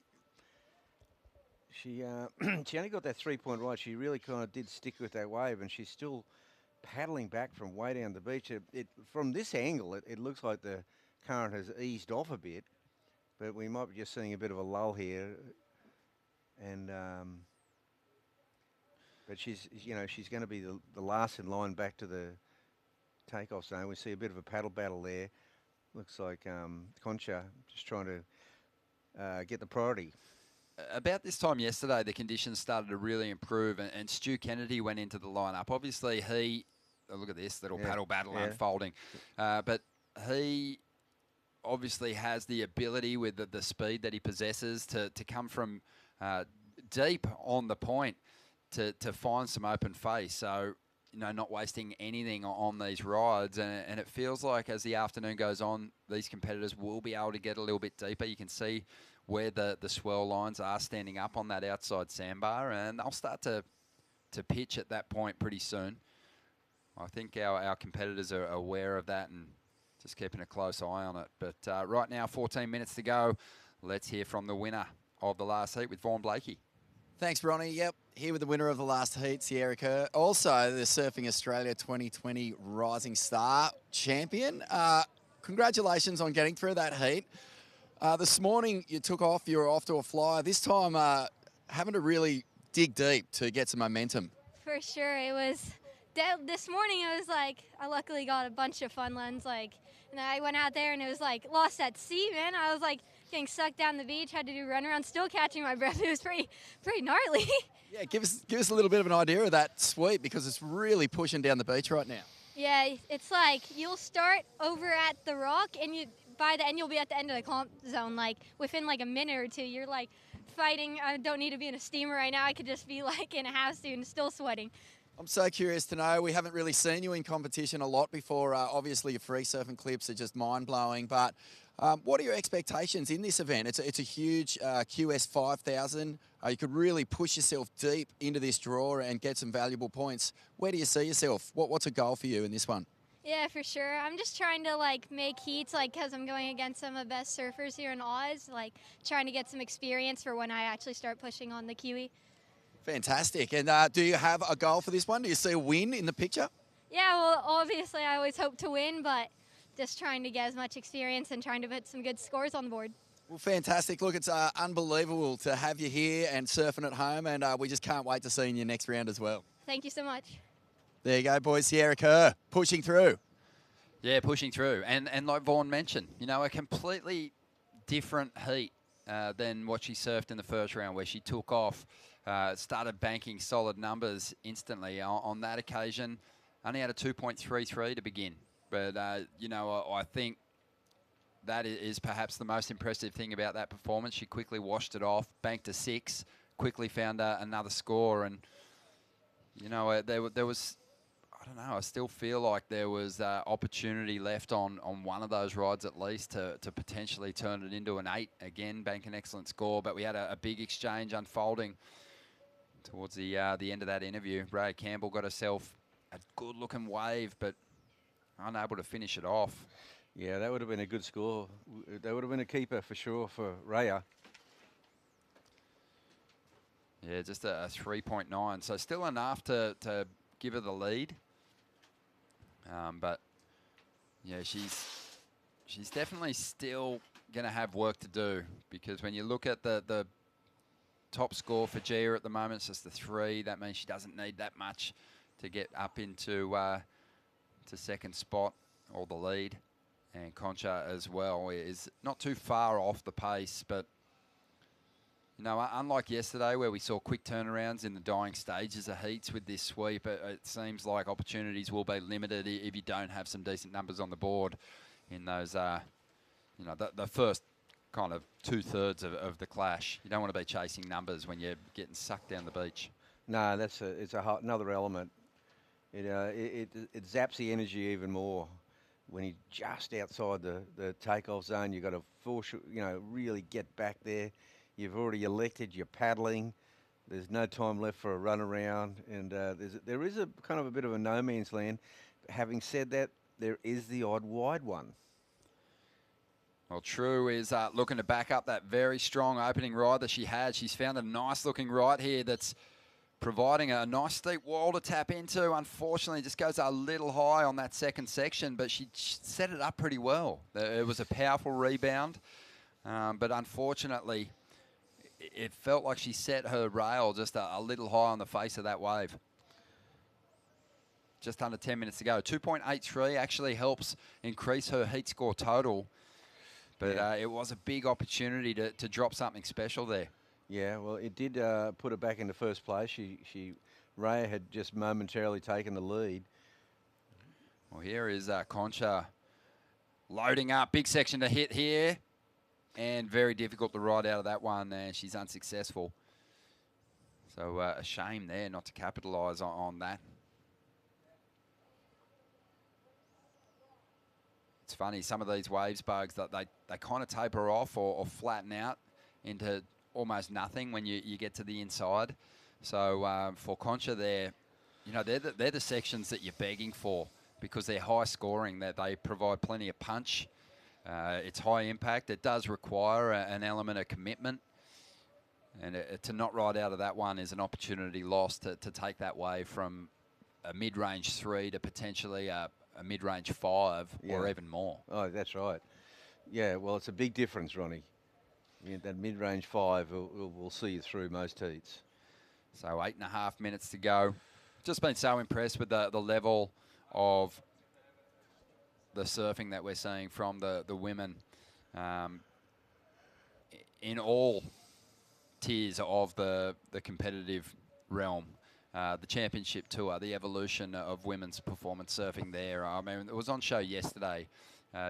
she only got that 3-point right. She really kind of did stick with that wave, and she's still paddling back from way down the beach. From this angle, it looks like the current has eased off a bit, but we might be just seeing a bit of a lull here. And but she's going to be the last in line back to the takeoff zone. We see a bit of a paddle battle there. Looks like Concha just trying to get the priority. About this time yesterday, the conditions started to really improve, and Stu Kennedy went into the lineup. Obviously, look at this little paddle battle unfolding, but he obviously has the ability with the speed that he possesses to come from deep on the point to find some open face. So, not wasting anything on these rides. And it feels like as the afternoon goes on, these competitors will be able to get a little bit deeper. You can see where the swell lines are standing up on that outside sandbar, and they'll start to pitch at that point pretty soon. I think our competitors are aware of that and just keeping a close eye on it. But right now, 14 minutes to go. Let's hear from the winner of the last heat with Vaughan Blakey. Thanks, Bronny. Yep, here with the winner of the last heat, Sierra Kerr. Also, the Surfing Australia 2020 Rising Star champion. Congratulations on getting through that heat. This morning, you were off to a flyer. This time, having to really dig deep to get some momentum. For sure, it was. This morning, it was like, I luckily got a bunch of fun lens. And I went out there and it was like, lost at sea, man. I was like, getting sucked down the beach, had to do runaround, still catching my breath. It was pretty gnarly. Yeah, give us a little bit of an idea of that sweep, because it's really pushing down the beach right now. Yeah, it's like you'll start over at the rock, and by the end you'll be at the end of the comp zone. Like within like a minute or two, you're like fighting. I don't need to be in a steamer right now. I could just be like in a half suit and still sweating. I'm so curious to know. We haven't really seen you in competition a lot before. Obviously, your free surfing clips are just mind-blowing. But what are your expectations in this event? It's a huge QS 5000. You could really push yourself deep into this draw and get some valuable points. Where do you see yourself? What's a goal for you in this one? Yeah, for sure. I'm just trying to make heats, because I'm going against some of the best surfers here in Oz. Trying to get some experience for when I actually start pushing on the Kiwi. Fantastic. And do you have a goal for this one? Do you see a win in the picture? Yeah, well, obviously I always hope to win, but just trying to get as much experience and trying to put some good scores on the board. Well, fantastic. Look, it's unbelievable to have you here and surfing at home, and we just can't wait to see you in your next round as well. Thank you so much. There you go, boys. Sierra Kerr pushing through. Yeah, pushing through. And like Vaughan mentioned, a completely different heat than what she surfed in the first round, where she took off, started banking solid numbers instantly. On that occasion, only had a 2.33 to begin. But, I think that is perhaps the most impressive thing about that performance. She quickly washed it off, banked a 6, quickly found another score. And, there was, I don't know, I still feel like there was opportunity left on one of those rides at least to potentially turn it into an 8. Again, bank an excellent score. But we had a big exchange unfolding towards the end of that interview. Raya Campbell got herself a good-looking wave, but unable to finish it off. Yeah, that would have been a good score. That would have been a keeper for sure for Raya. Yeah, just a 3.9. So still enough to give her the lead. But, yeah, she's definitely still going to have work to do, because when you look at the top score for Gia at the moment, it's just a 3. That means she doesn't need that much to get up into to second spot or the lead. And Concha as well is not too far off the pace, but unlike yesterday where we saw quick turnarounds in the dying stages of heats with this sweep, it seems like opportunities will be limited if you don't have some decent numbers on the board in those, the first kind of 2/3 of the clash. You don't want to be chasing numbers when you're getting sucked down the beach. No, it's another element. It zaps the energy even more when you're just outside the takeoff zone. You've got to really get back there. You've already elected, you're paddling. There's no time left for a run around, and there is a kind of a bit of a no man's land. Having said that, there is the odd wide one. Well, True is looking to back up that very strong opening ride that she had. She's found a nice looking right here that's providing a nice steep wall to tap into. Unfortunately, just goes a little high on that second section, but she set it up pretty well. It was a powerful rebound, but unfortunately, it felt like she set her rail just a little high on the face of that wave. Just under 10 minutes to go. 2.83 actually helps increase her heat score total. But it was a big opportunity to drop something special there. Yeah, well, it did put her back into first place. Raya had just momentarily taken the lead. Well, here is Concha loading up. Big section to hit here. And very difficult to ride out of that one, and she's unsuccessful. So a shame there not to capitalise on that. It's funny, some of these waves, Bugs, that they kind of taper off or flatten out into almost nothing when you get to the inside. So for Concha there, you know, they're the sections that you're begging for because they're high scoring, that they provide plenty of punch. It's high impact. It does require an element of commitment. And to not ride out of that one is an opportunity lost to take that wave from a mid-range 3 to potentially a mid-range 5 or even more. Oh, that's right. Yeah, well, it's a big difference, Ronnie. Yeah, that mid-range 5 will see you through most heats. So 8.5 minutes to go. Just been so impressed with the level of the surfing that we're seeing from the women in all tiers of the competitive realm. The championship tour, the evolution of women's performance surfing there. I mean, it was on show yesterday.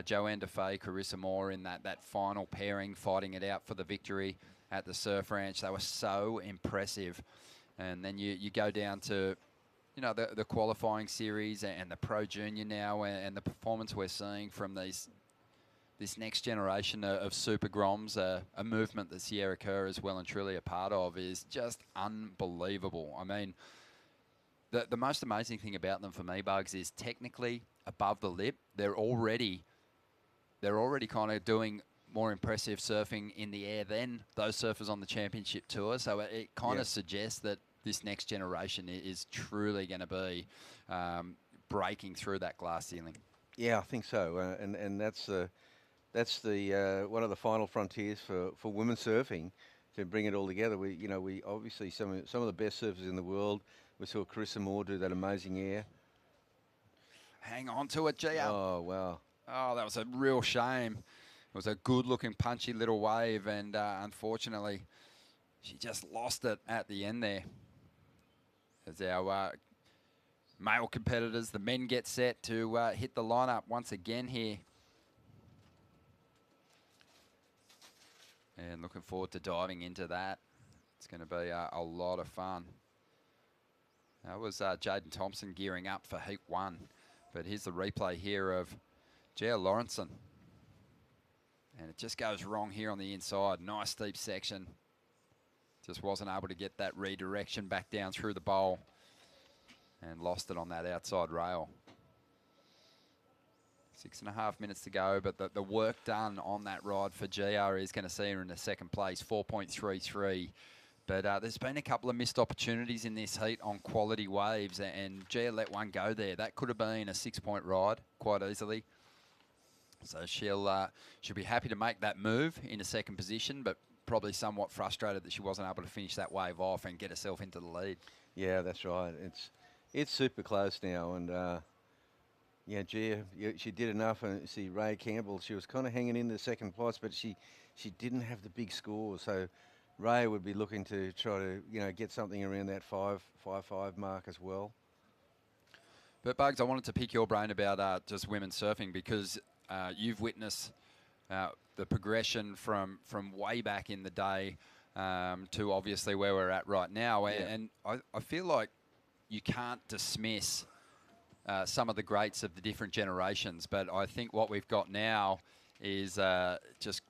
Joanne DeFay, Carissa Moore in that final pairing, fighting it out for the victory at the Surf Ranch. They were so impressive. And then you go down to, you know, the qualifying series and the Pro Junior now, and the performance we're seeing from this next generation of Super Groms, a movement that Sierra Kerr is well and truly a part of, is just unbelievable. I mean, the most amazing thing about them for me, Bugs, is technically above the lip, they're already kind of doing more impressive surfing in the air than those surfers on the championship tour. So it kind of suggests that this next generation is truly going to be breaking through that glass ceiling. Yeah, I think so, and that's the one of the final frontiers for women surfing, to bring it all together. We obviously some of the best surfers in the world. We saw Carissa Moore do that amazing air. Hang on to it, Gia. Oh, wow. Oh, that was a real shame. It was a good-looking, punchy little wave, and unfortunately, she just lost it at the end there. As our male competitors, the men, get set to hit the lineup once again here. And looking forward to diving into that. It's going to be a lot of fun. That was Jaden Thompson gearing up for Heat 1. But here's the replay here of Gia Lawrenson. And it just goes wrong here on the inside. Nice steep section. Just wasn't able to get that redirection back down through the bowl. And lost it on that outside rail. 6.5 minutes to go, but the work done on that ride for GR is going to see her in the second place, 4.33. But there's been a couple of missed opportunities in this heat on quality waves, and Gia let one go there. That could have been a 6-point ride quite easily. So she'll be happy to make that move into second position, but probably somewhat frustrated that she wasn't able to finish that wave off and get herself into the lead. Yeah, that's right. It's super close now, and yeah, Gia, she did enough. And see, Ray Campbell, she was kind of hanging in the second place, but she didn't have the big score. So Ray would be looking to try to get something around that 5.55 mark as well. But Bugs, I wanted to pick your brain about just women's surfing, because you've witnessed the progression from way back in the day to obviously where we're at right now. And I feel like you can't dismiss some of the greats of the different generations, but I think what we've got now is just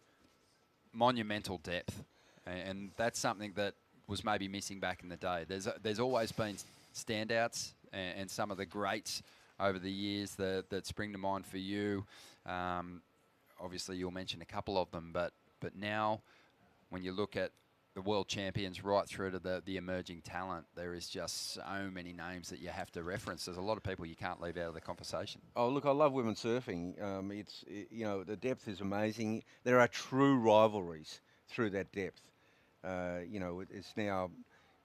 monumental depth, and that's something that was maybe missing back in the day. There's always been standouts and some of the greats over the years that spring to mind for you. obviously you'll mention a couple of them, but now when you look at the world champions right through to the emerging talent, there is just so many names that you have to reference. There's a lot of people you can't leave out of the conversation. Oh, look, I love women's surfing. You know, the depth is amazing. There are true rivalries through that depth. You know, it's now,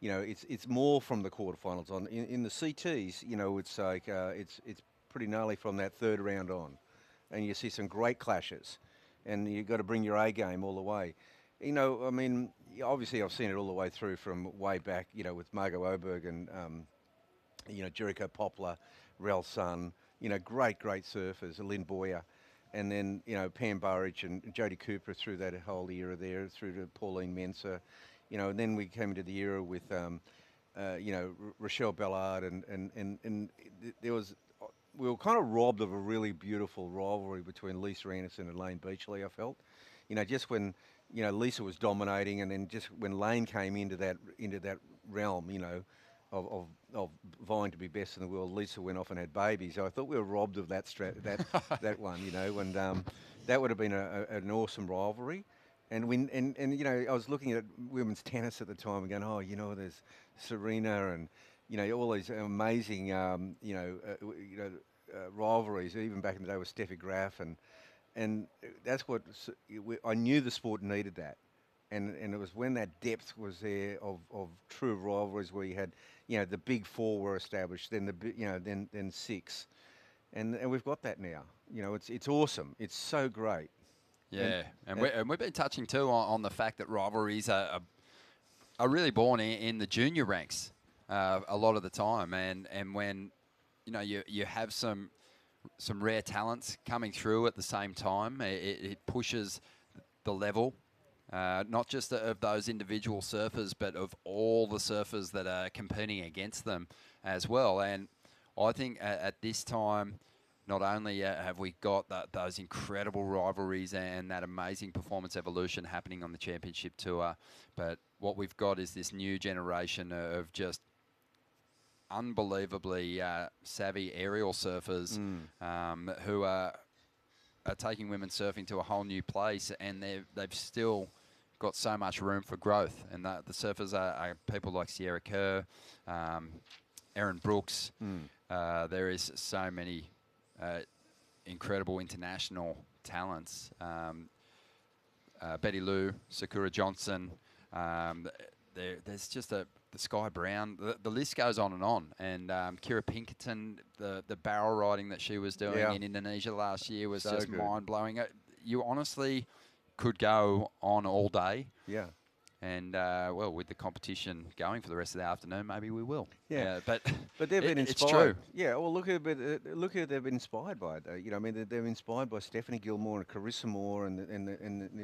you know, it's more from the quarterfinals on. In the CTs, you know, it's like it's pretty gnarly from that third round on, and you see some great clashes, and you've got to bring your A game all the way. You know, I mean, obviously I've seen it all the way through from way back, you know, with Margot Oberg and, you know, Jericho Poplar, Rel Sun, you know, great surfers, Lynn Boyer, and then, you know, Pam Burridge and Jodie Cooper through that whole era there, through to Pauline Mensah, you know, and then we came into the era with, you know, Rochelle Ballard and there was, we were kind of robbed of a really beautiful rivalry between Lisa Anderson and Lane Beachley, I felt. You know, just when, you know, Lisa was dominating, and then just when Lane came into that realm, you know, of vying to be best in the world, Lisa went off and had babies. So I thought we were robbed of that that one, you know, and that would have been an awesome rivalry. And you know, I was looking at women's tennis at the time and going, oh, you know, there's Serena and, you know, all these amazing, you know, rivalries. Even back in the day with Steffi Graf and that's what I knew the sport needed that, and it was when that depth was there of true rivalries where you had, you know, the big four were established, then then six, and we've got that now. You know, it's awesome. It's so great. Yeah, and we've been touching too on the fact that rivalries are really born in the junior ranks a lot of the time, and when, you know, you have some rare talents coming through at the same time. It pushes the level, not just of those individual surfers, but of all the surfers that are competing against them as well. And I think at this time, not only have we got those incredible rivalries and that amazing performance evolution happening on the championship tour, but what we've got is this new generation of just unbelievably savvy aerial surfers who are taking women's surfing to a whole new place, and they've still got so much room for growth. And the surfers are people like Sierra Kerr, Erin Brooks. There is so many incredible international talents. Betty Lou, Sakura Johnson. There's just the Sky Brown. The list goes on. And Kira Pinkerton, the barrel riding that she was doing in Indonesia last year was so just mind-blowing. You honestly could go on all day. Yeah. And, well, with the competition going for the rest of the afternoon, maybe we will. Yeah. But they've been inspired. It's true. Yeah, well, look who they've been inspired by, though. You know, I mean, they're inspired by Stephanie Gilmore and Carissa Moore and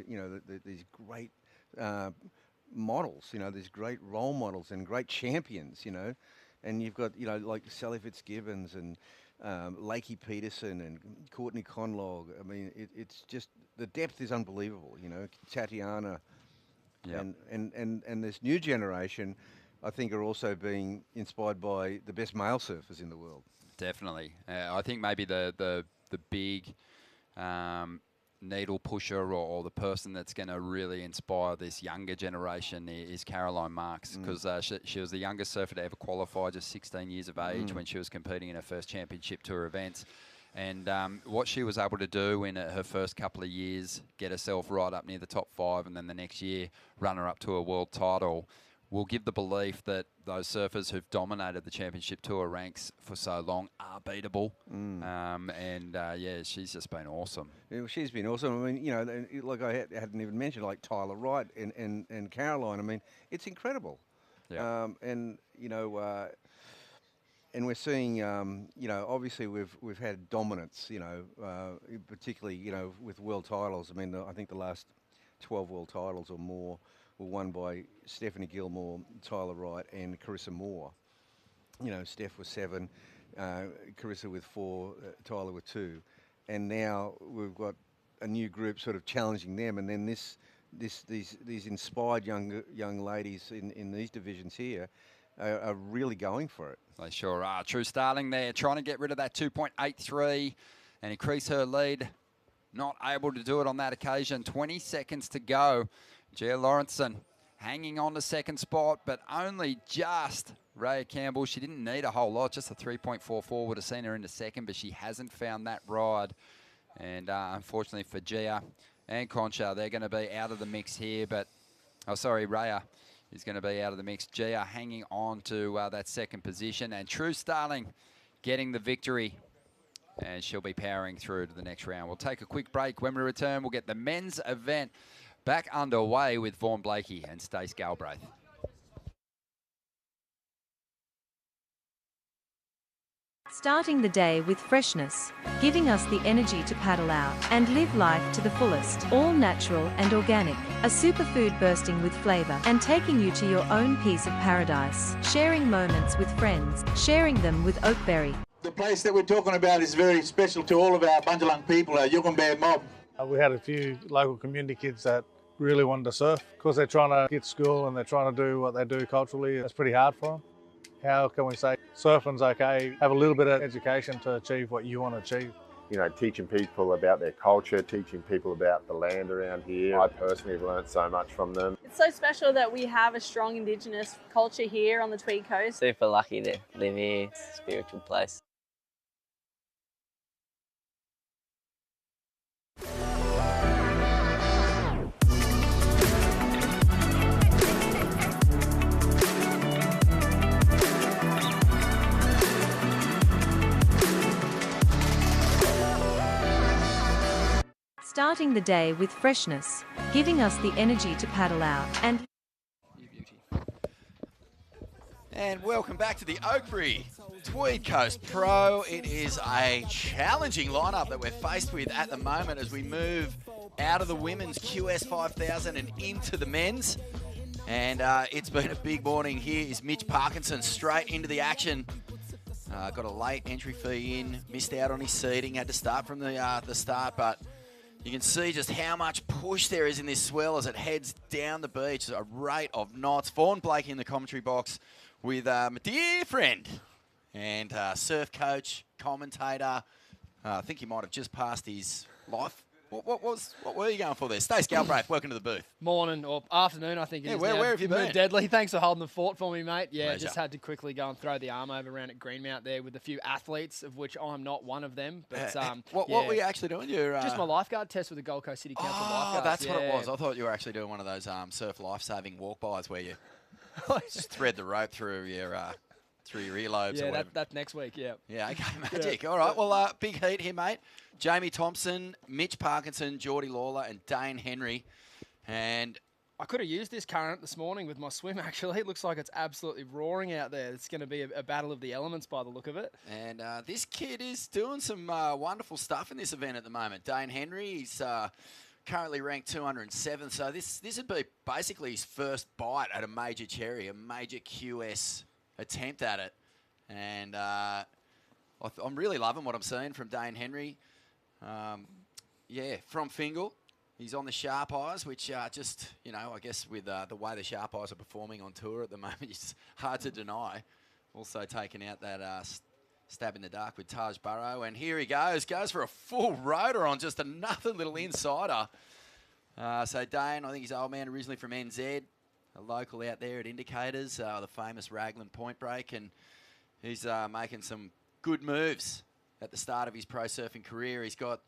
you know, these great models, you know, these great role models and great champions, you know. And you've got, you know, like Sally Fitzgibbons and Lakey Peterson and Courtney Conlog. I mean, it's just, the depth is unbelievable, you know. Tatiana. Yep. And this new generation, I think, are also being inspired by the best male surfers in the world. Definitely. I think maybe the big needle pusher or the person that's going to really inspire this younger generation is Caroline Marks, because she was the youngest surfer to ever qualify, just 16 years of age when she was competing in her first championship tour events. And what she was able to do in her first couple of years, get herself right up near the top 5, and then the next year run her up to a world title, will give the belief that those surfers who've dominated the championship tour ranks for so long are beatable. Yeah, she's just been awesome. Yeah, well, she's been awesome. I mean, you know, like I hadn't even mentioned, like Tyler Wright and Caroline. I mean, it's incredible. Yeah. And you know. And we're seeing, you know, obviously we've had dominance, you know, particularly, you know, with world titles. I mean, I think the last 12 world titles or more were won by Stephanie Gilmore, Tyler Wright, and Carissa Moore. You know, Steph with 7, Carissa with 4, Tyler with 2, and now we've got a new group sort of challenging them, and then these inspired young ladies in these divisions here are really going for it. They sure are. True Starling there, trying to get rid of that 2.83 and increase her lead not able to do it on that occasion. 20 seconds to go. Gia Lawrenson hanging on to second spot, but only just Raya Campbell. She didn't need a whole lot, just a 3.44 would have seen her into second, but she hasn't found that ride. And unfortunately for Gia and Concha, they're going to be out of the mix here, but, oh, sorry, Raya is going to be out of the mix. Gia hanging on to that second position, and True Starling getting the victory, and she'll be powering through to the next round. We'll take a quick break. When we return, we'll get the men's event back underway with Vaughan Blakey and Stace Galbraith. Starting the day with freshness, giving us the energy to paddle out and live life to the fullest. All natural and organic, a superfood bursting with flavor and taking you to your own piece of paradise. Sharing moments with friends, sharing them with Oakberry. The place that we're talking about is very special to all of our Bundjalung people, our Yugambeh mob. We had a few local community kids that really wanted to surf because they're trying to get school and they're trying to do what they do culturally. It's pretty hard for them. How can we say surfing's okay? Have a little bit of education to achieve what you want to achieve. You know, teaching people about their culture, teaching people about the land around here. I personally have learnt so much from them. It's so special that we have a strong Indigenous culture here on the Tweed Coast. Super lucky to live here. It's a spiritual place. Starting the day with freshness, giving us the energy to paddle out and... And welcome back to the Oakberry Tweed Coast Pro. It is a challenging lineup that we're faced with at the moment as we move out of the women's QS 5000 and into the men's. And it's been a big morning. Here is Mitch Parkinson straight into the action. Got a late entry fee in, missed out on his seating, had to start from the start, but you can see just how much push there is in this swell as it heads down the beach at a rate of knots. Vaughan Blakey in the commentary box with my dear friend and surf coach, commentator. I think he might have just passed his life. What were you going for there? Stace Galbraith, welcome to the booth. Morning, or afternoon, I think it is where have you been? Deadly. Thanks for holding the fort for me, mate. Yeah, Pleasure. just had to quickly go and throw the arm over around at Greenmount there with a few athletes, of which I'm not one of them. But what were you actually doing? Just my lifeguard test with the Gold Coast City Council lifeguards. Oh, that's what it was. I thought you were actually doing one of those surf life-saving walk-bys where you just thread the rope through your earlobes or whatever. that's next week, yeah. Yeah, okay, magic. Yeah. All right, well, big heat here, mate. Jamie Thompson, Mitch Parkinson, Geordie Lawler, and Dane Henry. And I could have used this current this morning with my swim, actually. It looks like it's absolutely roaring out there. It's going to be a battle of the elements by the look of it. And this kid is doing some wonderful stuff in this event at the moment. Dane Henry, he's currently ranked 207, so this would be basically his first bite at a major cherry, a major QS attempt at it. And I'm really loving what I'm seeing from Dane Henry. From Fingal. He's on the sharp eyes, which just, I guess with the way the sharp eyes are performing on tour at the moment, it's hard to deny. Also taking out that stab in the dark with Taj Burrow. And here he goes for a full rotor on just another little insider. So Dane, I think he's old man, originally from NZ, a local out there at Indicators, the famous Raglan Point Break. And he's making some good moves at the start of his pro surfing career. He's got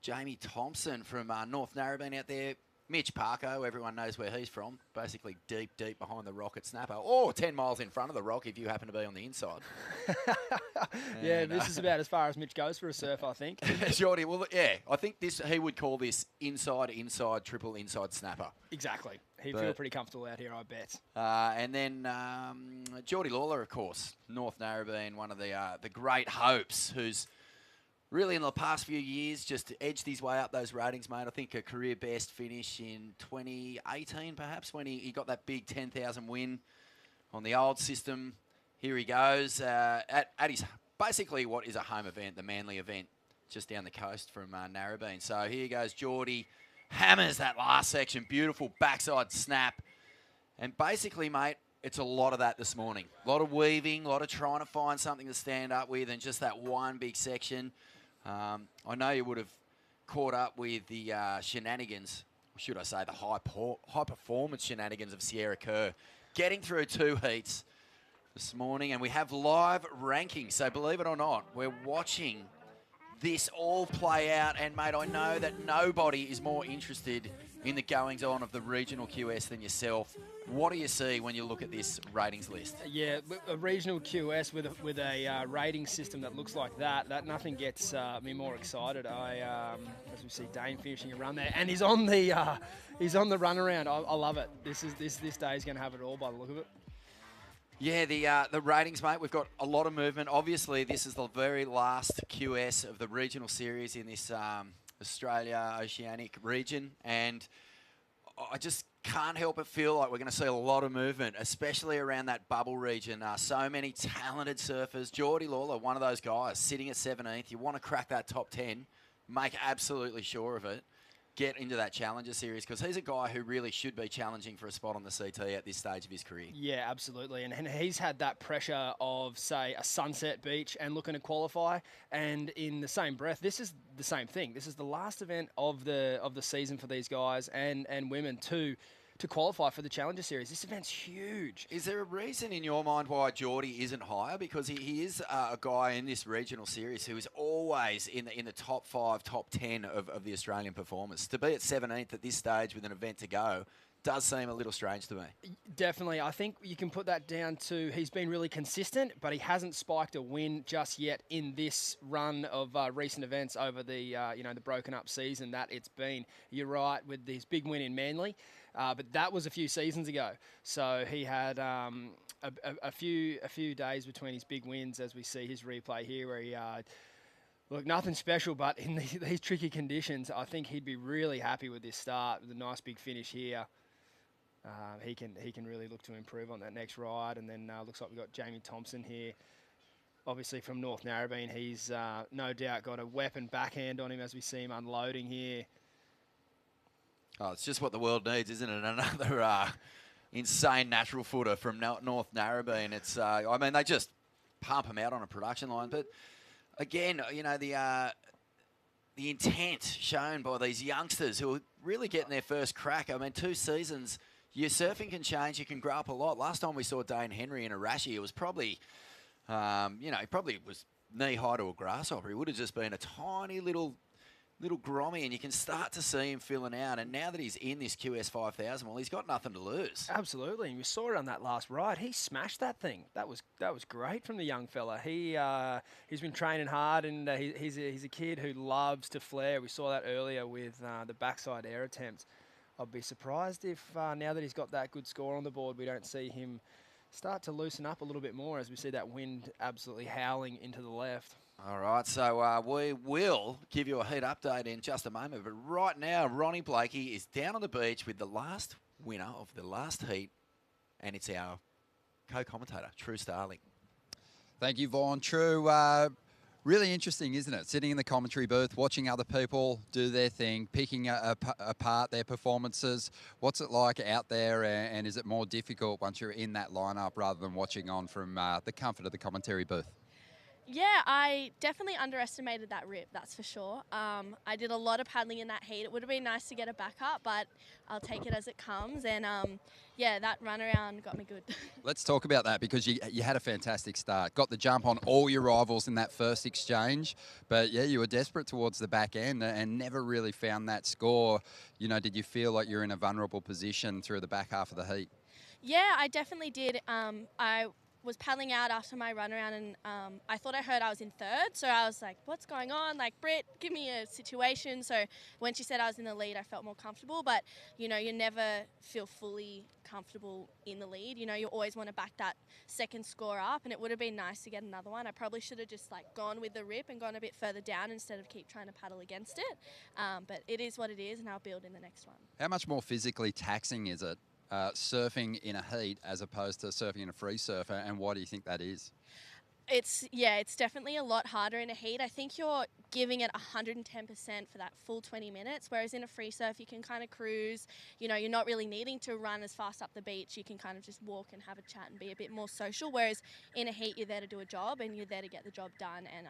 Jamie Thompson from North Narrabeen out there. Mitch Parko, everyone knows where he's from. Basically deep behind the rock at Snapper. Or 10 miles in front of the rock if you happen to be on the inside. Yeah, this is about as far as Mitch goes for a surf, I think. Geordie, well, yeah, I think he would call this inside, triple inside snapper. Exactly. He'd feel pretty comfortable out here, I bet. And then Geordie Lawler, of course, North Narrabeen, one of the great hopes, who's really in the past few years just edged his way up those ratings, mate. I think a career best finish in 2018, perhaps, when he got that big 10,000 win on the old system. Here he goes at his basically what is a home event, the Manly event, just down the coast from Narrabeen. So here goes Geordie, hammers that last section, beautiful backside snap. And basically, mate, it's a lot of that this morning. A lot of weaving, a lot of trying to find something to stand up with, and just that one big section. I know you would have caught up with the shenanigans, should I say the high performance shenanigans of Sierra Kerr, getting through 2 heats this morning, and we have live rankings. So believe it or not, we're watching this all play out, and mate, I know that nobody is more interested in the goings-on of the regional QS than yourself. What do you see when you look at this ratings list? Yeah, a regional QS with a rating system that looks like that nothing gets me more excited. As we see Dane finishing a run there, and he's on the runaround. I love it. This day is going to have it all by the look of it. Yeah, the ratings, mate, we've got a lot of movement. Obviously, this is the very last QS of the regional series in this Australia Oceanic region, and I just can't help but feel like we're going to see a lot of movement, especially around that bubble region. So many talented surfers. Geordie Lawler, one of those guys, sitting at 17th. You want to crack that top 10, make absolutely sure of it. Get into that Challenger Series, because he's a guy who really should be challenging for a spot on the CT at this stage of his career. Yeah, absolutely. And he's had that pressure of, say, a Sunset Beach and looking to qualify. And in the same breath, this is the same thing. This is the last event of the season for these guys and women to qualify for the Challenger Series. This event's huge. Is there a reason in your mind why Geordie isn't higher? Because he is a guy in this regional series who is always in the top 5, top 10 of the Australian performers. To be at 17th at this stage with an event to go does seem a little strange to me. Definitely. I think you can put that down to he's been really consistent, but he hasn't spiked a win just yet in this run of recent events over the the broken up season that it's been. You're right with his big win in Manly. But that was a few seasons ago. So he had a few days between his big wins, as we see his replay here, where he look, nothing special, but in these tricky conditions, I think he'd be really happy with this start, with a nice big finish here. He can really look to improve on that next ride, and then looks like we've got Jamie Thompson here. Obviously from North Narrabeen, he's no doubt got a weapon backhand on him as we see him unloading here. Oh, it's just what the world needs, isn't it? Another insane natural footer from North Narrabeen. It's, I mean, they just pump him out on a production line. But again, the intent shown by these youngsters who are really getting their first crack. I mean, 2 seasons, your surfing can change. You can grow up a lot. Last time we saw Dane Henry in a Rashi, it was probably, he probably was knee high to a grasshopper. He would have just been a tiny little grommy, and you can start to see him filling out. And now that he's in this QS 5000, well, he's got nothing to lose. Absolutely, and we saw it on that last ride. He smashed that thing. That was great from the young fella. He's been training hard, and he's a kid who loves to flare. We saw that earlier with the backside air attempt. I'd be surprised if now that he's got that good score on the board, we don't see him start to loosen up a little bit more as we see that wind absolutely howling into the left. All right, so we will give you a heat update in just a moment. But right now, Ronnie Blakey is down on the beach with the last winner of the last heat, and it's our co-commentator, True Starling. Thank you, Vaughn. True, really interesting, isn't it? Sitting in the commentary booth, watching other people do their thing, picking apart their performances. What's it like out there, and is it more difficult once you're in that lineup rather than watching on from the comfort of the commentary booth? Yeah, I definitely underestimated that rip, that's for sure. I did a lot of paddling in that heat. It would have been nice to get a backup, but I'll take it as it comes. And yeah, that run around got me good. Let's talk about that, because you had a fantastic start. Got the jump on all your rivals in that first exchange. But yeah, you were desperate towards the back end and never really found that score. You know, did you feel like you're in a vulnerable position through the back half of the heat? Yeah, I definitely did. I was paddling out after my run around, and I thought I heard I was in third, so I was like, what's going on? Like, Britt, give me a situation. So when she said I was in the lead, I felt more comfortable, but you know, you never feel fully comfortable in the lead. You know, you always want to back that second score up, and it would have been nice to get another one. I probably should have just like gone with the rip and gone a bit further down instead of keep trying to paddle against it. But it is what it is, and I'll build in the next one. How much more physically taxing is it surfing in a heat as opposed to surfing in a free surf, and why do you think that is? It's definitely a lot harder in a heat. I think you're giving it 110% for that full 20 minutes, whereas in a free surf you can kind of cruise. You know, you're not really needing to run as fast up the beach. You can kind of just walk and have a chat and be a bit more social, whereas in a heat you're there to do a job and you're there to get the job done. And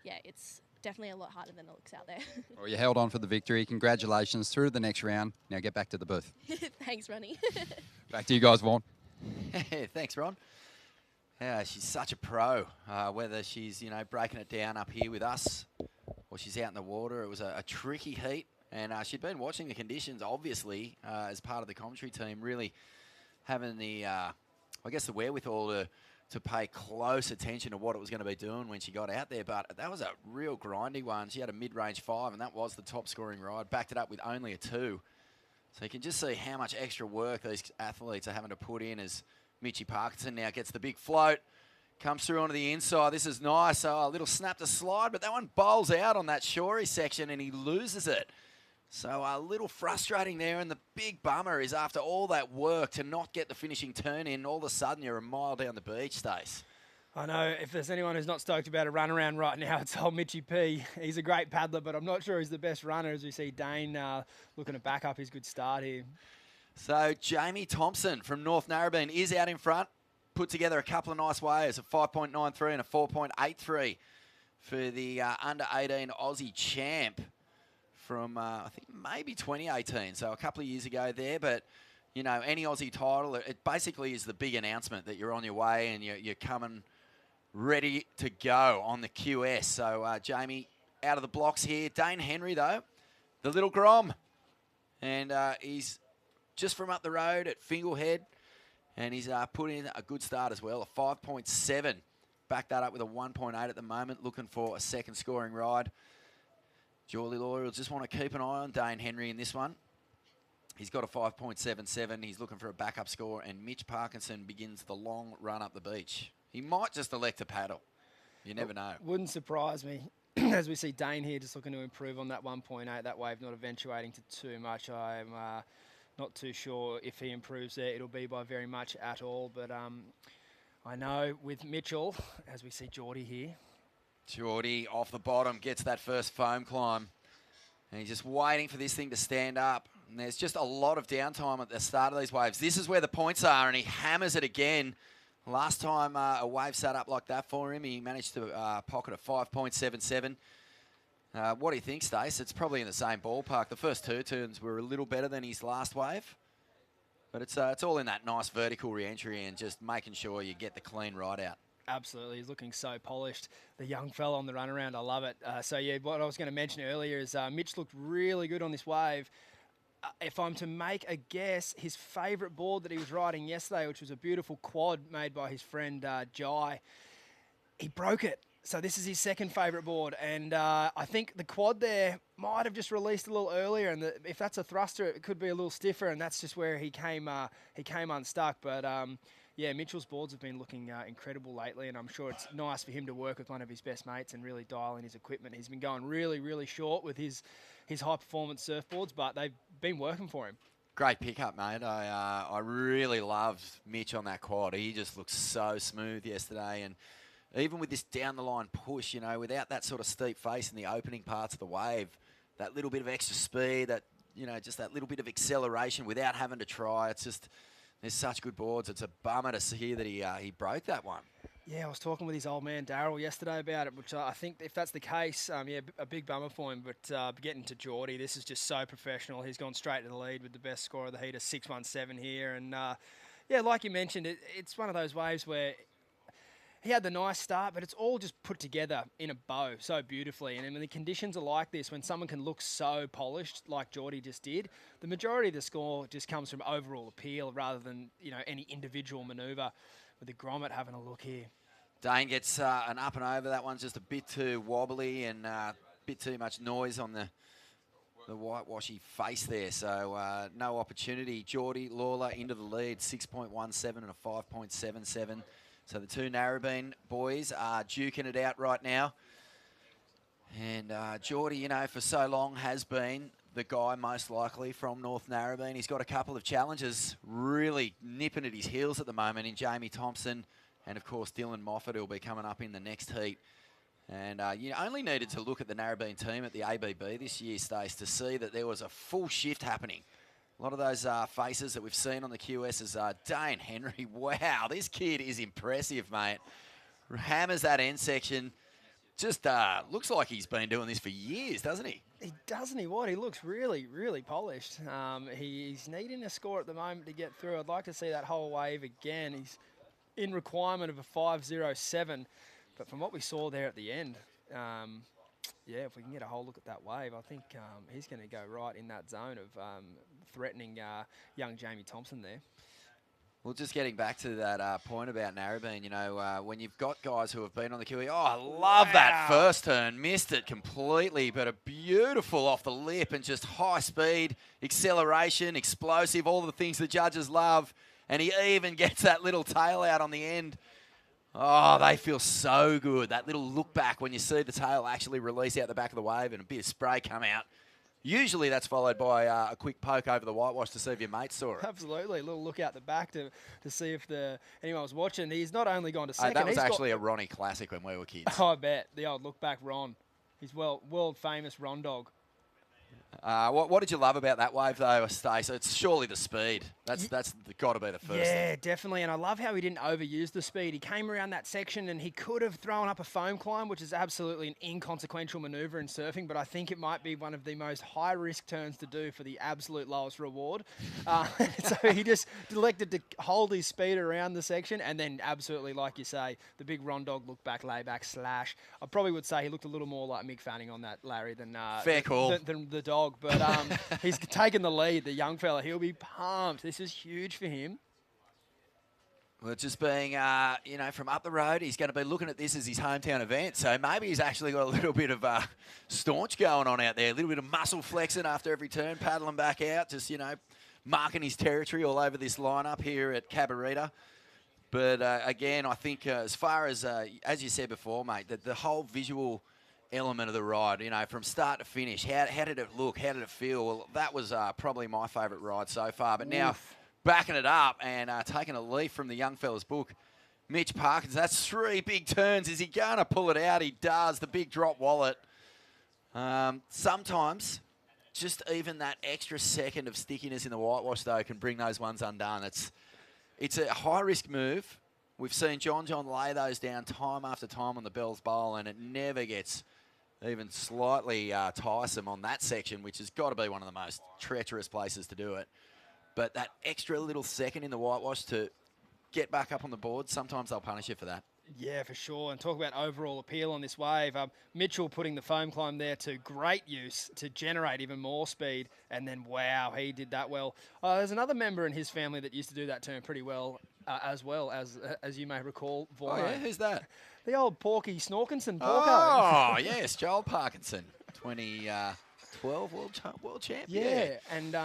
yeah, it's definitely a lot harder than it looks out there. Well, you held on for the victory. Congratulations through to the next round. Now get back to the booth. Thanks, Ronnie. Back to you guys, Vaughan. Thanks, Ron. Yeah, she's such a pro. Whether she's, breaking it down up here with us or she's out in the water, it was a tricky heat. And she'd been watching the conditions, obviously, as part of the commentary team, really having the, the wherewithal to pay close attention to what it was going to be doing when she got out there. But that was a real grindy one. She had a mid-range 5, and that was the top-scoring ride. Backed it up with only a 2. So you can just see how much extra work these athletes are having to put in as Mitchie Parkinson now gets the big float. Comes through onto the inside. This is nice. So a little snap to slide, but that one bowls out on that shorey section, and he loses it. So a little frustrating there, and the big bummer is after all that work to not get the finishing turn in, all of a sudden you're a mile down the beach, Stace. I know if there's anyone who's not stoked about a run around right now, it's old Mitchie P. He's a great paddler, but I'm not sure he's the best runner as we see Dane looking to back up his good start here. So Jamie Thompson from North Narrabeen is out in front, put together a couple of nice waves, a 5.93 and a 4.83 for the under-18 Aussie champ from, I think, maybe 2018, so a couple of years ago there. But, any Aussie title, it basically is the big announcement that you're on your way and you're coming ready to go on the QS. So, Jamie out of the blocks here. Dane Henry, though, the little Grom. And he's just from up the road at Finglehead. And he's put in a good start as well, a 5.7. Back that up with a 1.8 at the moment, looking for a second scoring ride. Geordie Lawyer will just want to keep an eye on Dane Henry in this one. He's got a 5.77. He's looking for a backup score, and Mitch Parkinson begins the long run up the beach. He might just elect to paddle. You never know. Wouldn't surprise me. As we see Dane here just looking to improve on that 1.8, that wave not eventuating to too much. I'm not too sure if he improves there. It'll be by very much at all. But I know with Mitchell, as we see Geordie here, Geordie off the bottom gets that first foam climb. And he's just waiting for this thing to stand up. And there's just a lot of downtime at the start of these waves. This is where the points are, and he hammers it again. Last time a wave sat up like that for him, he managed to pocket a 5.77. What do you think, Stace? It's probably in the same ballpark. The first 2 turns were a little better than his last wave. But it's all in that nice vertical re-entry and just making sure you get the clean ride out. Absolutely. He's looking so polished. The young fella on the run around, I love it. What I was going to mention earlier is Mitch looked really good on this wave. If I'm to make a guess, his favourite board that he was riding yesterday, which was a beautiful quad made by his friend Jai, he broke it. So this is his second favourite board. And I think the quad there might have just released a little earlier. And if that's a thruster, it could be a little stiffer. And that's just where he came unstuck. But yeah, Mitchell's boards have been looking incredible lately, and I'm sure it's nice for him to work with one of his best mates and really dial in his equipment. He's been going really, really short with his high-performance surfboards, but they've been working for him. Great pickup, mate. I really loved Mitch on that quad. He just looked so smooth yesterday, and even with this down-the-line push, without that sort of steep face in the opening parts of the wave, that little bit of extra speed, that just that little bit of acceleration without having to try, it's just... There's such good boards. It's a bummer to hear that he broke that one. Yeah, I was talking with his old man Daryl yesterday about it, which I think if that's the case, a big bummer for him. But getting to Geordie, this is just so professional. He's gone straight to the lead with the best score of the heat, a 6.17 here. And yeah, like you mentioned, it's one of those waves where he had the nice start, but it's all just put together in a bow so beautifully. And when the conditions are like this, when someone can look so polished like Geordie just did, the majority of the score just comes from overall appeal rather than any individual manoeuvre. With the grommet having a look here. Dane gets an up and over. That one's just a bit too wobbly and a bit too much noise on the whitewashy face there. So no opportunity. Geordie Lawler into the lead, 6.17 and a 5.77. So the two Narrabeen boys are duking it out right now. And Geordie, for so long has been the guy most likely from North Narrabeen. He's got a couple of challenges really nipping at his heels at the moment in Jamie Thompson and, of course, Dylan Moffat, who'll be coming up in the next heat. And you only needed to look at the Narrabeen team at the ABB this year, Stace, to see that there was a full shift happening. A lot of those faces that we've seen on the QSs are Dane Henry. Wow, this kid is impressive, mate. Hammers that end section. just looks like he's been doing this for years, doesn't he? He doesn't he what? He looks really, really polished. He's needing a score at the moment to get through. I'd like to see that whole wave again. He's in requirement of a 5.07, but from what we saw there at the end, yeah, if we can get a whole look at that wave, I think he's going to go right in that zone of threatening young Jamie Thompson there. Well, just getting back to that point about Narrabeen, you know, when you've got guys who have been on the QE, oh, I love that first turn, missed it completely, but a beautiful off the lip and just high speed, acceleration, explosive, all the things the judges love, and he even gets that little tail out on the end. Oh, they feel so good. That little look back when you see the tail actually release out the back of the wave and a bit of spray come out. Usually that's followed by a quick poke over the whitewash to see if your mate saw it. Absolutely. A little look out the back to see if anyone was watching. He's not only gone to second. That was actually a Ronnie classic when we were kids. Oh, I bet. The old look back Ron. He's world famous Ron dog. What did you love about that wave, though, Stace? It's surely the speed. That's got to be the first Yeah, thing. definitely. And I love how he didn't overuse the speed. He came around that section and he could have thrown up a foam climb, which is absolutely an inconsequential manoeuvre in surfing, but I think it might be one of the most high-risk turns to do for the absolute lowest reward. So he just elected to hold his speed around the section and then absolutely, like you say, the big Ron dog look back, layback, slash. I probably would say he looked a little more like Mick Fanning on that, Larry, than Fair call. than the dog. But he's taken the lead, the young fella. He'll be pumped. This is huge for him. Well, just being, you know, from up the road, he's going to be looking at this as his hometown event. So maybe he's actually got a little bit of staunch going on out there, a little bit of muscle flexing after every turn, paddling back out, just, you know, marking his territory all over this lineup here at Cabarita. But again, I think as far as you said before, mate, that the whole visual element of the ride, you know, from start to finish, how did it look? How did it feel? Well, that was probably my favourite ride so far. But now, backing it up and taking a leaf from the young fella's book, Mitch Parkinson, that's 3 big turns. Is he going to pull it out? He does. The big drop wallet. Sometimes just even that extra second of stickiness in the whitewash, though, can bring those ones undone. It's a high-risk move. We've seen John lay those down time after time on the Bells Bowl, and it never gets even slightly tiresome on that section, which has got to be one of the most treacherous places to do it. But that extra little second in the whitewash to get back up on the board, sometimes they'll punish you for that. Yeah, for sure. And talk about overall appeal on this wave. Mitchell putting the foam climb there to great use to generate even more speed. And then, wow, he did that well. There's another member in his family that used to do that turn pretty well, as you may recall. Oh, yeah? Who's that? The old Porky Snorkinson. Oh, yes, Joel Parkinson. 2012 world champ. Yeah, and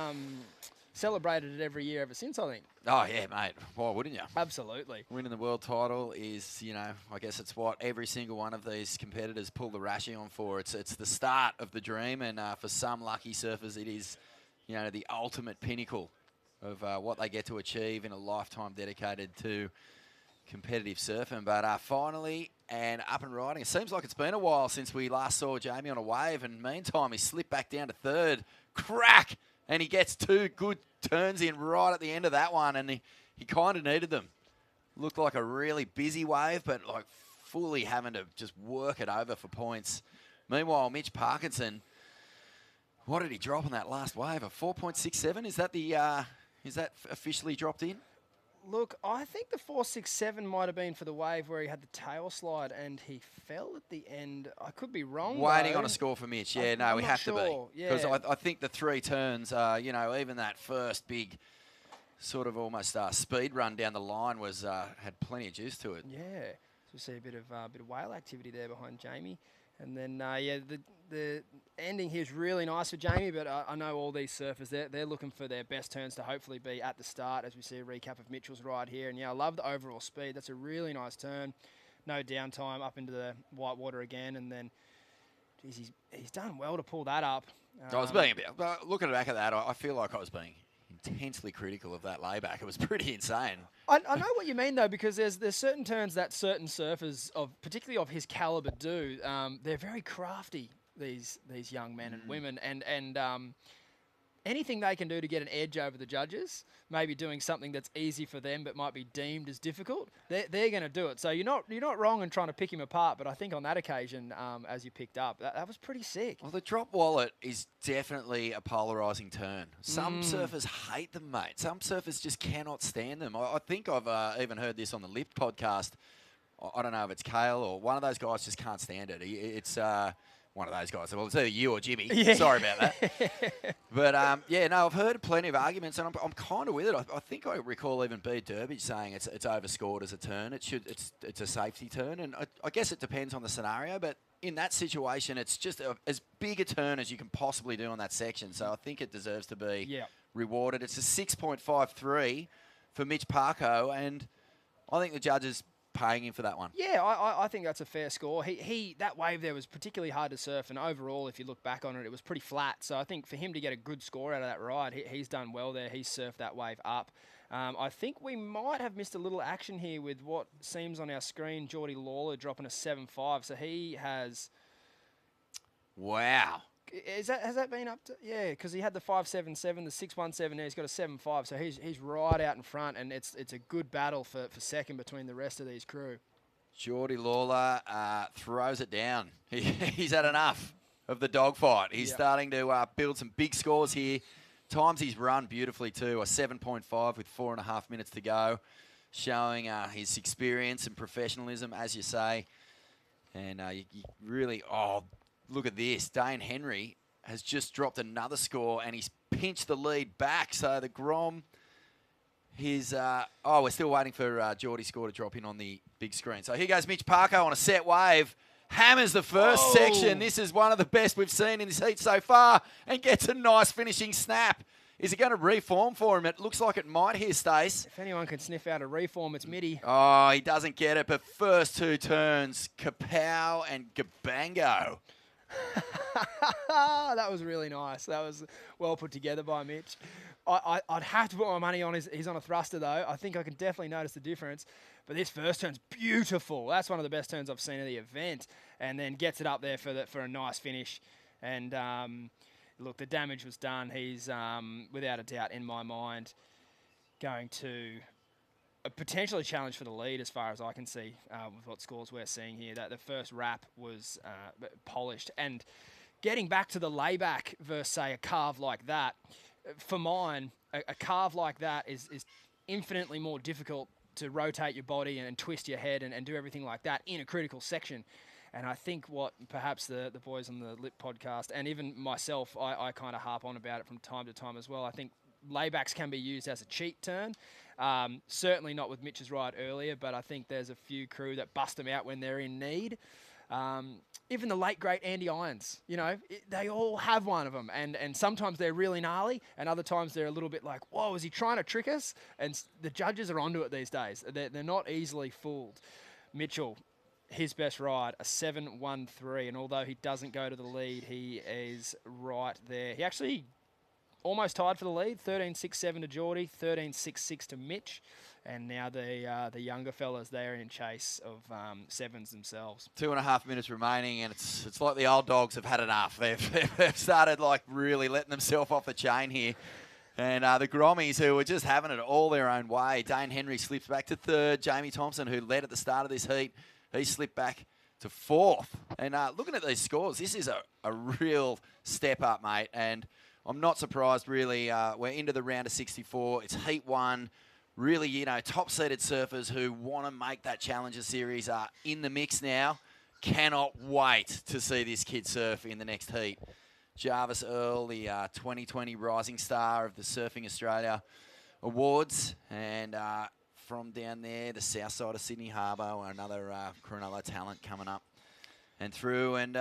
celebrated it every year ever since, I think. Oh, yeah, mate. Why wouldn't you? Absolutely. Winning the world title is, you know, I guess it's what every single one of these competitors pull the rashie on for. It's the start of the dream, and for some lucky surfers, it is, you know, the ultimate pinnacle of what they get to achieve in a lifetime dedicated to competitive surfing. But finally, and up and riding. It seems like it's been a while since we last saw Jamie on a wave, and meantime, he slipped back down to third. Crack! And he gets 2 good turns in right at the end of that one, and he kind of needed them. Looked like a really busy wave, but like fully having to just work it over for points. Meanwhile, Mitch Parkinson, what did he drop on that last wave? A 4.67? Is that officially dropped in? Look, I think the 4.67 might have been for the wave where he had the tail slide and he fell at the end. I could be wrong. Waiting on a score for Mitch. Yeah, no, we have to be. Because Yeah. I think the 3 turns, you know, even that first big sort of almost speed run down the line was had plenty of juice to it. Yeah, so we see a bit of whale activity there behind Jamie. And then, yeah, the ending here is really nice for Jamie, but I know all these surfers, they're looking for their best turns to hopefully be at the start, as we see a recap of Mitchell's ride here. And, yeah, I love the overall speed. That's a really nice turn. No downtime, up into the whitewater again. And then, geez, he's done well to pull that up. I was being a bit, but looking back at that, I feel like I was being intensely critical of that layback. It was pretty insane. I know what you mean, though, because there's certain turns that certain surfers, particularly of his caliber, do. They're very crafty, these young men and women, and anything they can do to get an edge over the judges, maybe doing something that's easy for them but might be deemed as difficult, they're going to do it. So you're not wrong in trying to pick him apart, but I think on that occasion, as you picked up, that was pretty sick. Well, the drop wallet is definitely a polarising turn. Some surfers hate them, mate. Some surfers just cannot stand them. I think I've even heard this on the Lip podcast. I don't know if it's Kale or one of those guys just can't stand it. It's one of those guys. Well, it's either you or Jimmy. Yeah. Sorry about that. But, yeah, no, I've heard plenty of arguments, and I'm kind of with it. I think I recall even B. Durbridge saying it's overscored as a turn. It's a safety turn, and I guess it depends on the scenario, but in that situation, it's just as big a turn as you can possibly do on that section. So I think it deserves to be rewarded. It's a 6.53 for Mitch Parko, and I think the judges paying him for that one. Yeah, I think that's a fair score. That wave there was particularly hard to surf, and overall, if you look back on it, it was pretty flat. So I think for him to get a good score out of that ride, he's done well there. He's surfed that wave up. I think we might have missed a little action here with what seems on our screen, Geordie Lawler dropping a 7.5. So he has... Wow. Has that been up to... Yeah, because he had the 5.77, the 6.17 there. He's got a 7.5, so he's right out in front, and it's a good battle for second between the rest of these crew. Geordie Lawler throws it down. He's had enough of the dogfight. He's starting to build some big scores here. Times his run beautifully too, a 7.5 with 4.5 minutes to go, showing his experience and professionalism, as you say. And you really... Oh, look at this. Dane Henry has just dropped another score, and he's pinched the lead back. So the Grom, we're still waiting for Geordie's score to drop in on the big screen. So here goes Mitch Parko on a set wave. Hammers the first section. This is one of the best we've seen in this heat so far, and gets a nice finishing snap. Is it going to reform for him? It looks like it might here, Stace. If anyone can sniff out a reform, it's Mitty. Oh, he doesn't get it, but first two turns, Kapow and Gabango. That was really nice. That was well put together by Mitch. I'd have to put my money on he's on a thruster, though. I think I can definitely notice the difference. But this first turn's beautiful. That's one of the best turns I've seen of the event. And then gets it up there for a nice finish. And look, the damage was done. He's, without a doubt, in my mind, going to potentially challenge for the lead as far as I can see with what scores we're seeing here. That the first wrap was polished. And getting back to the layback versus, say, a carve like that, for mine, a carve like that is infinitely more difficult to rotate your body and twist your head and do everything like that in a critical section. And I think what perhaps the boys on the Lip podcast, and even myself, I kind of harp on about it from time to time as well. I think laybacks can be used as a cheat turn. Certainly not with Mitch's ride earlier, but I think there's a few crew that bust them out when they're in need. Even the late, great Andy Irons, they all have one of them. And sometimes they're really gnarly, and other times they're a little bit like, whoa, is he trying to trick us? And the judges are onto it these days. They're not easily fooled. Mitchell, his best ride, a 7.13, and although he doesn't go to the lead, he is right there. He actually almost tied for the lead, 13.67 to Geordie, 13.66 to Mitch, and now the younger fellas, they're in chase of sevens themselves. 2.5 minutes remaining, and it's like the old dogs have had enough. They've started like really letting themselves off the chain here. And the Grommies, who were just having it all their own way. Dane Henry slips back to third. Jamie Thompson, who led at the start of this heat, he slipped back to fourth. And looking at these scores, this is a real step up, mate. And I'm not surprised, really. We're into the round of 64. It's heat one. Really, top-seeded surfers who want to make that Challenger Series are in the mix now. Cannot wait to see this kid surf in the next heat. Jarvis Earl, the 2020 Rising Star of the Surfing Australia Awards. And from down there, the south side of Sydney Harbour, another Cronulla talent coming up and through. And,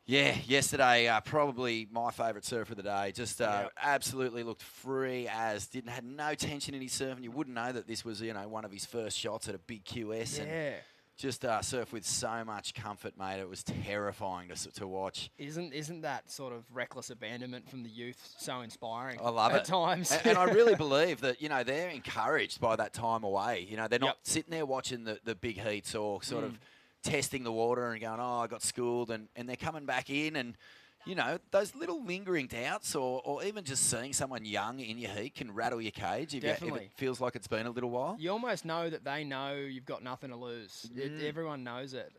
yeah, yesterday, probably my favourite surfer of the day. Just absolutely looked free as, had no tension in his surfing. You wouldn't know that this was, one of his first shots at a big QS. Yeah. And just surf with so much comfort, mate. It was terrifying to watch. Isn't that sort of reckless abandonment from the youth so inspiring? I love it at times. And I really believe that, they're encouraged by that time away. They're not sitting there watching the big heats or sort of testing the water and going, oh, I got schooled. And they're coming back in and, you know, those little lingering doubts or even just seeing someone young in your heat can rattle your cage if Definitely. it feels like it's been a little while. You almost know that they know you've got nothing to lose. Everyone knows it.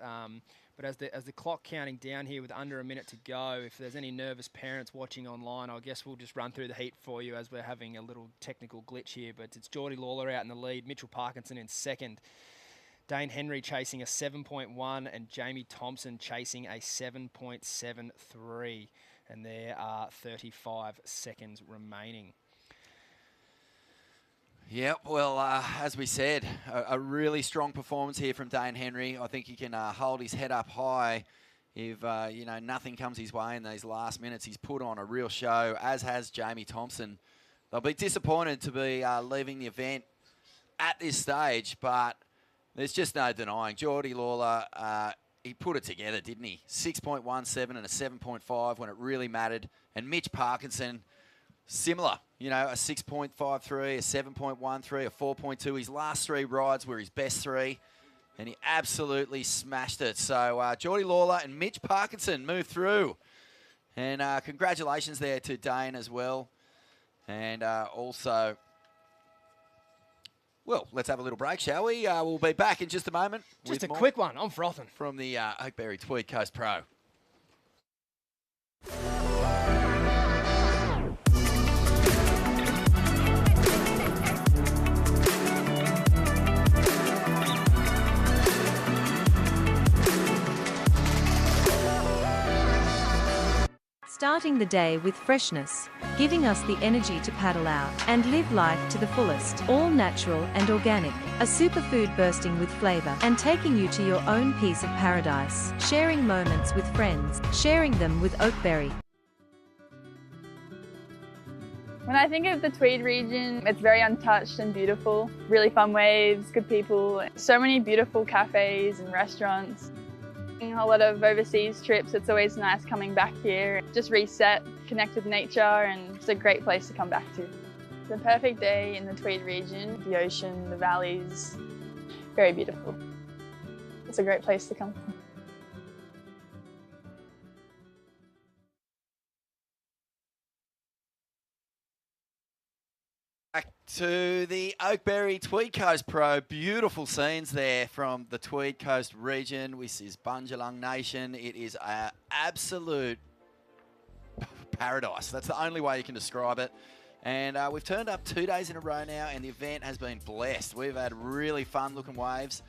But as the clock counting down here with under a minute to go, if there's any nervous parents watching online, I guess we'll just run through the heat for you as we're having a little technical glitch here. But it's Geordie Lawler out in the lead, Mitchell Parkinson in second, Dane Henry chasing a 7.1 and Jamie Thompson chasing a 7.73. And there are 35 seconds remaining. Yep, well, as we said, a really strong performance here from Dane Henry. I think he can hold his head up high if, you know, nothing comes his way in these last minutes. He's put on a real show, as has Jamie Thompson. They'll be disappointed to be leaving the event at this stage, but there's just no denying. Geordie Lawler, he put it together, didn't he? 6.17 and a 7.5 when it really mattered. And Mitch Parkinson, similar, you know, a 6.53, a 7.13, a 4.2. His last three rides were his best three, and he absolutely smashed it. So Geordie Lawler and Mitch Parkinson move through. And congratulations there to Dane as well. And also, well, let's have a little break, shall we? We'll be back in just a moment. Just a quick one. I'm frothing. From the Oakberry Tweed Coast Pro. Starting the day with freshness, giving us the energy to paddle out and live life to the fullest. All natural and organic, a superfood bursting with flavor and taking you to your own piece of paradise. Sharing moments with friends, sharing them with Oakberry. When I think of the Tweed region, it's very untouched and beautiful. Really fun waves, good people, so many beautiful cafes and restaurants. A lot of overseas trips, it's always nice coming back here. Just reset, connect with nature, and it's a great place to come back to. The perfect day in the Tweed region, the ocean, the valleys, very beautiful. It's a great place to come. Back to the Oakberry Tweed Coast Pro. Beautiful scenes there from the Tweed Coast region. This is Bundjalung Nation. It is an absolute paradise. That's the only way you can describe it. And we've turned up 2 days in a row now, and the event has been blessed. We've had really fun-looking waves.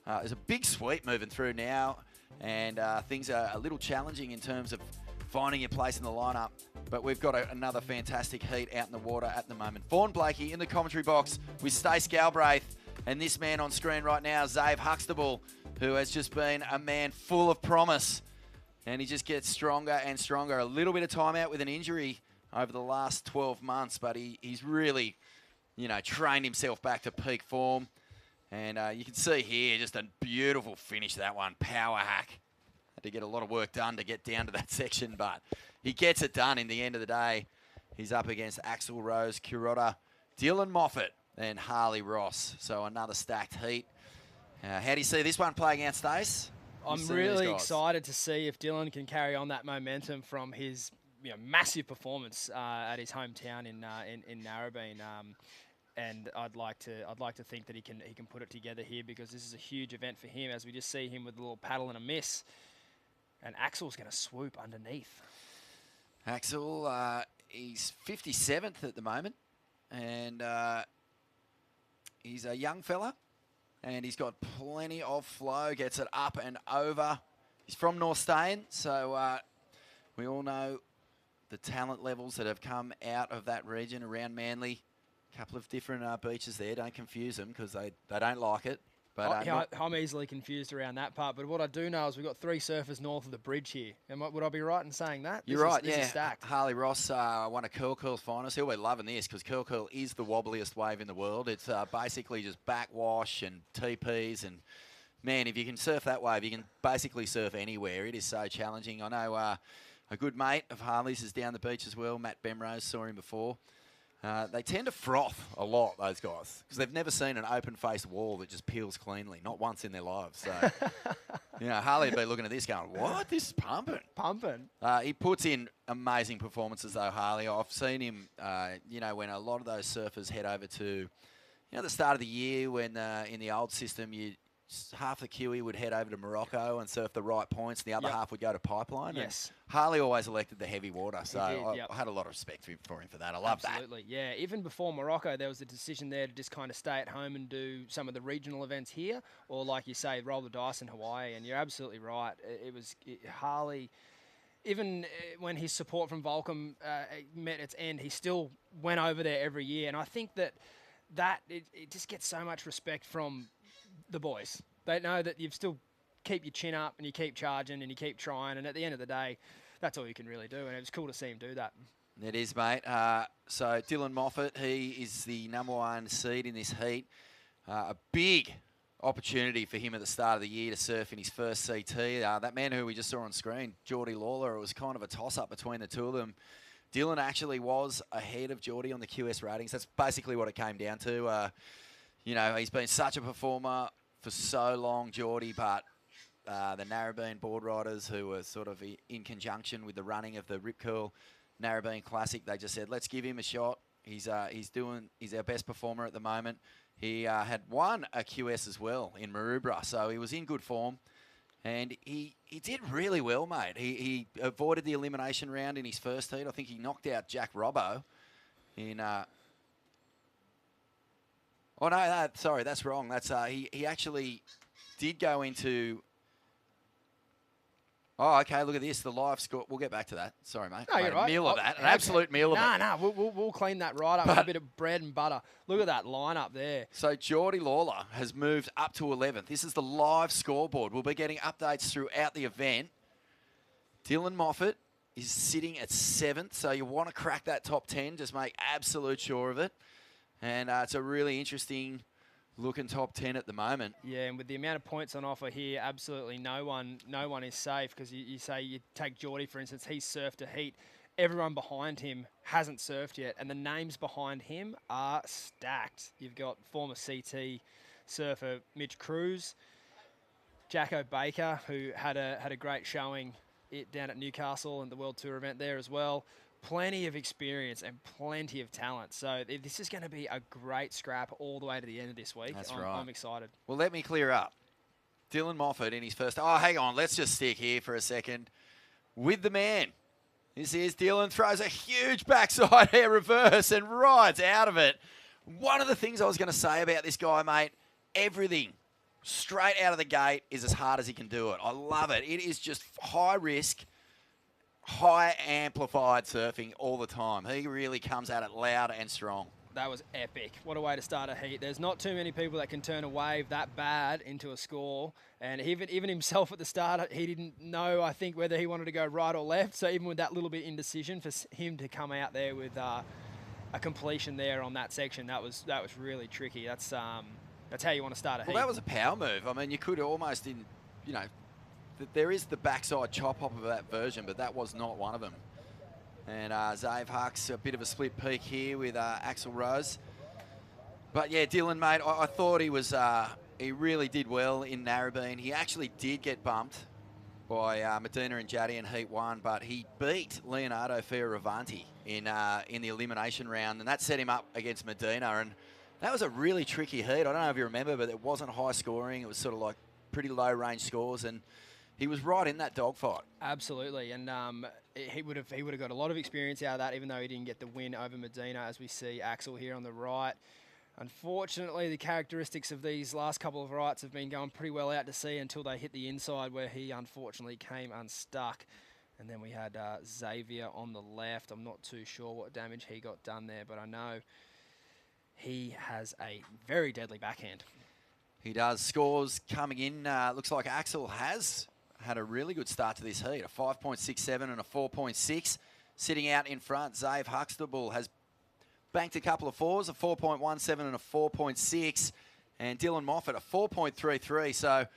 There's a big sweep moving through now, and things are a little challenging in terms of finding your place in the lineup. But we've got another fantastic heat out in the water at the moment. Vaughan Blakey in the commentary box with Stace Galbraith, and this man on screen right now, Zave Huxtable, who has just been a man full of promise. And he just gets stronger and stronger. A little bit of time out with an injury over the last 12 months, but he's really, you know, trained himself back to peak form. And you can see here just a beautiful finish, that one. Power hack. Had to get a lot of work done to get down to that section, but he gets it done in the end of the day. He's up against Axel Rose, Kuroda, Dylan Moffat, and Harley Ross. So another stacked heat. How do you see this one playing out, Stace? I'm really excited to see if Dylan can carry on that momentum from his massive performance at his hometown in Narrabeen. And I'd like to think that he can put it together here, because this is a huge event for him, as we just see him with a little paddle and a miss. And Axel's going to swoop underneath. Axel, he's 57th at the moment, and he's a young fella, and he's got plenty of flow, gets it up and over. He's from North Stain, so we all know the talent levels that have come out of that region around Manly. A couple of different beaches there, don't confuse them, because they don't like it. But I'm easily confused around that part, but what I do know is we've got 3 surfers north of the bridge here. Would I be right in saying that? You're right, this yeah. Is stacked. Harley Ross won a Curl's finals. He'll be loving this, because Curl is the wobbliest wave in the world. It's basically just backwash and TPs, and man, if you can surf that wave, you can basically surf anywhere. It is so challenging. I know a good mate of Harley's is down the beach as well. Matt Bemrose, saw him before. They tend to froth a lot, those guys, because they've never seen an open-faced wall that just peels cleanly, not once in their lives. So, Harley would be looking at this going, what? This is pumping. Pumping. He puts in amazing performances, though, Harley. I've seen him, when a lot of those surfers head over to, the start of the year when in the old system, half the Kiwi would head over to Morocco and surf the right points, and the other half would go to Pipeline. Yes. And Harley always elected the heavy water, so did, I had a lot of respect for him for that. I love that. Absolutely, yeah. Even before Morocco, there was a decision there to just kind of stay at home and do some of the regional events here, or like you say, roll the dice in Hawaii. And you're absolutely right. Harley, even when his support from Volcom met its end, he still went over there every year. And I think that it just gets so much respect from the boys. They know that you've still keep your chin up and you keep charging and you keep trying, and at the end of the day, that's all you can really do, and it was cool to see him do that. It is, mate. So Dylan Moffat, he is the #1 seed in this heat. A big opportunity for him at the start of the year to surf in his first CT. That man who we just saw on screen, Geordie Lawler, it was kind of a toss-up between the two of them. Dylan actually was ahead of Geordie on the QS ratings. That's basically what it came down to. He's been such a performer for so long, Geordie, but the Narrabeen board riders, who were sort of in conjunction with the running of the Rip Curl Narrabeen Classic, they just said, let's give him a shot. He's our best performer at the moment. He had won a QS as well in Maroubra, so he was in good form. And he did really well, mate. He avoided the elimination round in his first heat. I think he knocked out Jack Robbo in... Oh, no, sorry, that's wrong. That's he actually did go into... Oh, okay, look at this, the live score. We'll get back to that. Sorry, mate. No, you're right. Meal of that, an absolute meal of it. No, we'll clean that right up with a bit of bread and butter. Look at that lineup there. So Geordie Lawler has moved up to 11th. This is the live scoreboard. We'll be getting updates throughout the event. Dylan Moffat is sitting at 7th, so you want to crack that top 10. Just make absolute sure of it. And it's a really interesting looking top 10 at the moment. Yeah, and with the amount of points on offer here, absolutely no one is safe, because you say you take Geordie, for instance, he's surfed a heat. Everyone behind him hasn't surfed yet, and the names behind him are stacked. You've got former CT surfer Mitch Cruz, Jacko Baker, who had a great showing down at Newcastle and the World Tour event there as well. Plenty of experience and plenty of talent. So this is going to be a great scrap all the way to the end of this week. That's right. I'm excited. Well, let me clear up. Dylan Moffat in his first... Oh, hang on. Let's just stick here for a second with the man. This is Dylan, throws a huge backside air reverse and rides out of it. One of the things I was going to say about this guy, mate, everything straight out of the gate is as hard as he can do it. I love it. It is just high risk, high amplified surfing all the time. He really comes at it loud and strong. That was epic. What a way to start a heat. There's not too many people that can turn a wave that bad into a score. And even himself at the start, he didn't know, I think, whether he wanted to go right or left. So even with that little bit indecision, for him to come out there with a completion there on that section, that was really tricky. That's how you want to start a heat. Well, that was a power move. I mean, you could almost, there is the backside chop hop of that version, but that was not one of them. And Zave Hucks, a bit of a split peak here with Axel Rose. But yeah, Dylan, mate, I thought he really did well in Narrabeen. He actually did get bumped by Medina and Jaddy in Heat 1, but he beat Leonardo Fioravanti in the elimination round, and that set him up against Medina. And that was a really tricky heat. I don't know if you remember, but it wasn't high scoring. It was sort of like pretty low range scores, and he was right in that dogfight. Absolutely, and he would have got a lot of experience out of that, even though he didn't get the win over Medina, as we see Axel here on the right. Unfortunately, the characteristics of these last couple of rights have been going pretty well out to sea until they hit the inside, where he unfortunately came unstuck. And then we had Xavier on the left. I'm not too sure what damage he got done there, but I know he has a very deadly backhand. He does. Scores coming in. Looks like Axel has had a really good start to this heat. A 5.67 and a 4.6. Sitting out in front, Zave Huxtable has banked a couple of fours, a 4.17 and a 4.6. And Dylan Moffat, a 4.33. So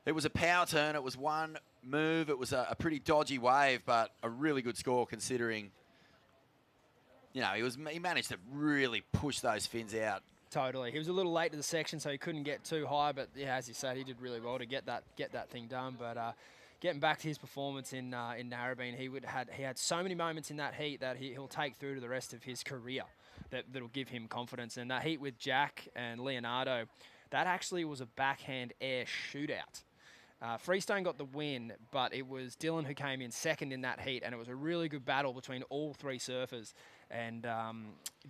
it was a power turn. It was one move. It was a pretty dodgy wave, but a really good score considering, you know, he managed to really push those fins out. Totally. He was a little late to the section, so he couldn't get too high. But yeah, as you said, he did really well to get that thing done. But getting back to his performance in Narrabeen, he had so many moments in that heat that he'll take through to the rest of his career. That'll give him confidence. And that heat with Jack and Leonardo, that actually was a backhand air shootout. Freestone got the win, but it was Dylan who came in second in that heat, and it was a really good battle between all three surfers. And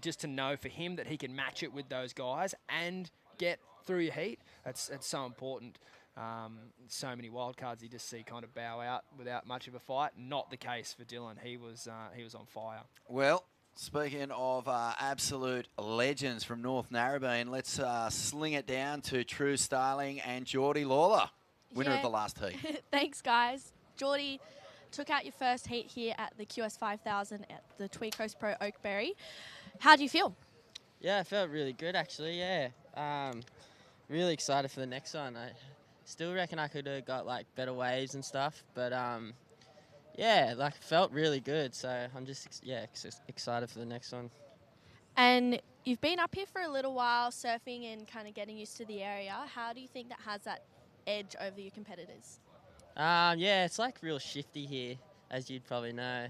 just to know for him that he can match it with those guys and get through your heat, that's so important. So many wild cards you just see kind of bow out without much of a fight. Not the case for Dylan. He was on fire. Well, speaking of absolute legends from North Narrabeen, let's sling it down to True Starling and Geordie Lawler, winner of the last heat. Thanks, guys. Geordie took out your first heat here at the QS 5000 at the Tweed Coast Pro Oakberry. How do you feel? Yeah, I felt really good, actually, yeah. Really excited for the next one. I still reckon I could have got, like, better waves and stuff, but, yeah, like, felt really good, so I'm just, excited for the next one. And you've been up here for a little while, surfing and kind of getting used to the area. How do you think that has that edge over your competitors? Yeah, it's like real shifty here, as you'd probably know.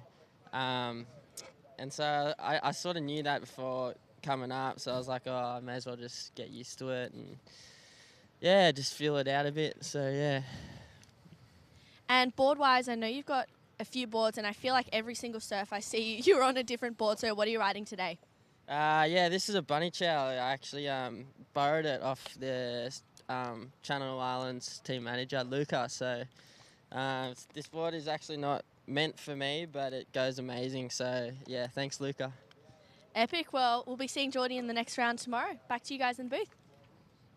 And so I sort of knew that before coming up, so I was like, oh, I may as well just get used to it and, yeah, just feel it out a bit, so yeah. And board-wise, I know you've got a few boards, and I feel like every single surf I see, you're on a different board, so what are you riding today? Yeah, this is a bunny chow. I actually borrowed it off the Channel Islands team manager, Luca, so this board is actually not meant for me, but it goes amazing, so yeah, thanks, Luca. Epic. Well, we'll be seeing Geordie in the next round tomorrow. Back to you guys in the booth.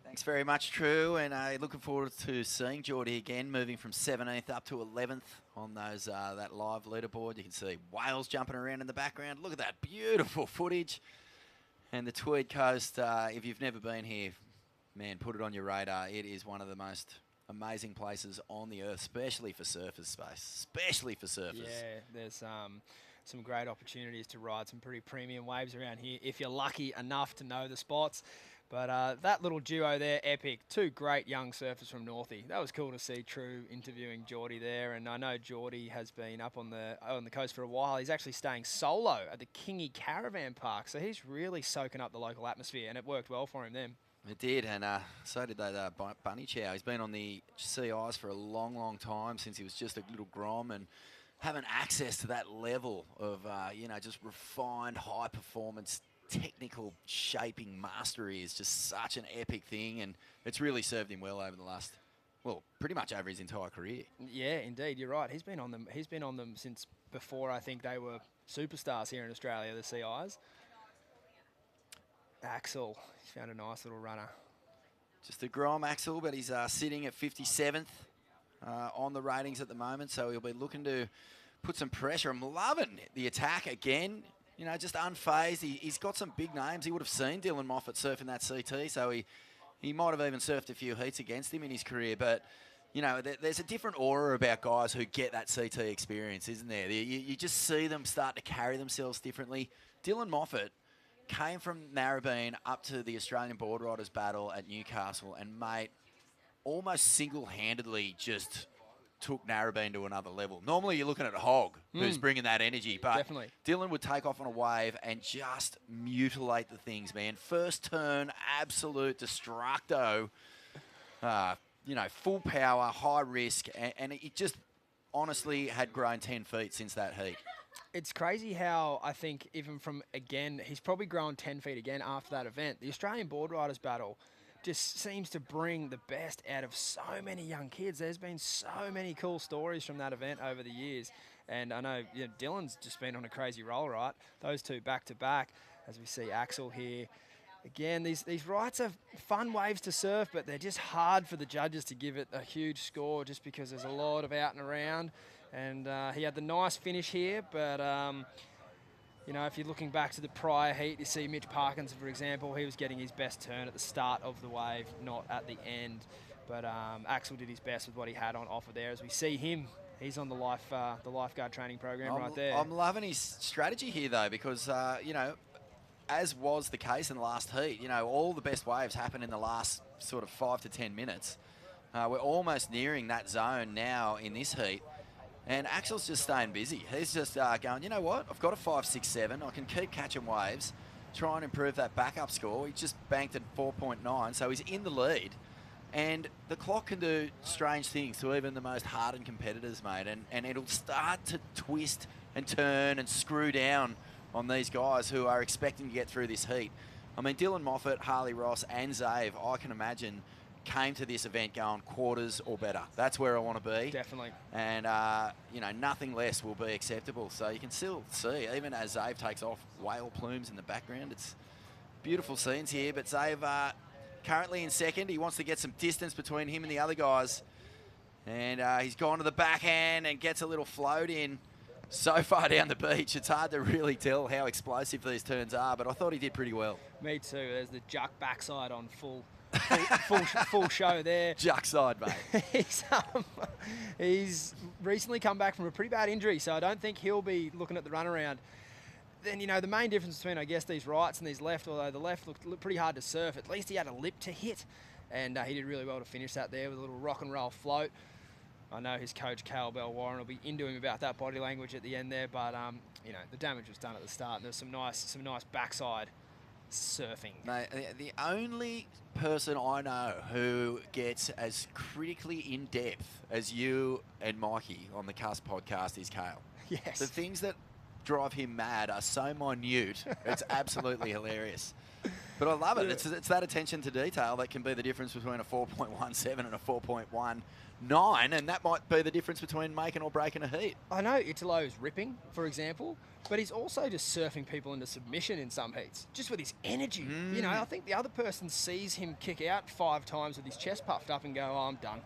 Thanks very much, True, and looking forward to seeing Geordie again, moving from 17th up to 11th on those that live leaderboard. You can see whales jumping around in the background. Look at that beautiful footage. And the Tweed Coast, if you've never been here, man, put it on your radar. It is one of the most amazing places on the earth, especially for surfers, especially for surfers. Yeah, there's some great opportunities to ride some pretty premium waves around here if you're lucky enough to know the spots. But that little duo there, epic. Two great young surfers from Northie. That was cool to see True interviewing Geordie there. And I know Geordie has been up on the coast for a while. He's actually staying solo at the Kingy Caravan Park. So he's really soaking up the local atmosphere, and it worked well for him then. It did, and so did that bunny chow. He's been on the sea ice for a long, long time, since he was just a little grom, and having access to that level of, just refined, high-performance technical shaping mastery is just such an epic thing, and it's really served him well over the last, well, pretty much over his entire career. Yeah, indeed, you're right. He's been on them since before I think they were superstars here in Australia, the CIs. Axel, he's found a nice little runner. Just a grom, Axel, but he's sitting at 57th on the ratings at the moment, so he'll be looking to put some pressure. I'm loving the attack again. You know, just unfazed. He's got some big names. He would have seen Dylan Moffat surfing that CT, so he might have even surfed a few heats against him in his career. But, you know, there's a different aura about guys who get that CT experience, isn't there? You just see them start to carry themselves differently. Dylan Moffat came from Narrabeen up to the Australian Board Riders Battle at Newcastle, and, mate, almost single-handedly just took Narrabeen to another level. Normally you're looking at a Hog who's bringing that energy, but definitely. Dylan would take off on a wave and just mutilate the things, man. First turn, absolute destructo. Full power, high risk, and it just honestly had grown 10 feet since that heat. It's crazy how I think even from, again, he's probably grown 10 feet again after that event. The Australian Board Riders Battle just seems to bring the best out of so many young kids. There's been so many cool stories from that event over the years. And I know Dylan's just been on a crazy roll, right? Those two back to back, as we see Axel here. Again, these rights are fun waves to surf, but they're just hard for the judges to give it a huge score just because there's a lot of out and around. And he had the nice finish here, but if you're looking back to the prior heat, you see Mitch Parkinson, for example, he was getting his best turn at the start of the wave, not at the end. But Axel did his best with what he had on offer there, as we see him He's on the lifeguard training program right there. I'm loving his strategy here, though, because, you know, as was the case in the last heat, you know, all the best waves happen in the last sort of 5 to 10 minutes. We're almost nearing that zone now in this heat. And Axel's just staying busy. He's just going, you know what? I've got a 5, 6, 7. I can keep catching waves, try and improve that backup score. He just banked at 4.9, so he's in the lead. And the clock can do strange things to even the most hardened competitors, mate. And it'll start to twist and turn and screw down on these guys who are expecting to get through this heat. I mean, Dylan Moffat, Harley Ross, and Zave, I can imagine, came to this event going quarters or better. That's where I want to be. Definitely. And, you know, nothing less will be acceptable. So you can still see, even as Zave takes off, whale plumes in the background. It's beautiful scenes here, but Zave currently in second. He wants to get some distance between him and the other guys. And he's gone to the backhand and gets a little float in. So far down the beach, it's hard to really tell how explosive these turns are, but I thought he did pretty well. Me too. There's the Juck backside on full show there. Juck side, mate. He's recently come back from a pretty bad injury, so I don't think he'll be looking at the runaround. Then, you know, the main difference between, I guess, these rights and these left, although the left looked pretty hard to surf, at least he had a lip to hit, and he did really well to finish that there with a little rock and roll float. I know his coach, Cal Bell Warren, will be into him about that body language at the end there, but, you know, the damage was done at the start, and there's some nice backside surfing. Mate, the only person I know who gets as critically in depth as you and Mikey on the Cusp podcast is Kale. Yes. The things that drive him mad are so minute, it's absolutely hilarious. But I love it. It's that attention to detail that can be the difference between a 4.17 and a 4.19, and that might be the difference between making or breaking a heat. I know Italo's ripping, for example, but he's also just surfing people into submission in some heats, just with his energy. You know, I think the other person sees him kick out 5 times with his chest puffed up and go, oh, I'm done.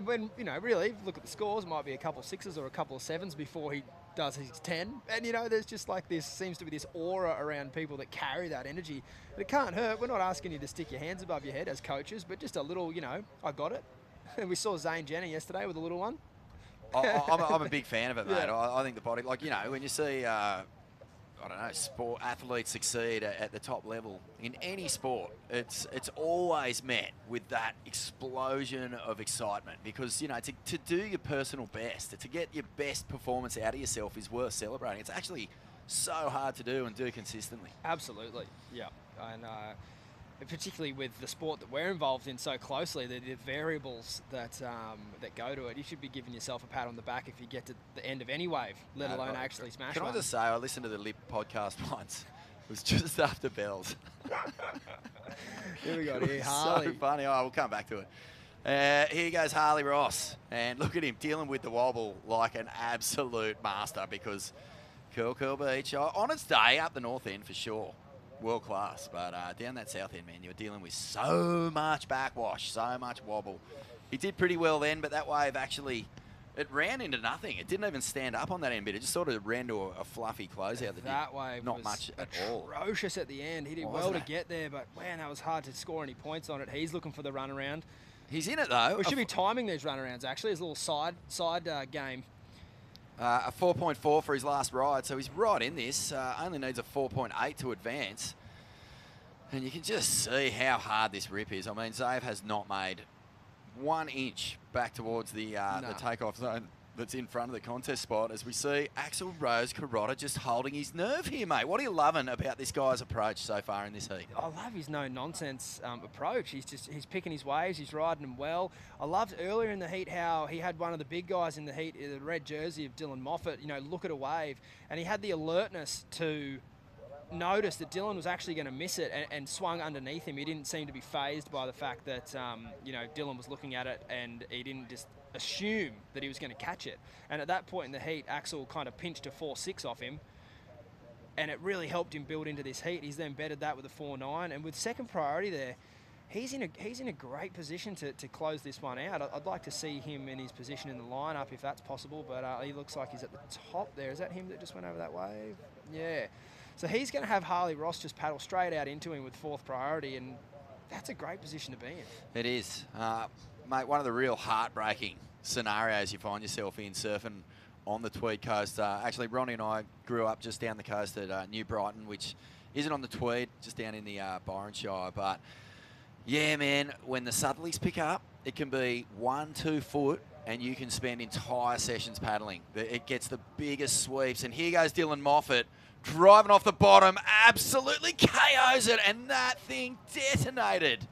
When, you know, really, look at the scores, it might be a couple of 6s or a couple of 7s before he does his 10. And, you know, there's just like this, seems to be this aura around people that carry that energy. But it can't hurt. We're not asking you to stick your hands above your head as coaches, but just a little, you know, I got it. And we saw Zane Jenner yesterday with a little one. I'm a big fan of it, mate. Yeah. I think the body, like, you know, when you see, I don't know, sport athletes succeed at the top level in any sport, it's always met with that explosion of excitement because, you know, to do your personal best, to get your best performance out of yourself is worth celebrating. It's actually so hard to do and do consistently. Absolutely, yeah. And particularly with the sport that we're involved in so closely, the variables that go to it, you should be giving yourself a pat on the back if you get to the end of any wave, let alone actually smash Can one. I just say, I listened to the Lip podcast once. It was just after bells. Here we go, here, So Harley. funny. Oh, we'll come back to it. Here goes Harley Ross. And look at him dealing with the wobble like an absolute master because Curl Beach, on its day, up the north end for sure, world class. But down that south end, man, you're dealing with so much backwash, so much wobble. He did pretty well then, but that wave actually, it ran into nothing. It didn't even stand up on that end bit. It just sort of ran to a fluffy closeout. That wave not was much at all. atrocious at the end. He did well to get there, but man, that was hard to score any points on it. He's looking for the runaround. He's in it though. We should be timing these runarounds actually as a little side game. A 4.4 for his last ride, so he's right in this. Only needs a 4.8 to advance. And you can just see how hard this rip is. I mean, Zave has not made 1 inch back towards the takeoff zone that's in front of the contest spot as we see Axel Rose Carrotta just holding his nerve here, mate. What are you loving about this guy's approach so far in this heat? I love his no-nonsense approach. He's picking his waves, he's riding them well. I loved earlier in the heat how he had one of the big guys in the heat, the red jersey of Dylan Moffat, you know, look at a wave, and he had the alertness to noticed that Dylan was actually going to miss it and swung underneath him. He didn't seem to be fazed by the fact that, you know, Dylan was looking at it and he didn't just assume that he was going to catch it. And at that point in the heat, Axel kind of pinched a 4.6 off him and it really helped him build into this heat. He's then bettered that with a 4.9 and with second priority there, he's in a great position to close this one out. I'd like to see him in his position in the lineup if that's possible, but he looks like he's at the top there. Is that him that just went over that wave? Yeah. So he's going to have Harley Ross just paddle straight out into him with fourth priority, and that's a great position to be in. It is. Mate, one of the real heartbreaking scenarios you find yourself in surfing on the Tweed Coast. Actually, Ronnie and I grew up just down the coast at New Brighton, which isn't on the Tweed, just down in the Byron Shire. But yeah, man, when the southerlies pick up, it can be 1-2 foot, and you can spend entire sessions paddling. It gets the biggest sweeps. And here goes Dylan Moffat, driving off the bottom, absolutely KOs it, and that thing detonated.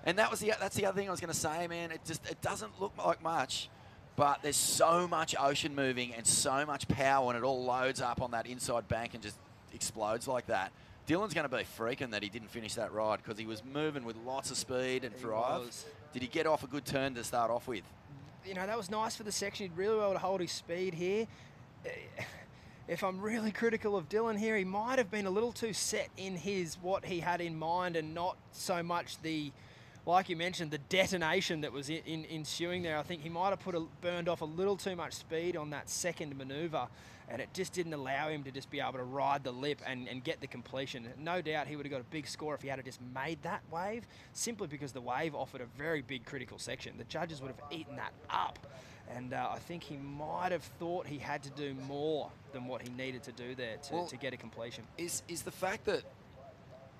And that's the other thing I was going to say, man. It doesn't look like much, but there's so much ocean moving and so much power, and it all loads up on that inside bank and just explodes like that. Dylan's going to be freaking that he didn't finish that ride, because he was moving with lots of speed and drive. Did he get off a good turn to start off with? You know, that was nice for the section. He did really well to hold his speed here. If I'm really critical of Dylan here, he might have been a little too set in what he had in mind, and not so much the, like you mentioned, the detonation that was ensuing there. I think he might have burned off a little too much speed on that second manoeuvre, and it just didn't allow him to just be able to ride the lip and get the completion. No doubt he would have got a big score if he had just made that wave, simply because the wave offered a very big critical section. The judges would have eaten that up. And I think he might have thought he had to do more than what he needed to do there to get a completion. Is the fact that,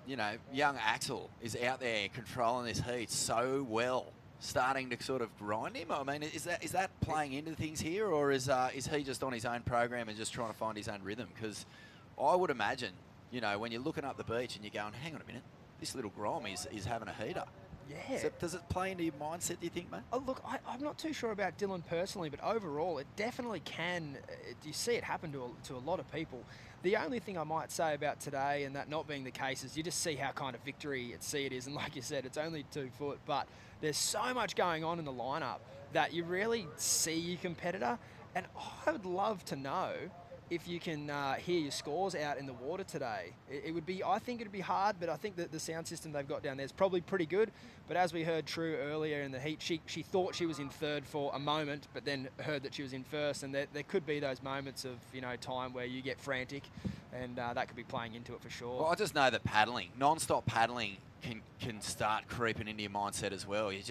you know, young Axel is out there controlling this heat so well, starting to sort of grind him? I mean, is that playing into things here, or is he just on his own program and just trying to find his own rhythm? Because I would imagine, you know, when you're looking up the beach and you're going, hang on a minute, this little Grom is having a heater. Yeah. So does it play into your mindset, do you think, mate? Oh, look, I'm not too sure about Dylan personally, but overall, it definitely can. You see it happen to a lot of people. The only thing I might say about today, and that not being the case, is you just see how kind of victory at sea it is. And like you said, it's only 2 foot, but there's so much going on in the lineup that you really see your competitor. And I would love to know if you can hear your scores out in the water today. It would be, I think it'd be hard, but I think that the sound system they've got down there is probably pretty good. But as we heard True earlier in the heat, she thought she was in third for a moment, but then heard that she was in first. And there could be those moments of, you know, time where you get frantic, and that could be playing into it for sure. Well, I just know that paddling, non-stop paddling, can start creeping into your mindset as well. You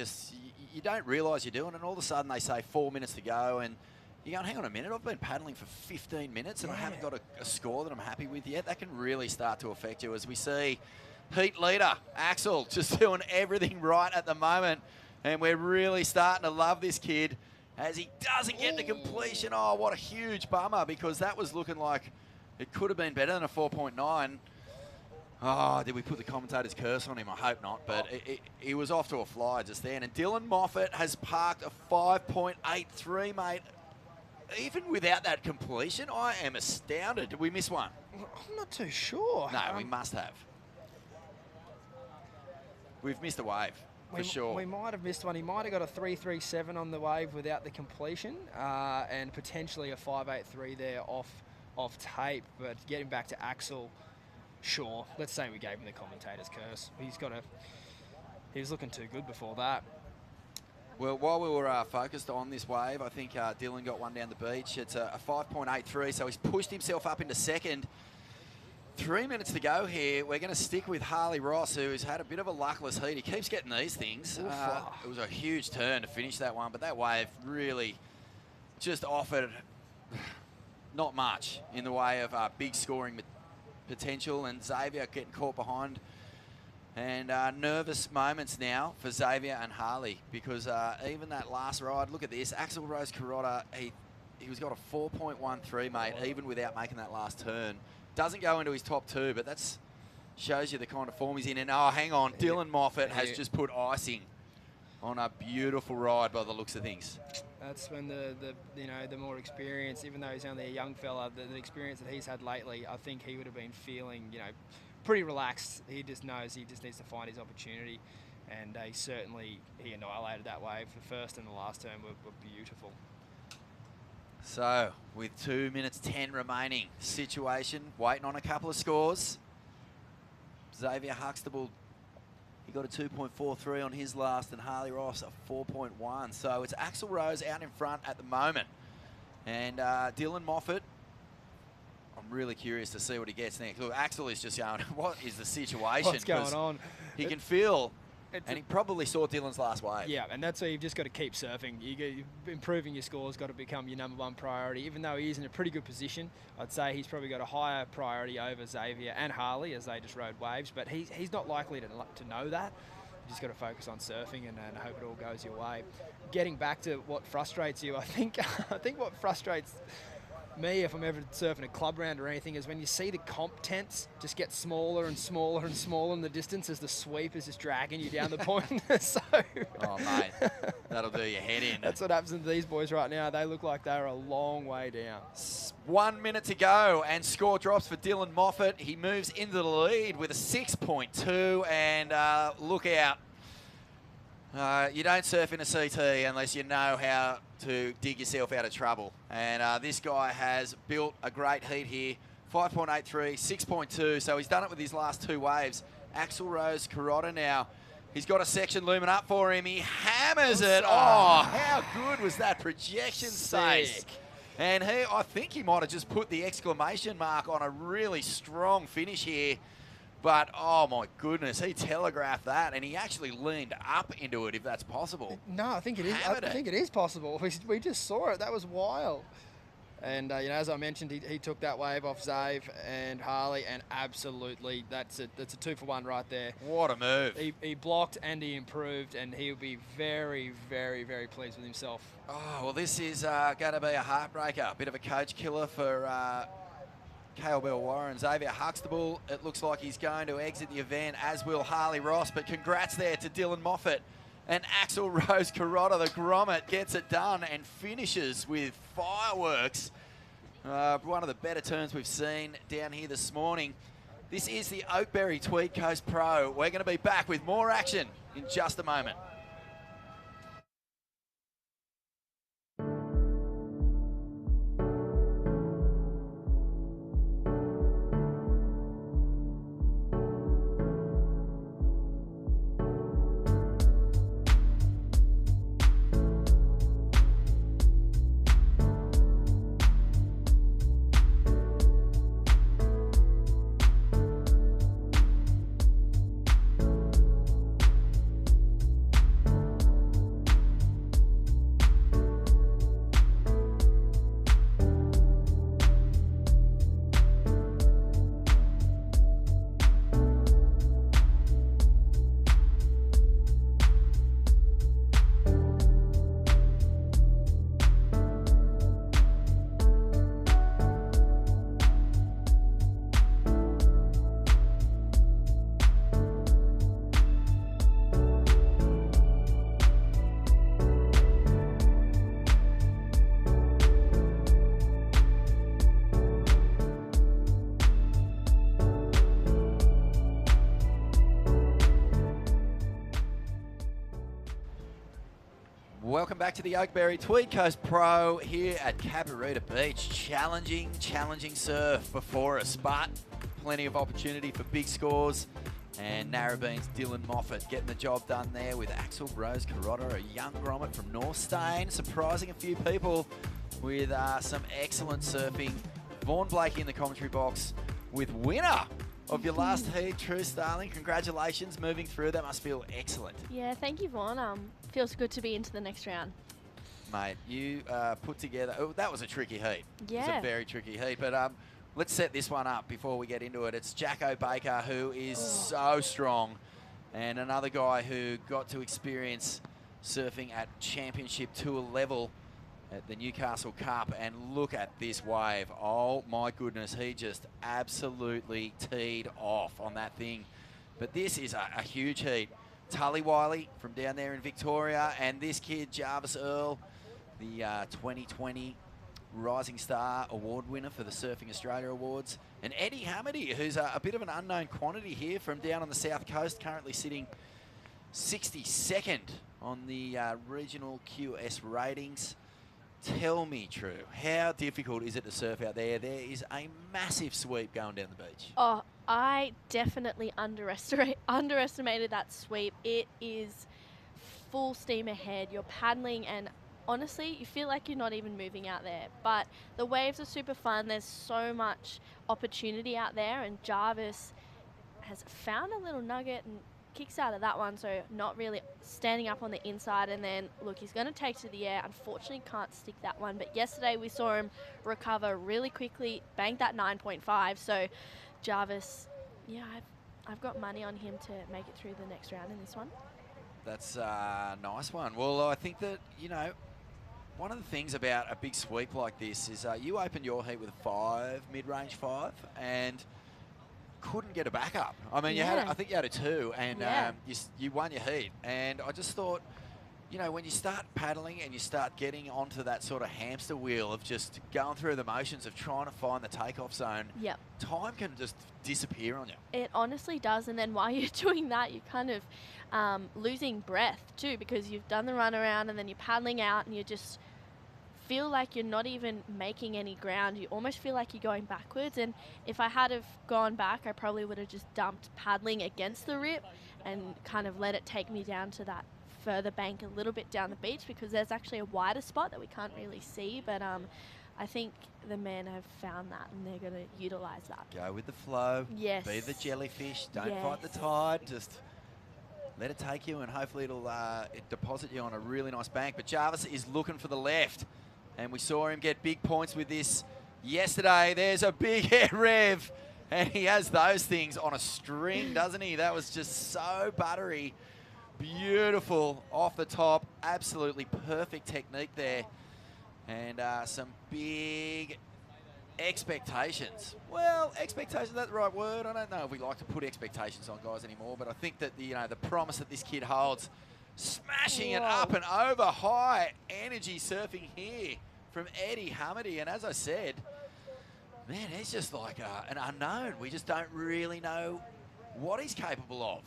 don't realise you're doing it, and all of a sudden they say 4 minutes to go, and you're going, hang on a minute, I've been paddling for 15 minutes and I haven't got a score that I'm happy with yet. That can really start to affect you, as we see heat leader Axel just doing everything right at the moment. And we're really starting to love this kid as he doesn't get the completion. Oh, what a huge bummer, because that was looking like it could have been better than a 4.9. Oh, did we put the commentator's curse on him? I hope not, but he was off to a fly just then. And Dylan Moffat has parked a 5.83, mate. Even without that completion, I am astounded. Did we miss one? I'm not too sure. No, we must have. We've missed a wave, for sure. We might have missed one. He might have got a 3.37 on the wave without the completion, and potentially a 5.83 there off tape. But getting back to Axel, sure. Let's say we gave him the commentator's curse. He was looking too good before that. Well, while we were focused on this wave, I think Dylan got one down the beach. It's a 5.83, so he's pushed himself up into second. 3 minutes to go here. We're going to stick with Harley Ross, who's had a bit of a luckless heat. He keeps getting these things. It was a huge turn to finish that one, but that wave really just offered not much in the way of big scoring potential, and Xavier getting caught behind. And nervous moments now for Xavier and Harley, because even that last ride, look at this, Axel Rose Carrotta, he's got a 4.13, mate, even without making that last turn. Doesn't go into his top 2, but that shows you the kind of form he's in. And oh, hang on, Dylan Moffat has just put icing on a beautiful ride by the looks of things. That's when the more experience, even though he's only a young fella, the experience that he's had lately, I think he would have been feeling, you know, pretty relaxed. He just knows he just needs to find his opportunity, and he annihilated that wave. The first and the last turn were beautiful. So, with 2 minutes 10 remaining, situation, waiting on a couple of scores. Xavier Huxtable, he got a 2.43 on his last, and Harley Ross a 4.1. So it's Axel Rose out in front at the moment. And Dylan Moffat, I'm really curious to see what he gets next. Look, Axel is just going, what is the situation? What's going on? He can feel And he probably saw Dylan's last wave. Yeah, and that's where you've just got to keep surfing. Improving your score has got to become your #1 priority. Even though he is in a pretty good position, I'd say he's probably got a higher priority over Xavier and Harley as they just rode waves, but he's not likely to know that. You just got to focus on surfing and hope it all goes your way. Getting back to what frustrates you, I think what frustrates me, if I'm ever surfing a club round or anything, is when you see the comp tents just get smaller and smaller and smaller in the distance as the sweep is just dragging you down the point. Oh, mate, that'll do your head in. That's what happens to these boys right now. They look like they're a long way down. 1 minute to go, and score drops for Dylan Moffat. He moves into the lead with a 6.2, and look out. You don't surf in a CT unless you know how to dig yourself out of trouble. And this guy has built a great heat here. 5.83, 6.2, so he's done it with his last 2 waves. Axel Rose Carota now. He's got a section looming up for him. He hammers it. Oh, how good was that projection space? And I think he might have just put the exclamation mark on a really strong finish here. But, oh, my goodness, he telegraphed that, and he actually leaned up into it, if that's possible. No, I think it is. I think it is possible. We just saw it. That was wild. And, as I mentioned, he took that wave off Zave and Harley, and absolutely, that's a 2-for-1 right there. What a move. He blocked and he improved, and he'll be very, very, very pleased with himself. Oh, well, this is going to be a heartbreaker. Bit of a coach killer for Cale Bell Warren. Xavier Huxtable, it looks like he's going to exit the event, as will Harley Ross, but congrats there to Dylan Moffat. And Axel Rose Carota, the grommet, gets it done and finishes with fireworks. One of the better turns we've seen down here this morning. This is the Oakberry Tweed Coast Pro. We're going to be back with more action in just a moment. Welcome back to the Oakberry Tweed Coast Pro here at Cabarita Beach. Challenging surf before us, but plenty of opportunity for big scores. And Narrabeen's Dylan Moffat getting the job done there with Axel Rose Carota, a young grommet from North Stain, surprising a few people with some excellent surfing. Vaughn Blake in the commentary box with winner of your last heat, True Starling. Congratulations, moving through. That must feel excellent. Yeah, thank you, Vaughn. Feels good to be into the next round. Mate, you put together... Oh, that was a tricky heat. Yeah. It was a very tricky heat. But let's set this one up before we get into it. It's Jacko Baker, who is so strong, and another guy who got to experience surfing at championship tour level at the Newcastle Cup. And look at this wave. Oh, my goodness. He just absolutely teed off on that thing. But this is a huge heat. Tully Wiley from down there in Victoria, and this kid, Jarvis Earl, the 2020 Rising Star Award winner for the Surfing Australia Awards. And Eddie Hamady, who's a bit of an unknown quantity here from down on the South Coast, currently sitting 62nd on the regional QS ratings. Tell me, True, how difficult is it to surf out there? There is a massive sweep going down the beach. Oh, I definitely underestimated that sweep. It is full steam ahead. You're paddling and honestly, you feel like you're not even moving out there. But the waves are super fun. There's so much opportunity out there, and Jarvis has found a little nugget, and kicks out of that one, so not really standing up on the inside. And then, look, he's going to take to the air. Unfortunately, can't stick that one. But yesterday we saw him recover really quickly, bank that 9.5. So Jarvis, yeah, I've got money on him to make it through the next round in this one. That's a nice one. Well, I think that, you know, one of the things about a big sweep like this is you opened your heat with a 5, mid-range 5, and couldn't get a backup. I mean, you had, I think you had a 2, and you won your heat. And I just thought, you know, when you start paddling and you start getting onto that sort of hamster wheel of just going through the motions of trying to find the takeoff zone, time can just disappear on you. It honestly does. And then while you're doing that, you're kind of losing breath too, because you've done the run around and then you're paddling out and you just feel like you're not even making any ground. You almost feel like you're going backwards. And if I had have gone back, I probably would have just dumped paddling against the rip and kind of let it take me down to that further bank a little bit down the beach, because there's actually a wider spot that we can't really see. But I think the men have found that and they're going to utilise that. Go with the flow. Yes. Be the jellyfish. Don't fight the tide. Just let it take you, and hopefully it'll deposit you on a really nice bank. But Jarvis is looking for the left, and we saw him get big points with this yesterday. There's a big air rev, and he has those things on a string, doesn't he? That was just so buttery. Beautiful off the top. Absolutely perfect technique there. And some big expectations. Well, expectations, is that the right word? I don't know if we like to put expectations on guys anymore, but I think that the promise that this kid holds, smashing it up and over, high energy surfing here from Eddie Hamady. And as I said, man, he's just like an unknown. We just don't really know what he's capable of.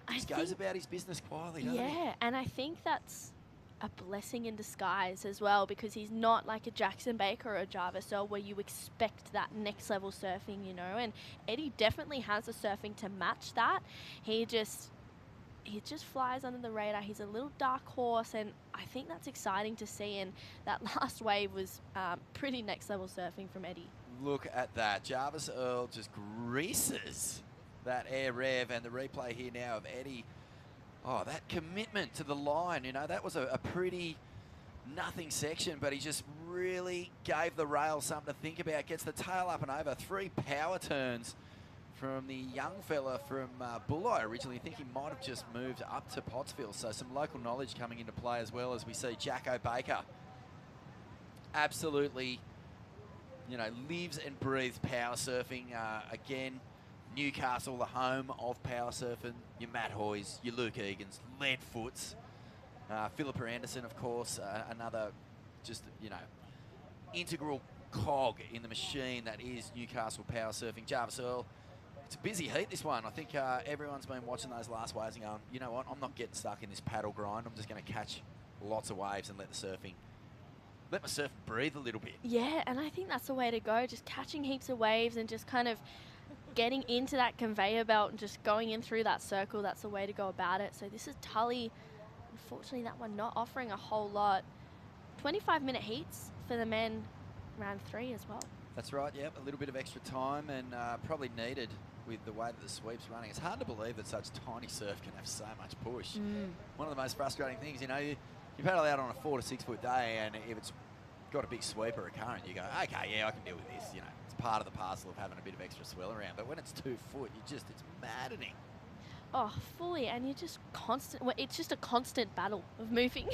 He just goes about his business quietly, doesn't he? Yeah, and I think that's a blessing in disguise as well, because he's not like a Jackson Baker or a Jarvis Earl where you expect that next level surfing, you know, and Eddie definitely has the surfing to match that. He just flies under the radar. He's a little dark horse, and I think that's exciting to see, and that last wave was pretty next level surfing from Eddie. Look at that. Jarvis Earl just greases that air rev, and the replay here now of Eddie. Oh, that commitment to the line, you know, that was a pretty nothing section, but he just really gave the rail something to think about. Gets the tail up and over. 3 power turns from the young fella from Bulli. Originally, I think he might have just moved up to Pottsville, so some local knowledge coming into play as well, as we see Jacko Baker absolutely, you know, lives and breathes power surfing. Again, Newcastle, the home of power surfing. Your Matt Hoys, your Luke Egans, Leadfoots, Philippa Anderson, of course, another just, you know, integral cog in the machine that is Newcastle power surfing. Jarvis Earl, it's a busy heat, this one. I think everyone's been watching those last waves and going, you know what, I'm not getting stuck in this paddle grind. I'm just going to catch lots of waves and let my surf breathe a little bit. Yeah, and I think that's the way to go, just catching heaps of waves and just kind of getting into that conveyor belt and just going in through that circle. That's the way to go about it. So this is Tully. Unfortunately, that one not offering a whole lot. 25-minute heats for the men, round 3 as well. That's right, yep. A little bit of extra time, and probably needed with the way that the sweep's running. It's hard to believe that such tiny surf can have so much push. One of the most frustrating things, you know, you paddle out on a 4 to 6 foot day, and if it's got a big sweep or a current, you go, okay, yeah, I can deal with this, you know. Part of the parcel of having a bit of extra swell around, but when it's 2 foot, it's maddening. Oh, fully, and you're just constant. Well, it's just a constant battle of moving.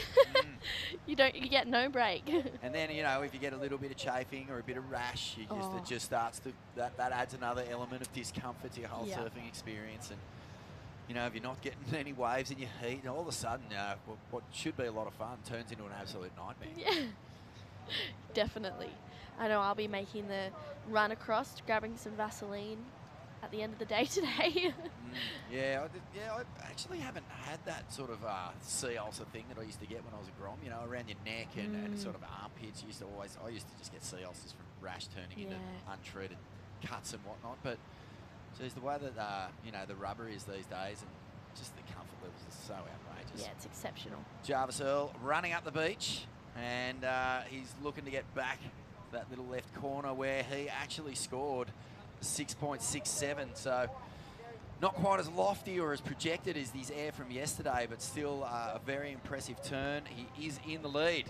You get no break. And then, you know, if you get a little bit of chafing or a bit of rash, it just starts to that adds another element of discomfort to your whole surfing experience. And you know, if you're not getting any waves in your heat, all of a sudden, what should be a lot of fun turns into an absolute nightmare. Yeah, definitely. I know I'll be making the run across, grabbing some Vaseline at the end of the day today. Yeah, I actually haven't had that sort of sea ulcer thing that I used to get when I was a grom, you know, around your neck and sort of armpits. I used to just get sea ulcers from rash turning into untreated cuts and whatnot. But geez, the way that, you know, the rubber is these days, and just the comfort levels are so outrageous. Yeah, it's exceptional. Jarvis Earl running up the beach, and he's looking to get back that little left corner where he actually scored 6.67. So Not quite as lofty or as projected as his air from yesterday, but still a very impressive turn. He is in the lead.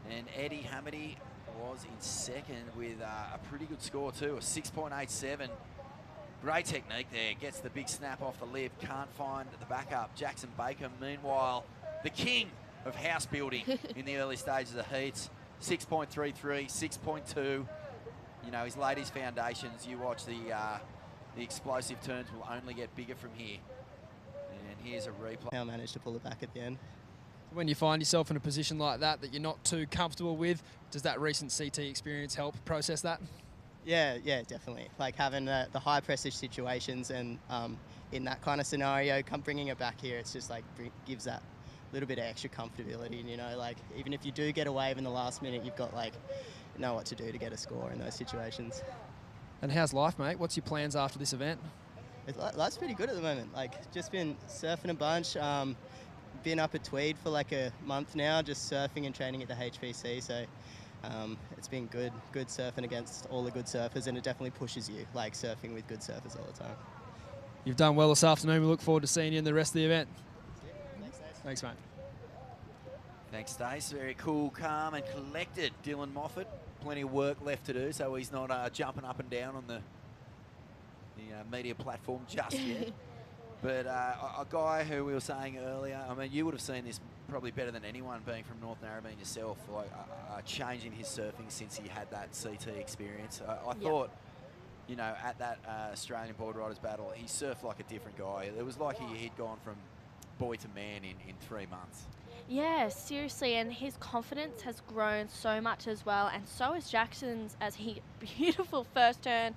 And Eddie Hamady was in second with a pretty good score too, a 6.87. Great technique there, gets the big snap off the lip, can't find the backup. Jackson Baker, meanwhile, the king of house building in the early stages of heats. 6.33, 6.2. You know, he's laid his foundations. You watch the explosive turns will only get bigger from here. And here's a replay. How managed to pull it back at the end. When you find yourself in a position like that you're not too comfortable with, does that recent CT experience help process that? Yeah, definitely. Like having the high pressure situations and in that kind of scenario, bringing it back here, it's just like gives that little bit of extra comfortability. And, you know, like even if you do get a wave in the last minute, you've got like know what to do to get a score in those situations. And how's life, mate? What's your plans after this event? Life's pretty good at the moment. Like just been surfing a bunch. Been up at Tweed for like a month now, just surfing and training at the HPC. So it's been good surfing against all the good surfers, and it definitely pushes you, like surfing with good surfers all the time. You've done well this afternoon. We look forward to seeing you in the rest of the event. Thanks, mate. Thanks, Stace. Very cool, calm and collected Dylan Moffat. Plenty of work left to do, so he's not jumping up and down on the media platform just yet. But a guy who we were saying earlier, I mean, you would have seen this probably better than anyone being from North Narrabeen yourself, like a change in his surfing since he had that CT experience. I thought, you know, at that Australian Board Riders Battle, he surfed like a different guy. It was like he'd gone from boy to man in 3 months. Yeah, seriously, and his confidence has grown so much as well, and so is Jackson's as he beautiful first turn.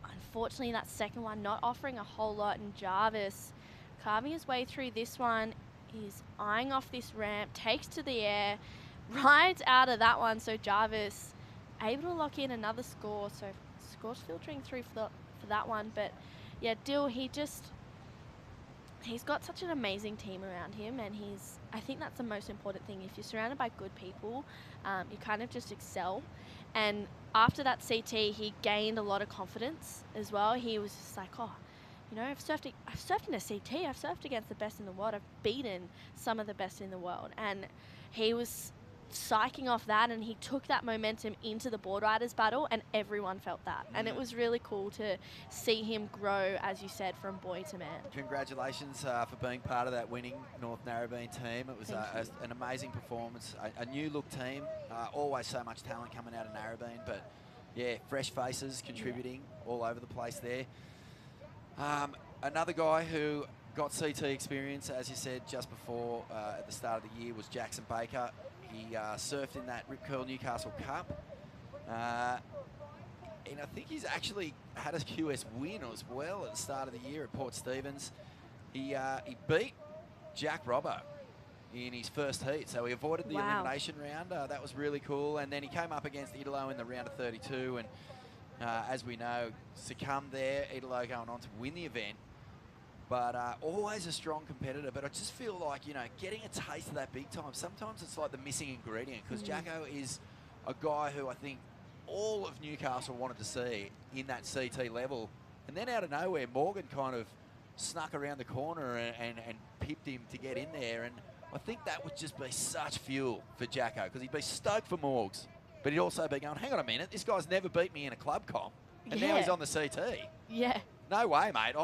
Unfortunately, that second one not offering a whole lot, and Jarvis carving his way through this one. He's eyeing off this ramp, takes to the air, rides out of that one, so Jarvis able to lock in another score, so scores filtering through for that one. But yeah, Dill, he's got such an amazing team around him, and I think that's the most important thing. If you're surrounded by good people, you kind of just excel. And after that CT, he gained a lot of confidence as well. He was just like, oh, you know, I've surfed in a CT. I've surfed against the best in the world. I've beaten some of the best in the world. And he was psyching off that, and he took that momentum into the board riders battle, and everyone felt that. And it was really cool to see him grow, as you said, from boy to man. Congratulations for being part of that winning North Narrabeen team. It was an amazing performance, a new look team, always so much talent coming out of Narrabeen, but yeah, fresh faces contributing all over the place there. Another guy who got CT experience, as you said, just before at the start of the year was Jackson Baker. He surfed in that Rip Curl Newcastle Cup. And I think he's actually had a QS win as well at the start of the year at Port Stephens. He beat Jack Robbo in his first heat, so he avoided the elimination round. That was really cool. And then he came up against Idolo in the round of 32, and as we know, succumbed there. Idolo going on to win the event. But always a strong competitor. But I just feel like, you know, getting a taste of that big time, sometimes it's like the missing ingredient, because Jacko is a guy who I think all of Newcastle wanted to see in that CT level. And then out of nowhere, Morgan kind of snuck around the corner and pipped him to get in there. And I think that would just be such fuel for Jacko, because he'd be stoked for Morgs. But he'd also be going, hang on a minute, this guy's never beat me in a club comp. And now he's on the CT. Yeah. No way, mate.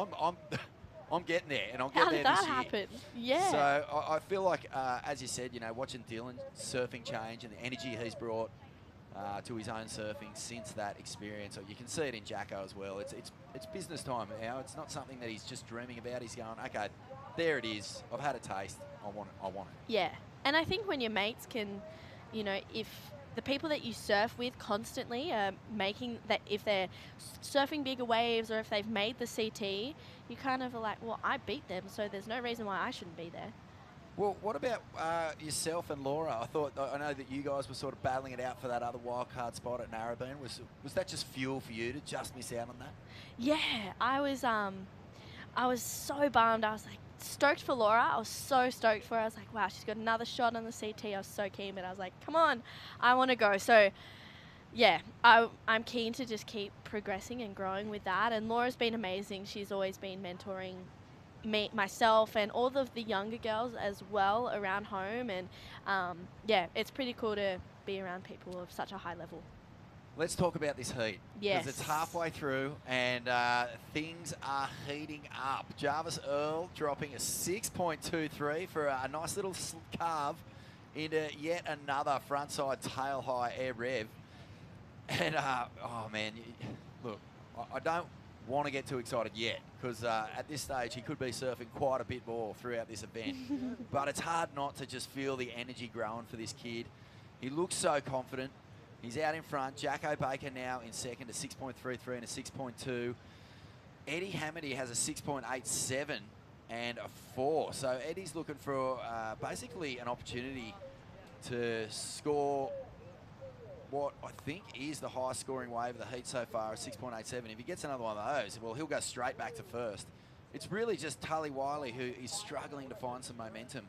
I'm getting there, and I'm getting there this year. How did that happen? Yeah. So I feel like, as you said, you know, watching Dylan surfing change and the energy he's brought to his own surfing since that experience, you can see it in Jacko as well. It's business time now. It's not something that he's just dreaming about. He's going, okay, there it is. I've had a taste. I want it. Yeah, and I think when your mates can, you know, if the people that you surf with constantly are making that, if they're surfing bigger waves or if they've made the CT, you kind of are like, well, I beat them, so there's no reason why I shouldn't be there. Well, what about yourself and Laura? I know that you guys were sort of battling it out for that other wildcard spot at Narrabeen. Was that just fuel for you to just miss out on that? Yeah, I was so bummed. I was like stoked for Laura. I was so stoked for her. I was like, wow, she's got another shot on the CT. I was so keen, but I was like, come on, I want to go. So Yeah, I'm keen to just keep progressing and growing with that. And Laura's been amazing. She's always been mentoring myself, and all of the younger girls as well around home. And yeah, it's pretty cool to be around people of such a high level. Let's talk about this heat. Yes. Because it's halfway through and things are heating up. Jarvis Earl dropping a 6.23 for a nice little carve into yet another frontside tail high air rev. And, oh man, look, I don't want to get too excited yet because at this stage he could be surfing quite a bit more throughout this event. But it's hard not to just feel the energy growing for this kid. He looks so confident. He's out in front. Jacko Baker now in second, a 6.33 and a 6.2. Eddie Hamady has a 6.87 and a 4. So Eddie's looking for basically an opportunity to score what I think is the highest scoring wave of the heat so far, a 6.87. If he gets another one of those, well, he'll go straight back to first. It's really just Tully Wiley who is struggling to find some momentum.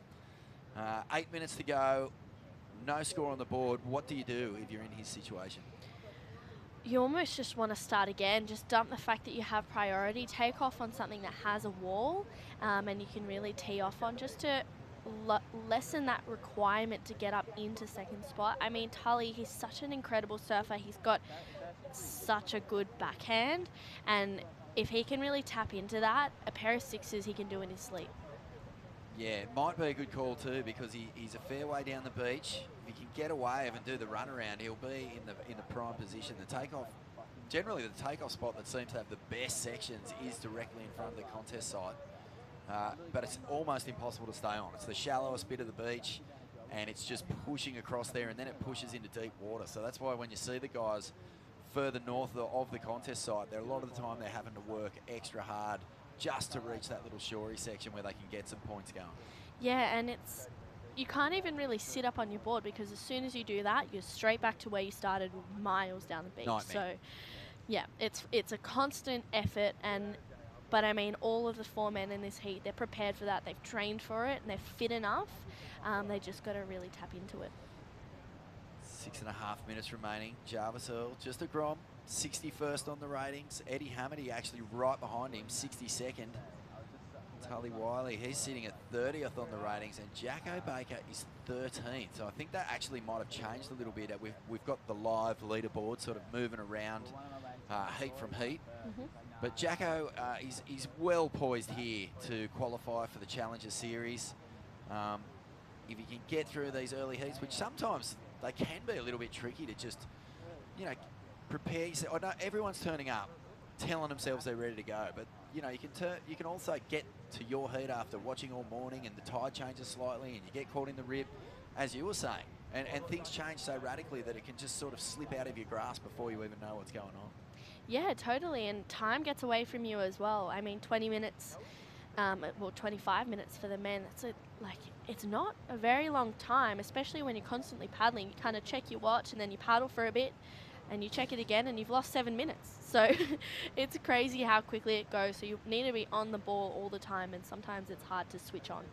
8 minutes to go, no score on the board. What do you do if you're in his situation? You almost just want to start again. Just dump the fact that you have priority. Take off on something that has a wall, and you can really tee off on just to lessen that requirement to get up into second spot. I mean, Tully, he's such an incredible surfer. He's got such a good backhand, and if he can really tap into that, a pair of sixes he can do in his sleep. Yeah, it might be a good call too because he's a fair way down the beach. If he can get away and do the run around, he'll be in the prime position. The takeoff, generally the takeoff spot that seems to have the best sections is directly in front of the contest site. But it's almost impossible to stay on. It's the shallowest bit of the beach and it's just pushing across there and then it pushes into deep water. So that's why when you see the guys further north of the contest site, a lot of the time they're having to work extra hard just to reach that little shorey section where they can get some points going. Yeah, and you can't even really sit up on your board because as soon as you do that, you're straight back to where you started miles down the beach. Nightmare. So yeah, it's a constant effort, but I mean, all of the 4 men in this heat, they're prepared for that. They've trained for it and they're fit enough. They just got to really tap into it. 6.5 minutes remaining. Jarvis Earl, just a grom, 61st on the ratings. Eddie Hamady actually right behind him, 62nd. Tully Wiley, he's sitting at 30th on the ratings, and Jacko Baker is 13th. So I think that actually might have changed a little bit. We've got the live leaderboard sort of moving around heat from heat. But Jacko, he's well poised here to qualify for the Challenger Series. If he can get through these early heats, which sometimes they can be a little bit tricky to just, prepare yourself. I know everyone's turning up, telling themselves they're ready to go, but you can also get to your heat after watching all morning and the tide changes slightly and you get caught in the rip, as you were saying, and things change so radically that it can just sort of slip out of your grasp before you even know what's going on. Yeah, totally, and time gets away from you as well. I mean, 20 minutes, 25 minutes for the men. It's not a very long time, especially when you're constantly paddling. You kind of check your watch and then you paddle for a bit and you check it again and you've lost 7 minutes. So it's crazy how quickly it goes. So you need to be on the ball all the time, and sometimes it's hard to switch on.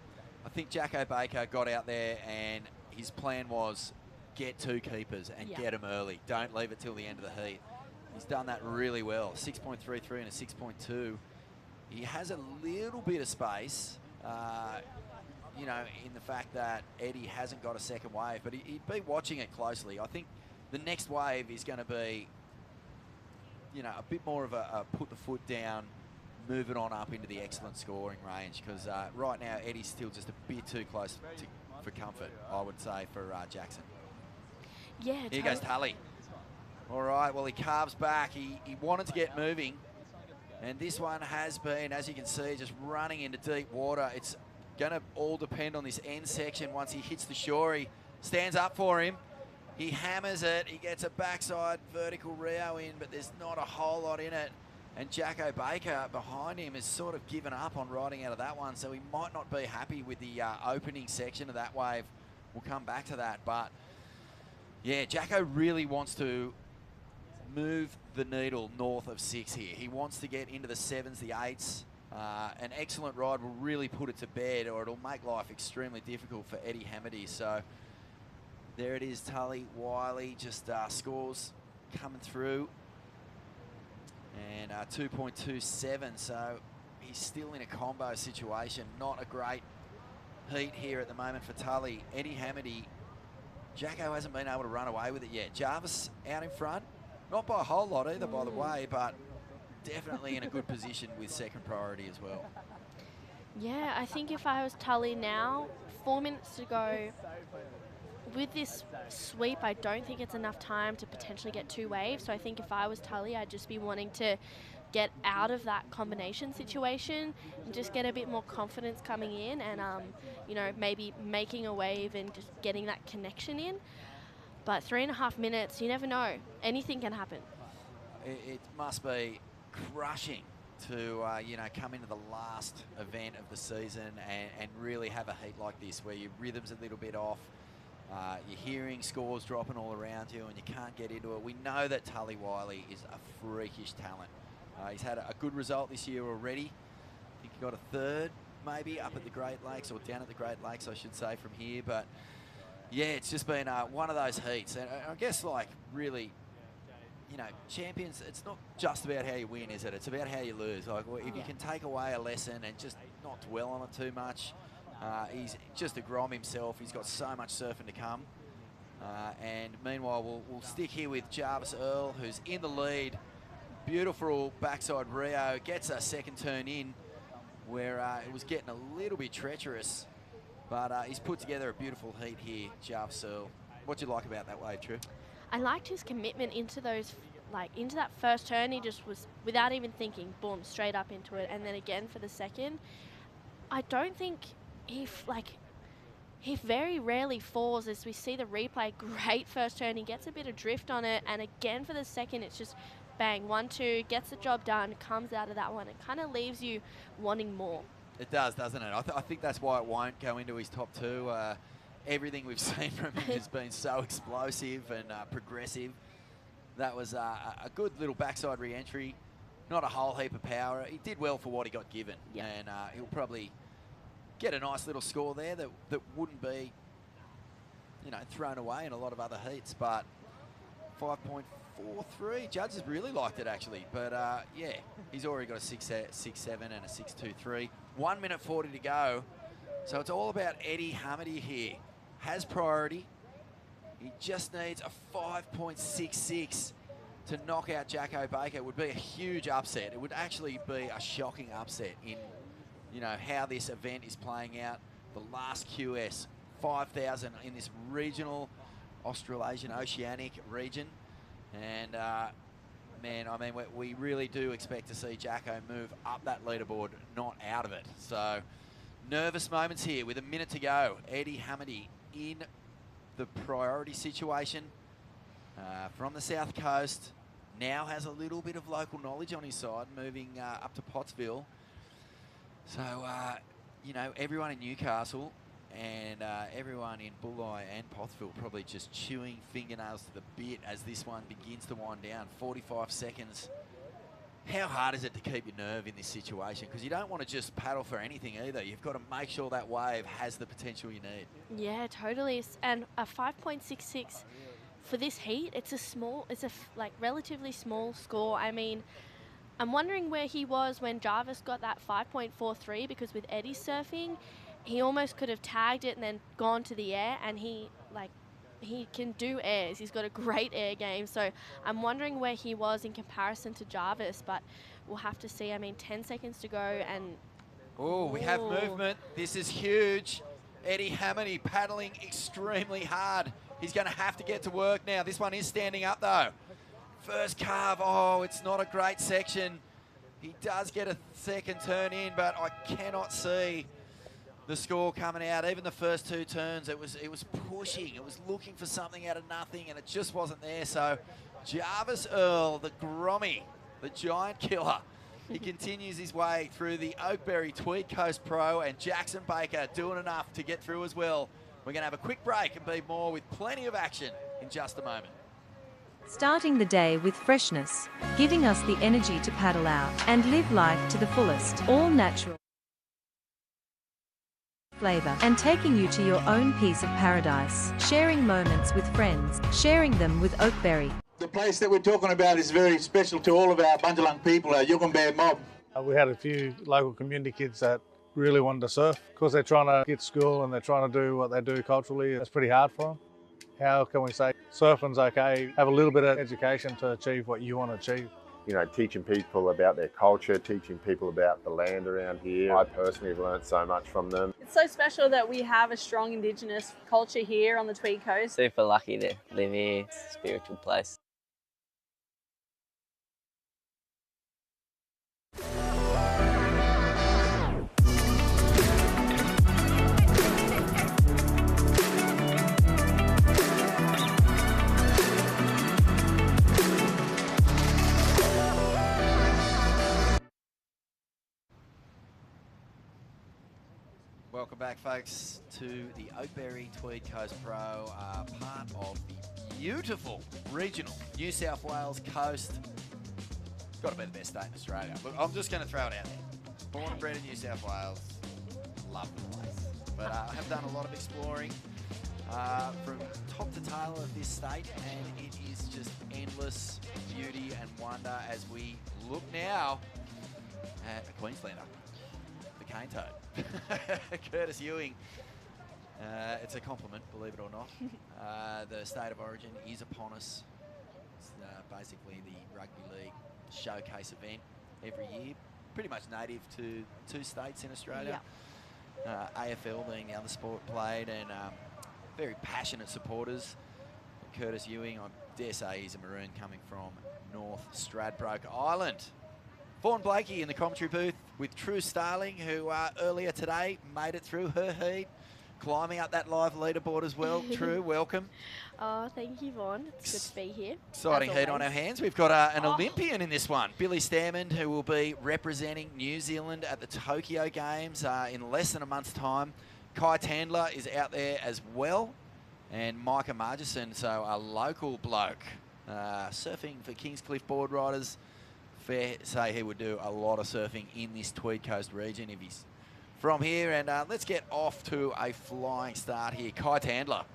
I think Jacko Baker got out there and his plan was get 2 keepers and get them early. Don't leave it till the end of the heat. He's done that really well, 6.33 and a 6.2. He has a little bit of space, in the fact that Eddie hasn't got a second wave, but he'd be watching it closely. I think the next wave is going to be, a bit more of a put the foot down, move it on up into the excellent scoring range, because right now Eddie's still just a bit too close for comfort, I would say, for Jackson. Yeah. Here goes Tully. All right, well, he carves back. He wanted to get moving, and this one has been, as you can see, just running into deep water. It's going to all depend on this end section once he hits the shore. He stands up for him. He hammers it. He gets a backside vertical Rio in, but there's not a whole lot in it. And Jacko Baker behind him has sort of given up on riding out of that one, so he might not be happy with the opening section of that wave. We'll come back to that, but yeah, Jacko really wants to move the needle north of 6 here. He wants to get into the 7s, the 8s. An excellent ride will really put it to bed, or it'll make life extremely difficult for Eddie Hamady. So there it is, Tully Wiley just scores coming through. And 2.27, so he's still in a combo situation. Not a great heat here at the moment for Tully. Eddie Hamady, Jacko hasn't been able to run away with it yet. Jarvis out in front, not by a whole lot either, by the way, but definitely in a good position with second priority as well. Yeah, I think if I was Tully now, 4 minutes to go, with this sweep, I don't think it's enough time to potentially get 2 waves. So I think if I was Tully, I'd just be wanting to get out of that combination situation and just get a bit more confidence coming in and, you know, maybe making a wave and just getting that connection in. But 3.5 minutes, you never know. Anything can happen. It must be crushing to, you know, come into the last event of the season and really have a heat like this where your rhythm's a little bit off. You're hearing scores dropping all around you and you can't get into it. We know that Tully Wiley is a freakish talent. He's had a good result this year already. I think he got a third maybe up at the Great Lakes, or down at the Great Lakes I should say, from here. But yeah, it's just been one of those heats. And I guess, like, really, you know, champions, it's not just about how you win, is it? It's about how you lose. Like, well, if you can take away a lesson and just not dwell on it too much. He's just a Grom himself. He's got so much surfing to come. And meanwhile, we'll stick here with Jarvis Earl, who's in the lead. Beautiful backside Rio. Gets a second turn in where it was getting a little bit treacherous. But he's put together a beautiful heat here, Jarvis Earl. What do you like about that wave, True? I liked his commitment into those, like, into that first turn. He just was, without even thinking, boom, straight up into it. And then again for the second. I don't think he very rarely falls. As we see the replay, great first turn. He gets a bit of drift on it. And again for the second, it's just bang, 1-2, gets the job done, comes out of that one. It kind of leaves you wanting more. It does, doesn't it? I think that's why it won't go into his top 2. Everything we've seen from him has been so explosive and progressive. That was a good little backside re-entry. Not a whole heap of power. He did well for what he got given. Yep. And he'll probably get a nice little score there that wouldn't be, you know, thrown away in a lot of other heats. But 5.43, judges really liked it actually. But yeah, he's already got a 6.7 and a 6.23. 1 minute 40 to go. So it's all about Eddie Hamady here. Has priority. He just needs a 5.66 to knock out Jacko Baker. It would be a huge upset. It would actually be a shocking upset in, you know, how this event is playing out. The last QS, 5,000 in this regional Australasian Oceanic region. And man, I mean, we really do expect to see Jacko move up that leaderboard, not out of it. So nervous moments here with a minute to go. Eddie Hamady in the priority situation from the South Coast. Now has a little bit of local knowledge on his side, moving up to Pottsville. So, you know, everyone in Newcastle and everyone in Bulli and Pottsville probably just chewing fingernails to the bit as this one begins to wind down. 45 seconds. How hard is it to keep your nerve in this situation? Because you don't want to just paddle for anything either. You've got to make sure that wave has the potential you need. Yeah, totally. And a 5.66 for this heat, it's a like relatively small score. I mean, I'm wondering where he was when Jarvis got that 5.43, because with Eddie surfing, he almost could have tagged it and then gone to the air, and he can do airs. He's got a great air game. So I'm wondering where he was in comparison to Jarvis, but we'll have to see. I mean, 10 seconds to go and... Oh, we have movement. This is huge. Eddie Hamady paddling extremely hard. He's going to have to get to work now. This one is standing up though. First carve, oh, it's not a great section. He does get a second turn in, but I cannot see the score coming out. Even the first 2 turns, it was pushing. It was looking for something out of nothing, and it just wasn't there. So Jarvis Earl, the Grommy, the giant killer, he continues his way through the Oakberry Tweed Coast Pro, and Jackson Baker doing enough to get through as well. We're going to have a quick break and be more with plenty of action in just a moment. Starting the day with freshness, giving us the energy to paddle out and live life to the fullest, all natural flavor, and taking you to your own piece of paradise, sharing moments with friends, sharing them with Oakberry The place that we're talking about is very special to all of our Bundjalung people, our Yugambeh mob. We had a few local community kids that really wanted to surf because they're trying to get school and they're trying to do what they do culturally. It's pretty hard for them. How can we say surfing's okay? Have a little bit of education to achieve what you want to achieve. You know, teaching people about their culture, teaching people about the land around here. I personally have learnt so much from them. It's so special that we have a strong Indigenous culture here on the Tweed Coast. Super lucky to live here. It's a spiritual place. Welcome back, folks, to the Oakberry Tweed Coast Pro, part of the beautiful regional New South Wales coast. Got to be the best state in Australia. Look, I'm just going to throw it out there. Born and bred in New South Wales, love the place. But I have done a lot of exploring from top to tail of this state, and it is just endless beauty and wonder as we look now at a Queenslander, the cane toad. Curtis Ewing. It's a compliment, believe it or not. The state of origin is upon us. It's basically the rugby league showcase event every year, pretty much native to 2 states in Australia. Yep. AFL being the other sport played, and very passionate supporters. Curtis Ewing, I dare say he's a Maroon coming from North Stradbroke Island. Vaughan Blakey in the commentary booth with True Starling, who earlier today made it through her heat, climbing up that live leaderboard as well. True, welcome. Oh, thank you, Vaughan. It's good to be here. Exciting heat on our hands. We've got an Olympian in this one, Billy Stairmand, who will be representing New Zealand at the Tokyo Games in less than a month's time. Kai Tandler is out there as well, and Micah Margison, so a local bloke, surfing for Kingscliff board riders. Fair to say he would do a lot of surfing in this Tweed Coast region if he's from here. And let's get off to a flying start here. Kai Tandler.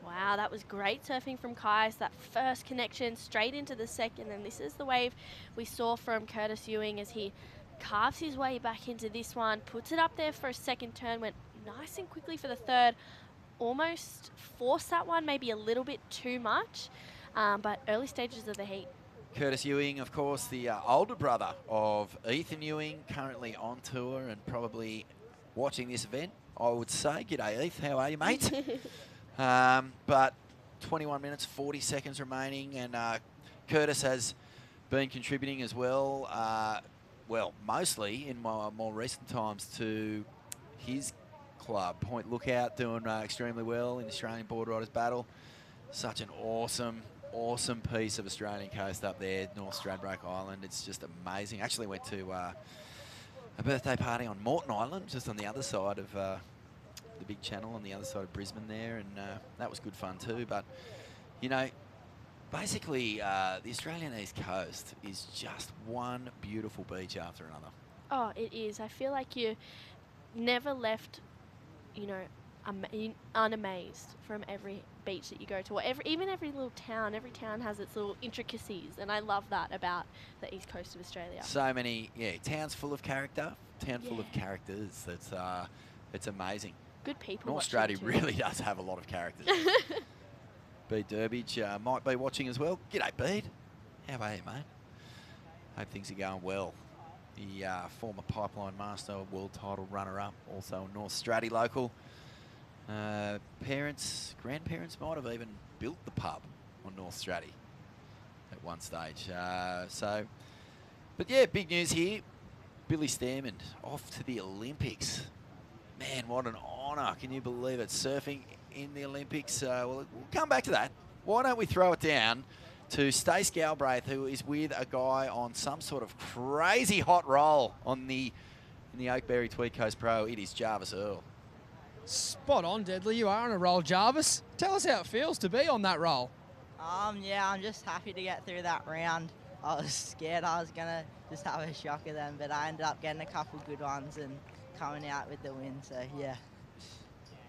Wow, that was great surfing from Kai. So that first connection straight into the second, and this is the wave we saw from Curtis Ewing as he carves his way back into this one, puts it up there for a second turn, went nice and quickly for the third, almost forced that one, maybe a little bit too much, but early stages of the heat. Curtis Ewing, of course, the older brother of Ethan Ewing, currently on tour and probably watching this event, I would say. G'day, Eth. How are you, mate? But 21 minutes, 40 seconds remaining, and Curtis has been contributing as well, well, mostly in more recent times to his club, Point Lookout, doing extremely well in the Australian Board Riders Battle. Such an awesome piece of Australian coast up there, North Stradbroke Island. It's just amazing. Actually went to a birthday party on Moreton Island, just on the other side of the big channel, on the other side of Brisbane there, and that was good fun too. But, you know, basically the Australian East Coast is just one beautiful beach after another. Oh, it is. I feel like you never left, you know, unamazed from every beach that you go to, or even every little town. Every town has its little intricacies, and I love that about the east coast of Australia. So many, towns full of character, full of characters. It's amazing. Good people. North Australia really does have a lot of characters. Bede Durbidge might be watching as well. G'day, Bede. How are you, mate? Hope things are going well. The former Pipeline Master, world title runner-up, also a North Straddy local. Grandparents might have even built the pub on North Straddy at one stage. But yeah, big news here. Billy Stairmand off to the Olympics. Man, what an honour. Can you believe it? Surfing in the Olympics. We'll come back to that. Why don't we throw it down to Stace Galbraith, who is with a guy on some sort of crazy hot roll in the Oakberry Tweed Coast Pro. It is Jarvis Earl. Spot on, Deadly. You are on a roll, Jarvis. Tell us how it feels to be on that roll. Yeah, I'm just happy to get through that round. I was scared I was going to just have a shocker then, but I ended up getting a couple good ones and coming out with the win, so yeah.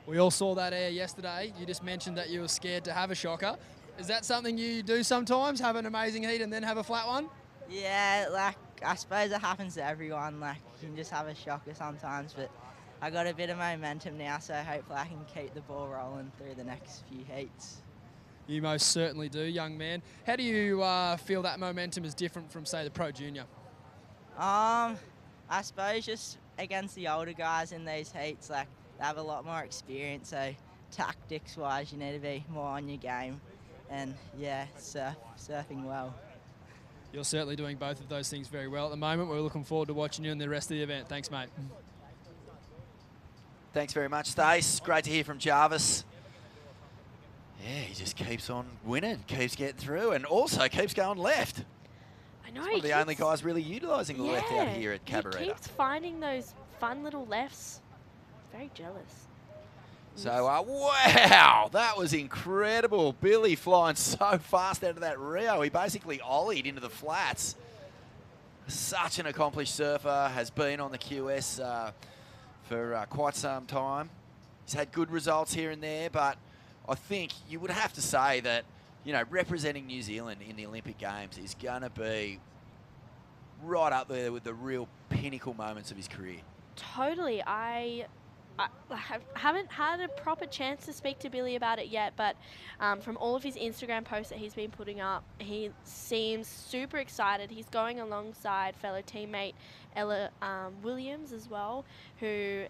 We all saw that air yesterday. You just mentioned that you were scared to have a shocker. Is that something you do sometimes, have an amazing heat and then have a flat one? Yeah, like, I suppose it happens to everyone. Like, you can just have a shocker sometimes, but I got a bit of momentum now, so hopefully I can keep the ball rolling through the next few heats. You most certainly do, young man. How do you feel that momentum is different from, say, the Pro Junior? I suppose just against the older guys in these heats, like, they have a lot more experience, so tactics-wise, you need to be more on your game. And, yeah, surfing well. You're certainly doing both of those things very well at the moment. We're looking forward to watching you in the rest of the event. Thanks, mate. Thanks very much, Stace. Great to hear from Jarvis. Yeah, he just keeps on winning, keeps getting through, and also keeps going left. I know. He's one of the only guys really utilising the left out here at Cabarita. He keeps finding those fun little lefts. Very jealous. So, wow, that was incredible. Billy flying so fast out of that Rio. He basically ollied into the flats. Such an accomplished surfer, has been on the QS for quite some time. He's had good results here and there, but I think you would have to say that, you know, representing New Zealand in the Olympic Games is going to be right up there with the real pinnacle moments of his career. Totally. I haven't had a proper chance to speak to Billy about it yet, but from all of his Instagram posts that he's been putting up, he seems super excited. He's going alongside fellow teammate Ella Williams as well, who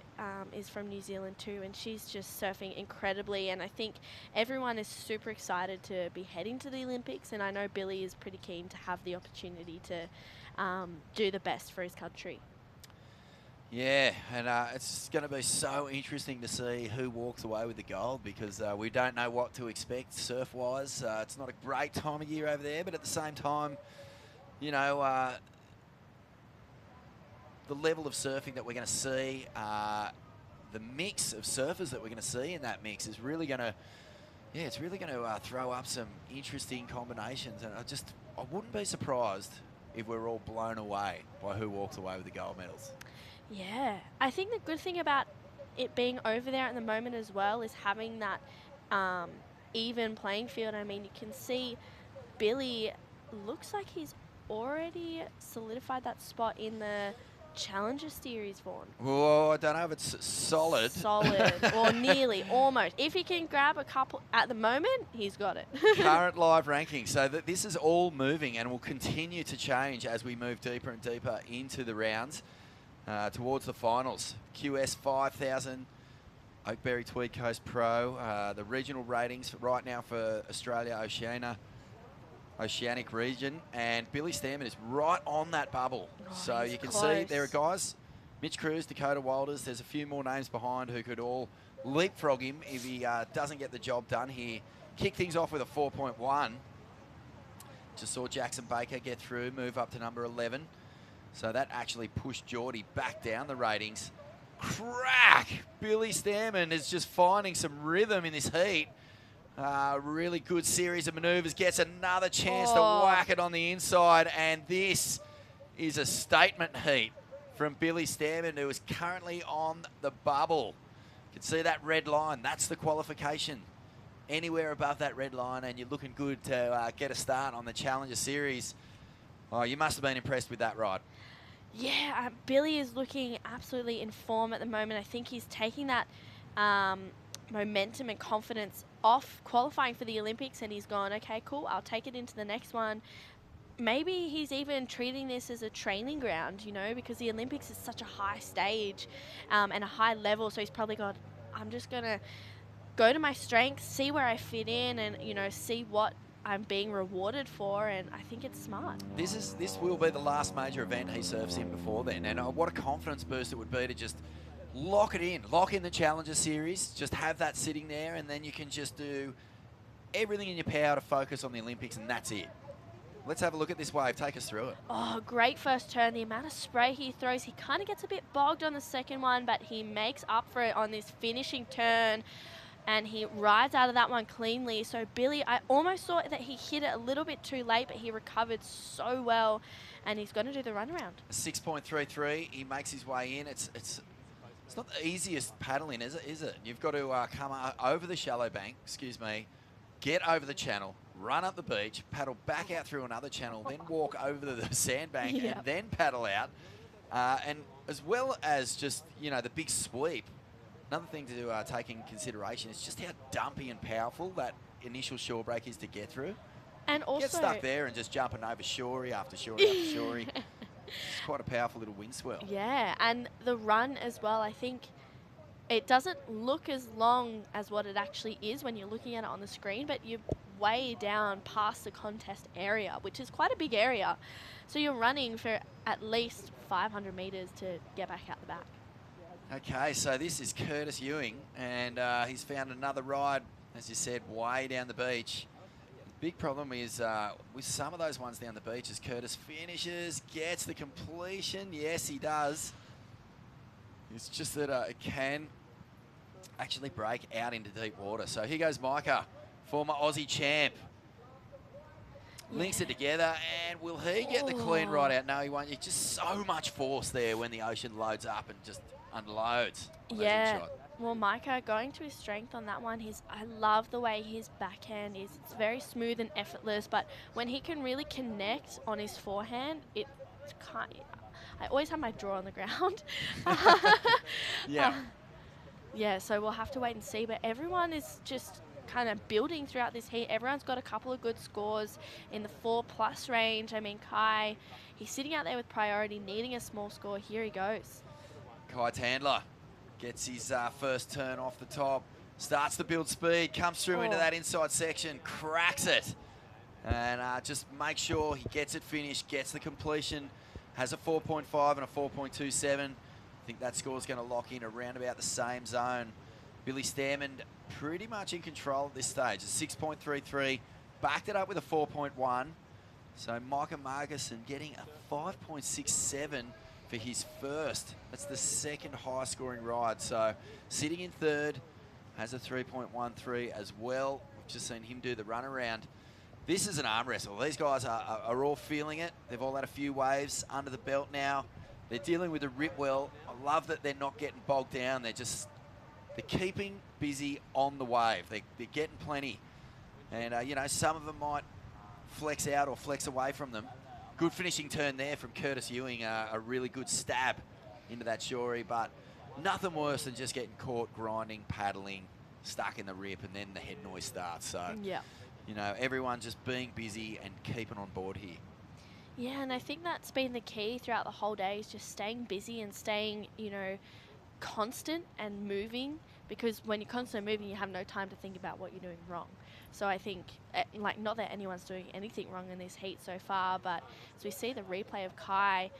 is from New Zealand too, and she's just surfing incredibly, and I think everyone is super excited to be heading to the Olympics, and I know Billy is pretty keen to have the opportunity to do the best for his country. Yeah, and it's going to be so interesting to see who walks away with the gold, because we don't know what to expect surf-wise. It's not a great time of year over there, but at the same time, you know, the level of surfing that we're going to see, the mix of surfers that we're going to see in that mix is really going to, yeah, it's really going to throw up some interesting combinations. And I wouldn't be surprised if we're all blown away by who walks away with the gold medals. Yeah, I think the good thing about it being over there at the moment as well is having that even playing field. I mean, you can see Billy looks like he's already solidified that spot in the Challenger Series, Vaughn. Oh, I don't know if it's solid. Solid, or nearly, almost. If he can grab a couple at the moment, he's got it. Current live ranking. So this is all moving and will continue to change as we move deeper and deeper into the rounds. Towards the finals. QS 5000, Oakberry Tweed Coast Pro. The regional ratings right now for Australia, Oceanic region, and Billy Stairmand is right on that bubble. Oh, so you can see there are guys, Mitch Cruz, Dakota Walters, there's a few more names behind who could all leapfrog him if he doesn't get the job done here. Kick things off with a 4.1. Just saw Jackson Baker get through, move up to number 11. So that actually pushed Geordie back down the ratings. Crack! Billy Stairmand is just finding some rhythm in this heat. Really good series of manoeuvres. Gets another chance to whack it on the inside. And this is a statement heat from Billy Stairmand, who is currently on the bubble. You can see that red line. That's the qualification. Anywhere above that red line, and you're looking good to get a start on the Challenger Series. Oh, you must have been impressed with that ride. Yeah, Billy is looking absolutely in form at the moment. I think he's taking that momentum and confidence off qualifying for the Olympics, and he's gone, okay, cool, I'll take it into the next one. Maybe he's even treating this as a training ground, you know, because the Olympics is such a high stage and a high level, so he's probably gone, I'm just going to go to my strengths, see where I fit in, and, you know, see what I'm being rewarded for, and I think it's smart. This will be the last major event he surfs in before then, and what a confidence boost it would be to just lock it in, lock in the Challenger Series, just have that sitting there, and then you can just do everything in your power to focus on the Olympics, and that's it. Let's have a look at this wave. Take us through it. Oh, great first turn. The amount of spray he throws, he kind of gets a bit bogged on the second one, but he makes up for it on this finishing turn. And he rides out of that one cleanly. So Billy, I almost thought that he hit it a little bit too late, but he recovered so well, and he's going to do the runaround. 6.33, he makes his way in. It's not the easiest paddling, is it? You've got to come over the shallow bank, get over the channel, run up the beach, paddle back out through another channel, then walk over the sandbank Yep. and then paddle out. And as well as just, you know, the big sweep, another thing to take in consideration is just how dumpy and powerful that initial shore break is to get through. And also, get stuck there and just jumping over shorey after shorey after shorey. It's quite a powerful little wind swell. Yeah, and the run as well, I think it doesn't look as long as what it actually is when you're looking at it on the screen, but you're way down past the contest area, which is quite a big area. So you're running for at least 500 metres to get back out the back. Okay, so this is Curtis Ewing, and he's found another ride, as you said, way down the beach. The big problem is with some of those ones down the beach is Curtis finishes, gets the completion. Yes, he does. It's just that it can actually break out into deep water. So here goes Micah, former Aussie champ. Links it together, and will he get the clean ride out? No, he won't. It's just so much force there when the ocean loads up and just unloads. Yeah. Well, Micah going to his strength on that one. I love the way his backhand is. It's very smooth and effortless, but when he can really connect on his forehand, it's kind. I always have my jaw on the ground. Yeah. Yeah. So we'll have to wait and see. But everyone is just kind of building throughout this heat. Everyone's got a couple of good scores in the 4+ range. I mean, Kai, he's sitting out there with priority, needing a small score. Here he goes. Kai Tandler gets his first turn off the top, starts to build speed, comes through into that inside section, cracks it, and just make sure he gets it finished, gets the completion, has a 4.5 and a 4.27. I think that score's going to lock in around about the same zone. Billy Stairmand pretty much in control at this stage. A 6.33, backed it up with a 4.1. So Micah Marguson getting a 5.67 for his first. That's the second high scoring ride. So sitting in third, has a 3.13 as well. We've just seen him do the run around. This is an arm wrestle. These guys are all feeling it. They've all had a few waves under the belt now. They're dealing with a rip well. I love that they're not getting bogged down. They're keeping busy on the wave. They're getting plenty. And, you know, some of them might flex out or flex away from them. Good finishing turn there from Curtis Ewing. A really good stab into that shorey, but nothing worse than just getting caught grinding, paddling, stuck in the rip, and then the head noise starts. So, yeah, you know, everyone just being busy and keeping on board here. Yeah, and I think that's been the key throughout the whole day, is just staying busy and staying, you know, constant and moving, because when you're constantly moving, you have no time to think about what you're doing wrong. So I think, like, not that anyone's doing anything wrong in this heat so far, but as we see the replay of Kai,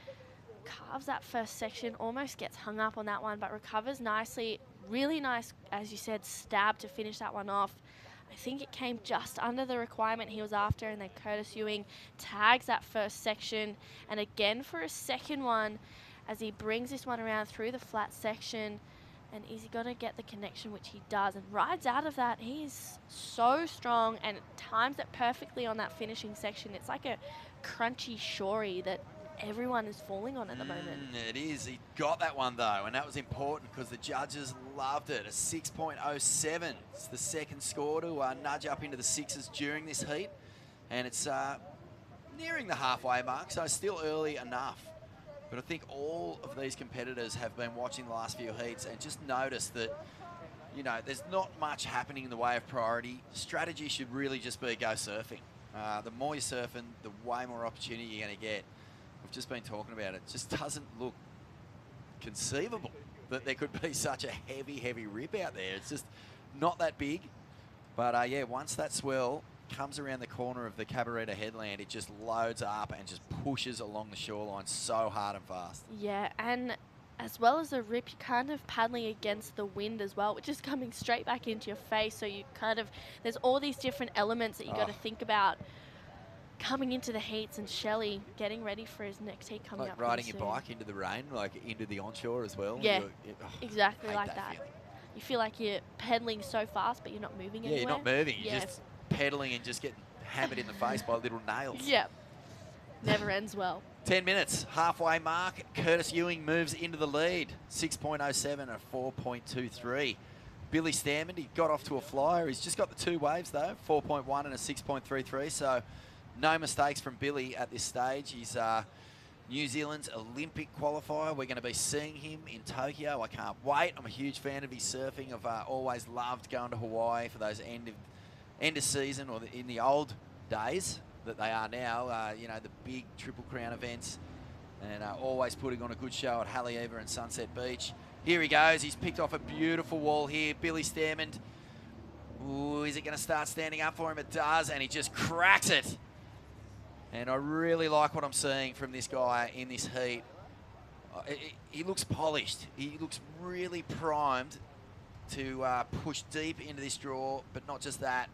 carves that first section, almost gets hung up on that one, but recovers nicely. Really nice, as you said, stab to finish that one off. I think it came just under the requirement he was after, and then Curtis Ewing tags that first section, and again for a second one as he brings this one around through the flat section. And is he going to get the connection, which he does, and rides out of that. He's so strong and times it perfectly on that finishing section. It's like a crunchy shorey that everyone is falling on at the moment. It is. He got that one, though, and that was important because the judges loved it. A 6.07. It's the second score to nudge up into the sixes during this heat, and it's nearing the halfway mark, so still early enough. But I think all of these competitors have been watching the last few heats and just noticed that, you know, there's not much happening in the way of priority. Strategy should really just be go surfing. The more you're surfing, the way more opportunity you're going to get. We've just been talking about it. It just doesn't look conceivable that there could be such a heavy, heavy rip out there. It's just not that big. But, yeah, once that swell comes around the corner of the Cabarita headland, it just loads up and just pushes along the shoreline so hard and fast. Yeah, and as well as the rip, you're kind of paddling against the wind as well, which is coming straight back into your face. So you kind of, there's all these different elements that you got to think about coming into the heats, and Shelley getting ready for his next heat coming like up. Riding your bike into the rain, like into the onshore as well. Yeah, exactly like that. Feeling. You feel like you're pedaling so fast, but you're not moving anywhere. Yeah, you're not moving. You're just pedaling and just getting hammered in the face by little nails. Yep. Never ends well. 10 minutes, halfway mark. Curtis Ewing moves into the lead. 6.07 and 4.23. Billy Stairmand, he got off to a flyer. He's just got the 2 waves, though, 4.1 and a 6.33. So no mistakes from Billy at this stage. He's New Zealand's Olympic qualifier. We're going to be seeing him in Tokyo. I can't wait. I'm a huge fan of his surfing. I've always loved going to Hawaii for those end of season, or in the old days that they are now, you know, the big Triple Crown events, and always putting on a good show at Haleiwa and Sunset Beach. Here he goes. He's picked off a beautiful wall here. Billy Stairmand. Ooh, is it going to start standing up for him? It does, and he just cracks it. And I really like what I'm seeing from this guy in this heat. He looks polished. He looks really primed to push deep into this draw, but not just that.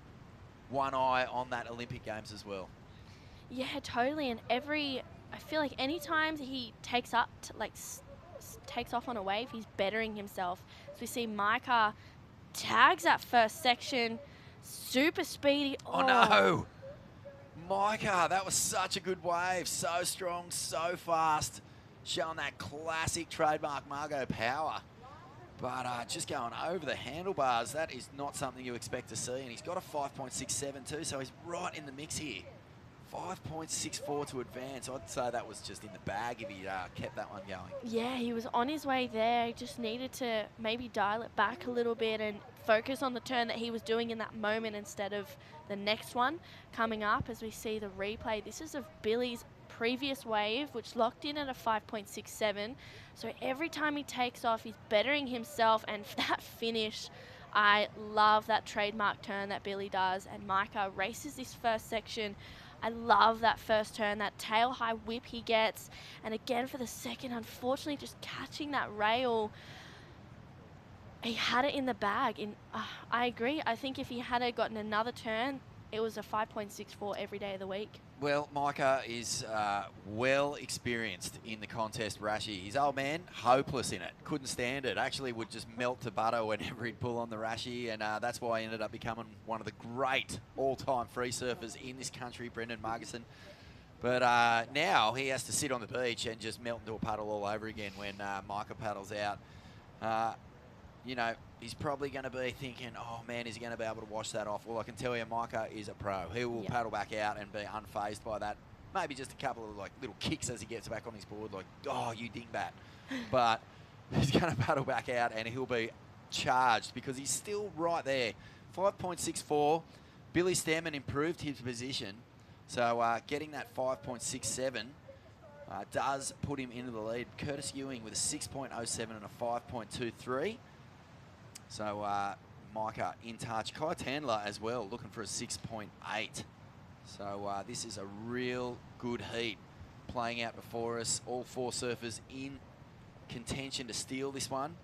One eye on that Olympic Games as well. Yeah, totally. And I feel like any time he takes up, takes off on a wave, he's bettering himself. So we see Micah tags that first section, super speedy. Oh no! Micah, that was such a good wave. So strong, so fast. Showing that classic trademark Margot power. But just going over the handlebars, that is not something you expect to see. And he's got a 5.67 too, so he's right in the mix here. 5.64 to advance. I'd say that was just in the bag if he kept that one going. Yeah, he was on his way there. He just needed to maybe dial it back a little bit and focus on the turn that he was doing in that moment instead of the next one coming up. As we see the replay, this is of Billy's previous wave, which locked in at a 5.67. So every time he takes off, he's bettering himself, and that finish, I love that trademark turn that Billy does. And Micah races this first section. I love that first turn, that tail high whip he gets. And again for the second, unfortunately just catching that rail. He had it in the bag. I agree. I think if he had gotten another turn, it was a 5.64 every day of the week. Well, Micah is well experienced in the contest Rashi. His old man, hopeless in it. Couldn't stand it. Actually would just melt to butter whenever he'd pull on the Rashi, and that's why he ended up becoming one of the great all-time free surfers in this country, Brendan Margison. But now he has to sit on the beach and just melt into a puddle all over again when Micah paddles out. You know, he's probably going to be thinking, oh man, is he going to be able to wash that off? Well, I can tell you, Micah is a pro. He will paddle back out and be unfazed by that. Maybe just a couple of like little kicks as he gets back on his board, like, oh, you dingbat. But he's going to paddle back out and he'll be charged because he's still right there. 5.64. Billy Stairmand improved his position. So getting that 5.67 does put him into the lead. Curtis Ewing with a 6.07 and a 5.23. So Micah in touch. Kai Tandler as well, looking for a 6.8. So this is a real good heat playing out before us. All 4 surfers in contention to steal this one.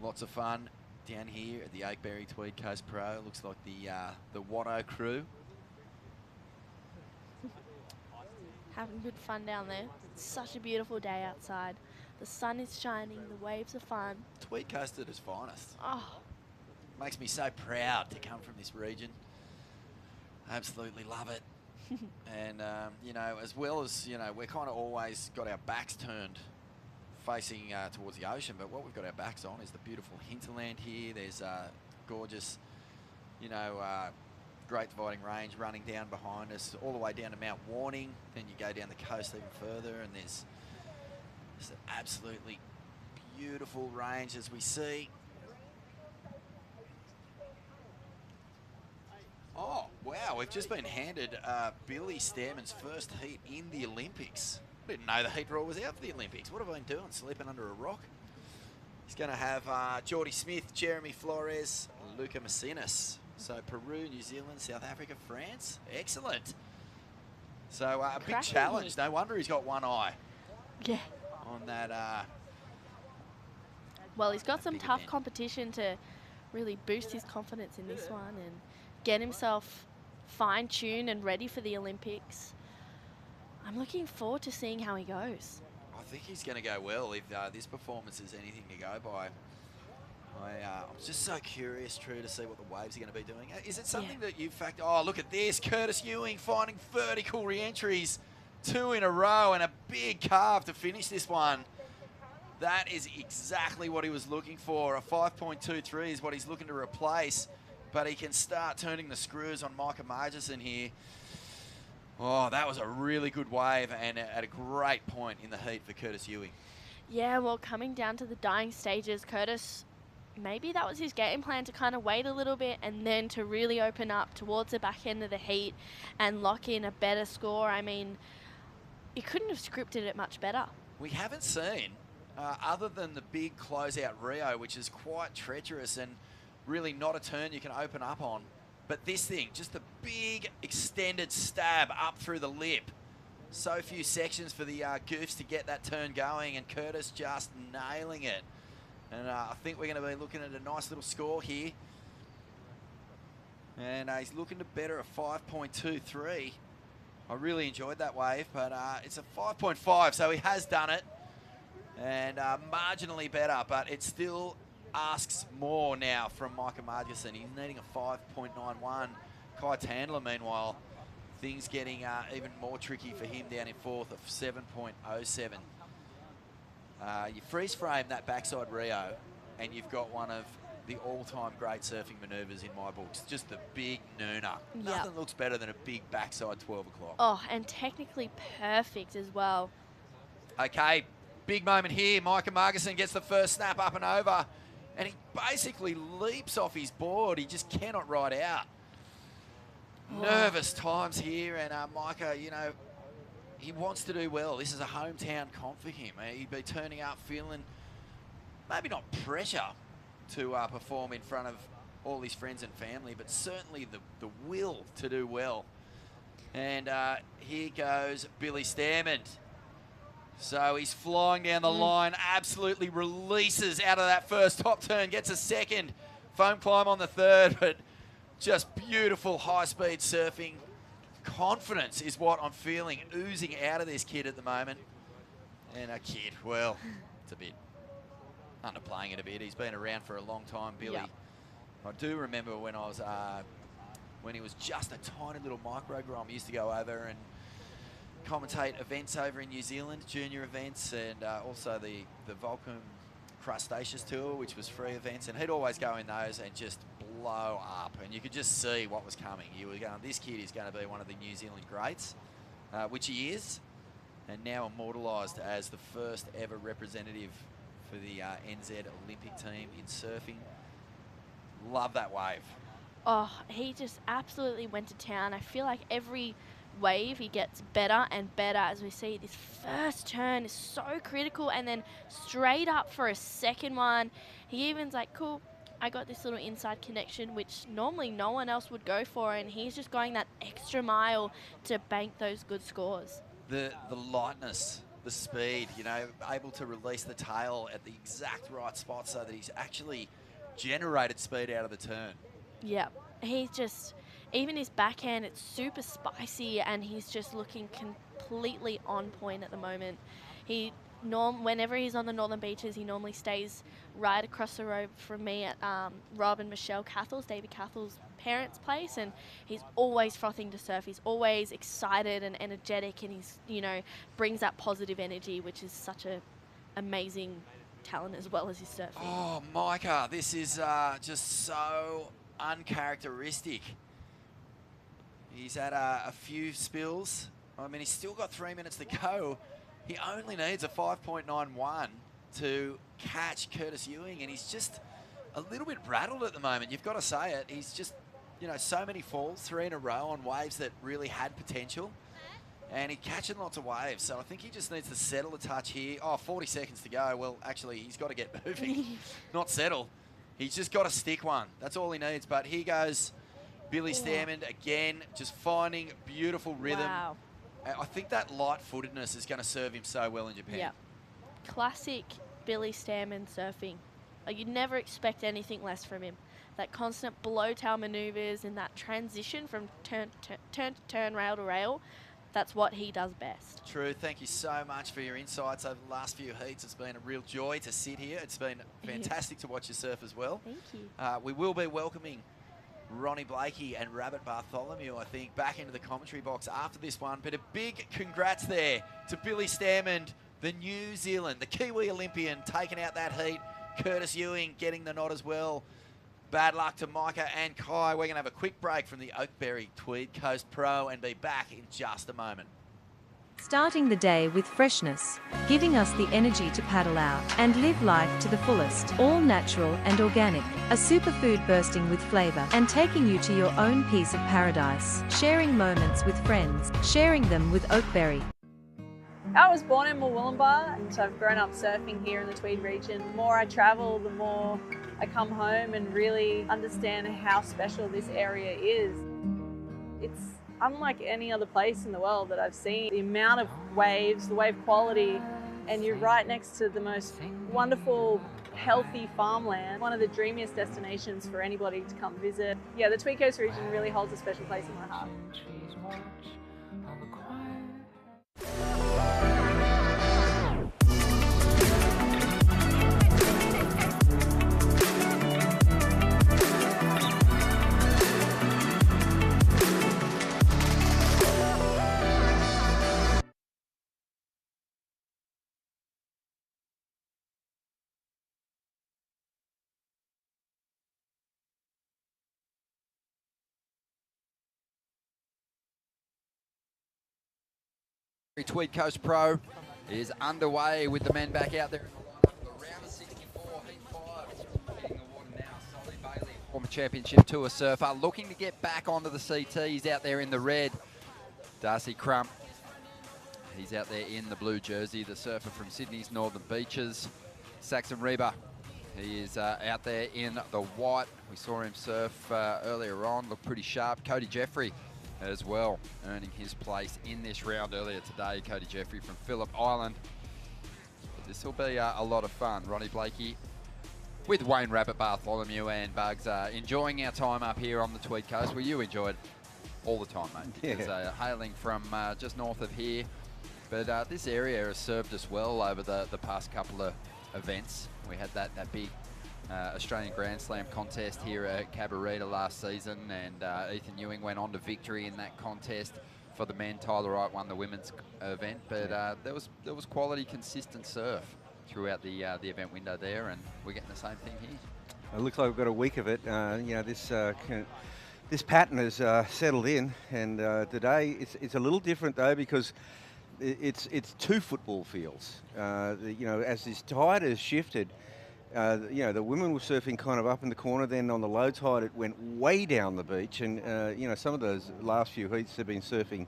Lots of fun down here at the Oakberry Tweed Coast Pro. Looks like the Watto crew. Having good fun down there. It's such a beautiful day outside. The sun is shining, the waves are fun. Tweed Coast at its finest. Oh. Makes me so proud to come from this region. Absolutely love it. And, you know, as well as, you know, we're kind of always got our backs turned facing towards the ocean, but what we've got our backs on is the beautiful hinterland here. There's gorgeous, you know, Great Dividing Range running down behind us, all the way down to Mount Warning. Then you go down the coast even further, and there's an absolutely beautiful range as we see. Oh, wow, we've just been handed Billy Stairmand's first heat in the Olympics. I didn't know the heat rule was out for the Olympics. What have I been doing, sleeping under a rock? He's going to have Geordie Smith, Jeremy Flores, Luca Macinas. So Peru, New Zealand, South Africa, France. Excellent. So a big challenge. No wonder he's got one eye. Yeah. On that. Well, he's got some tough competition to really boost his confidence in this one and get himself fine-tuned and ready for the Olympics. I'm looking forward to seeing how he goes. I think he's going to go well if this performance is anything to go by. I'm just so curious, True, to see what the waves are going to be doing. Is it something that you factor? Oh, look at this. Curtis Ewing finding vertical re-entries. 2 in a row and a big carve to finish this one. That is exactly what he was looking for. A 5.23 is what he's looking to replace, but he can start turning the screws on Micah Margison here. Oh, that was a really good wave and at a great point in the heat for Curtis Ewing. Yeah, well, coming down to the dying stages, Curtis, maybe that was his game plan, to kind of wait a little bit and then to really open up towards the back end of the heat and lock in a better score. I mean, you couldn't have scripted it much better. We haven't seen, other than the big closeout Rio, which is quite treacherous and really not a turn you can open up on. But this thing, just a big extended stab up through the lip. So few sections for the Goofs to get that turn going, and Curtis just nailing it. And I think we're going to be looking at a nice little score here. And he's looking to better a 5.23. I really enjoyed that wave, but it's a 5.5, so he has done it. And marginally better, but it still asks more now from Micah Margison. He's needing a 5.91. Kai Tandler, meanwhile, things getting even more tricky for him down in fourth of 7.07. You freeze frame that backside Rio, and you've got one of the all-time great surfing manoeuvres in my books. Just the big nooner. Yep. Nothing looks better than a big backside 12 o'clock. Oh, and technically perfect as well. Okay, big moment here. Micah Margison gets the first snap up and over, and he basically leaps off his board. He just cannot ride out. Oh. Nervous times here, and Micah, you know, he wants to do well. This is a hometown comp for him. He'd be turning up feeling maybe not pressure to perform in front of all his friends and family, but certainly the will to do well. And here goes Billy Stairmand. So he's flying down the line, absolutely releases out of that first top turn, gets a second, foam climb on the third, but just beautiful high-speed surfing. Confidence is what I'm feeling oozing out of this kid at the moment. And a kid, well, it's a bit underplaying it a bit. He's been around for a long time, Billy. Yep. I do remember when I was when he was just a tiny little micro grom. I used to go over and commentate events over in New Zealand, junior events, and also the Vulcan Crustaceous Tour, which was free events, and he'd always go in those and just blow up, and you could just see what was coming. You were going, this kid is going to be one of the New Zealand greats, which he is, and now immortalised as the first ever representative for the NZ Olympic team in surfing. Love that wave. Oh, he just absolutely went to town. I feel like every wave he gets better and better. As we see, this first turn is so critical, and then straight up for a second one. He even's like, cool, I got this little inside connection, which normally no one else would go for, and he's just going that extra mile to bank those good scores. The lightness, the speed, you know, able to release the tail at the exact right spot so that he's actually generated speed out of the turn. Yeah, he's just, even his backhand, it's super spicy, and he's just looking completely on point at the moment. Whenever he's on the Northern Beaches, he normally stays right across the road from me at Rob and Michelle Cathal's, David Cathal's parents' place, and he's always frothing to surf. He's always excited and energetic, and he's, you know, brings that positive energy, which is such a amazing talent as well as his surfing. Oh, Micah, this is just so uncharacteristic. He's had a few spills. I mean, he's still got 3 minutes to go. He only needs a 5.91 to catch Curtis Ewing, and he's just a little bit rattled at the moment. You've got to say it. He's just, you know, so many falls, 3 in a row on waves that really had potential, and he's catching lots of waves. So I think he just needs to settle a touch here. Oh, 40 seconds to go. Well, actually, he's got to get moving, not settle. He's just got to stick one. That's all he needs. But here goes Billy Stairmand again, just finding beautiful rhythm. Wow. I think that light-footedness is going to serve him so well in Japan. Yeah. Classic Billy Stairmand surfing. Like, you'd never expect anything less from him. That constant blow-tail maneuvers and that transition from turn to turn, rail to rail, that's what he does best. True. Thank you so much for your insights over the last few heats. It's been a real joy to sit here. It's been fantastic to watch you surf as well. Thank you. We will be welcoming Ronnie Blakey and Rabbit Bartholomew, I think, back into the commentary box after this one. But a big congrats there to Billy Stairmand, the New Zealand, the Kiwi Olympian, taking out that heat. Curtis Ewing getting the nod as well. Bad luck to Micah and Kai. We're going to have a quick break from the Oakberry Tweed Coast Pro and be back in just a moment. Starting the day with freshness, giving us the energy to paddle out and live life to the fullest. All natural and organic, a superfood bursting with flavor and taking you to your own piece of paradise. Sharing moments with friends, sharing them with Oakberry. I was born in Murwillumbah, so I've grown up surfing here in the Tweed region. The more I travel, the more I come home and really understand how special this area is. It's unlike any other place in the world that I've seen. The amount of waves, the wave quality, and you're right next to the most wonderful, healthy farmland. One of the dreamiest destinations for anybody to come visit. Yeah, the Tweed Coast region really holds a special place in my heart. Tweed Coast Pro is underway with the men back out there in the lineup. The round of 64, heat 5. Hitting the water now, Solly Bailey, former championship tour surfer, looking to get back onto the CT. He's out there in the red. Darcy Crump, he's out there in the blue jersey, the surfer from Sydney's Northern Beaches. Saxon Reba, he is out there in the white. We saw him surf earlier on, looked pretty sharp. Cody Jeffrey as well, earning his place in this round earlier today. Cody Jeffrey from Phillip Island. But this will be a lot of fun. Ronnie Blakey with Wayne Rabbit, Bartholomew and Bugs enjoying our time up here on the Tweed Coast. Well, you enjoyed all the time, mate. Because hailing from just north of here. But this area has served us well over the past couple of events. We had that big Australian Grand Slam contest here at Cabarita last season, and Ethan Ewing went on to victory in that contest for the men. Tyler Wright won the women's event, but there was quality, consistent surf throughout the event window there, and we're getting the same thing here. It looks like we've got a week of it. You know, this pattern has settled in, and today it's a little different though, because it's two football fields. You know, as this tide has shifted. You know, the women were surfing kind of up in the corner, then on the low tide it went way down the beach, and you know, some of those last few heats have been surfing,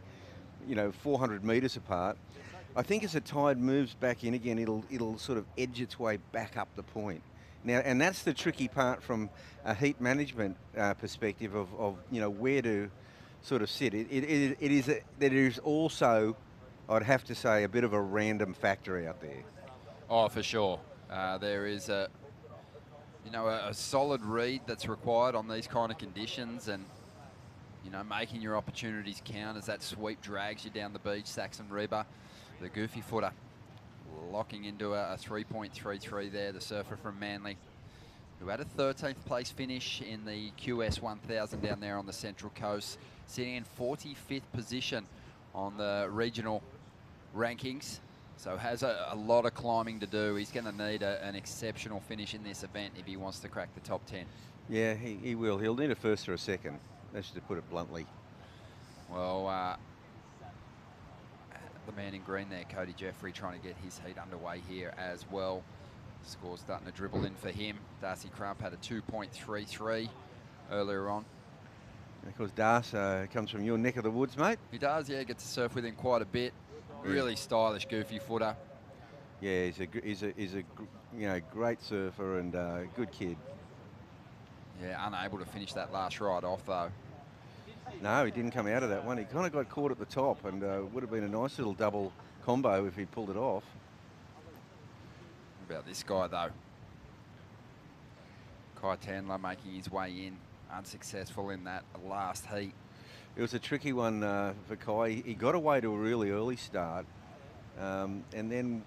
you know, 400 metres apart. I think as the tide moves back in again, it'll sort of edge its way back up the point. Now, and that's the tricky part from a heat management perspective of you know, where to sort of sit. There is also, I'd have to say, a bit of a random factor out there. Oh, for sure. There is a solid read that's required on these kind of conditions, and you know, making your opportunities count as that sweep drags you down the beach. Saxon Reba, the goofy footer, locking into a 3.33 there, the surfer from Manly, who had a 13th place finish in the QS 1000 down there on the Central Coast, sitting in 45th position on the regional rankings. So has a lot of climbing to do. He's going to need an exceptional finish in this event if he wants to crack the top 10. Yeah, he will. He'll need a first or a second. That's to put it bluntly. Well, the man in green there, Cody Jeffrey, trying to get his heat underway here as well. Score's starting to dribble in for him. Darcy Crump had a 2.33 earlier on. And of course, Darcy comes from your neck of the woods, mate. He does, yeah. Get to surf with him quite a bit. Really stylish, goofy footer. Yeah, he's a you know, great surfer and good kid. Yeah, unable to finish that last ride off though. No, he didn't come out of that one. He kind of got caught at the top, and would have been a nice little double combo if he'd pulled it off. What about this guy though? Kai Tandler making his way in, unsuccessful in that last heat. It was a tricky one for Kai. He got away to a really early start, and then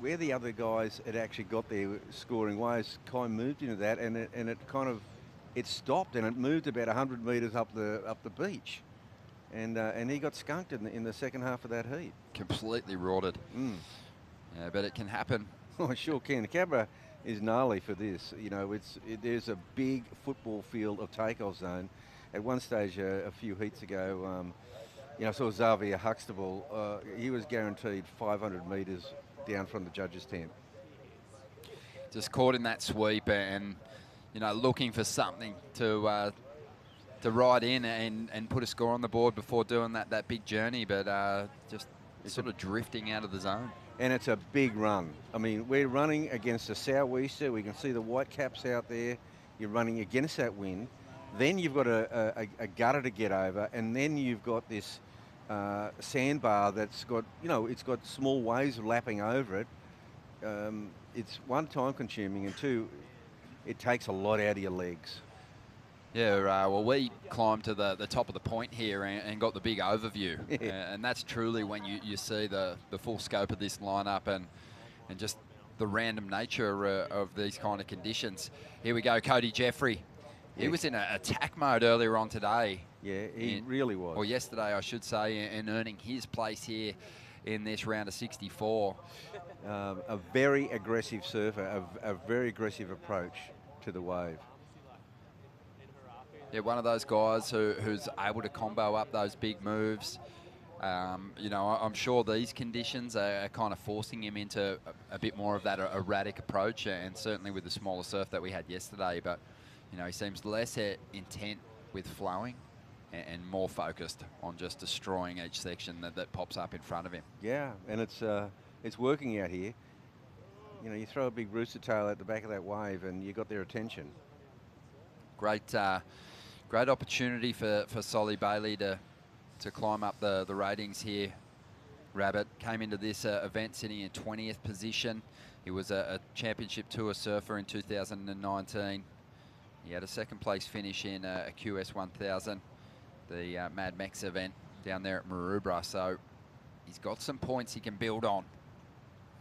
where the other guys had actually got their scoring waves, Kai moved into that, and it stopped, and it moved about 100 metres up the beach, and he got skunked in the second half of that heat. Completely rotted. Yeah, but it can happen. Oh, it sure can. Cabra is gnarly for this. You know, there's a big football field of takeoff zone. At one stage, a few heats ago, you know, I saw Xavier Huxtable. He was guaranteed 500 metres down from the judges' tent. Just caught in that sweep and you know, looking for something to ride in and put a score on the board before doing that big journey, but just sort of drifting out of the zone. And it's a big run. I mean, we're running against a sou'wester. We can see the white caps out there. You're running against that wind. Then you've got a gutter to get over, and then you've got this sandbar that's got, you know, it's got small waves lapping over it. It's one, time consuming, and two, it takes a lot out of your legs. Yeah, well, we climbed to the top of the point here and got the big overview. And that's truly when you see the full scope of this lineup and just the random nature of these kind of conditions. Here we go, Cody Jeffrey. He was in attack mode earlier on today. Yeah, he really was. Or yesterday, I should say, and earning his place here in this round of 64. A very aggressive surfer, a very aggressive approach to the wave. Yeah, one of those guys who's able to combo up those big moves. You know, I'm sure these conditions are kind of forcing him into a bit more of that erratic approach, and certainly with the smaller surf that we had yesterday. But, you know, he seems less intent with flowing and more focused on just destroying each section that pops up in front of him. Yeah, and it's working out here. You know, you throw a big rooster tail at the back of that wave and you got their attention. Great opportunity for Solly Bailey to climb up the ratings here. Rabbit came into this event sitting in 20th position. He was a championship tour surfer in 2019. He had a second place finish in a QS 1000, the Mad Mex event down there at Maroubra. So he's got some points he can build on.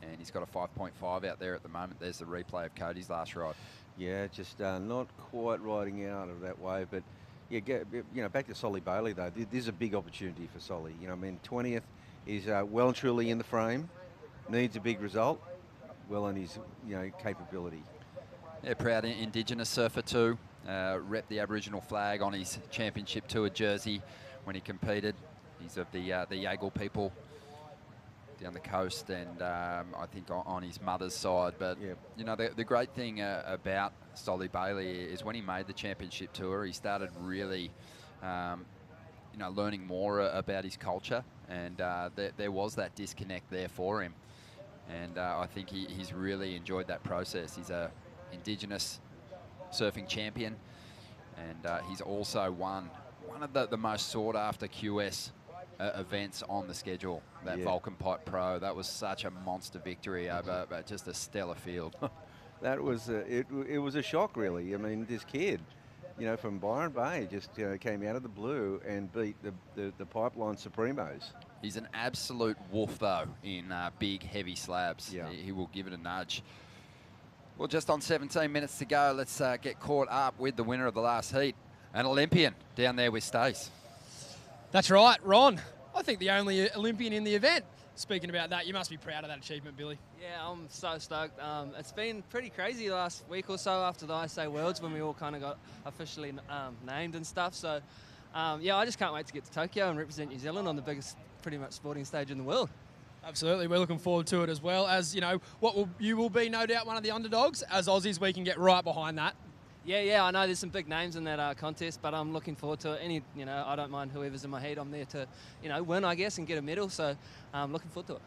And he's got a 5.5 out there at the moment. There's the replay of Cody's last ride. Yeah, just not quite riding out of that wave. But, yeah, you know, back to Solly Bailey, though. This is a big opportunity for Solly. You know, I mean, 20th is well and truly in the frame. Needs a big result. Well on his, you know, capability. Yeah, proud Indigenous surfer too. Rep the Aboriginal flag on his championship tour jersey when he competed. He's of the Yagal people down the coast, and I think on his mother's side. But you know, the great thing about Solly Bailey is when he made the championship tour, he started really, you know, learning more about his culture, and there was that disconnect there for him. And I think he's really enjoyed that process. He's a Indigenous surfing champion, and he's also won one of the most sought after QS events on the schedule, that Vulcan Pipe Pro. That was such a monster victory over just a stellar field. That was it was a shock, really. I mean, this kid, you know, from Byron Bay just came out of the blue and beat the Pipeline Supremos. He's an absolute wolf, though, in big, heavy slabs. Yeah. He will give it a nudge. Well, just on 17 minutes to go, let's get caught up with the winner of the last heat, an Olympian down there with Stace. That's right, Ron. I think the only Olympian in the event. Speaking about that, you must be proud of that achievement, Billy. Yeah, I'm so stoked. It's been pretty crazy the last week or so after the ISA Worlds when we all kind of got officially named and stuff. So, yeah, I just can't wait to get to Tokyo and represent New Zealand on the biggest, pretty much, sporting stage in the world. Absolutely, we're looking forward to it as well. As, you know, you will be no doubt one of the underdogs. As Aussies, we can get right behind that. Yeah, I know there's some big names in that contest, but I'm looking forward to it. You know, I don't mind whoever's in my heat. I'm there to, you know, win, I guess, and get a medal. So I'm looking forward to it.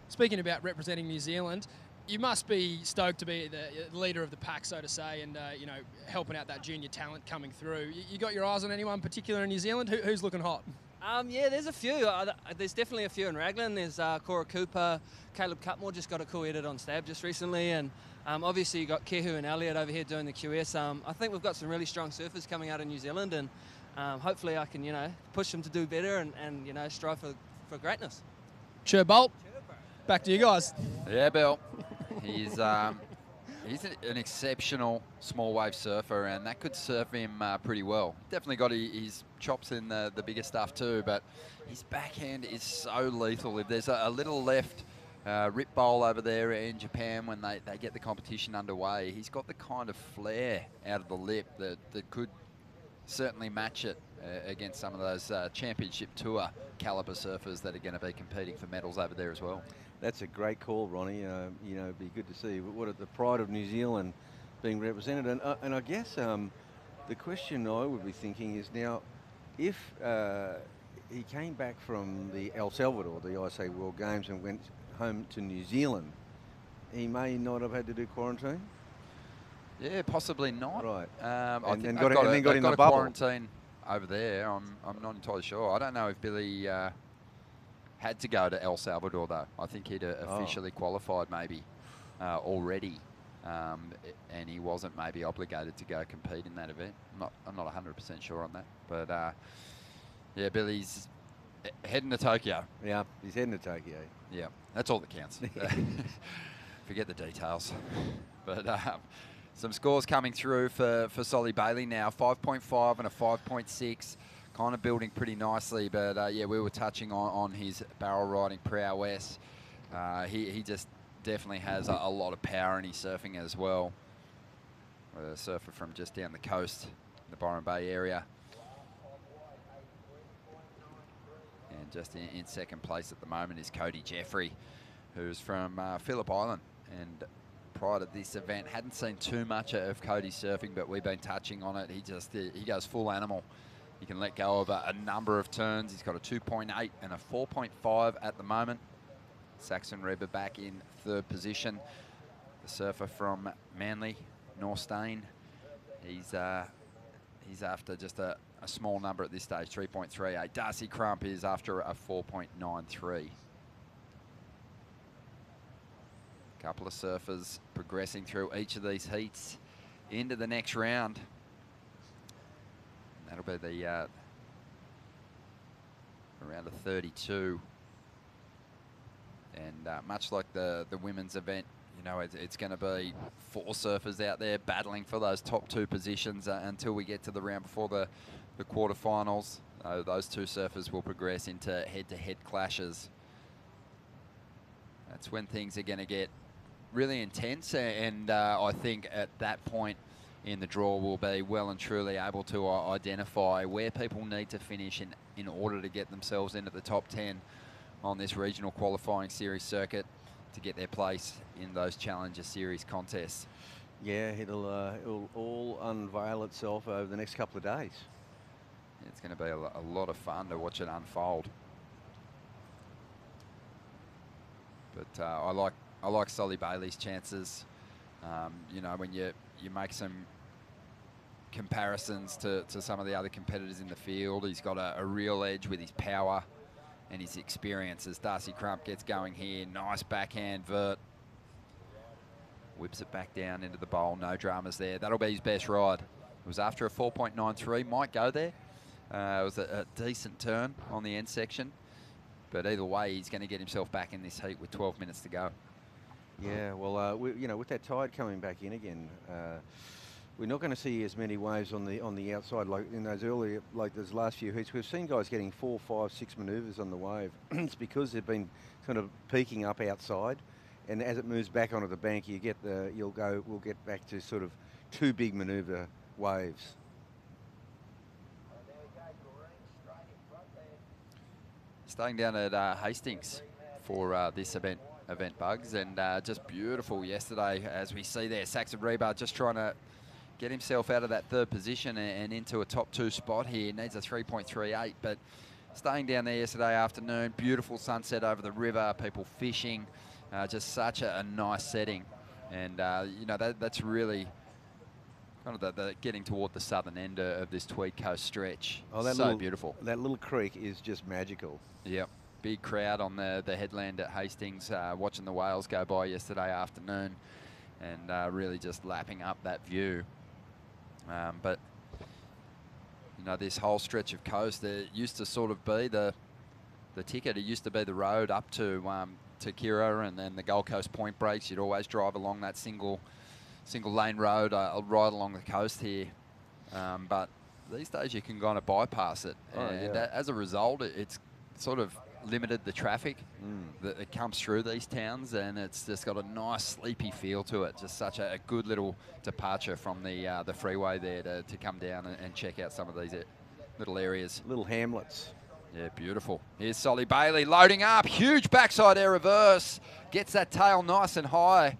Speaking about representing New Zealand, you must be stoked to be the leader of the pack, so to say, and, you know, helping out that junior talent coming through. You got your eyes on anyone particular in New Zealand? Who's looking hot? Yeah, there's a few. There's definitely a few in Raglan. There's Cora Cooper, Caleb Cutmore just got a cool edit on Stab just recently, and obviously you got Kehu and Elliot over here doing the QS. I think we've got some really strong surfers coming out of New Zealand, and hopefully I can, you know, push them to do better and you know, strive for greatness. Sure, Bolt. Back to you guys. Yeah, Bill. He's an exceptional small wave surfer, and that could serve him pretty well. Definitely got his chops in the bigger stuff too, but his backhand is so lethal. If there's a little left Rip Bowl over there in Japan when they get the competition underway. He's got the kind of flair out of the lip that could certainly match it against some of those championship tour caliber surfers that are going to be competing for medals over there as well. That's a great call, Ronnie. You know, it'd be good to see what the pride of New Zealand being represented. And I guess the question I would be thinking is now, if he came back from the El Salvador, the ISA World Games, and went home to New Zealand, he may not have had to do quarantine. Yeah, possibly not. Right. I think then they've got in the bubble. quarantine over there. I'm not entirely sure. I don't know if Billy had to go to El Salvador though. I think he'd officially qualified maybe already, and he wasn't maybe obligated to go compete in that event. I'm not 100% sure on that, but yeah, Billy's heading to Tokyo. Yeah, he's heading to Tokyo. Yeah, that's all that counts. Forget the details. But some scores coming through for Solly Bailey now, 5.5 and a 5.6, kind of building pretty nicely. But yeah, we were touching on his barrel riding prowess. He just definitely has a lot of power in his surfing as well. A surfer from just down the coast, the Byron Bay area. And just in second place at the moment is Cody Jeffrey, who's from Phillip Island. And prior to this event, hadn't seen too much of Cody's surfing, but we've been touching on it. He goes full animal. He can let go of a number of turns. He's got a 2.8 and a 4.5 at the moment. Saxon Reber back in third position. The surfer from Manly, Norstein. He's after just a small number at this stage, 3.38. Darcy Crump is after a 4.93. Couple of surfers progressing through each of these heats into the next round. And that'll be the round of 32. And much like the women's event, you know, it's going to be 4 surfers out there battling for those top 2 positions until we get to the round before the quarterfinals. Those 2 surfers will progress into head-to-head clashes. That's when things are going to get really intense, and I think at that point in the draw we'll be well and truly able to identify where people need to finish in order to get themselves into the top 10 on this regional qualifying series circuit to get their place in those Challenger Series contests. Yeah, it'll all unveil itself over the next couple of days. It's going to be a lot of fun to watch it unfold. But I like Solly Bailey's chances. You know, when you make some comparisons to some of the other competitors in the field, he's got a real edge with his power and his experience as Darcy Crump gets going here. Nice backhand vert. Whips it back down into the bowl. No dramas there. That'll be his best ride. It was after a 4.93. Might go there. It was a decent turn on the end section. But either way, he's going to get himself back in this heat with 12 minutes to go. Yeah, well, you know, with that tide coming back in again, we're not going to see as many waves on the outside like in those earlier, like those last few heats. We've seen guys getting 4, 5, 6 manoeuvres on the wave. It's because they've been kind of peaking up outside, and as it moves back onto the bank, we'll get back to sort of 2 big manoeuvre waves. Staying down at Hastings for this event Bugs, and just beautiful yesterday as we see there. Saxon Reber just trying to get himself out of that third position and into a top 2 spot here. Needs a 3.38, but staying down there yesterday afternoon. Beautiful sunset over the river, people fishing, just such a nice setting. And you know, that's really kind of the getting toward the southern end of this Tweed Coast stretch. Oh, that so beautiful. That little creek is just magical. Yep. Big crowd on the headland at Hastings, watching the whales go by yesterday afternoon, and really just lapping up that view. But you know, this whole stretch of coast, it used to sort of be the ticket. It used to be the road up to Kerr and then the Gold Coast point breaks. You'd always drive along that single lane road right along the coast here. But these days you can kind of bypass it, and as a result, it's sort of limited the traffic that comes through these towns, and it's just got a nice sleepy feel to it. Just such a good little departure from the freeway there to come down and check out some of these little areas. Little hamlets. Yeah, beautiful. Here's Solly Bailey loading up. Huge backside air reverse. Gets that tail nice and high.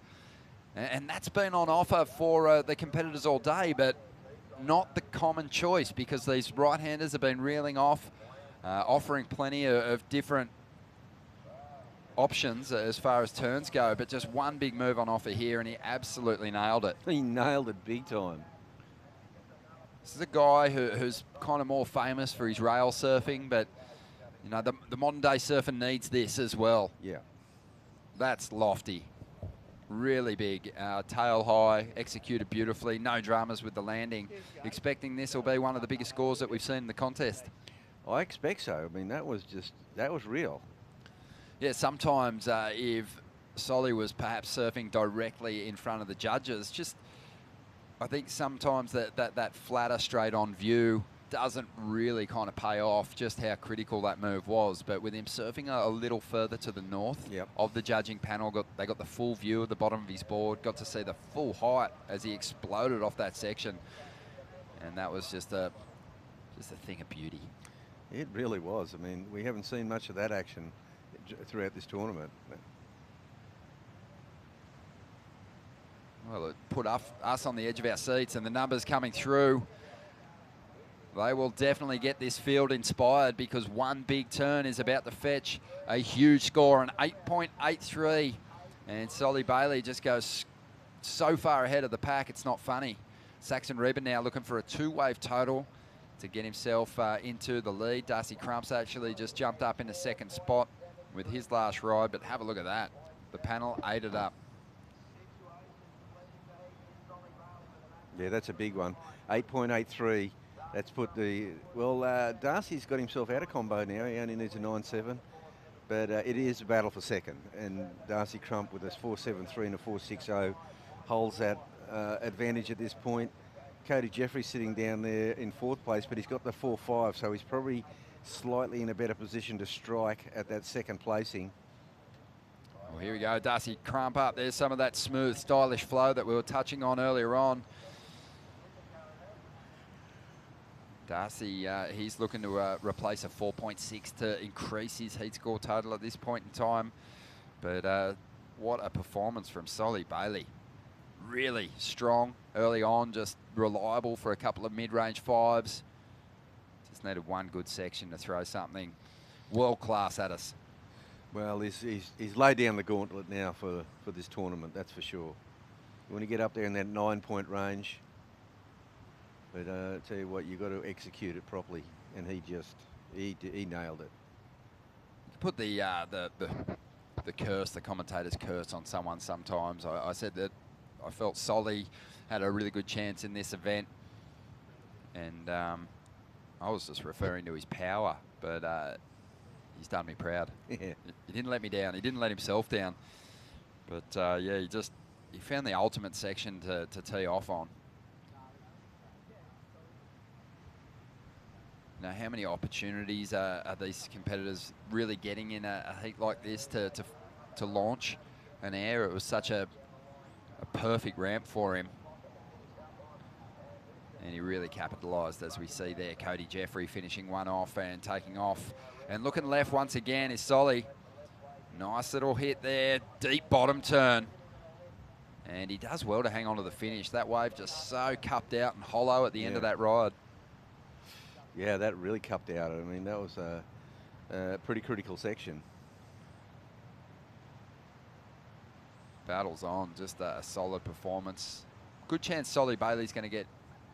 And that's been on offer for the competitors all day, but not the common choice because these right-handers have been reeling off, offering plenty of different options as far as turns go, but just one big move on offer here, and he absolutely nailed it. He nailed it big time. This is a guy who's kind of more famous for his rail surfing, but you know the modern day surfer needs this as well. Yeah, that's lofty, really big, tail high, executed beautifully. No dramas with the landing. Expecting this will be one of the biggest scores that we've seen in the contest. I expect so. I mean, that was real. Yeah, sometimes if Solly was perhaps surfing directly in front of the judges, I think sometimes that flatter straight-on view doesn't really kind of pay off just how critical that move was. But with him surfing a little further to the north of the judging panel, they got the full view of the bottom of his board, got to see the full height as he exploded off that section. And that was just a thing of beauty. It really was. I mean, we haven't seen much of that action throughout this tournament. Well, it put us on the edge of our seats, and the numbers coming through. They will definitely get this field inspired because one big turn is about to fetch a huge score, an 8.83. And Solly Bailey just goes so far ahead of the pack, it's not funny. Saxon Reben now looking for a 2-wave total to get himself into the lead. Darcy Crumps actually just jumped up in the second spot with his last ride, but have a look at that. The panel ate it up. Yeah, that's a big one. 8.83. That's put the... Well, Darcy's got himself out of combo now. He only needs a 9.7. But it is a battle for second. And Darcy Crump with a 4.73 and a 4.60 holds that advantage at this point. Cody Jeffrey sitting down there in fourth place, but he's got the 4.5, so he's probably slightly in a better position to strike at that second placing. Well, here we go. Darcy Crump up. There's some of that smooth, stylish flow that we were touching on earlier on. Darcy, he's looking to replace a 4.6 to increase his heat score total at this point in time. But what a performance from Solly Bailey. Really strong early on, just reliable for a couple of mid-range fives. Just needed one good section to throw something world-class at us. Well, he's laid down the gauntlet now for this tournament, that's for sure. You want to get up there in that 9-point range. But I tell you what, you've got to execute it properly, and he nailed it. Put the curse, the commentator's curse on someone sometimes. I said that I felt Solly had a really good chance in this event, and I was just referring to his power, but he's done me proud. Yeah. He didn't let me down. He didn't let himself down. But yeah, he found the ultimate section to tee off on. Now, how many opportunities are these competitors really getting in a heat like this to launch an air? It was such a perfect ramp for him. And he really capitalised, as we see there. Cody Jeffrey finishing one off and taking off. And looking left once again is Solly. Nice little hit there, deep bottom turn. And he does well to hang on to the finish. That wave just so cupped out and hollow at the end of that ride. Yeah, that really cupped out. I mean, that was a pretty critical section. Battles on, just a solid performance. Good chance Solly Bailey's going to get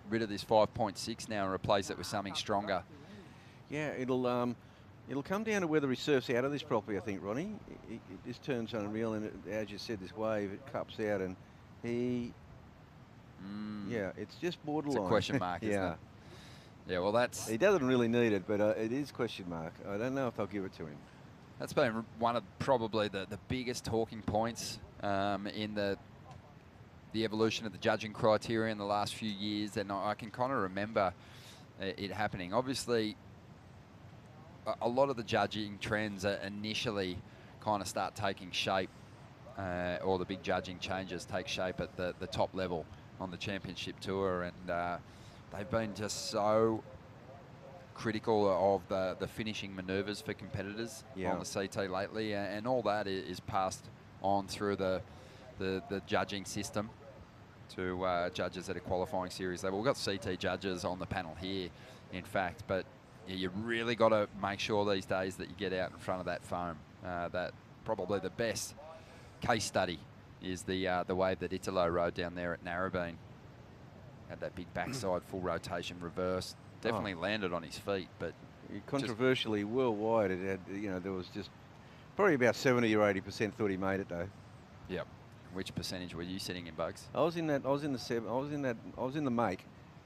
rid of this 5.6 now and replace it with something stronger. Yeah, it'll come down to whether he surfs out of this properly, I think, Ronnie. This turn's unreal, and as you said, this wave, it cups out, and yeah, it's just borderline. It's a question mark, isn't it? Yeah, well, he doesn't really need it, but it is question mark. I don't know if they'll give it to him. That's been one of probably the biggest talking points in the evolution of the judging criteria in the last few years, and I can kind of remember it happening. Obviously, a lot of the judging trends initially kind of start taking shape, or the big judging changes take shape at the top level on the championship tour, and they've been just so critical of the finishing manoeuvres for competitors on the CT lately, and all that is passed on through the judging system to judges at a qualifying series level. We've got CT judges on the panel here, in fact, but you really got to make sure these days that you get out in front of that foam. That probably the best case study is the wave that Italo rode down there at Narrabeen. Had that big backside full rotation reverse. Definitely landed on his feet, but controversially worldwide, it had, you know, there was just probably about 70 or 80% thought he made it though. Yep. Which percentage were you sitting in, Bugs? I was in the make.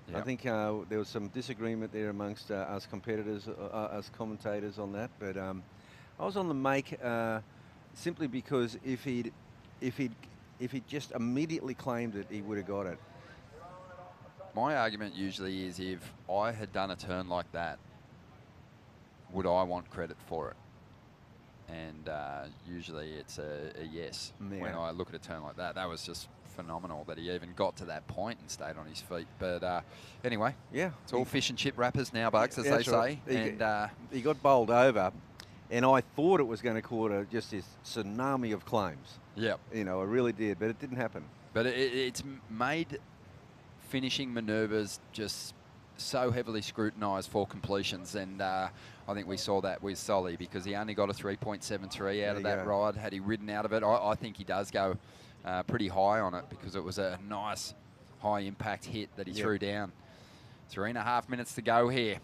Yep. I think there was some disagreement there amongst us competitors, us commentators on that. But I was on the make simply because if he'd just immediately claimed it, he would have got it. My argument usually is if I had done a turn like that, would I want credit for it? And usually it's a yes. Yeah. When I look at a turn like that, that was just phenomenal that he even got to that point and stayed on his feet. But anyway, yeah, it's all fish and chip wrappers now, Bugs, as they say. He got bowled over, and I thought it was going to cause just this tsunami of claims. Yep. You know, I really did, but it didn't happen. But it's made finishing manoeuvres just so heavily scrutinised for completions, and I think we saw that with Solly because he only got a 3.73 out of that ride. Had he ridden out of it, I think he does go pretty high on it because it was a nice high impact hit that he threw down. 3.5 minutes to go here,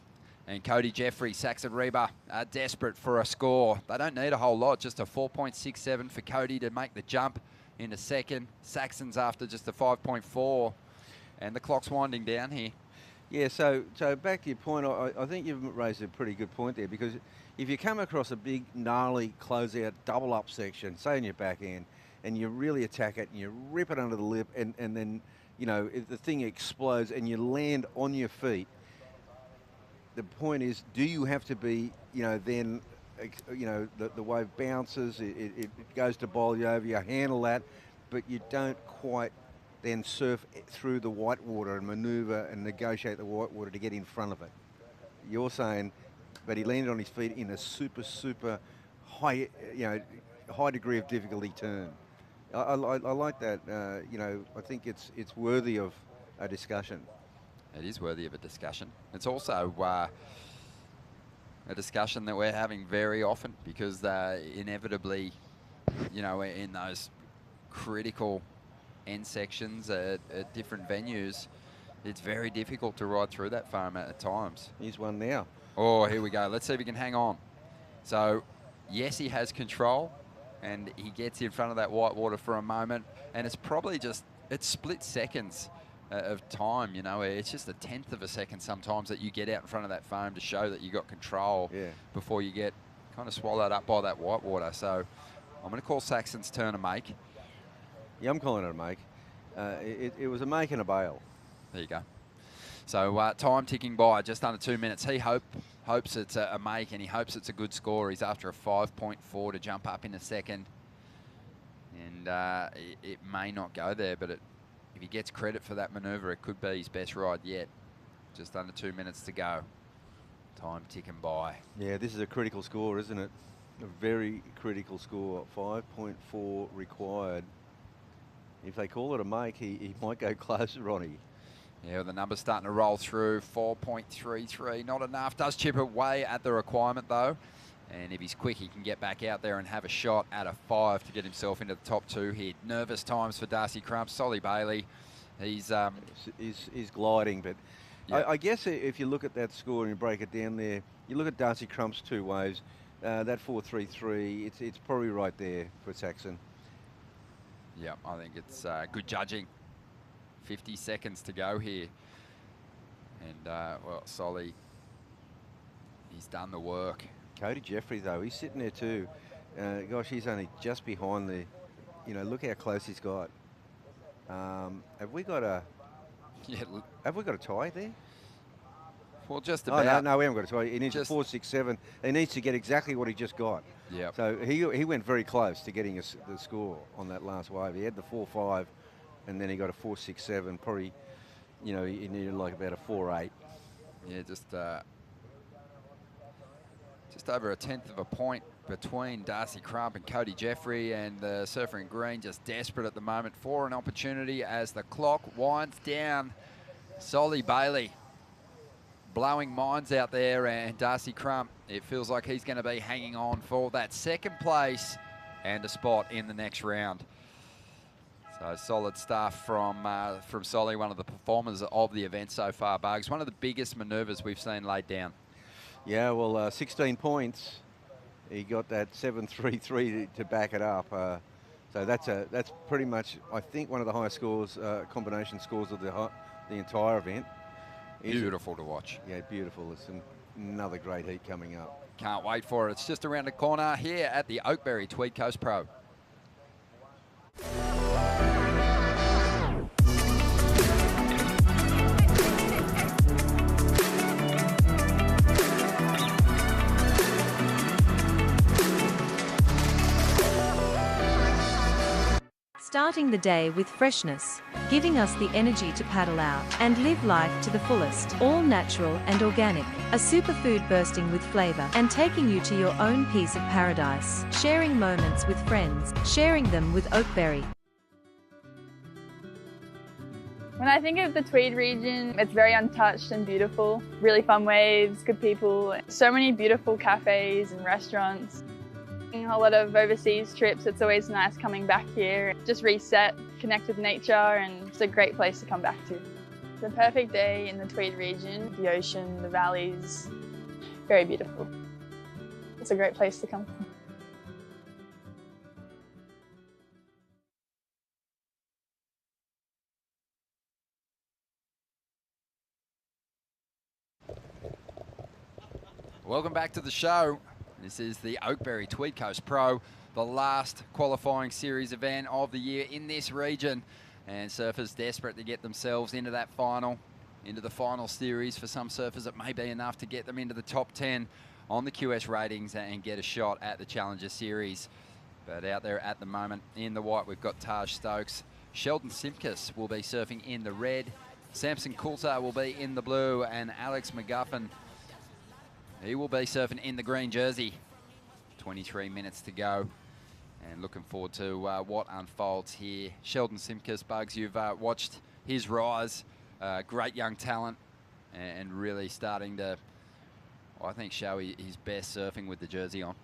and Cody Jeffrey, Saxon Reba are desperate for a score. They don't need a whole lot, just a 4.67 for Cody to make the jump into second. Saxon's after just a 5.4, and the clock's winding down here. Yeah, so back to your point, I think you've raised a pretty good point there, because if you come across a big, gnarly closeout double up section, say in your back end, and you really attack it and you rip it under the lip, and then, you know, if the thing explodes and you land on your feet, the point is, do you have to be, you know, then, you know, the wave bounces, it goes to bowl you over, you handle that, but you don't quite then surf through the whitewater and manoeuvre and negotiate the whitewater to get in front of it. You're saying, but he landed on his feet in a super high, you know, high degree of difficulty turn. I like that. You know, I think it's worthy of a discussion. It is worthy of a discussion. It's also a discussion that we're having very often because inevitably, you know, in those critical end sections at different venues, it's very difficult to ride through that foam at times. Here's one now. Oh, here we go. Let's see if he can hang on. So, yes, he has control, and he gets in front of that whitewater for a moment, and it's probably just, it's split seconds of time, you know. It's just 1/10 of a second sometimes that you get out in front of that foam to show that you got control before you get kind of swallowed up by that whitewater. So, I'm going to call Saxon's turn to make. Yeah, I'm calling it a make. It was a make and a bail. There you go. So time ticking by, just under 2 minutes. He hopes it's a make, and he hopes it's a good score. He's after a 5.4 to jump up in a second. And it may not go there, but if he gets credit for that manoeuvre, it could be his best ride yet. Just under 2 minutes to go. Time ticking by. Yeah, this is a critical score, isn't it? A very critical score. 5.4 required. If they call it a make, he might go closer, Ronnie. Yeah, the number's starting to roll through. 4.33, not enough. Does chip away at the requirement, though. And if he's quick, he can get back out there and have a shot at a 5 to get himself into the top 2 here. Nervous times for Darcy Crump. Solly Bailey, he's gliding, but I guess if you look at that score and you break it down there, you look at Darcy Crump's 2 waves, that 4.33, it's probably right there for Saxon. Yeah, I think it's good judging. 50 seconds to go here. And, well, Solly, he's done the work. Cody Jeffrey, though, he's sitting there too. Gosh, he's only just behind the, you know, look how close he's got. Have we got a tie there? Well, just Oh, about. no, we haven't got it. So he needs a 4.67. He needs to get exactly what he just got. Yeah. So he went very close to getting the score on that last wave. He had the 4.5, and then he got a 4.67. Probably, you know, he needed like about a 4.8. Yeah, just over a tenth of a point between Darcy Crump and Cody Jeffrey, and the surfer in green just desperate at the moment for an opportunity as the clock winds down. Solly Bailey blowing minds out there, and Darcy Crump, it feels like he's going to be hanging on for that second place and a spot in the next round. So solid stuff from Solly, one of the performers of the event so far, Bugs. One of the biggest manoeuvres we've seen laid down. Yeah, well, 16 points. He got that 7.33 to back it up. So that's pretty much, I think, one of the highest scores, combination scores of the entire event. Beautiful to watch. Yeah, beautiful. It's another great heat coming up. Can't wait for it. It's just around the corner here at the Oakberry Tweed Coast Pro. Starting the day with freshness, giving us the energy to paddle out and live life to the fullest. All natural and organic, a superfood bursting with flavor and taking you to your own piece of paradise. Sharing moments with friends, sharing them with Oakberry. When I think of the Tweed region, it's very untouched and beautiful. Really fun waves, good people, so many beautiful cafes and restaurants. A lot of overseas trips, it's always nice coming back here. Just reset, connect with nature, and it's a great place to come back to. It's a perfect day in the Tweed region. The ocean, the valleys, very beautiful. It's a great place to come. Welcome back to the show. This is the Oakberry Tweed Coast Pro, the last qualifying series event of the year in this region. And surfers desperate to get themselves into that final, into the final series. For some surfers, it may be enough to get them into the top 10 on the QS ratings and get a shot at the Challenger Series. But out there at the moment in the white, we've got Taj Stokes. Sheldon Simkus will be surfing in the red. Samson Coulter will be in the blue, and Alex McGuffin, he will be surfing in the green jersey. 23 minutes to go, and looking forward to what unfolds here. Sheldon Simkus, Bugs, you've watched his rise. Great young talent, and really starting to, I think, show his best surfing with the jersey on.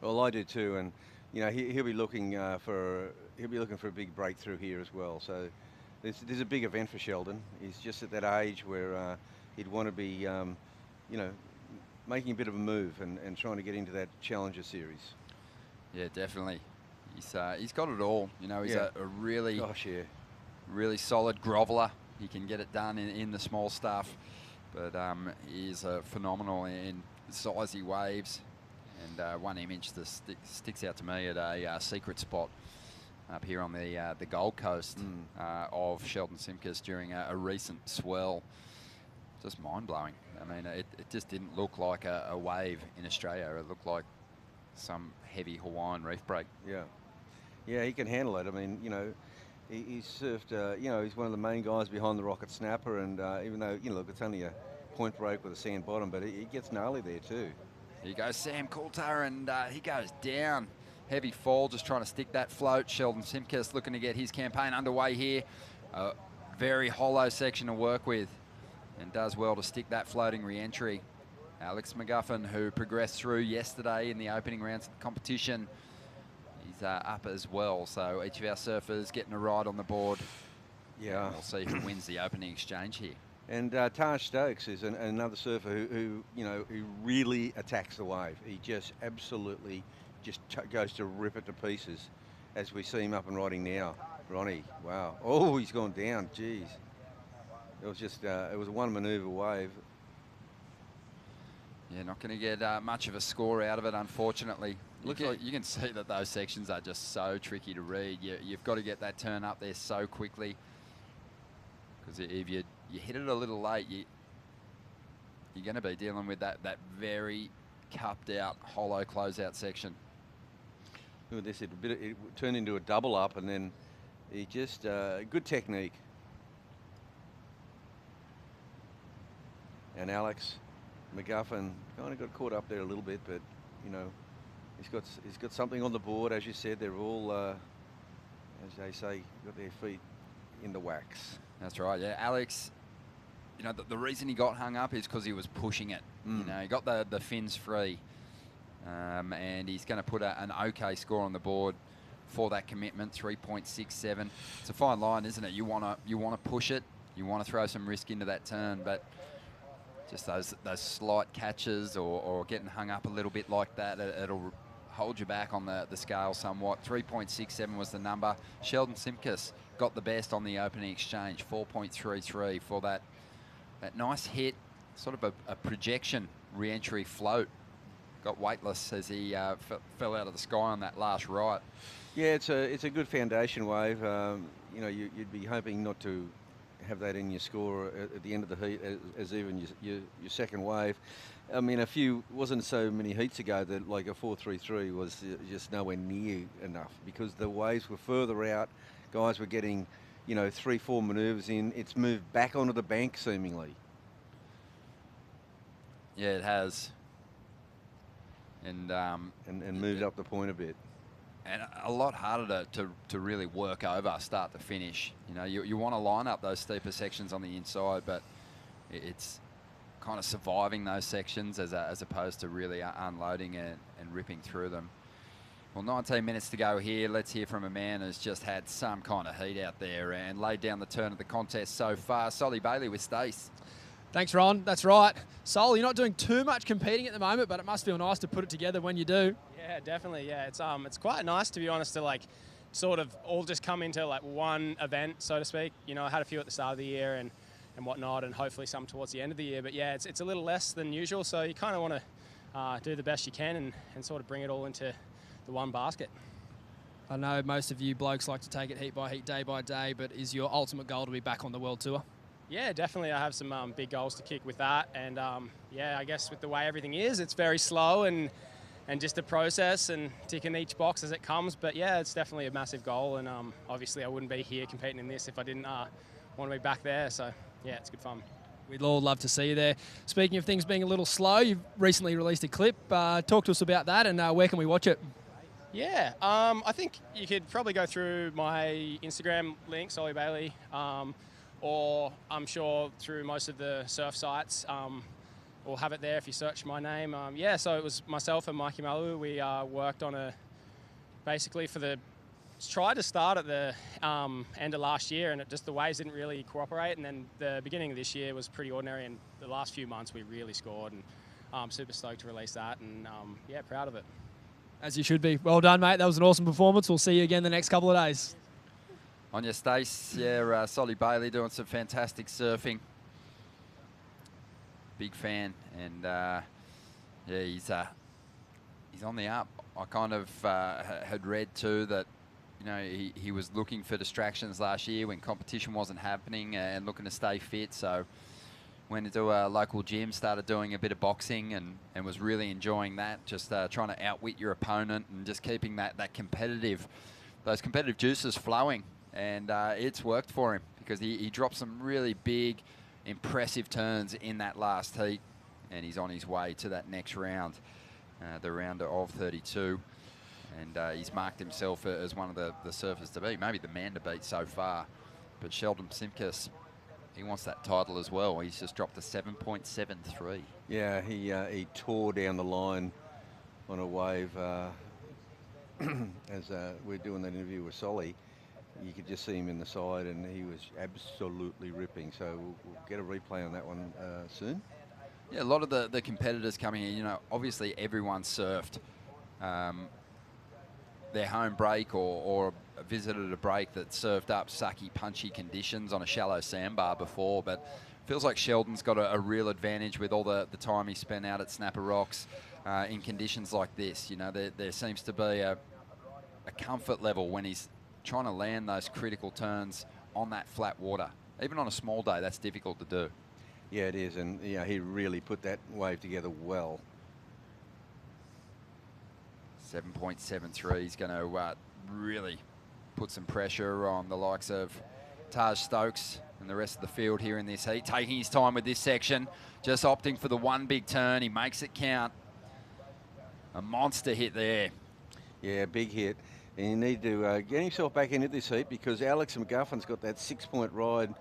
Well, I do too, and you know he'll be looking for a big breakthrough here as well. So there's a big event for Sheldon. He's just at that age where he'd want to be, you know, making a bit of a move and trying to get into that Challenger Series. Yeah, definitely. He's got it all. You know, he's a really, really solid groveler. He can get it done in the small stuff, but he's phenomenal in sizey waves. And one image that sticks out to me at a secret spot up here on the Gold Coast of Sheldon Simkus during a recent swell. Just mind-blowing. I mean, it just didn't look like a wave in Australia. It looked like some heavy Hawaiian reef break. Yeah. Yeah, he can handle it. I mean, you know, he's surfed, you know, he's one of the main guys behind the Rocket Snapper, and even though, you know, look, it's only a point break with a sand bottom, but he gets gnarly there too. Here goes Sam Coulter, and he goes down. Heavy fall, just trying to stick that float. Sheldon Simkus looking to get his campaign underway here. Very hollow section to work with, and does well to stick that floating re-entry. Alex McGuffin, who progressed through yesterday in the opening rounds of the competition, he's up as well. So each of our surfers getting a ride on the board. Yeah. And we'll see who wins the opening exchange here. And Taj Stokes is another surfer who, you know, who really attacks the wave. He just absolutely just goes to rip it to pieces, as we see him up and riding now. Ronnie, wow. Oh, he's gone down, geez. It was just, it was a one maneuver wave. Yeah, not going to get much of a score out of it, unfortunately. Looks like you can see that those sections are just so tricky to read. You've got to get that turn up there so quickly, because if you hit it a little late, you you're going to be dealing with that very cupped out, hollow closeout section. Look at this, it turned into a double up, and then he just, good technique. And Alex McGuffin kind of got caught up there a little bit, but, you know, he's got something on the board. As you said, they're all, as they say, got their feet in the wax. That's right, yeah. Alex, you know, the reason he got hung up is because he was pushing it. You know, he got the fins free. And he's going to put an okay score on the board for that commitment, 3.67. It's a fine line, isn't it? You want to push it. You want to throw some risk into that turn, but just those slight catches or getting hung up a little bit like that, it'll hold you back on the scale somewhat. 3.67 was the number. Sheldon Simkus got the best on the opening exchange, 4.33 for that nice hit, sort of a projection re-entry float. Got weightless as he fell out of the sky on that last right. Yeah, it's a good foundation wave. You know, you'd be hoping not to have that in your score at the end of the heat as even your second wave. I mean, wasn't so many heats ago that like a 4.33 was just nowhere near enough because the waves were further out. Guys were getting, you know, 3-4 manoeuvres in. It's moved back onto the bank seemingly. Yeah, it has. And moved up the point a bit. And a lot harder to really work over start to finish. You know, you want to line up those steeper sections on the inside, but it's kind of surviving those sections as opposed to really unloading and ripping through them. Well, 19 minutes to go here. Let's hear from a man who's just had some kind of heat out there and laid down the turn of the contest so far. Solly Bailey with Stace. Thanks, Ron. That's right. Sol, you're not doing too much competing at the moment, but it must feel nice to put it together when you do. Yeah, definitely. Yeah, it's quite nice, to be honest, to like sort of all just come into like one event, so to speak. You know, I had a few at the start of the year and whatnot, and hopefully some towards the end of the year. But yeah, it's a little less than usual, so you kind of want to do the best you can and sort of bring it all into the one basket. I know most of you blokes like to take it heat by heat, day by day, but is your ultimate goal to be back on the World Tour? Yeah, definitely. I have some big goals to kick with that. And yeah, I guess with the way everything is, it's very slow and just a process and ticking each box as it comes. But yeah, it's definitely a massive goal. And obviously I wouldn't be here competing in this if I didn't want to be back there. So yeah, it's good fun. We'd all love to see you there. Speaking of things being a little slow, you've recently released a clip. Talk to us about that and where can we watch it? Yeah, I think you could probably go through my Instagram link, Solly Bailey, or I'm sure through most of the surf sites. We'll have it there if you search my name. Yeah, so it was myself and Mikey Malu. We worked on basically tried to start at the end of last year, and the waves didn't really cooperate. And then the beginning of this year was pretty ordinary, and the last few months we really scored, and I'm super stoked to release that, and yeah, proud of it. As you should be. Well done, mate. That was an awesome performance. We'll see you again the next couple of days. On your Stace, yeah, Solly Bailey doing some fantastic surfing. Big fan, and yeah, he's on the up. I kind of had read too that, you know, he was looking for distractions last year when competition wasn't happening and looking to stay fit. So went into a local gym, started doing a bit of boxing and was really enjoying that, just trying to outwit your opponent and just keeping those competitive juices flowing. And it's worked for him because he dropped some really big, impressive turns in that last heat, and he's on his way to that next round, the round of 32. And he's marked himself as one of the surfers to beat, maybe the man to beat so far. But Sheldon Simkus, he wants that title as well. He's just dropped a 7.73. Yeah, he tore down the line on a wave as we're doing that interview with Solly. You could just see him in the side, and he was absolutely ripping. So we'll get a replay on that one soon. Yeah, a lot of the competitors coming in, you know, obviously everyone surfed their home break or visited a break that served up sucky, punchy conditions on a shallow sandbar before, but feels like Sheldon's got a real advantage with all the time he spent out at Snapper Rocks in conditions like this. You know, there seems to be a comfort level when he's trying to land those critical turns on that flat water. Even on a small day, that's difficult to do. Yeah, it is, and he really put that wave together well. 7.73 is going to really put some pressure on the likes of Taj Stokes and the rest of the field here in this heat. Taking his time with this section, just opting for the one big turn. He makes it count. A monster hit there. Yeah, big hit. And you need to get himself back into this heat because Alex McGuffin's got that 6-point ride.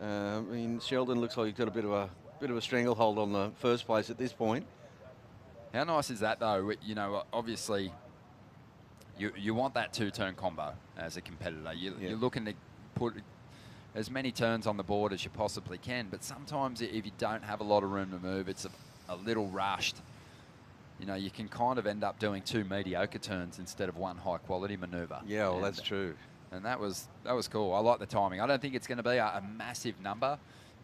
I mean, Sheldon looks like he's got a bit of a stranglehold on the first place at this point. How nice is that, though? You know, obviously, you want that two-turn combo as a competitor. You're looking to put as many turns on the board as you possibly can, but sometimes if you don't have a lot of room to move, it's a little rushed. You know, you can kind of end up doing 2 mediocre turns instead of 1 high-quality manoeuvre. Yeah, well, that's true. And that was cool. I like the timing. I don't think it's going to be a massive number,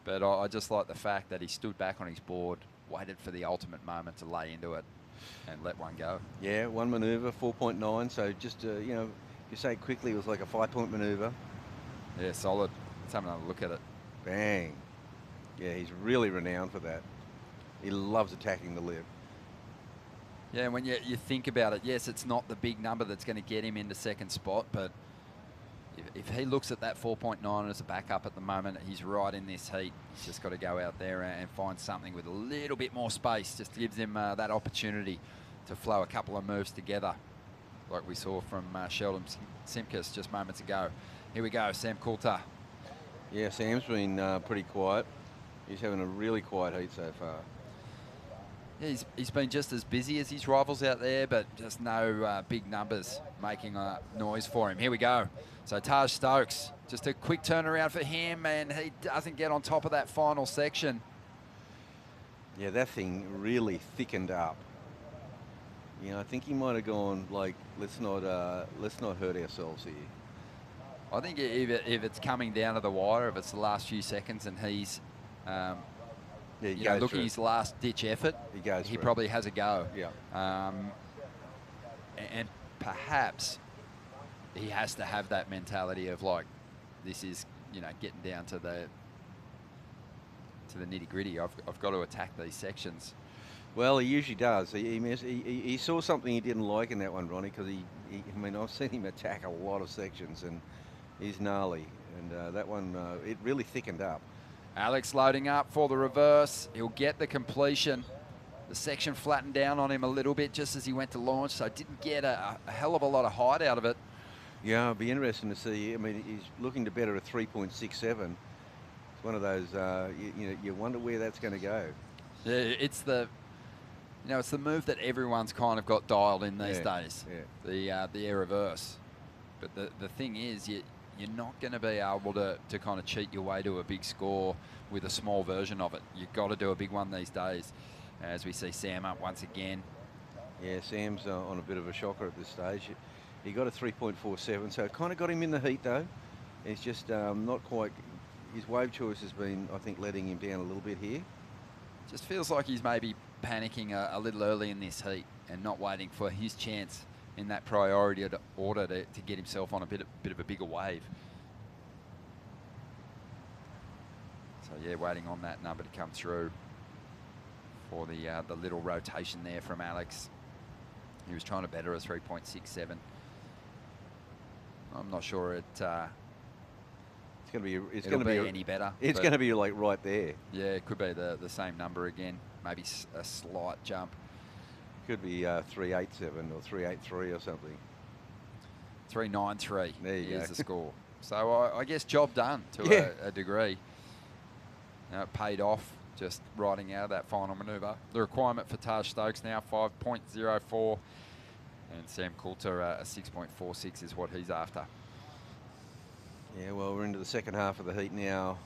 but I just like the fact that he stood back on his board, waited for the ultimate moment to lay into it and let one go. Yeah, 1 manoeuvre, 4.9. So just, if you say quickly, it was like a 5-point manoeuvre. Yeah, solid. Let's have another look at it. Bang. Yeah, he's really renowned for that. He loves attacking the lip. Yeah, and when you think about it, yes, it's not the big number that's going to get him into second spot, but if he looks at that 4.9 as a backup at the moment, he's right in this heat. He's just got to go out there and find something with a little bit more space. Just gives him that opportunity to flow a couple of moves together, like we saw from Sheldon Simkus just moments ago. Here we go, Sam Coulter. Yeah, Sam's been pretty quiet. He's having a really quiet heat so far. Yeah, he's been just as busy as his rivals out there, but just no big numbers making noise for him. Here we go. So Taj Stokes, just a quick turnaround for him, and he doesn't get on top of that final section. Yeah, that thing really thickened up. I think he might have gone like, let's not hurt ourselves here. I think if it's coming down to the wire, if it's the last few seconds, and he's looking his last ditch effort, he probably has a go. Yeah. And perhaps he has to have that mentality of like, this is getting down to the nitty gritty. I've got to attack these sections. Well, he usually does. He saw something he didn't like in that one, Ronnie, because I mean, I've seen him attack a lot of sections, and he's gnarly. And that one, it really thickened up. Alex loading up for the reverse. He'll get the completion. The section flattened down on him a little bit just as he went to launch, so didn't get a hell of a lot of height out of it. Yeah, it'll be interesting to see. I mean, he's looking to better a 3.67. It's one of those, you wonder where that's going to go. Yeah, it's the move that everyone's kind of got dialed in these days. Yeah. The air reverse. But the thing is, you're not going to be able to kind of cheat your way to a big score with a small version of it. You've got to do a big one these days, as we see Sam up once again. Yeah, Sam's on a bit of a shocker at this stage. He got a 3.47, so it kind of got him in the heat, though. He's just not quite... His wave choice has been, I think, letting him down a little bit here. Just feels like he's maybe panicking a little early in this heat and not waiting for his chance in that priority order to get himself on a bit of a bigger wave. So yeah, waiting on that number to come through for the little rotation there from Alex. He was trying to better a 3.67. I'm not sure it's going to be any better. It's going to be like right there. Yeah, it could be the same number again. Maybe a slight jump. Could be 387 or 383 or something. 393. There you go. Here's the score. So I guess job done to a degree. It paid off just riding out of that final manoeuvre. The requirement for Taj Stokes now 5.04, and Sam Coulter a 6.46 is what he's after. Yeah, well, we're into the second half of the heat now,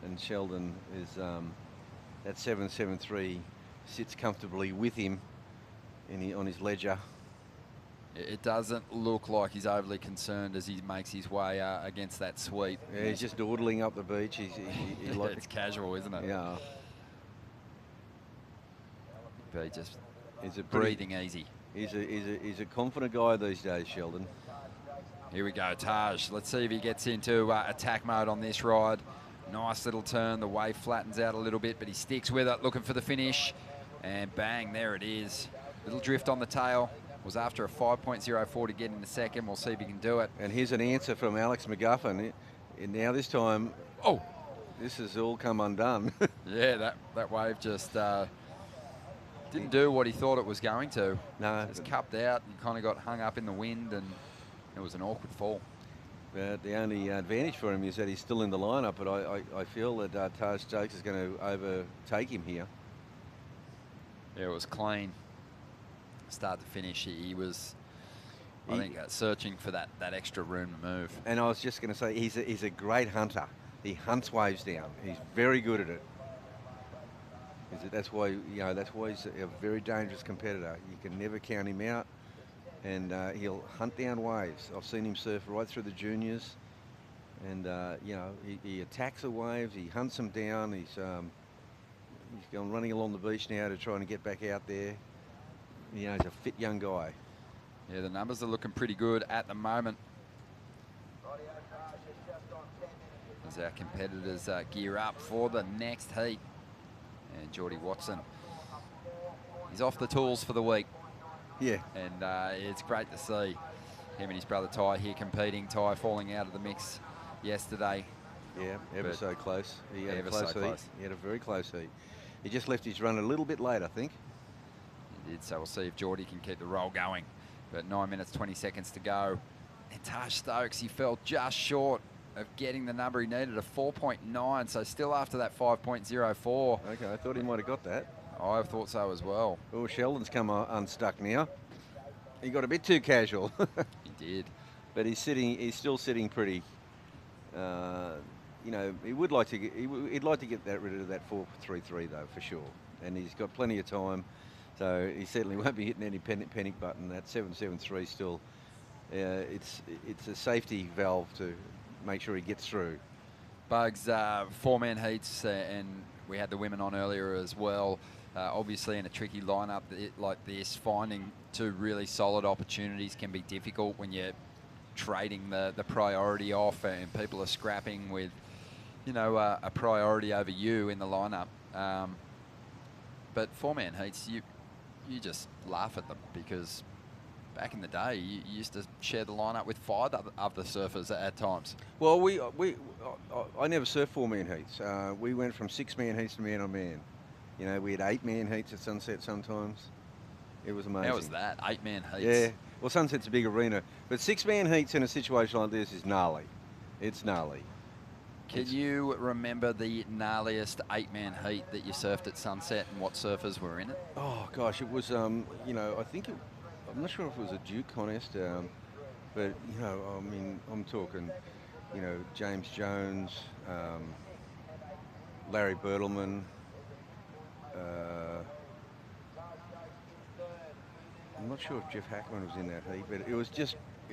and Sheldon is that 7.73 sits comfortably with him on his ledger. It doesn't look like he's overly concerned as he makes his way against that sweep. Yeah, he's just dawdling up the beach. He's like it's casual, isn't it? Yeah. But he's breathing easy. He's a confident guy these days, Sheldon. Here we go, Taj. Let's see if he gets into attack mode on this ride. Nice little turn. The wave flattens out a little bit, but he sticks with it, looking for the finish. And bang, there it is. Little drift on the tail. Was after a 5.04 to get in the second. We'll see if he can do it. And here's an answer from Alex McGuffin. And now this time, this has all come undone. Yeah, that wave just didn't do what he thought it was going to. No. Just cupped out and kind of got hung up in the wind, and it was an awkward fall. But the only advantage for him is that he's still in the lineup, but I feel that Taj Stokes is going to overtake him here. Yeah, it was clean. Start to finish, he was, I think, searching for that extra room to move. And I was just going to say, he's a great hunter. He hunts waves down. He's very good at it. That's why he's a very dangerous competitor. You can never count him out, and he'll hunt down waves. I've seen him surf right through the juniors, and he attacks the waves. He hunts them down. He's going running along the beach now to try and get back out there. He's a fit young guy. Yeah, the numbers are looking pretty good at the moment. As our competitors gear up for the next heat. And Geordie Watson, he's off the tools for the week. Yeah. And it's great to see him and his brother Ty here competing. Ty falling out of the mix yesterday. Yeah, ever so close. He had a Ever close so heat. close. He had a very close heat. He just left his run a little bit late, I think. He did, so we'll see if Geordie can keep the roll going. But 9 minutes, 20 seconds to go. And Taj Stokes, he fell just short of getting the number he needed, a 4.9, so still after that 5.04. Okay, I thought he might have got that. I thought so as well. Oh, Sheldon's come unstuck now. He got a bit too casual. He did. But he's still sitting pretty. He would like to he'd like to get rid of that 4.33 though, for sure. And he's got plenty of time, so he certainly won't be hitting any panic button. That 7.73 still, it's a safety valve to make sure he gets through. Bugs, four-man heats, and we had the women on earlier as well. Obviously, in a tricky lineup like this, finding two really solid opportunities can be difficult when you're trading the priority off and people are scrapping with, a priority over you in the lineup. But four-man heats, you just laugh at them because back in the day, you used to share the lineup with 5 other surfers at times. Well, I never surfed four-man heats. We went from 6-man heats to man-on-man. We had 8-man heats at Sunset sometimes. It was amazing. How was that? 8-man heats? Yeah. Well, Sunset's a big arena, but 6-man heats in a situation like this is gnarly. It's gnarly. Can you remember the gnarliest 8-man heat that you surfed at Sunset and what surfers were in it? Oh gosh, it was. I think I'm not sure if it was a Duke contest, but I'm talking, James Jones, Larry Bertelman. I'm not sure if Jeff Hackman was in that heat, but it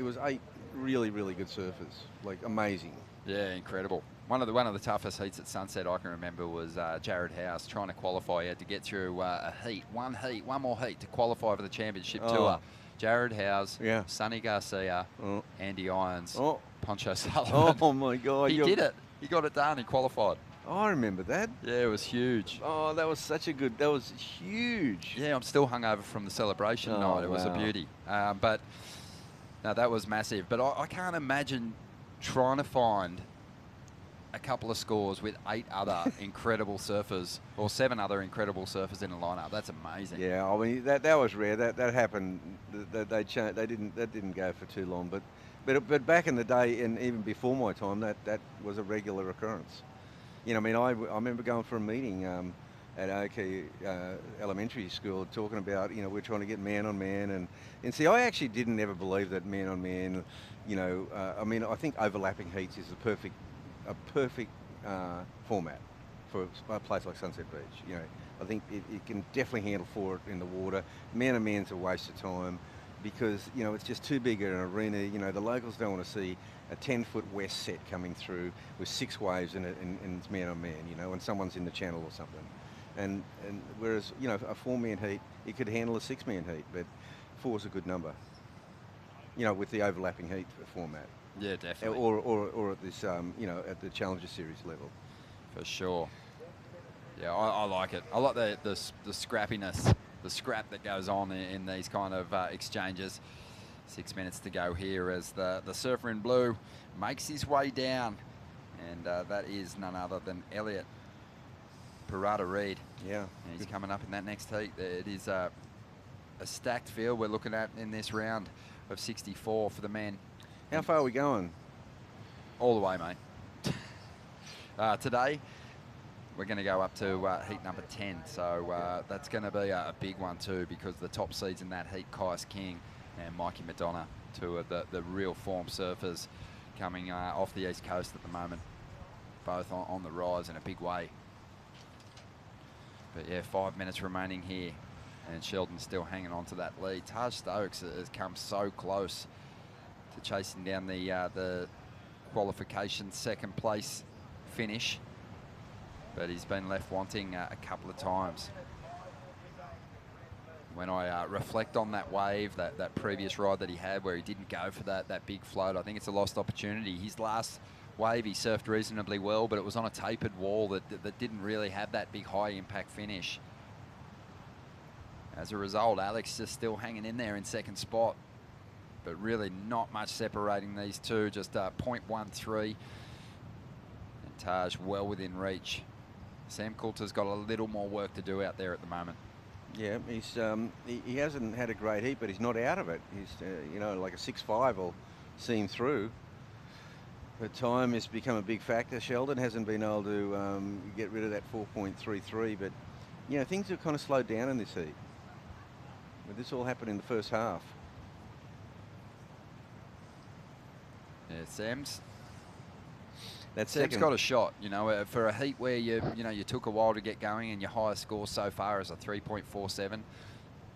was 8 really, really good surfers, like amazing. Yeah, incredible. One of the toughest heats at Sunset I can remember was Jared House trying to qualify. He had to get through one more heat to qualify for the championship tour. Jared House, Sonny Garcia, Andy Irons, Poncho Sullivan. Oh my God! He did it. He got it done. He qualified. Oh, I remember that. Yeah, it was huge. Oh, that was huge. Yeah, I'm still hungover from the celebration night. It was a beauty. But no, that was massive. But I can't imagine trying to find a couple of scores with 8 other incredible surfers or 7 other incredible surfers in a lineup. That's amazing. Yeah, I mean that was rare. That happened. They changed. That didn't go for too long. But back in the day, and even before my time, that was a regular occurrence. I remember going for a meeting at OK Elementary School, talking about we're trying to get man on man, and see, I actually didn't ever believe that man on man. I think overlapping heats is a perfect format for a place like Sunset Beach. I think it can definitely handle 4 in the water. Man on man's a waste of time because it's just too big an arena. The locals don't want to see a 10-foot west set coming through with 6 waves in it, and it's man on man. And someone's in the channel or something. And whereas a 4-man heat, it could handle a 6-man heat, but 4's a good number. With the overlapping heat format. Yeah, definitely. Or at this, at the Challenger Series level. For sure. Yeah, I like it. I like the scrappiness, the scrap that goes on in these kind of exchanges. 6 minutes to go here as the surfer in blue makes his way down. And that is none other than Elliot Parada Reed. Yeah. And he's coming up in that next heat. It is a stacked field we're looking at in this round of 64 for the men. How far are we going? All the way, mate. Today, we're going to go up to heat number 10. So that's going to be a big one too, because the top seeds in that heat, Kais King and Mikey Madonna, two of the real form surfers coming off the East Coast at the moment. Both on the rise in a big way. But yeah, 5 minutes remaining here. And Sheldon's still hanging on to that lead. Taj Stokes has come so close to chasing down the qualification second place finish. But he's been left wanting a couple of times. When I reflect on that wave, that previous ride that he had where he didn't go for that big float, I think it's a lost opportunity. His last wave, he surfed reasonably well, but it was on a tapered wall that didn't really have that big high impact finish. As a result, Alex is still hanging in there in second spot, but really not much separating these two, just 0.13. And Taj well within reach. Sam Coulter's got a little more work to do out there at the moment. Yeah, he hasn't had a great heat, but he's not out of it. He's you know, like a 6.5 will see him through. But time has become a big factor. Sheldon hasn't been able to get rid of that 4.33, but you know, things have kind of slowed down in this heat. But this all happened in the first half. Yeah, Sam's Sam's got a shot, you know, for a heat where you took a while to get going and your highest score so far is a 3.47.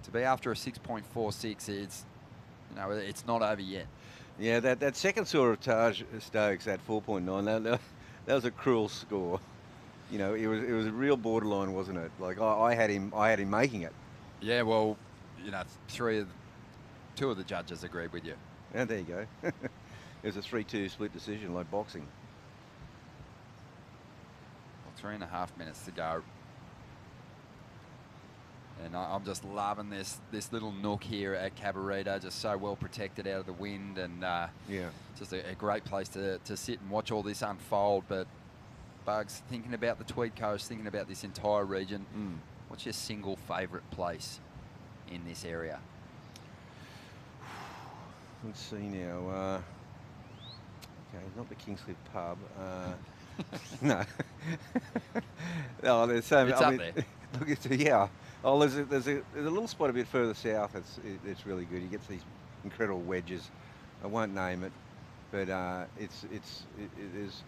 To be after a 6.46 is, you know, it's not over yet. Yeah, that second score of Taj Stokes at 4.9, that was a cruel score. You know, it was a real borderline, wasn't it? Like I had him making it. Yeah, well, you know, two of the judges agreed with you. Yeah, there you go. It was a 3-2 split decision, like boxing. 3.5 minutes to go. And I'm just loving this little nook here at Cabarita, just so well protected out of the wind, and yeah, just a great place to sit and watch all this unfold. But Bugs, thinking about the Tweed Coast, thinking about this entire region, what's your single favourite place in this area? Let's see now. Okay, not the Kingscliff pub. No. No, there's so many. It's up there. Look, yeah. Oh, there's a little spot a bit further south. It's really good. You get these incredible wedges. I won't name it, but it is.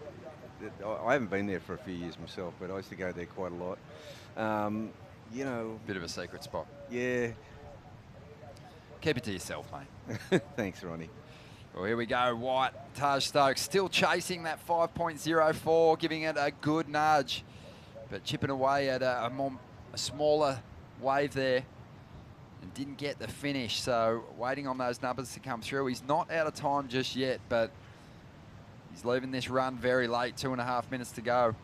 I haven't been there for a few years myself, but I used to go there quite a lot. You know. Bit of a secret spot. Yeah. Keep it to yourself, mate. Thanks, Ronnie. Well, here we go. White, Taj Stokes still chasing that 5.04, giving it a good nudge, but chipping away at a smaller wave there and didn't get the finish. So waiting on those numbers to come through. He's not out of time just yet, but he's leaving this run very late, 2.5 minutes to go.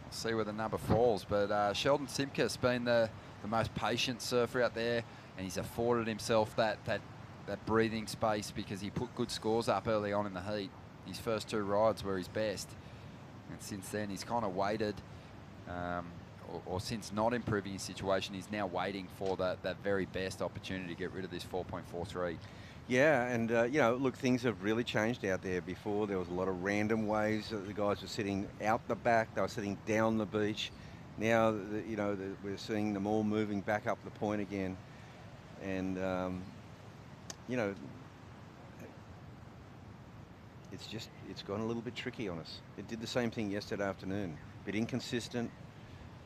We'll see where the number falls, but Sheldon Simkus been the most patient surfer out there, and he's afforded himself that breathing space because he put good scores up early on in the heat. His first two rides were his best, and since then he's kind of waited, or since not improving his situation, he's now waiting for that very best opportunity to get rid of this 4.43. Yeah, and you know, look, things have really changed out there. Before there was a lot of random waves. The guys were sitting out the back, they were sitting down the beach. Now, you know, we're seeing them all moving back up the point again. And, you know, it's gone a little bit tricky on us. It did the same thing yesterday afternoon. A bit inconsistent.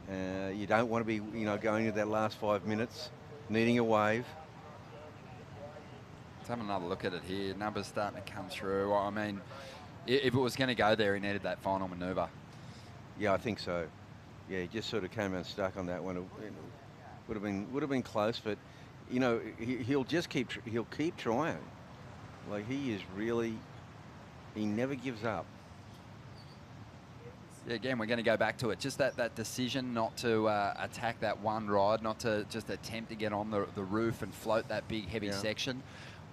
You don't want to be, you know, going to that last 5 minutes, needing a wave. Let's have another look at it here. Numbers starting to come through. I mean, if it was going to go there, he needed that final manoeuvre. Yeah, I think so. Yeah, he just sort of came unstuck on that one. Would have been close, but you know, he'll keep trying. Like, he is really He never gives up. Yeah, again, we're going to go back to it. Just that decision not to attack that one ride, not to just attempt to get on the roof and float that big, heavy section.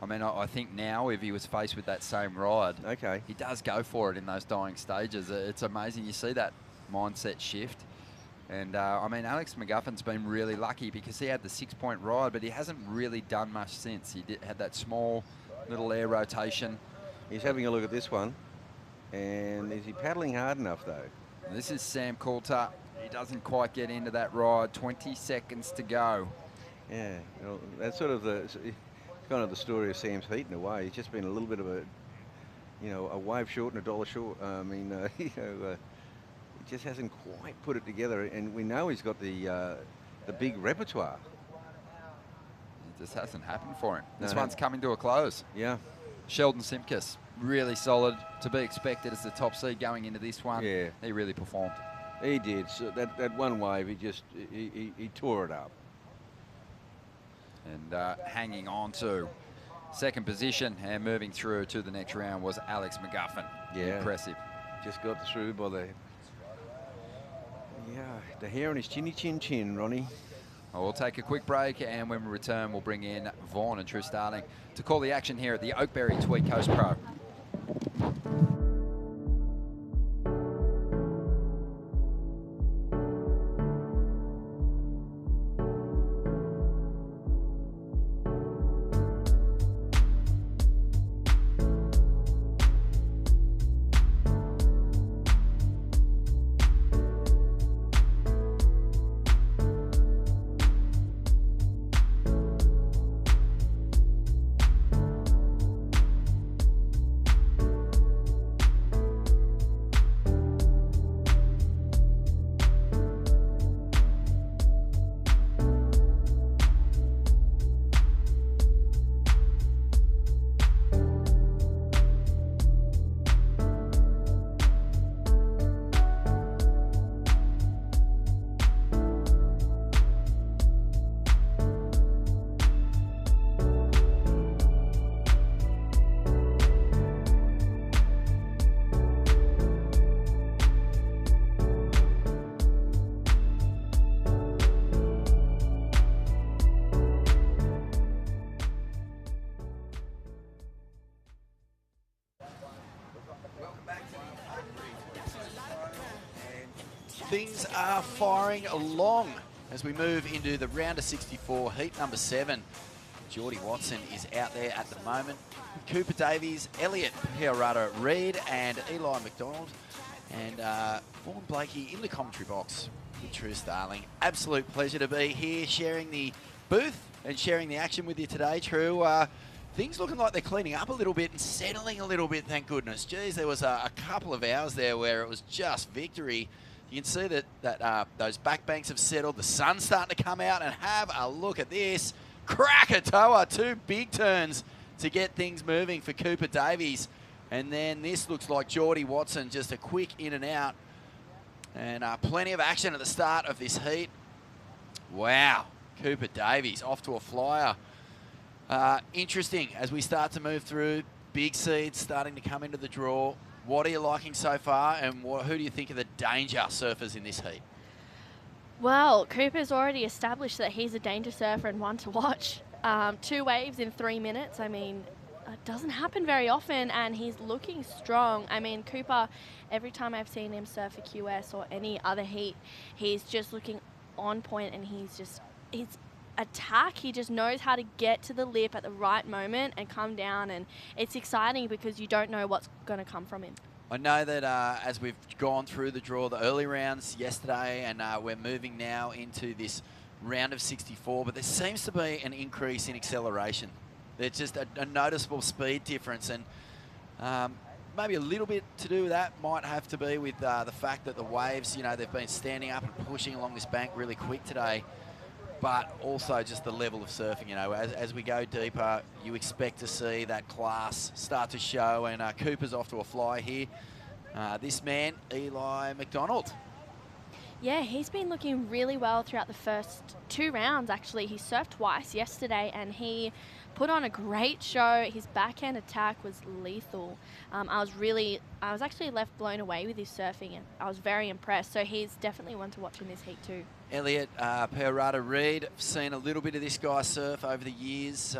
I mean, I think now if he was faced with that same ride, he does go for it in those dying stages. It's amazing. You see that mindset shift. And, I mean, Alex McGuffin's been really lucky because he had the 6-point ride, but he hasn't really done much since. He had that small little air rotation. He's having a look at this one. And is he paddling hard enough, though? This is Sam Coulter. He doesn't quite get into that ride. 20 seconds to go. Yeah, well, that's sort of kind of the story of Sam's heat in a way. He's just been a little bit of a, a wave short and a dollar short. I mean, he just hasn't quite put it together. And we know he's got the big repertoire. It just hasn't happened for him. This one's coming to a close. Yeah. Sheldon Simkus, really solid, to be expected as the top seed going into this one. Yeah. He really performed. He did. So that one wave, he tore it up. And hanging on to second position and moving through to the next round was Alex McGuffin. Yeah. Impressive. Just got through by the hair on his chinny chin, Ronnie. Well, we'll take a quick break, and when we return, we'll bring in Vaughan and True Starling to call the action here at the Oakberry Tweed Coast Pro. Things are firing along as we move into the round of 64, heat number 7. Geordie Watson is out there at the moment. Cooper Davies, Elliot Piarada-Reid, and Eli McDonald. And Vaughan Blakey in the commentary box with True Starling. Absolute pleasure to be here sharing the booth and sharing the action with you today, True. Things looking like they're cleaning up a little bit and settling a little bit, thank goodness. Geez, there was a couple of hours there where it was just victory. You can see that those back banks have settled. The sun's starting to come out, and have a look at this. Krakatoa, 2 big turns to get things moving for Cooper Davies. And then this looks like Geordie Watson, just a quick in and out. And plenty of action at the start of this heat. Wow, Cooper Davies off to a flyer. Interesting as we start to move through. Big seeds starting to come into the draw. What are you liking so far, and who do you think are the danger surfers in this heat? Well, Cooper's already established that he's a danger surfer and one to watch. 2 waves in 3 minutes. I mean, it doesn't happen very often, and he's looking strong. I mean, Cooper, every time I've seen him surf a QS or any other heat, he's just looking on point, and his attack, he just knows how to get to the lip at the right moment and come down, and it's exciting because you don't know what's going to come from him. I know that as we've gone through the draw, the early rounds yesterday, and we're moving now into this round of 64, but there seems to be an increase in acceleration. There's just a noticeable speed difference, and maybe a little bit to do with that might have to be with the fact that the waves, they've been standing up and pushing along this bank really quick today, but also just the level of surfing. As we go deeper, you expect to see that class start to show, and Cooper's off to a fly here. This man, Eli McDonald. Yeah, he's been looking really well throughout the first 2 rounds, actually. He surfed twice yesterday, and he put on a great show. His backhand attack was lethal. I was actually left blown away with his surfing, and I was very impressed. So he's definitely one to watch in this heat too. Elliot Perrata-Reid, I've seen a little bit of this guy surf over the years.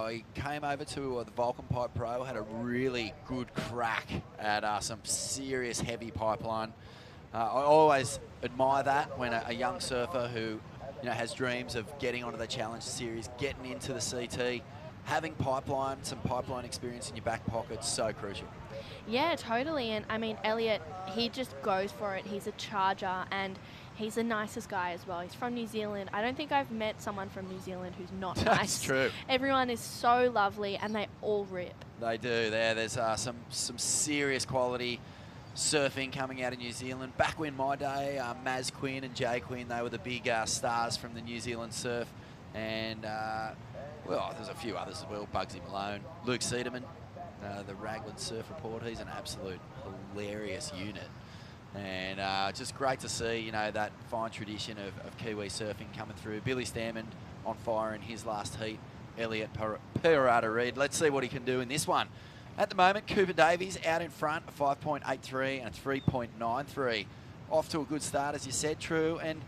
He came over to the Vulcan Pipe Pro, had a really good crack at some serious heavy pipeline. I always admire that when a young surfer who has dreams of getting onto the Challenge Series, getting into the CT, having some pipeline experience in your back pocket, so crucial. Yeah, totally. And I mean, Elliot, he just goes for it. He's a charger, and he's the nicest guy as well. He's from New Zealand. I don't think I've met someone from New Zealand who's not nice. That's true. Everyone is so lovely, and they all rip. They do. There's some serious quality surfing coming out of New Zealand. Back when my day, Maz Quinn and Jay Quinn, they were the big stars from the New Zealand surf. And, well, there's a few others as well. Bugsy Malone, Luke Cederman, the Raglan Surf Report. He's an absolute hilarious unit. And just great to see, that fine tradition of Kiwi surfing coming through. Billy Stairmand on fire in his last heat. Elliot Perrata-Reid. Let's see what he can do in this one. At the moment, Cooper Davies out in front, a 5.83 and a 3.93. Off to a good start, as you said, True. And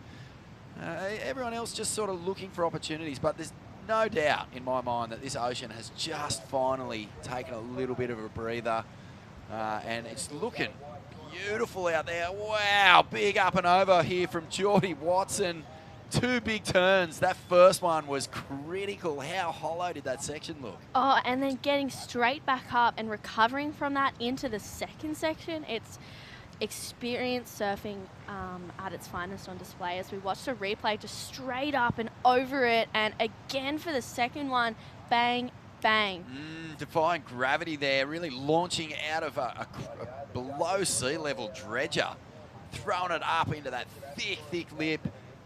everyone else just sort of looking for opportunities. But there's no doubt in my mind that this ocean has just finally taken a little bit of a breather. And it's looking beautiful out there. Wow, big up and over here from Geordie Watson. 2 big turns. That first one was critical. How hollow did that section look? Oh, and then getting straight back up and recovering from that into the second section. It's experienced surfing at its finest on display as we watched a replay just straight up and over it. And again for the second one, bang, bang. Defying gravity there, really launching out of a below sea level dredger, throwing it up into that thick lip.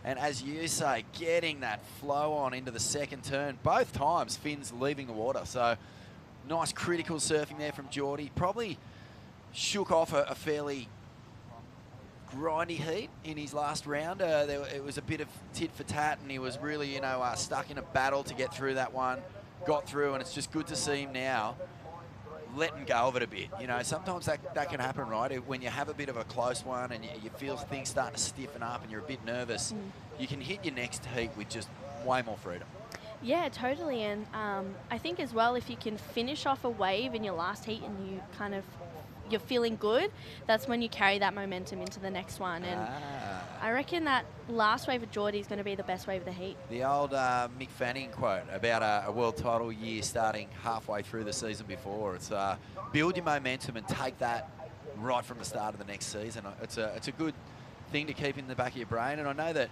And as you say, getting that flow on into the second turn. Both times, fins leaving the water. So nice critical surfing there from Geordie. Probably shook off a fairly grindy heat in his last round. It was a bit of tit for tat, and he was really, stuck in a battle to get through that one. Got through, and it's just good to see him now letting go of it a bit. Sometimes that can happen, right? When you have a bit of a close one and you feel things starting to stiffen up and you're a bit nervous, you can hit your next heat with just way more freedom. Yeah, totally. And I think as well, if you can finish off a wave in your last heat and you're feeling good, that's when you carry that momentum into the next one. And I reckon that last wave of Geordie is going to be the best wave of the heat. The old Mick Fanning quote about a world title year starting halfway through the season before. It's build your momentum and take that right from the start of the next season. It's a good thing to keep in the back of your brain. And I know that,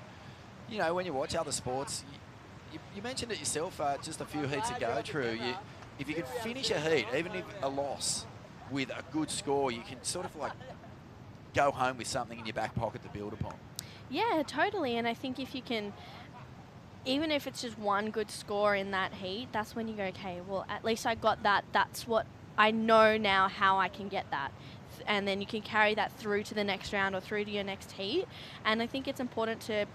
when you watch other sports, you mentioned it yourself just a few heats ago, True. If you can finish a heat, even if a loss, with a good score, you can sort of go home with something in your back pocket to build upon. Yeah, totally. And I think if you can, even if it's just one good score in that heat, that's when you go, okay, well, at least I got that. That's what I know now how I can get that. And then you can carry that through to the next round or through to your next heat. And I think it's important to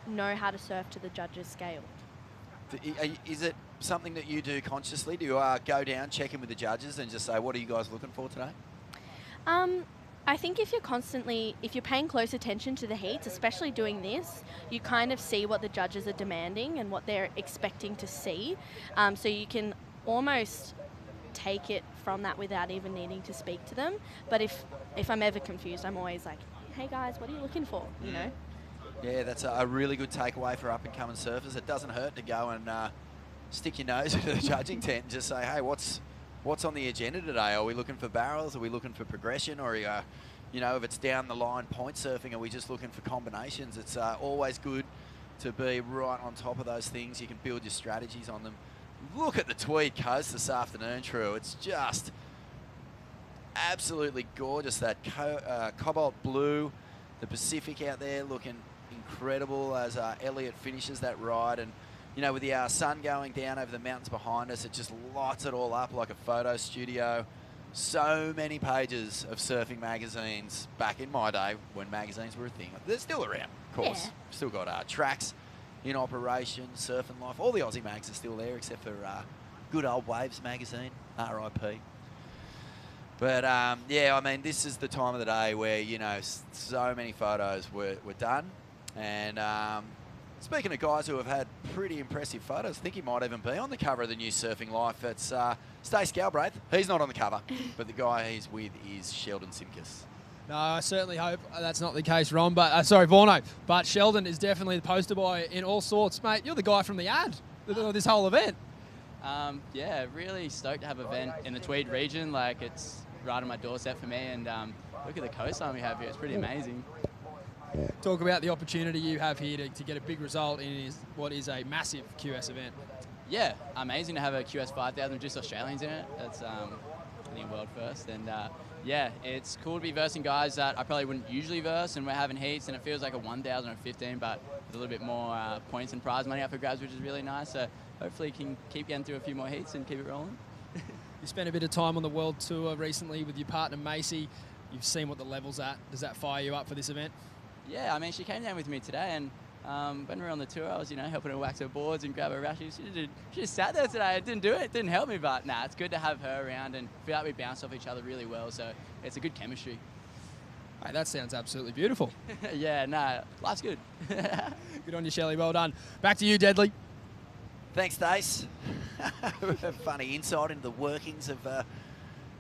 know how to surf to the judges' scale. Is it something that you do consciously? Do you go down, check in with the judges and just say, what are you guys looking for today? I think if you're paying close attention to the heats, especially doing this, you kind of see what the judges are demanding and what they're expecting to see. So you can almost take it from that without even needing to speak to them. But if I'm ever confused, I'm always like, hey guys, what are you looking for? You know? Yeah, that's a really good takeaway for up-and-coming surfers. It doesn't hurt to go and stick your nose into the judging tent and just say, hey, what's on the agenda today? Are we looking for barrels? Are we looking for progression? Or, if it's down the line point surfing, are we just looking for combinations? It's always good to be right on top of those things. You can build your strategies on them. Look at the Tweed Coast this afternoon, True. It's just absolutely gorgeous. That cobalt blue, the Pacific out there looking incredible as Elliot finishes that ride. And, with the sun going down over the mountains behind us, it just lights it all up like a photo studio. so many pages of surfing magazines back in my day when magazines were a thing. They're still around, of course. Yeah. Still got tracks in operation, Surf and Life. All the Aussie mags are still there, except for good old Waves magazine, RIP. But yeah, I mean, this is the time of the day where, you know, so many photos were done. And speaking of guys who have had pretty impressive photos, I think he might even be on the cover of the new Surfing Life. It's Stace Galbraith. He's not on the cover, but the guy he's with is Sheldon Simkus. No, I certainly hope that's not the case, Ron. But sorry, Vorno. But Sheldon is definitely the poster boy in all sorts, mate. You're the guy from the ad of this whole event. Yeah, really stoked to have an event in the Tweed region. Like, it's right on my doorstep for me, and look at the coastline we have here. It's pretty amazing. Talk about the opportunity you have here to get a big result in what is a massive QS event. Yeah, amazing to have a QS 5000 with just Australians in it. That's I think world first, and yeah, it's cool to be versing guys that I probably wouldn't usually verse, and we're having heats, and it feels like a 1,000 or 15, but with a little bit more points and prize money up for grabs, which is really nice. So hopefully can keep getting through a few more heats and keep it rolling. You spent a bit of time on the world tour recently with your partner Macy. You've seen what the level's at. Does that fire you up for this event? Yeah, I mean, she came down with me today, and when we were on the tour, I was, you know, helping her wax her boards and grab her rashes. She just sat there today. It didn't do it. It didn't help me, but nah, it's good to have her around and feel like we bounce off each other really well. So it's a good chemistry. Hey, that sounds absolutely beautiful. Yeah, no, life's good. Good on you, Shelley. Well done. Back to you, Deadly. Thanks, Stace. Funny insight into the workings of,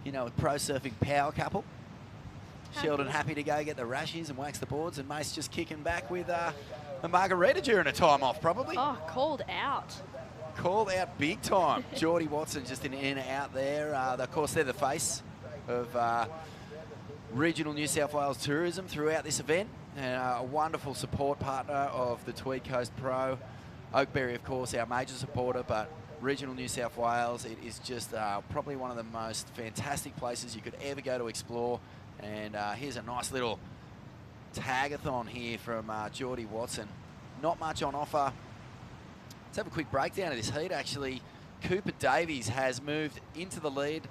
you know, a pro surfing power couple. Sheldon happy to go get the rashes and wax the boards, and Mace just kicking back with a margarita during a time off, probably. Oh, called out. Called out big time. Geordie Watson just in and out there. Of course, they're the face of regional New South Wales tourism throughout this event. And a wonderful support partner of the Tweed Coast Pro. Oakberry, of course, our major supporter, but regional New South Wales, it is just probably one of the most fantastic places you could ever go to explore. And here's a nice little tag-a-thon here from Geordie Watson. Not much on offer. Let's have a quick breakdown of this heat, actually. Cooper Davies has moved into the lead,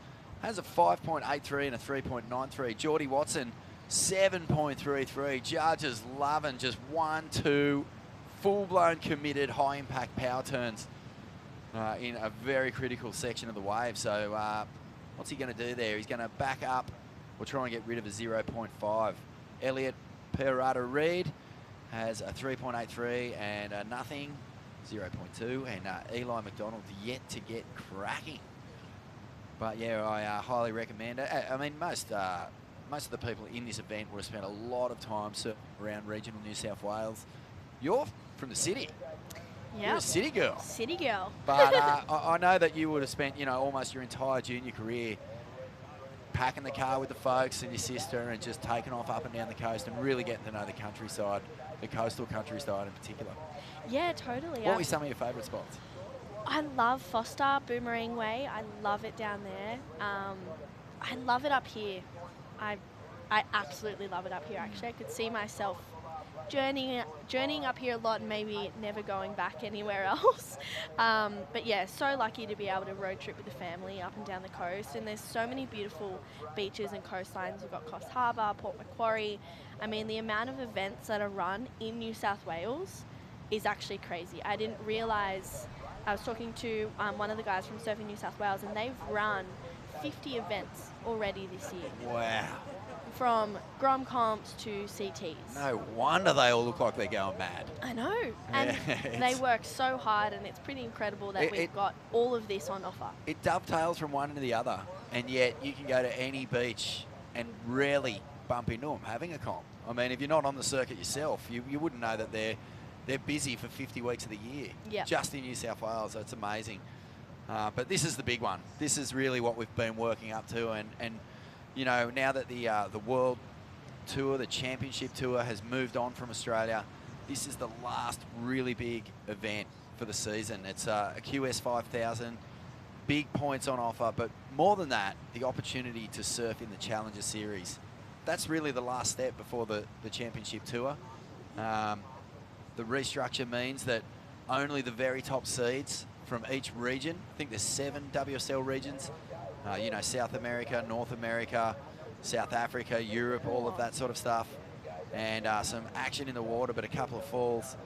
has a 5.83 and a 3.93. Geordie Watson, 7.33. Judges loving just 1, 2, full-blown committed, high-impact power turns in a very critical section of the wave. So what's he going to do there? He's going to back up. We'll try and get rid of a 0.5. Elliot Perrata-Reid has a 3.83 and a nothing, 0.2. And Eli McDonald yet to get cracking. But yeah, I highly recommend it. I mean, most of the people in this event would have spent a lot of time around regional New South Wales. You're from the city. Yeah. You're a city girl. City girl. But I know that you would have spent, you know, almost your entire junior career packing the car with the folks and your sister and just taking off up and down the coast and really getting to know the countryside, the coastal countryside in particular. Yeah, totally. What were some of your favourite spots? I love Foster, Boomerang Way. I love it down there. I love it up here. I absolutely love it up here, actually. I could see myself journeying up here a lot and maybe never going back anywhere else. But yeah, so lucky to be able to road trip with the family up and down the coast. And there's so many beautiful beaches and coastlines. We've got Coffs Harbour, Port Macquarie. I mean, the amount of events that are run in New South Wales is actually crazy. I didn't realise. I was talking to one of the guys from Surfing New South Wales, and they've run 50 events already this year. Wow. From Grom comps to CTs. No wonder they all look like they're going mad. I know. And they work so hard, and it's pretty incredible that we've got all of this on offer. It dovetails from one to the other, and yet you can go to any beach and rarely bump into them having a comp. I mean, if you're not on the circuit yourself, you wouldn't know that they're busy for 50 weeks of the year, just in New South Wales. So it's amazing. But this is the big one. This is really what we've been working up to, and you know, now that the World Tour, the Championship Tour has moved on from Australia, this is the last really big event for the season. It's a QS 5000, big points on offer, but more than that, the opportunity to surf in the Challenger Series. That's really the last step before the Championship Tour. The restructure means that only the very top seeds from each region, I think there's 7 WSL regions, you know, South America, North America, South Africa, Europe, all of that sort of stuff. And some action in the water, but a couple of falls.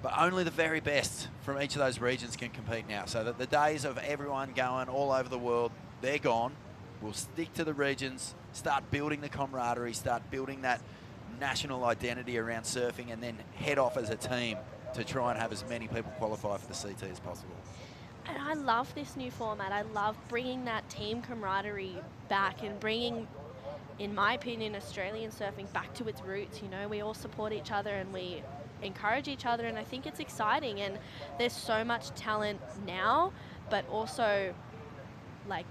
But only the very best from each of those regions can compete now. So that the days of everyone going all over the world, they're gone. We'll stick to the regions, start building the camaraderie, start building that national identity around surfing, and then head off as a team to try and have as many people qualify for the CT as possible. And I love this new format. I love bringing that team camaraderie back and bringing, in my opinion, Australian surfing back to its roots. You know, we all support each other and we encourage each other, and I think it's exciting. And there's so much talent now, but also, like,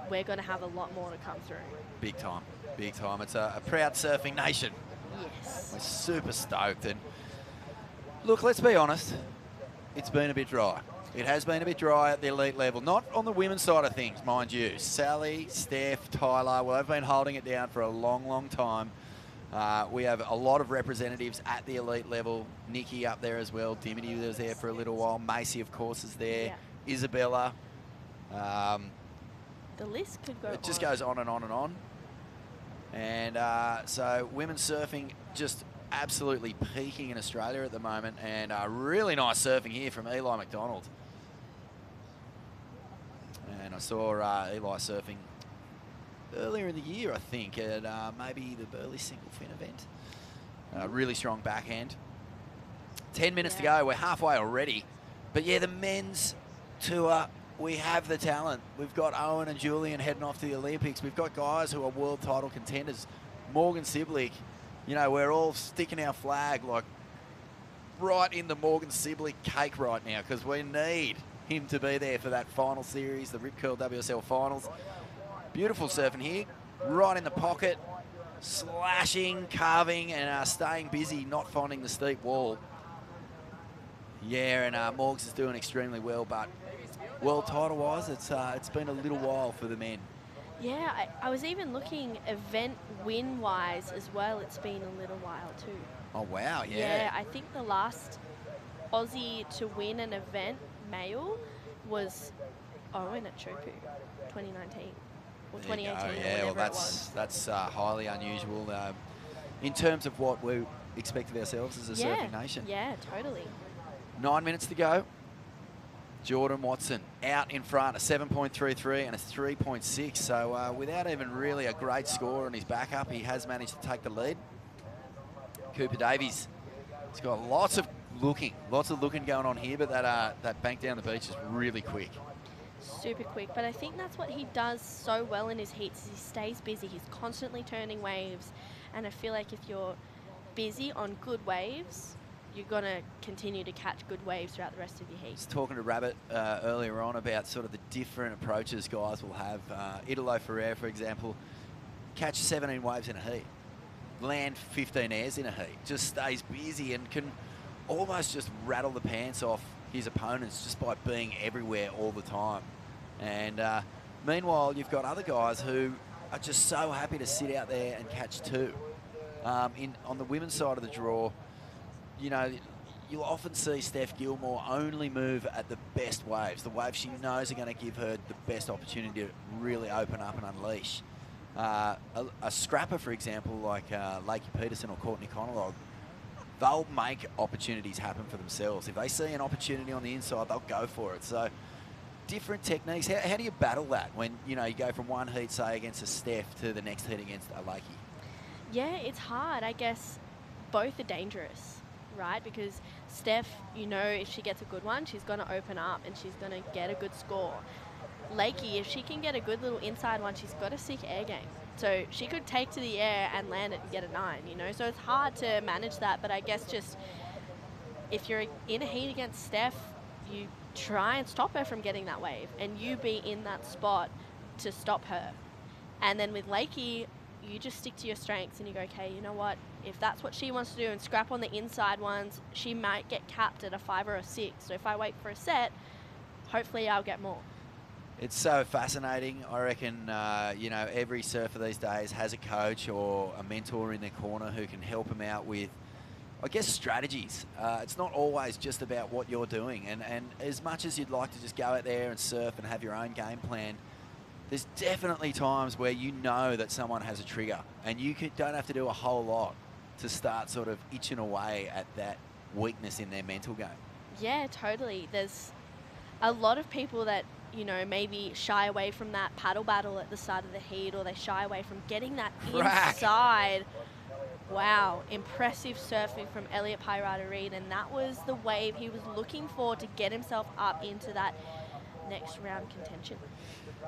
we're going to have a lot more to come through. Big time, big time. It's a proud surfing nation. Yes. We're super stoked. And look, let's be honest, it's been a bit dry. It has been a bit dry at the elite level. Not on the women's side of things, mind you. Sally, Steph, Tyler, well, they've been holding it down for a long, long time. We have a lot of representatives at the elite level. Nikki up there as well. Dimity was there for a little while. Macy, of course, is there. Yeah. Isabella. The list could go on. It just goes on and on and on. And so women's surfing just absolutely peaking in Australia at the moment. And really nice surfing here from Eli McDonald. And I saw Eli surfing earlier in the year, I think, at maybe the Burley single fin event. Really strong backhand. 10 minutes to go. We're halfway already. But yeah, the men's tour, we have the talent. We've got Owen and Julian heading off to the Olympics. We've got guys who are world title contenders. Morgan Siblick, you know, we're all sticking our flag like right in the Morgan Siblick cake right now, because we need him to be there for that final series, the Rip Curl WSL finals. Beautiful surfing here, right in the pocket, slashing, carving, and staying busy, not finding the steep wall. Yeah, and Morgs is doing extremely well, but world title-wise, it's been a little while for the men. Yeah, I was even looking event win-wise as well. It's been a little while too. Oh, wow, yeah. Yeah, I think the last Aussie to win an event male was Owen at Chopu, 2019 or 2018. Yeah, well, that's highly unusual in terms of what we expect of ourselves as a surfing nation. Yeah, totally. 9 minutes to go. Jordan Watson out in front, a 7.33 and a 3.6. So without even really a great score on his backup, he has managed to take the lead. Cooper Davies, he's got lots of looking going on here, but that bank down the beach is really quick. Super quick, but I think that's what he does so well in his heats, is he stays busy. He's constantly turning waves, and I feel like if you're busy on good waves, you're going to continue to catch good waves throughout the rest of your heat. I was talking to Rabbit earlier on about sort of the different approaches guys will have. Italo Ferrer, for example, catch 17 waves in a heat, land 15 airs in a heat, just stays busy and can almost just rattle the pants off his opponents just by being everywhere all the time. And meanwhile, you've got other guys who are just so happy to sit out there and catch two. On the women's side of the draw, you know, you'll often see Steph Gilmore only move at the best waves, the waves she knows are going to give her the best opportunity to really open up and unleash. A scrapper, for example, like Lakey Peterson or Courtney Conolog, they'll make opportunities happen for themselves. If they see an opportunity on the inside, they'll go for it. So different techniques. How do you battle that when, you know, you go from one heat, say, against a Steph to the next heat against a Lakey? Yeah, it's hard. I guess both are dangerous, right? Because Steph, you know, if she gets a good one, she's going to open up and she's going to get a good score. Lakey, if she can get a good little inside one, she's got a sick air game. So she could take to the air and land it and get a 9, you know? So it's hard to manage that, but I guess just if you're in a heat against Steph, you try and stop her from getting that wave and you be in that spot to stop her. And then with Lakey, you just stick to your strengths and you go, okay, you know what? If that's what she wants to do and scrap on the inside ones, she might get capped at a 5 or a 6. So if I wait for a set, hopefully I'll get more. It's so fascinating. I reckon, you know, every surfer these days has a coach or a mentor in their corner who can help them out with, I guess, strategies. It's not always just about what you're doing. And as much as you'd like to just go out there and surf and have your own game plan, there's definitely times where you know that someone has a trigger and you don't have to do a whole lot to start sort of itching away at that weakness in their mental game. Yeah, totally. There's a lot of people that, you know, maybe shy away from that paddle battle at the start of the heat, or they shy away from getting that inside. Wow, impressive surfing from Elliot Pirata-Reid, and that was the wave he was looking for to get himself up into that next round contention.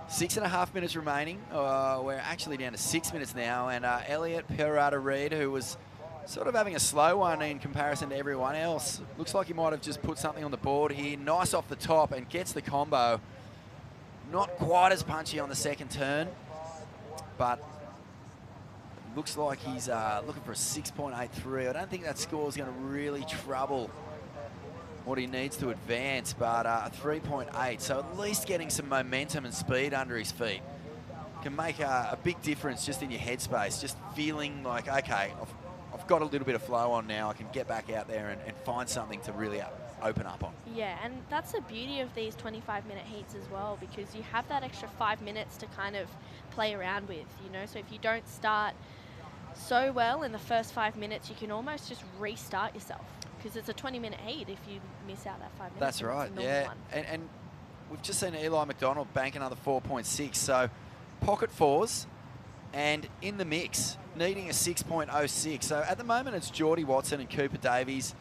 6.5 minutes remaining. We're actually down to 6 minutes now, and Elliot Pirata-Reid, who was sort of having a slow one in comparison to everyone else, looks like he might have just put something on the board here. Nice off the top and gets the combo. Not quite as punchy on the second turn, but looks like he's looking for a 6.83. I don't think that score is going to really trouble what he needs to advance, but 3.8. So at least getting some momentum and speed under his feet can make a big difference just in your headspace. Just feeling like, okay, I've got a little bit of flow on now. I can get back out there and find something to really open up on. Yeah, and that's the beauty of these 25-minute heats as well, because you have that extra 5 minutes to kind of play around with, you know. So if you don't start so well in the first 5 minutes, you can almost just restart yourself, because it's a 20-minute heat if you miss out that 5 minutes. That's right, yeah. And we've just seen Eli McDonald bank another 4.6, so pocket fours and in the mix, needing a 6.06. So at the moment, it's Geordie Watson and Cooper Davies.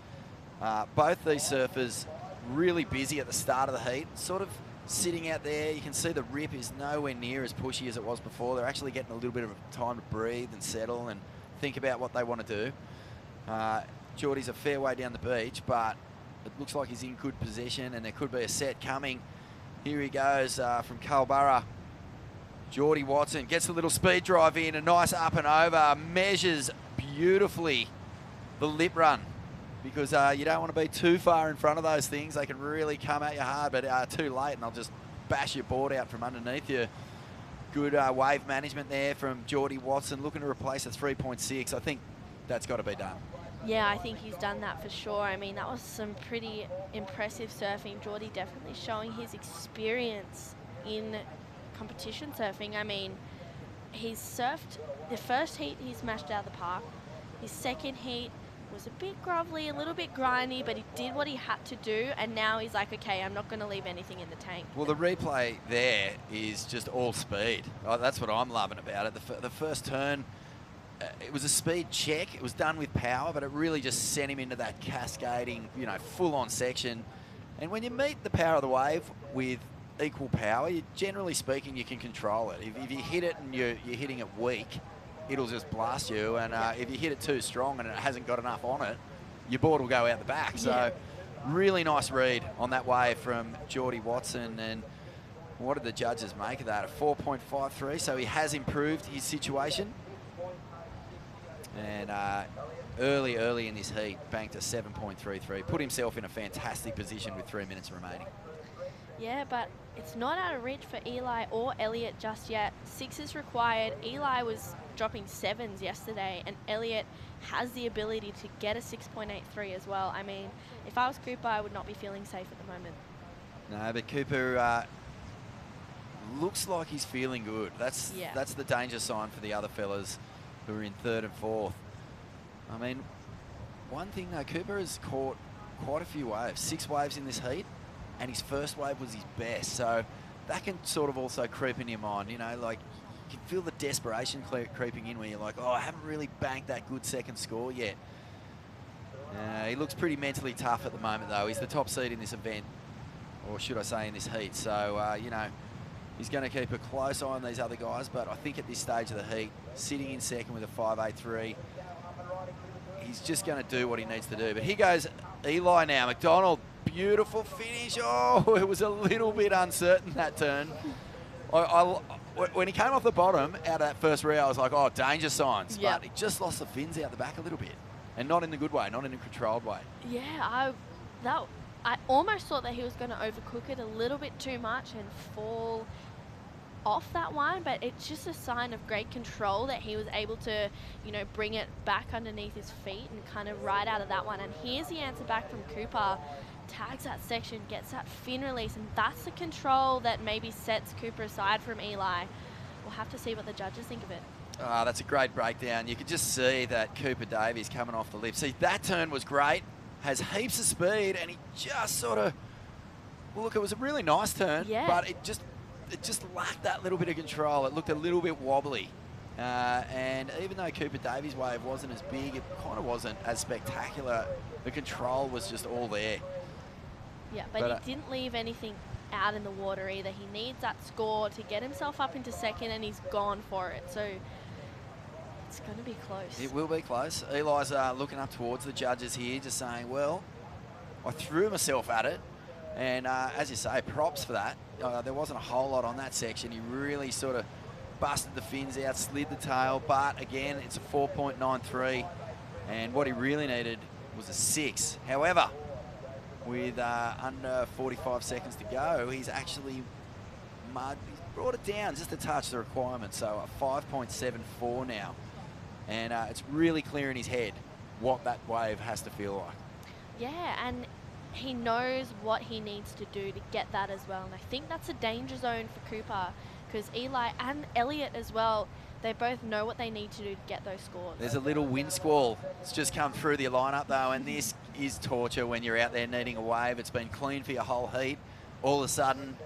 Both these surfers really busy at the start of the heat, sort of sitting out there. You can see the rip is nowhere near as pushy as it was before. They're actually getting a little bit of time to breathe and settle and think about what they want to do. Geordie's a fair way down the beach, but it looks like he's in good position, and there could be a set coming. Here he goes from Culburra. Geordie Watson gets a little speed drive in, a nice up and over, measures beautifully the lip run, because you don't want to be too far in front of those things. They can really come at you hard, but too late, and they'll just bash your board out from underneath you. Good wave management there from Geordie Watson, looking to replace a 3.6. I think that's got to be done. Yeah, I think he's done that for sure. I mean, that was some pretty impressive surfing. Geordie definitely showing his experience in competition surfing. I mean, he's surfed the first heat, he smashed out of the park. His second heat was a bit grovelly, a little bit grindy, but he did what he had to do, and now he's like, okay, I'm not going to leave anything in the tank. Well, the replay there is just all speed. Oh, that's what I'm loving about it. The first turn, it was a speed check. It was done with power, but it really just sent him into that cascading, you know, full-on section. And when you meet the power of the wave with equal power, generally speaking, you can control it. If you hit it and you're hitting it weak, it'll just blast you. And if you hit it too strong and it hasn't got enough on it, your board will go out the back. So really nice read on that wave from Geordie Watson. And what did the judges make of that? A 4.53, so he has improved his situation. And early in this heat, banked a 7.33. Put himself in a fantastic position with 3 minutes remaining. Yeah, but it's not out of reach for Eli or Elliot just yet. 6 is required. Eli was dropping 7s yesterday, and Elliot has the ability to get a 6.83 as well. I mean, if I was Cooper, I would not be feeling safe at the moment. No, but Cooper looks like he's feeling good. That's the danger sign for the other fellas who are in 3rd and 4th. I mean, one thing though, Cooper has caught quite a few waves, 6 waves in this heat, and his first wave was his best. So that can sort of also creep in your mind, you know, like you can feel the desperation creeping in where you're like, oh, I haven't really banked that good second score yet. He looks pretty mentally tough at the moment though. He's the top seed in this event, or should I say in this heat. So, you know, he's going to keep a close eye on these other guys, but I think at this stage of the heat, sitting in second with a 5.83, he's just going to do what he needs to do. But here goes Eli now. McDonald, beautiful finish. Oh, it was a little bit uncertain, that turn. When he came off the bottom out of that first reel, I was like, oh, danger signs. But he just lost the fins out the back a little bit. And not in the good way, not in a controlled way. Yeah, I almost thought that he was going to overcook it a little bit too much and fall off that one, but it's just a sign of great control that he was able to, you know, bring it back underneath his feet and kind of ride out of that one. And here's the answer back from Cooper. tags that section, gets that fin release, and that's the control that maybe sets Cooper aside from Eli. We'll have to see what the judges think of it. That's a great breakdown. You could just see that Cooper Davies coming off the lip. See, that turn was great, has heaps of speed, and he just sort of, well, look, it was a really nice turn, but it just lacked that little bit of control. It looked a little bit wobbly. And even though Cooper Davies' wave wasn't as big, it kind of wasn't as spectacular. The control was just all there. Yeah, but he didn't leave anything out in the water either. He needs that score to get himself up into second, and he's gone for it. So it's going to be close. It will be close. Eli's looking up towards the judges here, just saying, well, I threw myself at it. And as you say, props for that. There wasn't a whole lot on that section. He really sort of busted the fins out, slid the tail, but again, it's a 4.93, and what he really needed was a 6. However, with under 45 seconds to go, he's actually he's brought it down just to touch the requirement, so a 5.74 now, and it's really clear in his head what that wave has to feel like. Yeah, and he knows what he needs to do to get that as well, and I think that's a danger zone for Cooper, because Eli and Elliot as well, they both know what they need to do to get those scores. There's a little wind squall. It's just come through the lineup though, and this is torture when you're out there needing a wave. It's been clean for your whole heat. All of a sudden,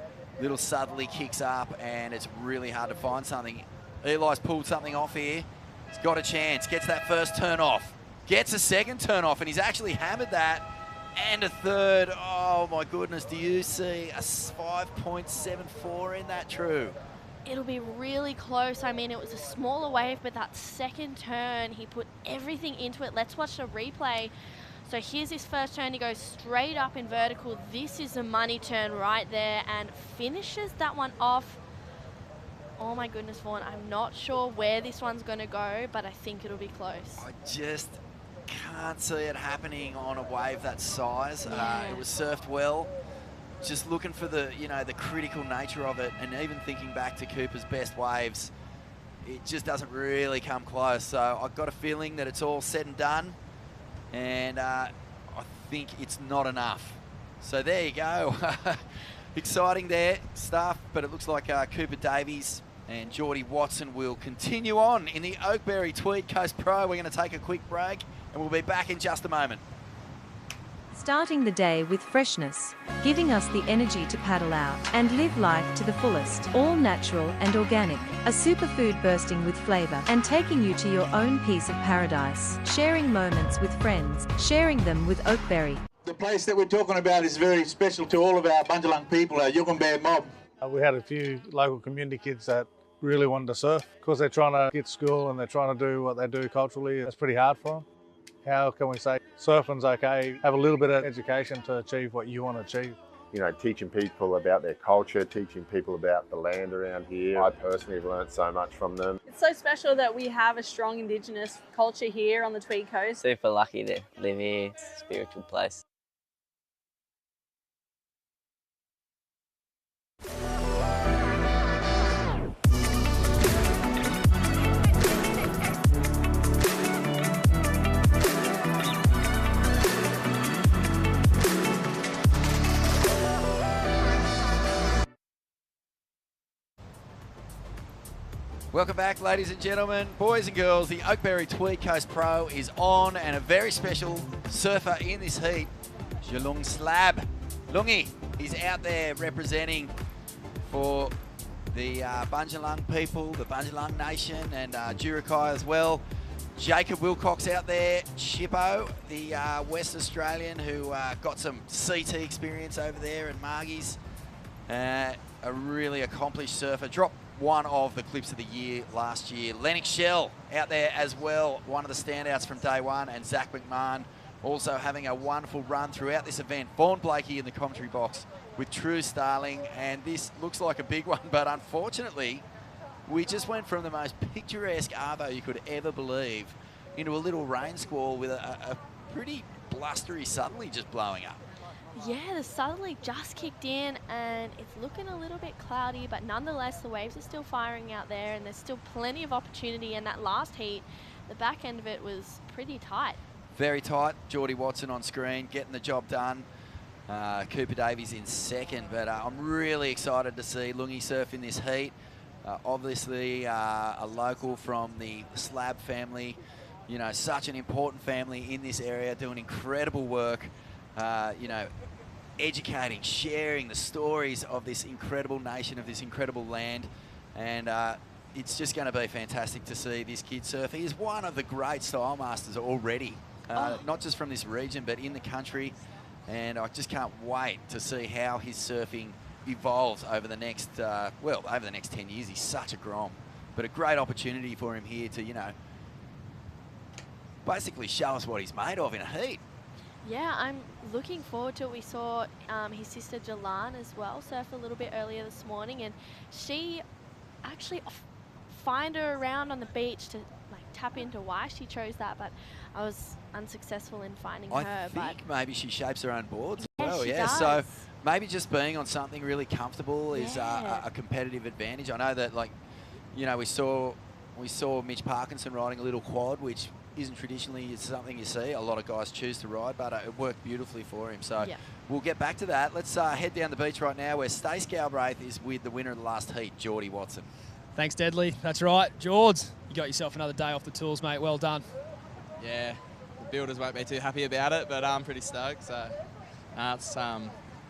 little southerly kicks up, and it's really hard to find something. Eli's pulled something off here. He's got a chance, gets that first turn off, gets a second turn off, and he's actually hammered that, and a third. Oh my goodness, do you see a 5.74 in that, True? It'll be really close. I mean, it was a smaller wave, but that second turn, he put everything into it. Let's watch the replay. So here's his first turn. He goes straight up in vertical. This is a money turn right there, and finishes that one off. Oh my goodness, Vaughn, I'm not sure where this one's going to go, but I think it'll be close. I just can't see it happening on a wave that size. Yeah. It was surfed well. Just looking for the, the critical nature of it, and even thinking back to Cooper's best waves, it just doesn't really come close. So I've got a feeling that it's all said and done, and I think it's not enough. So there you go. Exciting there, stuff, but it looks like Cooper Davies and Geordie Watson will continue on in the Oakberry Tweed Coast Pro. We're going to take a quick break, and we'll be back in just a moment. Starting the day with freshness, giving us the energy to paddle out and live life to the fullest. All natural and organic, a superfood bursting with flavor and taking you to your own piece of paradise. Sharing moments with friends, sharing them with Oakberry. The place that we're talking about is very special to all of our Bundjalung people, our Yugambeh mob. We had a few local community kids that really wanted to surf because they're trying to get school and they're trying to do what they do culturally. It's pretty hard for them. How can we say surfing's okay? Have a little bit of education to achieve what you want to achieve. Teaching people about their culture, teaching people about the land around here. I personally have learnt so much from them. It's so special that we have a strong Indigenous culture here on the Tweed Coast. Super lucky to live here. It's a spiritual place. Welcome back, ladies and gentlemen, boys and girls. The Oakberry Tweed Coast Pro is on, and a very special surfer in this heat, Jalung Slab. Lungi, he's out there representing for the Bundjalung people, the Bundjalung Nation, and Jurakai as well. Jacob Wilcox out there, Chippo, the West Australian who got some CT experience over there in Margie's. A really accomplished surfer. Dropped one of the clips of the year last year. Lennox Shell out there as well, one of the standouts from day one, and Zach McMahon also having a wonderful run throughout this event. Vaughan Blakey in the commentary box with True Starling, and this looks like a big one, but unfortunately, we just went from the most picturesque arvo you could ever believe into a little rain squall with a pretty blustery southerly just blowing up. Yeah, the southerly just kicked in, and it's looking a little bit cloudy, but nonetheless the waves are still firing out there, and there's still plenty of opportunity. And that last heat, the back end of it was pretty tight. Very tight. Geordie Watson on screen getting the job done. Cooper Davies in second, but I'm really excited to see Lungi surf in this heat. Obviously, a local from the Slab family, you know, such an important family in this area, doing incredible work, you know, educating, sharing the stories of this incredible nation, of this incredible land, and it's just going to be fantastic to see this kid surf. He is one of the great style masters already, not just from this region, but in the country, and I just can't wait to see how his surfing evolves over the next, well, over the next 10 years. He's such a grom, but a great opportunity for him here to, you know, basically show us what he's made of in a heat. Yeah, I'm looking forward to it. We saw his sister Jalan as well surf a little bit earlier this morning, and she actually find her around on the beach to like tap into why she chose that, but I was unsuccessful in finding her. I think maybe she shapes her own boards. Yeah, well, she yeah. does. So maybe just being on something really comfortable is a competitive advantage. I know that, like, you know, we saw Mitch Parkinson riding a little quad, which isn't traditionally something you see. A lot of guys choose to ride, but it worked beautifully for him. So we'll get back to that. Let's head down the beach right now, where Stace Galbraith is with the winner of the last heat, Geordie Watson. Thanks, Deadly. That's right. George, you got yourself another day off the tools, mate. Well done. Yeah, the builders won't be too happy about it, but I'm pretty stoked. So it's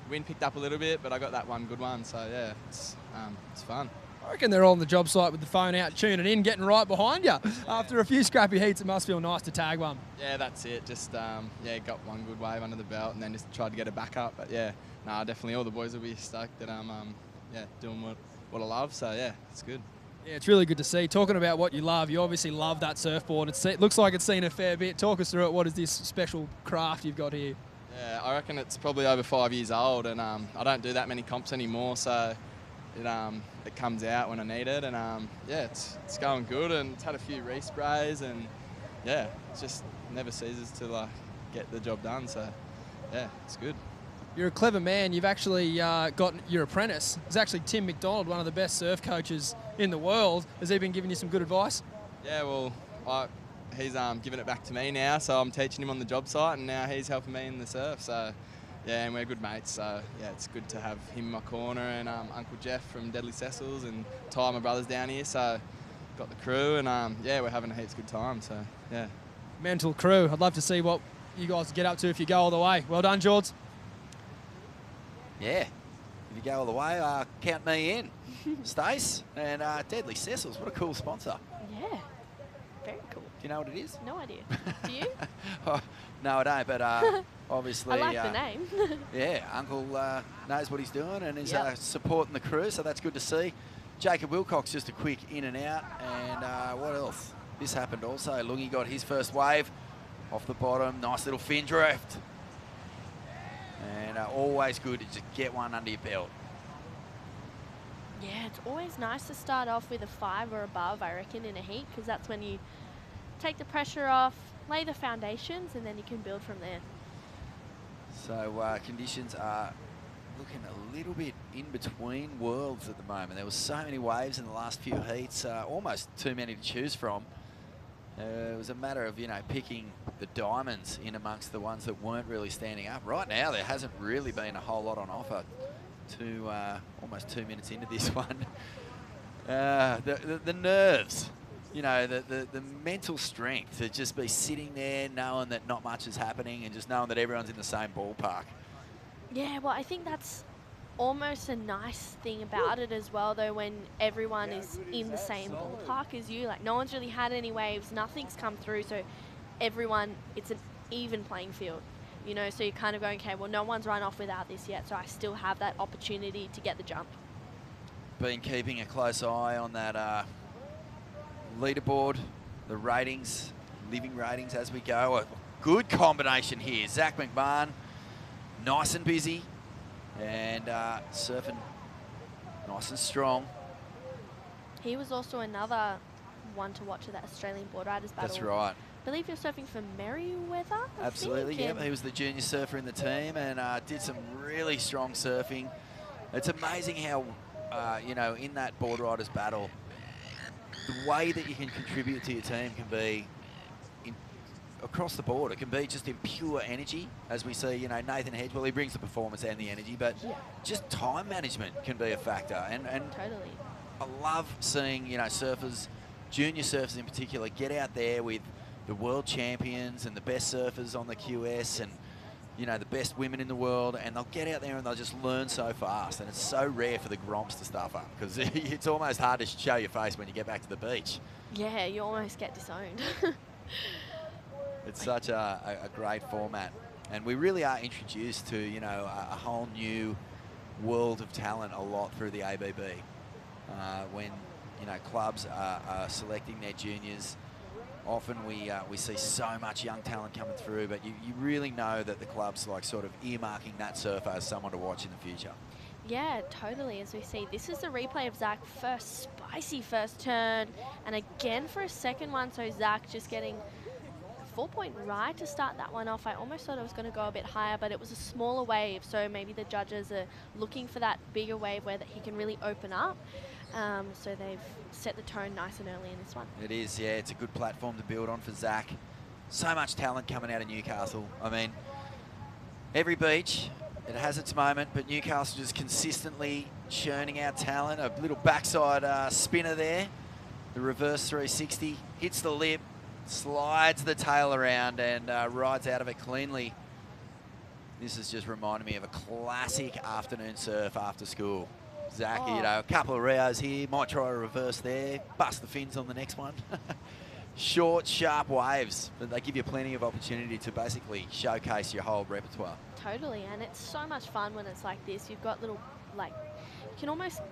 wind picked up a little bit, but I got that one good one. So yeah, it's fun. I reckon they're all on the job site with the phone out, tuning in, getting right behind you. After a few scrappy heats, it must feel nice to tag one. Yeah, that's it. Just yeah, got one good wave under the belt, and then just tried to get it back up. But yeah, no, definitely all the boys will be stoked that I'm yeah, doing what I love. So yeah, it's good. Yeah, it's really good to see. Talking about what you love, you obviously love that surfboard. It looks like it's seen a fair bit. Talk us through it. What is this special craft you've got here? Yeah, I reckon it's probably over 5 years old, and I don't do that many comps anymore, so it comes out when I need it, and yeah, it's going good, and it's had a few resprays, and yeah, it just never ceases to like get the job done. So yeah, it's good. You're a clever man. You've actually got your apprentice. It's actually Tim McDonald, one of the best surf coaches in the world. Has he been giving you some good advice? Yeah, well, he's giving it back to me now, so I'm teaching him on the job site, and now he's helping me in the surf. So yeah, and we're good mates. So yeah, it's good to have him in my corner, and Uncle Jeff from Deadly Cecils, and Ty, my brother's down here. So got the crew, and yeah, we're having a heaps good time. So yeah, mental crew. I'd love to see what you guys get up to if you go all the way. Well done, George. Yeah, if you go all the way, count me in. Stace and Deadly Cecils, what a cool sponsor. Yeah, very cool. Do you know what it is? No idea. Do you? Oh, no, I don't, but obviously... I like the name. Yeah, Uncle knows what he's doing and is supporting the crew, so that's good to see. Jacob Wilcox, just a quick in and out, and what else? This happened also. Lungi got his first wave off the bottom, nice little fin drift. And always good to just get one under your belt. Yeah, it's always nice to start off with a 5 or above, I reckon, in a heat, because that's when you take the pressure off, lay the foundations, and then you can build from there. So conditions are looking a little bit in between worlds at the moment. There was so many waves in the last few heats, almost too many to choose from. It was a matter of, you know, picking the diamonds in amongst the ones that weren't really standing up. Right now, there hasn't really been a whole lot on offer to almost 2 minutes into this one. The nerves, you know, the mental strength to just be sitting there knowing that not much is happening and just knowing that everyone's in the same ballpark. Yeah, well, I think that's almost a nice thing about it as well, though, when everyone is in the same ballpark as you. Like, no one's really had any waves, nothing's come through, so everyone, it's an even playing field, you know, so you're kind of going, okay, well, no one's run off without this yet, so I still have that opportunity to get the jump. Been keeping a close eye on that leaderboard, the ratings, living ratings as we go. A good combination here. Zach McMahon, nice and busy, and surfing nice and strong. He was also another one to watch at that Australian board riders battle. That's right. I believe you're surfing for Merriweather. Absolutely, yeah. He was the junior surfer in the team and did some really strong surfing. It's amazing how, you know, in that board riders battle, the way that you can contribute to your team can be across the board. It can be just in pure energy, as we see, you know, Nathan Hedge, well, he brings the performance and the energy, but just time management can be a factor. And totally. I love seeing, you know, surfers, junior surfers in particular, get out there with the world champions and the best surfers on the QS and, you know, the best women in the world, and they'll get out there and they'll just learn so fast. And it's so rare for the gromps to stuff up, because it's almost hard to show your face when you get back to the beach. Yeah, you almost get disowned. It's such a great format, and we really are introduced to, you know, a whole new world of talent a lot through the ABB. When, you know, clubs are selecting their juniors, often we see so much young talent coming through, but you really know that the club's like sort of earmarking that surfer as someone to watch in the future. Yeah, totally. As we see, this is the replay of Zach first spicy first turn, and again for a second one. So Zach just getting 4-point right to start that one off. I almost thought it was going to go a bit higher, but it was a smaller wave, so maybe the judges are looking for that bigger wave where that he can really open up. So they've set the tone nice and early in this one. It is, yeah. It's a good platform to build on for Zach. So much talent coming out of Newcastle. I mean, every beach, it has its moment, but Newcastle just consistently churning out talent. A little backside spinner there. The reverse 360, hits the lip, slides the tail around and rides out of it cleanly. This has just reminded me of a classic afternoon surf after school. Zach, you know, a couple of Rios here, might try a reverse there, bust the fins on the next one. Short, sharp waves, but they give you plenty of opportunity to basically showcase your whole repertoire. Totally, and it's so much fun when it's like this. You've got little, like, you can almost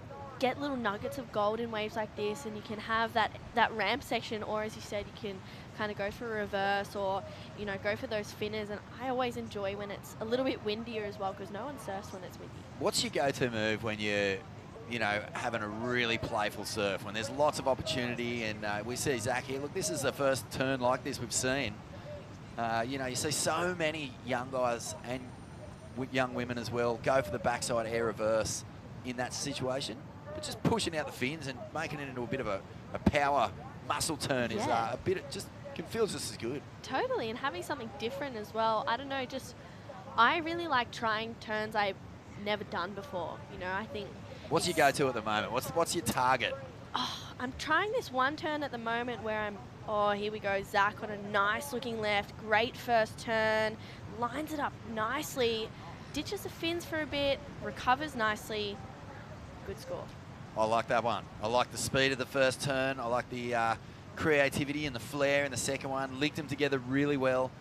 get little nuggets of gold in waves like this, and you can have that ramp section, or as you said, you can kind of go for a reverse or, you know, go for those finners. And I always enjoy when it's a little bit windier as well, because no one surfs when it's windy. What's your go-to move when you're, you know, having a really playful surf, when there's lots of opportunity? And we see Zach here. Look, this is the first turn like this we've seen. You know, you see so many young guys and young women as well go for the backside air reverse in that situation. But just pushing out the fins and making it into a bit of a power muscle turn is a bit, feels just as good. Totally, and having something different as well. I don't know, just I really like trying turns I've never done before. You know, I think. What's your go-to at the moment? What's your target? Oh, I'm trying this one turn at the moment where I'm. Oh, here we go. Zach on a nice looking left, great first turn, lines it up nicely, ditches the fins for a bit, recovers nicely. Good score. I like that one. I like the speed of the first turn. I like the creativity and the flair in the second one. Linked them together really well.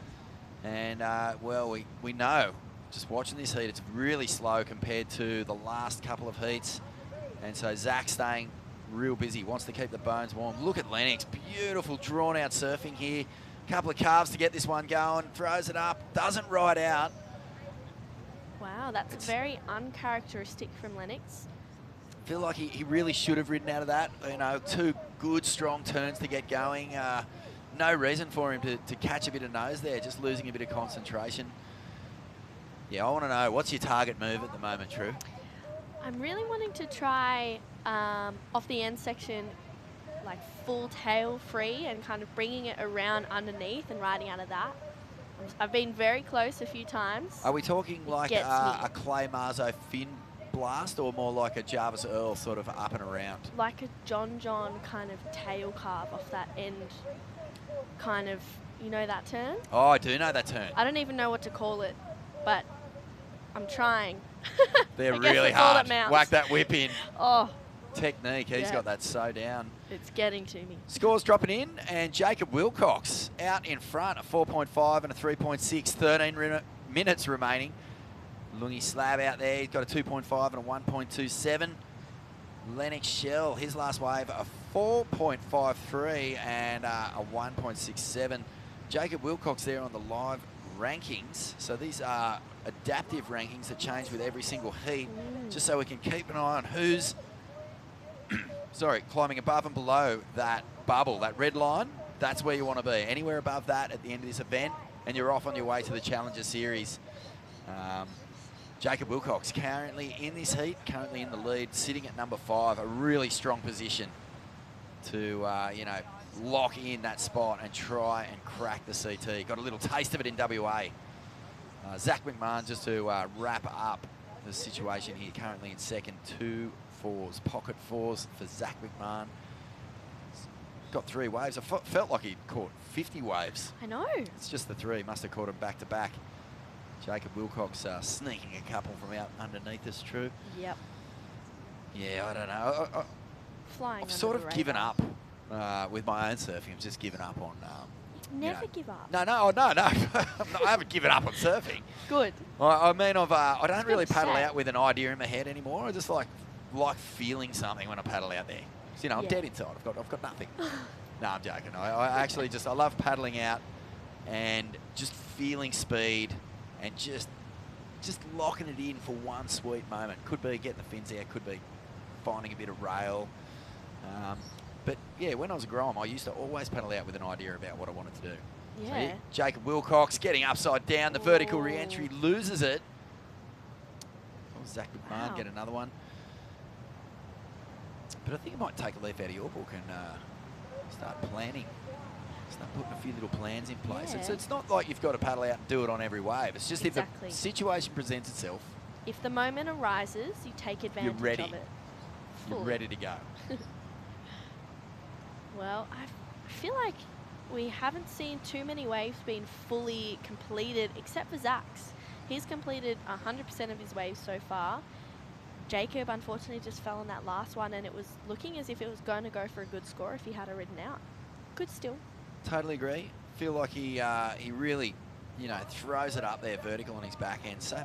And, well, we know, just watching this heat, it's really slow compared to the last couple of heats. And so Zach staying real busy, wants to keep the bones warm. Look at Lennox, beautiful drawn-out surfing here. Couple of carves to get this one going. Throws it up, doesn't ride out. Wow, that's very uncharacteristic from Lennox. Feel like he really should have ridden out of that. You know, two good, strong turns to get going. No reason for him to catch a bit of nose there, just losing a bit of concentration. Yeah, I want to know, what's your target move at the moment, True? I'm really wanting to try off the end section, like full tail free and kind of bringing it around underneath and riding out of that. I've been very close a few times. Are we talking like a Clay Marzo fin blast, or more like a Jarvis Earl sort of up and around? Like a John kind of tail carve off that end, kind of, you know that turn? Oh, I do know that turn. I don't even know what to call it, but I'm trying. They're really hard. Whack that whip in. Oh. Technique, he's got that so down. It's getting to me. Scores dropping in, and Jacob Wilcox out in front, a 4.5 and a 3.6, 13 minutes remaining. Lungi Slab out there, he's got a 2.5 and a 1.27. Lennox Shell, his last wave, a 4.53 and a 1.67. Jacob Wilcox there on the live rankings. So these are adaptive rankings that change with every single heat, just so we can keep an eye on who's climbing above and below that bubble, that red line. That's where you want to be. Anywhere above that at the end of this event, and you're off on your way to the Challenger Series. Jacob Wilcox currently in this heat, currently in the lead, sitting at number 5, a really strong position to, you know, lock in that spot and try and crack the CT. Got a little taste of it in WA. Zach McMahon just to wrap up the situation here, currently in second. 2 fours, pocket fours for Zach McMahon. Got 3 waves. I felt like he'd caught 50 waves. I know. It's just the 3. Must have caught him back to back. Jacob Wilcox sneaking a couple from out underneath us, true. Yep. Yeah, I don't know. Flying. I've sort of given up with my own surfing. I've just given up on. Never give up. No. I haven't given up on surfing. Good. I mean, I don't really paddle sad. out with an idea in my head anymore. I just like feeling something when I paddle out there. So, you know, I'm dead inside. I've got nothing. No, I'm joking. I actually I love paddling out and just feeling speed and just locking it in for one sweet moment. Could be getting the fins out. Could be finding a bit of rail. But yeah, when I was a Grom, I used to always paddle out with an idea about what I wanted to do. Yeah. So here, Jacob Wilcox getting upside down. The vertical re-entry loses it. Oh, Zach McMahon get another one. But I think it might take a leaf out of your book and start planning. Start putting a few little plans in place. Yeah. It's not like you've got to paddle out and do it on every wave. It's just if the situation presents itself, If the moment arises, you take advantage you're ready. of it. You're Fully. ready to go. Well, I feel like we haven't seen too many waves being fully completed, except for Zach's. He's completed 100% of his waves so far. Jacob, unfortunately, just fell on that last one, and it was looking as if it was going to go for a good score if he had it written out. Good still. Totally agree. Feel like he really, you know, throws it up there vertical on his backhand. So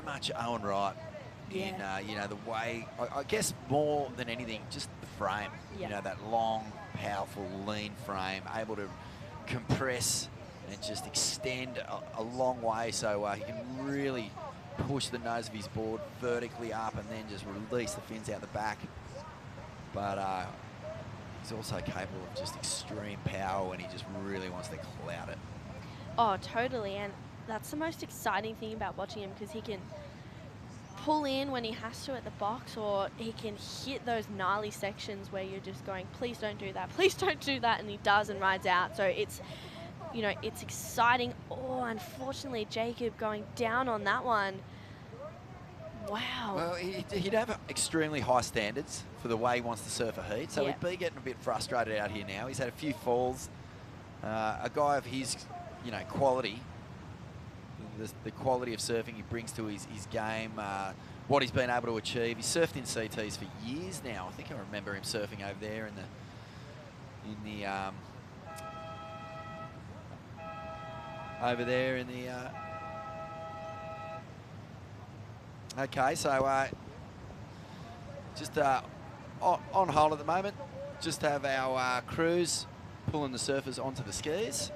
much Owen Wright in, you know, the way, I guess more than anything, just the frame. Yeah. You know, that long, powerful, lean frame, able to compress and just extend a long way so he can really push the nose of his board vertically up and then just release the fins out the back. But he's also capable of just extreme power when he just really wants to cloud it. Oh, totally. And that's the most exciting thing about watching him, because he can pull in when he has to at the box, or he can hit those gnarly sections where you're just going, please don't do that, please don't do that, and he does and rides out. So it's, you know, it's exciting. Oh, unfortunately, Jacob going down on that one. Wow. Well, he'd have extremely high standards for the way he wants to surf a heat, so he'd be getting a bit frustrated out here now. He's had a few falls. A guy of his, you know, quality, the quality of surfing he brings to his game, what he's been able to achieve. He's surfed in CTs for years now. I think I remember him surfing over there in the over there in the. Okay, so just on hold at the moment. Just have our crews pulling the surfers onto the skis.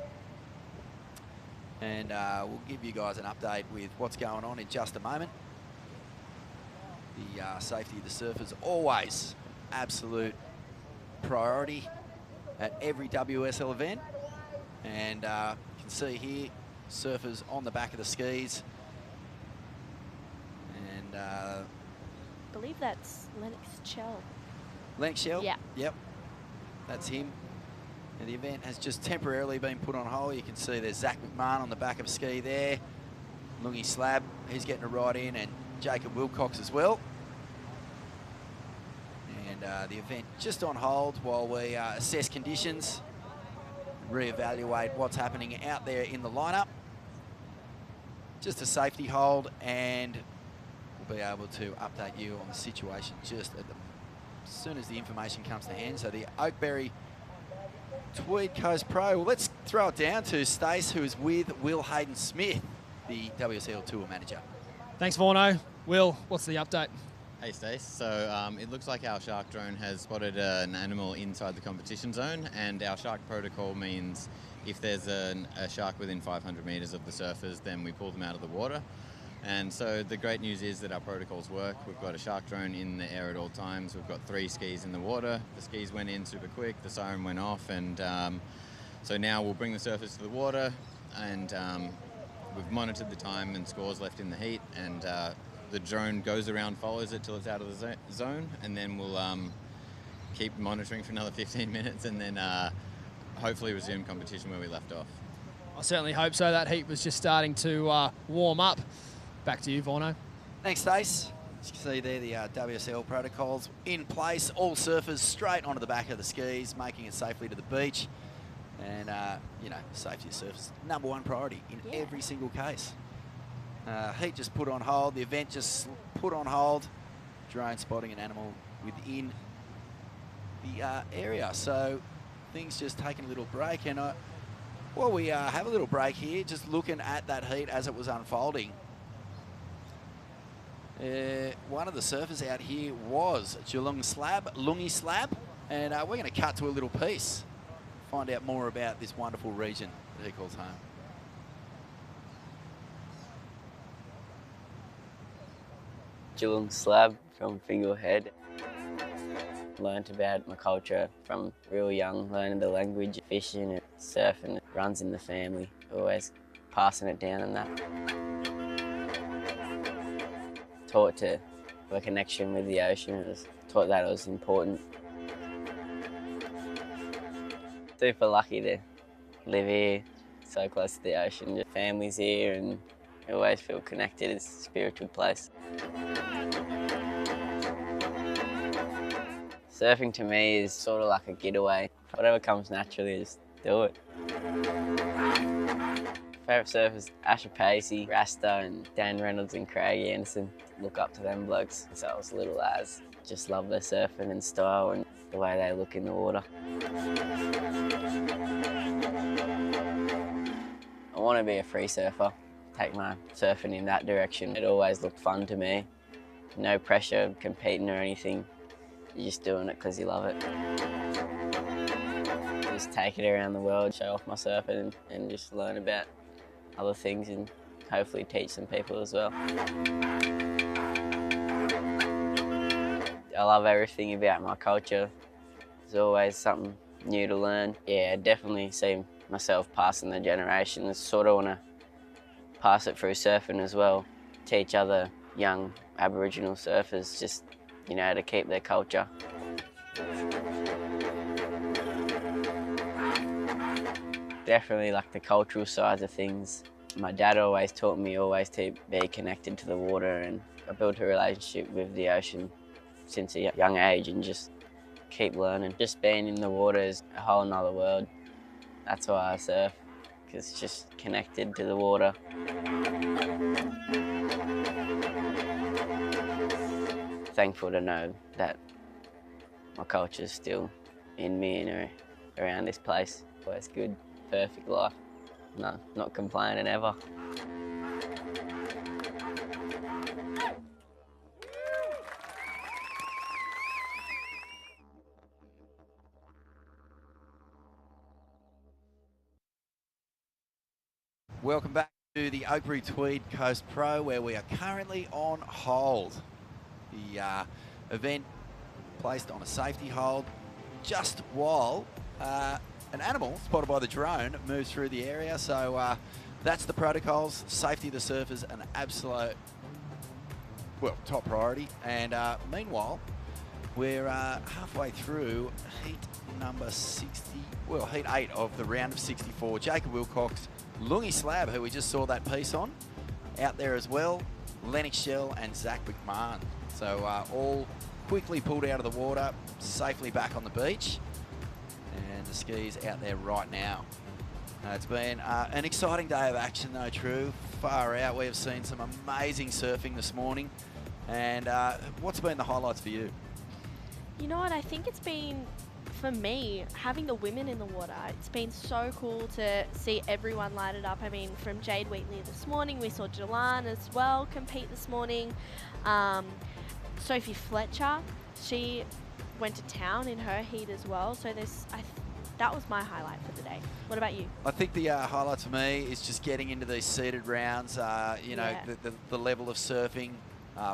And we'll give you guys an update with what's going on in just a moment. The safety of the surfers always absolute priority at every WSL event. And you can see here, surfers on the back of the skis. And I believe that's Lennox Chell. Lennox Chell? Yeah. Yep. That's him. And the event has just temporarily been put on hold. You can see there's Zach McMahon on the back of a ski there. Lungy Slab, he's getting a ride in, and Jacob Wilcox as well. And the event just on hold while we assess conditions, reevaluate what's happening out there in the lineup. Just a safety hold, and we'll be able to update you on the situation just as soon as the information comes to hand. So the Oakberry Tweed Coast Pro. Well, let's throw it down to Stace, who is with Will Hayden-Smith, the WSL Tour Manager. Thanks, Vorno. Will, what's the update? Hey, Stace. So it looks like our shark drone has spotted an animal inside the competition zone, and our shark protocol means if there's a shark within 500 metres of the surfers, then we pull them out of the water. And so the great news is that our protocols work. We've got a shark drone in the air at all times. We've got 3 skis in the water. The skis went in super quick. The siren went off. And so now we'll bring the surfers to the water, and we've monitored the time and scores left in the heat. And the drone goes around, follows it till it's out of the zone. And then we'll keep monitoring for another 15 minutes and then hopefully resume competition where we left off. I certainly hope so. That heat was just starting to warm up. Back to you, Vorno. Thanks, Stace. As you can see there, the WSL protocols in place. All surfers straight onto the back of the skis, making it safely to the beach. And, you know, safety of surfers, #1 priority in every single case. Heat just put on hold. The event just put on hold. Drone spotting an animal within the area. So things just taking a little break. And while we have a little break here, just looking at that heat as it was unfolding, one of the surfers out here was Lungi Slab, and we're going to cut to a little piece, find out more about this wonderful region that he calls home. Geelong Slab from Figurehead. Learned about my culture from real young, learning the language, fishing and surfing. It runs in the family, always passing it down and that. Taught to have a connection with the ocean. Taught that it was important. Super lucky to live here, so close to the ocean. The family's here and I always feel connected. It's a spiritual place. Surfing to me is sort of like a getaway. Whatever comes naturally, just do it. Favourite surfers, Asher Pacey, Rasta and Dan Reynolds and Craig Anderson. Look up to them blokes since I was little as. Just love their surfing and style and the way they look in the water. I want to be a free surfer, take my surfing in that direction. It always looked fun to me. No pressure of competing or anything. You're just doing it because you love it. Just take it around the world, show off my surfing and just learn about other things and hopefully teach some people as well. I love everything about my culture. There's always something new to learn. Yeah, I definitely see myself passing the generation. I sort of want to pass it through surfing as well. Teach other young Aboriginal surfers just, you know, to keep their culture. Definitely like the cultural sides of things. My dad always taught me to be connected to the water, and I built a relationship with the ocean since a young age and just keep learning. Just being in the water is a whole nother world. That's why I surf, because it's just connected to the water. Thankful to know that my culture's still in me and around this place. Always good, perfect life. No, not complaining ever. Welcome back to the Oakberry Tweed Coast Pro, where we are currently on hold. The event placed on a safety hold just while an animal spotted by the drone moves through the area. So that's the protocols. Safety of the surfers an absolute, well, top priority. And meanwhile, we're halfway through heat number 60, well, heat 8 of the round of 64. Jacob Wilcox, Lungi Slab, who we just saw that piece on, out there as well. Lennox Shell and Zach McMahon. So all quickly pulled out of the water, safely back on the beach. And the skis out there right now. It's been an exciting day of action though, True. Far out. We have seen some amazing surfing this morning. And what's been the highlights for you? You know what, I think it's been, for me, having the women in the water. It's been so cool to see everyone light it up. I mean, from Jade Wheatley this morning, we saw Jelan as well compete this morning. Sophie Fletcher, she went to town in her heat as well. So that was my highlight for the day. What about you? I think the highlight for me is just getting into these seeded rounds, you know, the level of surfing,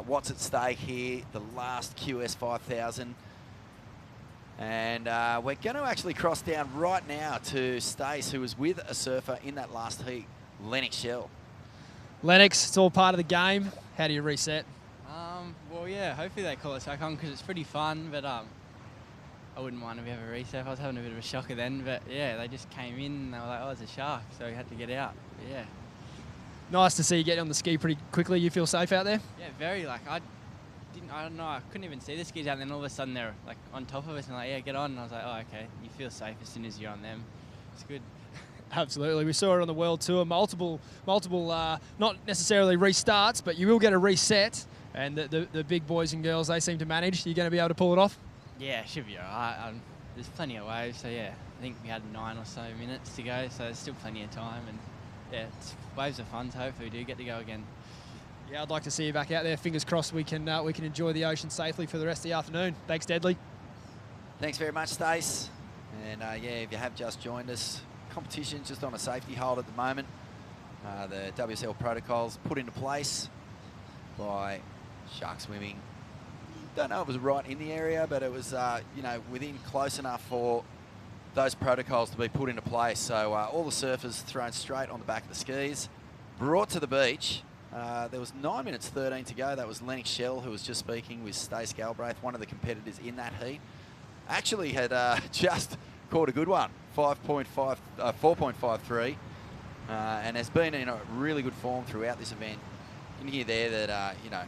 what's at stake here, the last QS 5000. And we're going to actually cross down right now to Stace, who was with a surfer in that last heat, Lennox Shell. Lennox, it's all part of the game. How do you reset? Well, yeah, hopefully they call us back on because it's pretty fun. But I wouldn't mind if we have a resurf. I was having a bit of a shocker then, but yeah, they just came in and they were like, oh, it's a shark, so we had to get out. But yeah. Nice to see you get on the ski pretty quickly. You feel safe out there? Yeah, very. Like, I don't know, I couldn't even see the skis out, and then all of a sudden they're like on top of us and like, yeah, get on. And I was like, oh, okay. You feel safe as soon as you're on them. It's good. Absolutely. We saw it on the World Tour. Multiple, not necessarily restarts, but you will get a reset. And the big boys and girls, they seem to manage. You're going to be able to pull it off? Yeah, should be all right. There's plenty of waves, so yeah, I think we had 9 or so minutes to go, so there's still plenty of time. And yeah, waves are fun, so hopefully we do get to go again. Yeah, I'd like to see you back out there. Fingers crossed we can enjoy the ocean safely for the rest of the afternoon. Thanks, Deadly. Thanks very much, Stace. And yeah, if you have just joined us, competition's just on a safety hold at the moment. The WSL protocols put into place by Shark Swimming. Don't know if it was right in the area, but it was you know, within close enough for those protocols to be put into place. So all the surfers thrown straight on the back of the skis, brought to the beach. There was 9 minutes 13 to go. That was Lennox Shell, who was just speaking with Stace Galbraith, one of the competitors in that heat. Actually had just caught a good one, 4.53, and has been in a really good form throughout this event. You can hear there that, you know,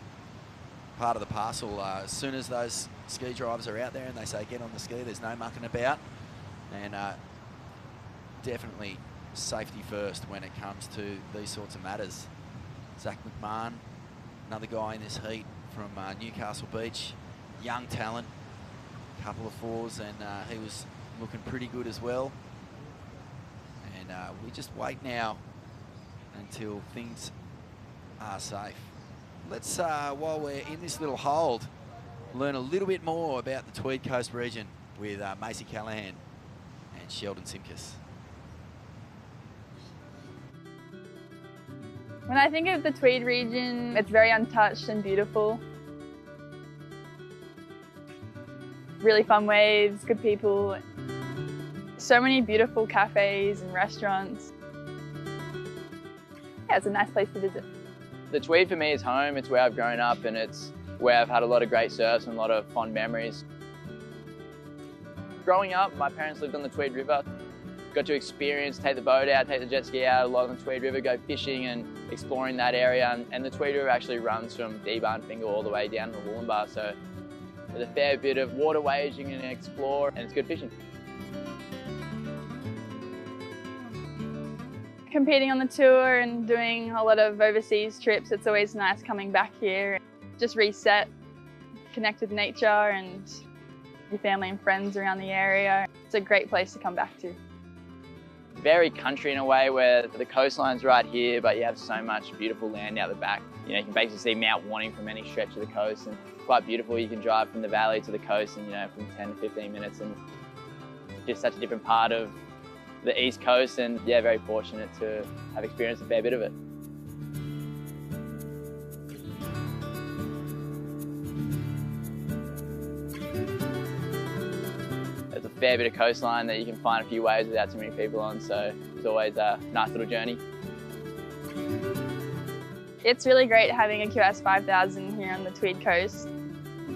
part of the parcel, as soon as those ski drivers are out there and they say get on the ski, there's no mucking about. And definitely safety first when it comes to these sorts of matters. Zach McMahon, another guy in this heat from Newcastle Beach, young talent, couple of fours, and he was looking pretty good as well. And we just wait now until things are safe. Let's, while we're in this little hold, learn a little bit more about the Tweed Coast region with Macy Callahan and Sheldon Simkus. When I think of the Tweed region, it's very untouched and beautiful. Really fun waves, good people. So many beautiful cafes and restaurants. Yeah, it's a nice place to visit. The Tweed for me is home. It's where I've grown up, and it's where I've had a lot of great surfs and a lot of fond memories. Growing up, my parents lived on the Tweed River. Got to experience, take the boat out, take the jet ski out along the Tweed River, go fishing and exploring that area. And the Tweed River actually runs from Deebar and Fingal all the way down to Wollumbar. So there's a fair bit of water waging and explore, and it's good fishing. Competing on the tour and doing a lot of overseas trips, it's always nice coming back here. Just reset, connect with nature and your family and friends around the area. It's a great place to come back to. Very country in a way, where the coastline's right here, but you have so much beautiful land out the back. You know, you can basically see Mount Warning from any stretch of the coast, and it's quite beautiful. You can drive from the valley to the coast in, you know, from 10 to 15 minutes, and just such a different part of the East Coast, and yeah, very fortunate to have experienced a fair bit of it. There's a fair bit of coastline that you can find a few waves without too many people on, so it's always a nice little journey. It's really great having a QS 5000 here on the Tweed Coast.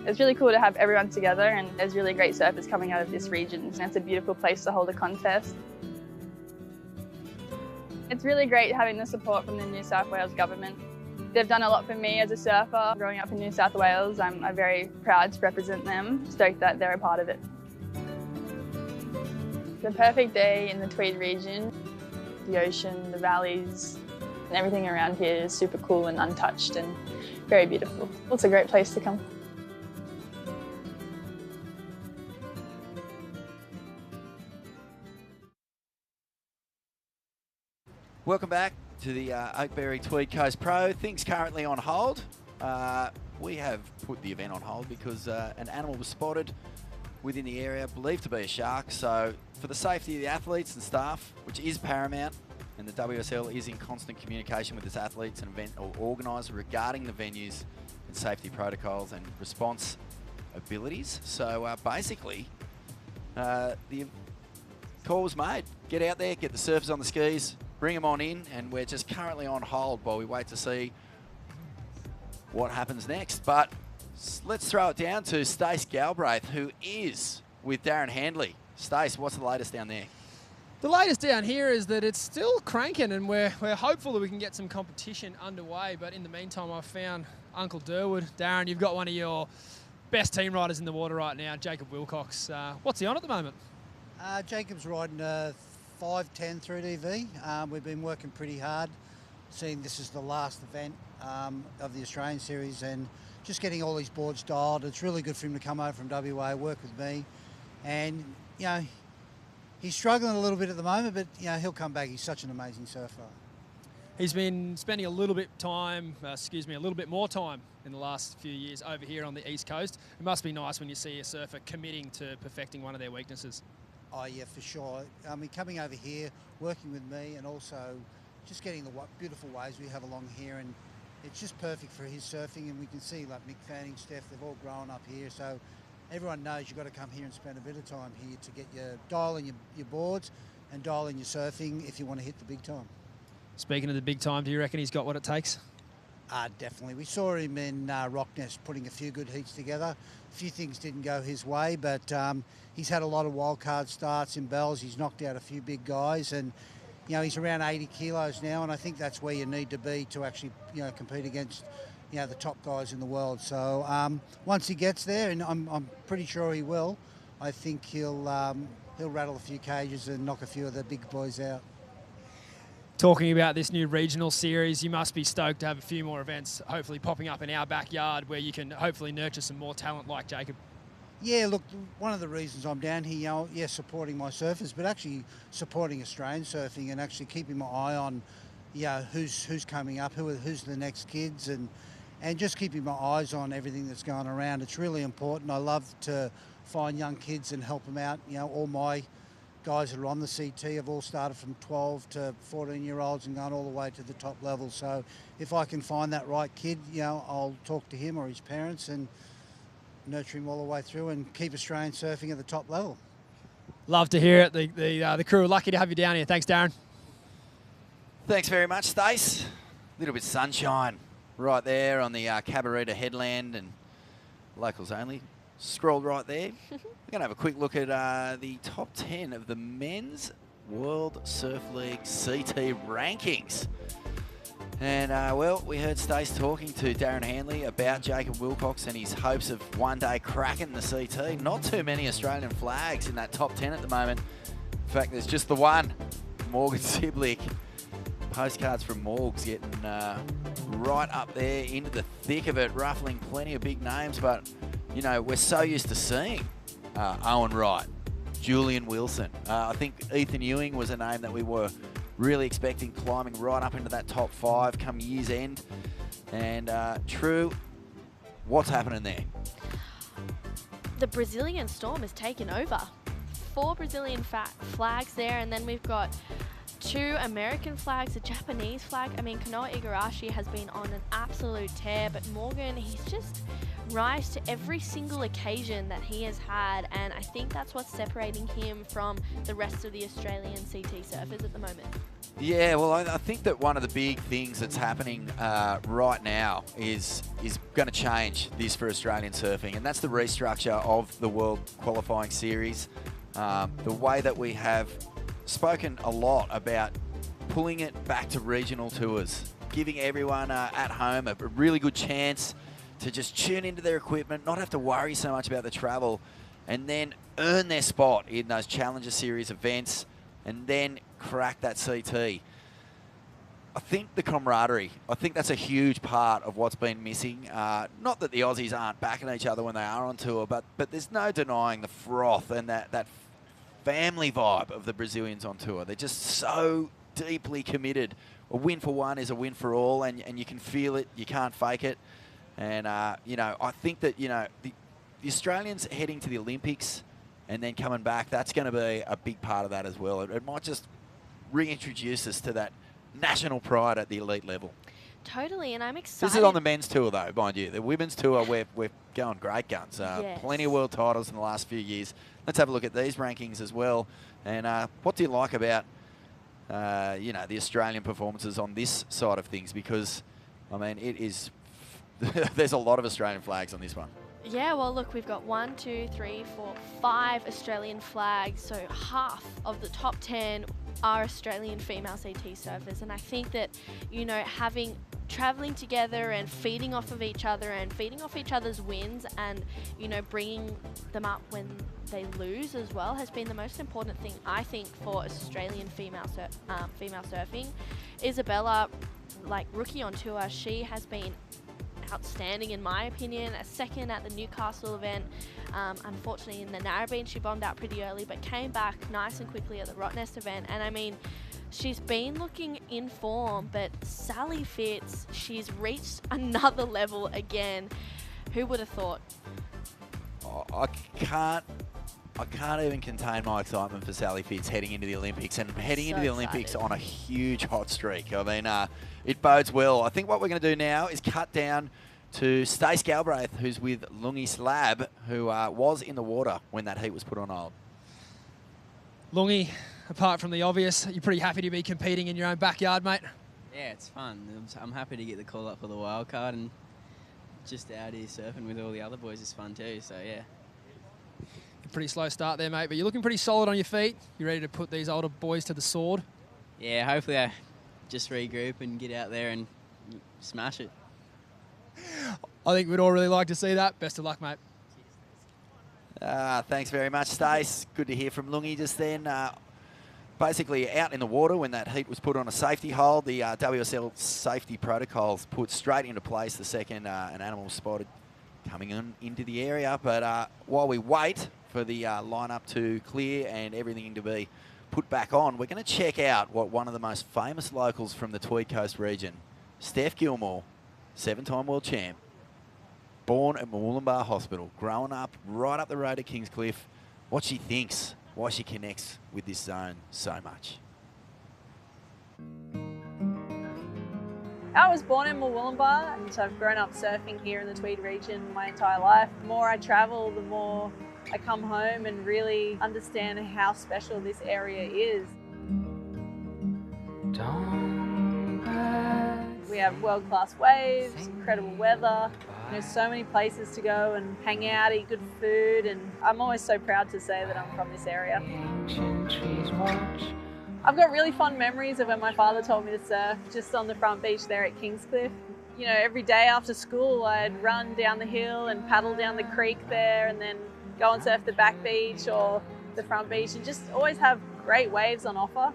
It's really cool to have everyone together, and there's really great surfers coming out of this region, and it's a beautiful place to hold a contest. It's really great having the support from the New South Wales government. They've done a lot for me as a surfer. Growing up in New South Wales, I'm very proud to represent them, stoked that they're a part of it. The perfect day in the Tweed region, the ocean, the valleys, and everything around here is super cool and untouched and very beautiful. It's a great place to come. Welcome back to the Oakberry Tweed Coast Pro. Things currently on hold. We have put the event on hold because an animal was spotted within the area, believed to be a shark. So for the safety of the athletes and staff, which is paramount, and the WSL is in constant communication with its athletes and event organisers regarding the venues and safety protocols and response abilities. So basically, the call was made. Get out there, get the surfers on the skis, bring them on in, and we're just currently on hold while we wait to see what happens next. But let's throw it down to Stace Galbraith, who is with Darren Handley. Stace, what's the latest down there? The latest down here is that it's still cranking, and we're hopeful that we can get some competition underway. But in the meantime, I've found Uncle Durwood. Darren, you've got one of your best team riders in the water right now, Jacob Wilcox. What's he on at the moment? Jacob's riding a 5:10 through DV. We've been working pretty hard, seeing this is the last event of the Australian Series, and just getting all these boards dialed. It's really good for him to come over from WA, work with me, and he's struggling a little bit at the moment, but he'll come back. He's such an amazing surfer. He's been spending a little bit more time in the last few years over here on the East Coast. It must be nice when you see a surfer committing to perfecting one of their weaknesses. Oh yeah, for sure. I mean, coming over here, working with me, and also just getting the beautiful waves we have along here, and it's just perfect for his surfing. And we can see like Mick Fanning, Steph, they've all grown up here, so everyone knows you've got to come here and spend a bit of time here to get your dial in your boards and dial in your surfing if you want to hit the big time. Speaking of the big time, do you reckon he's got what it takes? Definitely. We saw him in Rocknest putting a few good heats together. A few things didn't go his way, but he's had a lot of wild card starts in Bells. He's knocked out a few big guys, and he's around 80 kilos now, and I think that's where you need to be to actually compete against the top guys in the world. So once he gets there, and I'm pretty sure he will, I think he'll rattle a few cages and knock a few of the big boys out. Talking about this new regional series, you must be stoked to have a few more events hopefully popping up in our backyard where you can hopefully nurture some more talent like Jacob. Yeah, look, one of the reasons I'm down here, supporting my surfers, but actually supporting Australian surfing and actually keeping my eye on, who's coming up, who's the next kids, and just keeping my eyes on everything that's going around. It's really important. I love to find young kids and help them out. All my guys that are on the CT have all started from 12 to 14-year-olds and gone all the way to the top level. So if I can find that right kid, I'll talk to him or his parents and nurture him all the way through and keep Australian surfing at the top level. Love to hear it. The crew are lucky to have you down here. Thanks, Darren. Thanks very much, Stace. A little bit of sunshine right there on the Cabarita headland, and locals only. Scrolled right there. We're going to have a quick look at the top 10 of the Men's World Surf League CT rankings. And, we heard Stace talking to Darren Handley about Jacob Wilcox and his hopes of one day cracking the CT. Not too many Australian flags in that top 10 at the moment. In fact, there's just the one, Morgan Siblick. Postcards from Morgs getting right up there into the thick of it, ruffling plenty of big names. But, we're so used to seeing Owen Wright, Julian Wilson. I think Ethan Ewing was a name that we were really expecting climbing right up into that top 5 come year's end. And True, what's happening there? The Brazilian storm has taken over. 4 Brazilian flags there, and then we've got 2 American flags, a Japanese flag. I mean, Kanoa Igarashi has been on an absolute tear, but Morgan, he's just rise to every single occasion that he has had, and I think that's what's separating him from the rest of the Australian CT surfers at the moment. Yeah, well, I think that one of the big things that's happening right now is going to change this for Australian surfing, and that's the restructure of the World Qualifying Series. The way that we have spoken a lot about pulling it back to regional tours, giving everyone at home a really good chance to just tune into their equipment, not have to worry so much about the travel, and then earn their spot in those Challenger Series events, and then crack that CT. I think the camaraderie, I think that's a huge part of what's been missing. Not that the Aussies aren't backing each other when they are on tour, but there's no denying the froth and that family vibe of the Brazilians on tour. They're just so deeply committed. A win for one is a win for all, and you can feel it, you can't fake it. And, I think that, the Australians heading to the Olympics and then coming back, that's going to be a big part of that as well. It might just reintroduce us to that national pride at the elite level. Totally, and I'm excited. This is on the men's tour, though, mind you. The women's tour, we're going great guns. Yes. Plenty of world titles in the last few years. Let's have a look at these rankings as well. And what do you like about, the Australian performances on this side of things? Because, I mean, it is... there's a lot of Australian flags on this one. Yeah, well, look, we've got 1, 2, 3, 4, 5 Australian flags, so half of the top 10 are Australian female CT surfers, and I think that, you know, traveling together and feeding off of each other and feeding off each other's wins and, you know, bringing them up when they lose as well has been the most important thing, I think, for Australian female surfing. Isabella, like, rookie on tour, she has been outstanding in my opinion. A second at the Newcastle event. Unfortunately in the Narrabeen she bombed out pretty early, but came back nice and quickly at the Rottnest event, and I mean, she's been looking in form, but Sally Fitz, she's reached another level again. Who would have thought? Oh, I can't even contain my excitement for Sally Fitz heading into the Olympics, and heading into the Olympics on a huge hot streak. I mean, it bodes well. I think what we're going to do now is cut down to Stace Galbraith, who's with Lungi Slab, who was in the water when that heat was put on hold. Lungi, apart from the obvious, you're pretty happy to be competing in your own backyard, mate? Yeah, it's fun. I'm happy to get the call up for the wild card, and just out here surfing with all the other boys is fun too, so yeah. Pretty slow start there, mate, but you're looking pretty solid on your feet. You ready to put these older boys to the sword? Yeah, hopefully I just regroup and get out there and smash it. I think we'd all really like to see that. Best of luck, mate. Thanks very much, Stace. Good to hear from Lungi just then. Basically out in the water when that heat was put on a safety hold. The WSL safety protocols put straight into place the second an animal was spotted coming into the area. But while we wait for the lineup to clear and everything to be put back on, we're going to check out what one of the most famous locals from the Tweed Coast region, Steph Gilmore, 7-time world champ, born at Mooloolaba Hospital, growing up right up the road to Kingscliff, what she thinks, why she connects with this zone so much. I was born in Mooloolaba, and so I've grown up surfing here in the Tweed region my entire life. The more I travel, the more I come home and really understand how special this area is. We have world-class waves, incredible weather, so many places to go and hang out, eat good food, and I'm always so proud to say that I'm from this area. I've got really fond memories of when my father taught me to surf just on the front beach there at Kingscliff. Every day after school I'd run down the hill and paddle down the creek there and then go and surf the back beach or the front beach and just always have great waves on offer.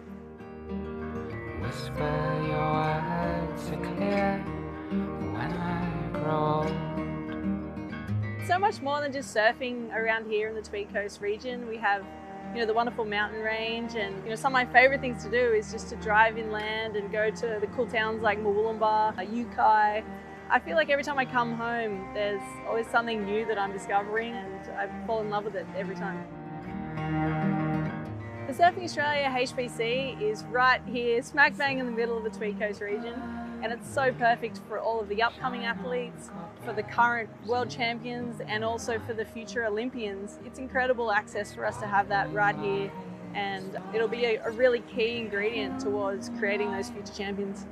Whisper your words are clear when I grow old. So much more than just surfing around here in the Tweed Coast region. We have the wonderful mountain range, and some of my favourite things to do is just to drive inland and go to the cool towns like Mooloolaba, Yukai. I feel like every time I come home there's always something new that I'm discovering, and I fall in love with it every time. The Surfing Australia HPC is right here, smack bang in the middle of the Tweed Coast region, and it's so perfect for all of the upcoming athletes, for the current world champions, and also for the future Olympians. It's incredible access for us to have that right here, and it'll be a really key ingredient towards creating those future champions.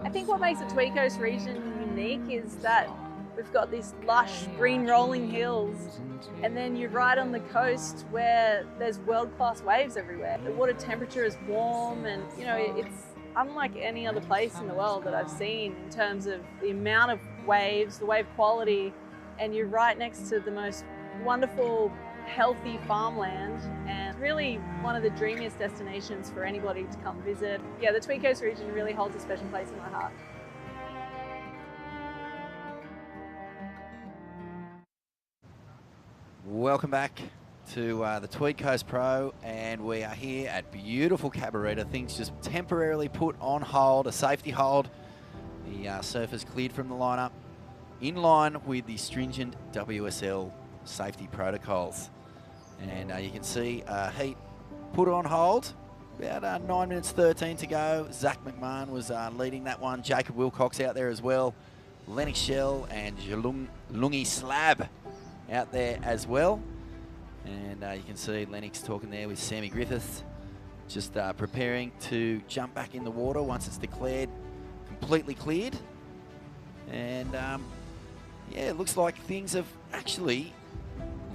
I think what makes the Tweed Coast region unique is that we've got these lush green rolling hills, and then you're right on the coast where there's world-class waves everywhere. The water temperature is warm, and it's unlike any other place in the world that I've seen in terms of the amount of waves, the wave quality, and you're right next to the most wonderful, healthy farmland, and really one of the dreamiest destinations for anybody to come visit. Yeah, the Tweed Coast region really holds a special place in my heart. Welcome back to the Tweed Coast Pro, and we are here at beautiful Cabarita. Things just temporarily put on hold, a safety hold. The surfers cleared from the lineup in line with the stringent WSL safety protocols. And you can see heat put on hold. About 9 minutes 13 to go. Zach McMahon was leading that one. Jacob Wilcox out there as well. Lennox Shell and Lungi Slab out there as well. And you can see Lennox talking there with Sammy Griffiths, just preparing to jump back in the water once it's declared completely cleared. And yeah, it looks like things have actually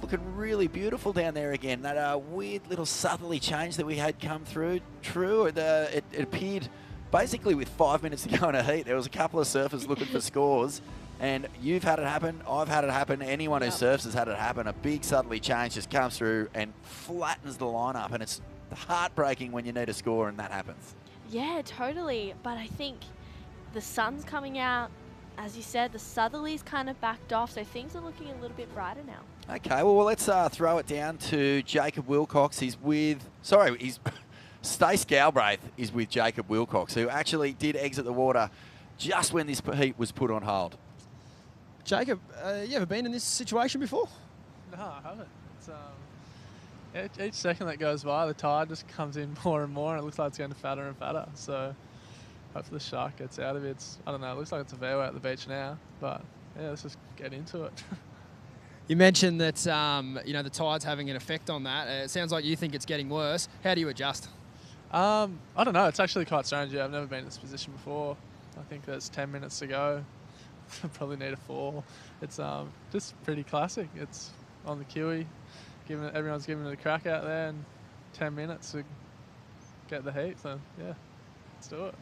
looking really beautiful down there again. That weird little southerly change that we had come through, it appeared basically with 5 minutes to go in a heat. There was a couple of surfers looking for scores, and you've had it happen, I've had it happen, anyone who surfs has had it happen. A big southerly change just comes through and flattens the lineup, and it's heartbreaking when you need a score and that happens. Yeah, totally. But I think the sun's coming out. As you said, the southerly's kind of backed off, so things are looking a little bit brighter now. Okay, well, let's throw it down to Jacob Wilcox. He's Stace Galbraith is with Jacob Wilcox, who actually did exit the water just when this heat was put on hold. Jacob, you ever been in this situation before? No, I haven't. It's, each second that goes by, the tide just comes in more and more, and it looks like it's getting fatter and fatter. So hopefully the shark gets out of it. I don't know, it looks like it's a fairway at the beach now, but yeah, let's just get into it. You mentioned that the tide's having an effect on that. It sounds like you think it's getting worse. How do you adjust? I don't know. It's actually quite strange. Yeah, I've never been in this position before. I think there's 10 minutes to go. I probably need a 4. It's just pretty classic. It's on the Kiwi. Everyone's giving it a crack out there, and 10 minutes to get the heat. So yeah, let's do it.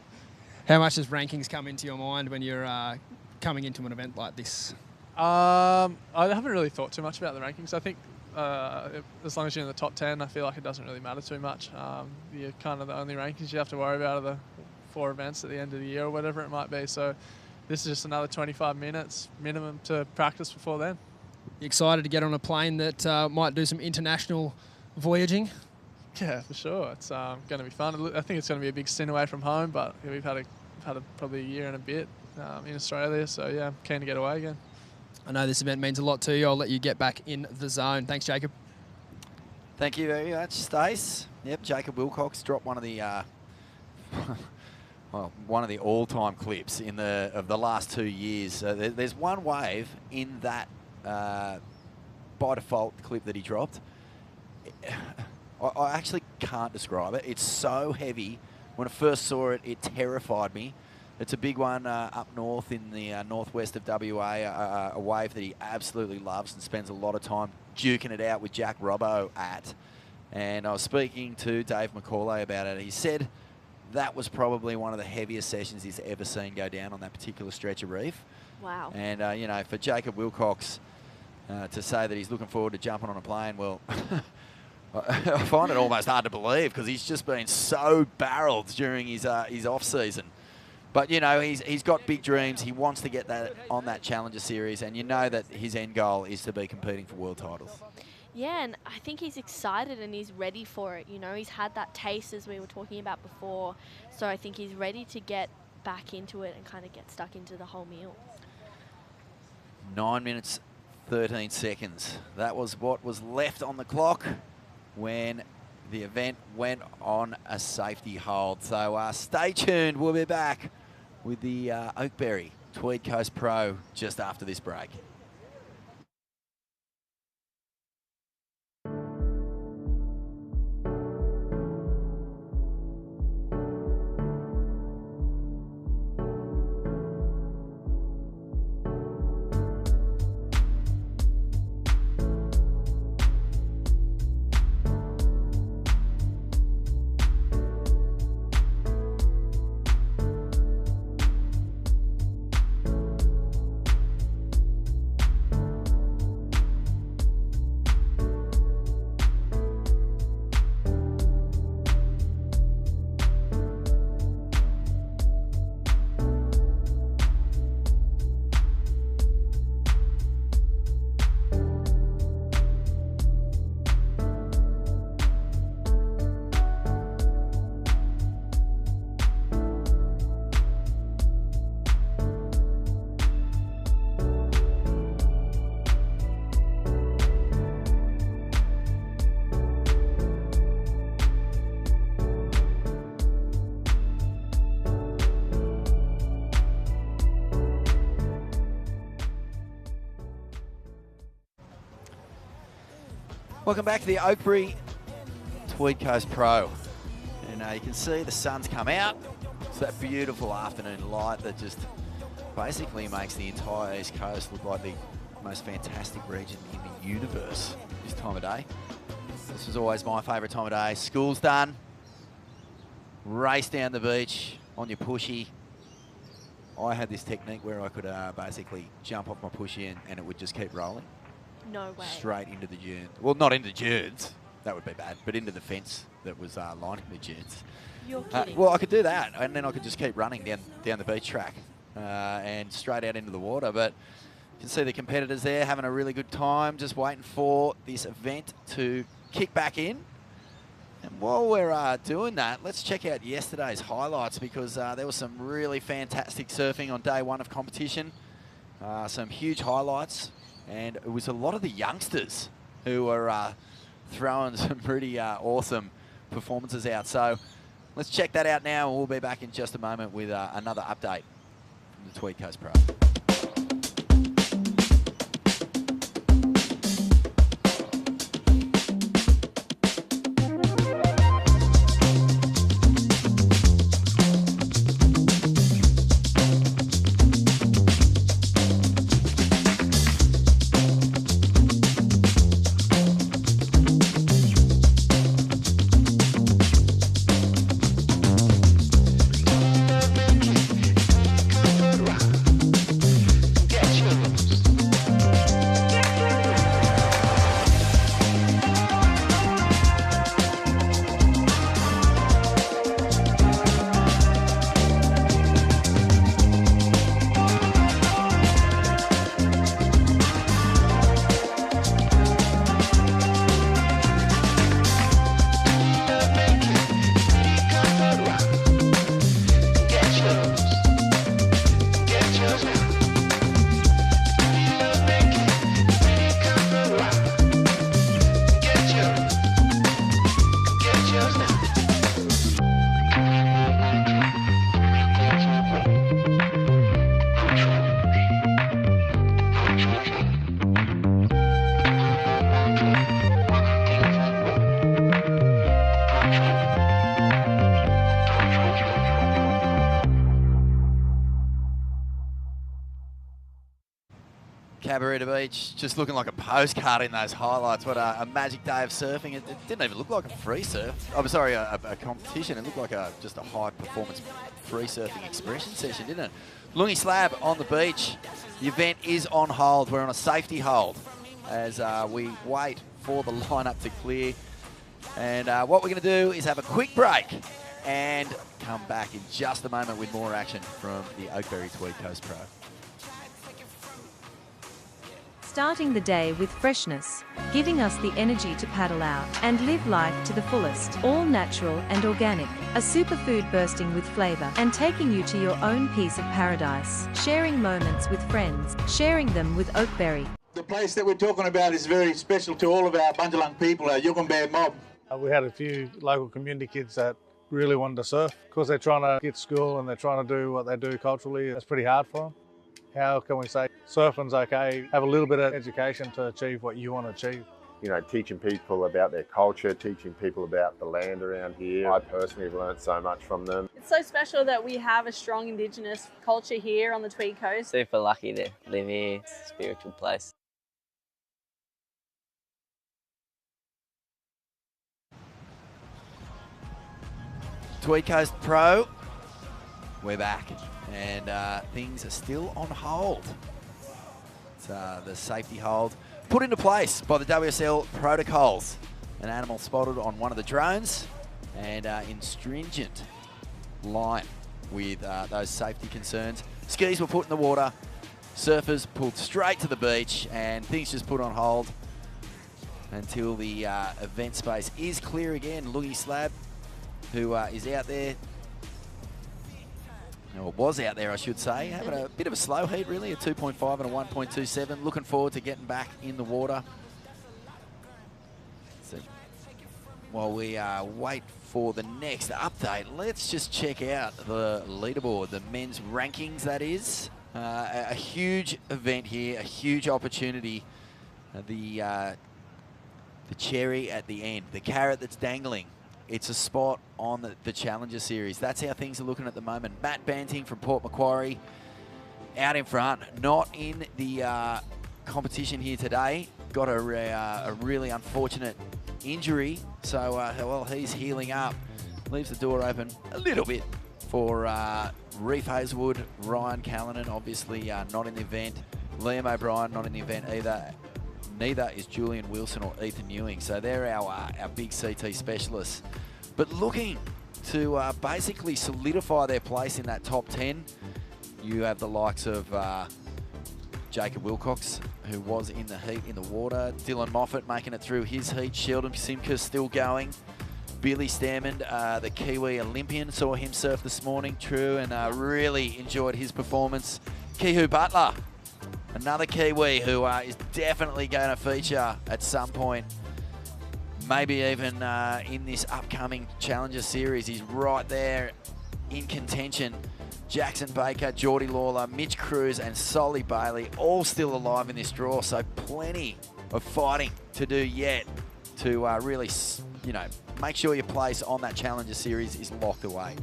How much does rankings come into your mind when you're coming into an event like this? I haven't really thought too much about the rankings. I think as long as you're in the top 10, I feel like it doesn't really matter too much. You're kind of the only rankings you have to worry about are the 4 events at the end of the year or whatever it might be. So this is just another 25 minutes minimum to practice before then. You excited to get on a plane that might do some international voyaging? Yeah, for sure. It's going to be fun. I think it's going to be a big stint away from home, but we've had probably a year and a bit in Australia. So yeah, I'm keen to get away again. I know this event means a lot to you. I'll let you get back in the zone. Thanks, Jacob. Thank you very much, Stace. Yep, Jacob Wilcox dropped one of the one of the all-time clips of the last 2 years. There's one wave in that by default clip that he dropped. I actually can't describe it. It's so heavy. When I first saw it, it terrified me. It's a big one up north in the northwest of WA, a wave that he absolutely loves and spends a lot of time duking it out with Jack Robbo at. And I was speaking to Dave McCauley about it. He said that was probably one of the heaviest sessions he's ever seen go down on that particular stretch of reef. Wow. And, for Jacob Wilcox to say that he's looking forward to jumping on a plane, well, I find it almost hard to believe because he's just been so barreled during his off-season. But, he's got big dreams. He wants to get that on that Challenger Series, and you know that his end goal is to be competing for world titles. Yeah, and I think he's excited and he's ready for it. He's had that taste, as we were talking about before. So I think he's ready to get back into it and kind of get stuck into the whole meal. 9 minutes, 13 seconds. That was what was left on the clock when the event went on a safety hold. So stay tuned. We'll be back with the Oakberry Tweed Coast Pro just after this break. Welcome back to the Oakberry Tweed Coast Pro. And you can see the sun's come out. It's that beautiful afternoon light that just basically makes the entire East Coast look like the most fantastic region in the universe this time of day. This was always my favourite time of day. School's done. Race down the beach on your pushy. I had this technique where I could basically jump off my pushy and it would just keep rolling. No way. Straight into the dune. Well, not into the dunes. That would be bad. But into the fence that was lining the dunes. You're kidding. Well, I could do that, and then I could just keep running down the beach track and straight out into the water. But you can see the competitors there having a really good time, just waiting for this event to kick back in. And while we're doing that, let's check out yesterday's highlights, because there was some really fantastic surfing on day one of competition. Some huge highlights, and it was a lot of the youngsters who were throwing some pretty awesome performances out. So let's check that out now, and we'll be back in just a moment with another update from the Tweed Coast Pro. Cabarita Beach, just looking like a postcard in those highlights. What a magic day of surfing. It didn't even look like a free surf. I'm sorry, a competition. It looked like just a high-performance free surfing expression session, didn't it? Lungi Slab on the beach. The event is on hold. We're on a safety hold as we wait for the lineup to clear. And what we're going to do is have a quick break and come back in just a moment with more action from the Oakberry Tweed Coast Pro. Starting the day with freshness, giving us the energy to paddle out and live life to the fullest. All natural and organic, a superfood bursting with flavor and taking you to your own piece of paradise. Sharing moments with friends, sharing them with Oakberry. The place that we're talking about is very special to all of our Bundjalung people, our Yugambeh mob. We had a few local community kids that really wanted to surf because they're trying to get school and they're trying to do what they do culturally. It's pretty hard for them. How can we say surfing's okay? Have a little bit of education to achieve what you want to achieve. You know, teaching people about their culture, teaching people about the land around here. I personally have learnt so much from them. It's so special that we have a strong Indigenous culture here on the Tweed Coast. Super lucky to live here. It's a spiritual place. Tweed Coast Pro, we're back, and things are still on hold. It's the safety hold put into place by the WSL protocols. An animal spotted on one of the drones, and in stringent line with those safety concerns. Skis were put in the water, surfers pulled straight to the beach, and things just put on hold until the event space is clear again. Lungi Slab, who is out there, or was out there I should say, having a bit of a slow heat really, a 2.5 and a 1.27. Looking forward to getting back in the water. So while we wait for the next update, let's just check out the leaderboard, the men's rankings that is. A huge event here, a huge opportunity. The cherry at the end, the carrot that's dangling. It's a spot on the Challenger Series. That's how things are looking at the moment. Matt Banting from Port Macquarie out in front. Not in the competition here today. Got a really unfortunate injury, so well, he's healing up. Leaves the door open a little bit for Reef Hazelwood, Ryan Callanan, obviously not in the event. Liam O'Brien not in the event either. Neither is Julian Wilson or Ethan Ewing. So they're our big CT specialists. But looking to basically solidify their place in that top 10, you have the likes of Jacob Wilcox, who was in the heat in the water. Dylan Moffat making it through his heat. Sheldon Simka still going. Billy Stairmand, the Kiwi Olympian, saw him surf this morning, true, and really enjoyed his performance. Kihu Butler, another Kiwi who is definitely going to feature at some point, maybe even in this upcoming Challenger Series. He's right there in contention. Jackson Baker, Geordie Lawler, Mitch Cruz and Solly Bailey all still alive in this draw, so plenty of fighting to do yet to really, you know, make sure your place on that Challenger Series is locked away.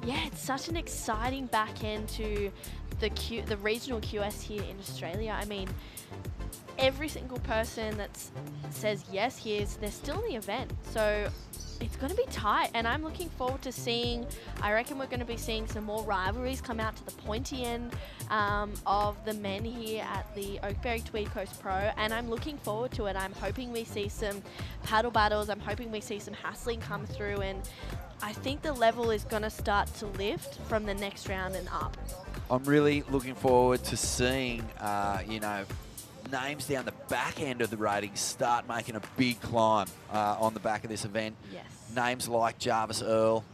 Yeah, it's such an exciting back end to the regional QS here in Australia. I mean, every single person that says yes here, they're still in the event. So it's going to be tight, and I'm looking forward to seeing, I reckon we're going to be seeing some more rivalries come out to the pointy end of the men here at the Oakberry Tweed Coast Pro, and I'm looking forward to it. I'm hoping we see some paddle battles, I'm hoping we see some hassling come through, and I think the level is going to start to lift from the next round and up. I'm really looking forward to seeing, you know, names down the back end of the ratings start making a big climb on the back of this event. Yes. Names like Jarvis Earl,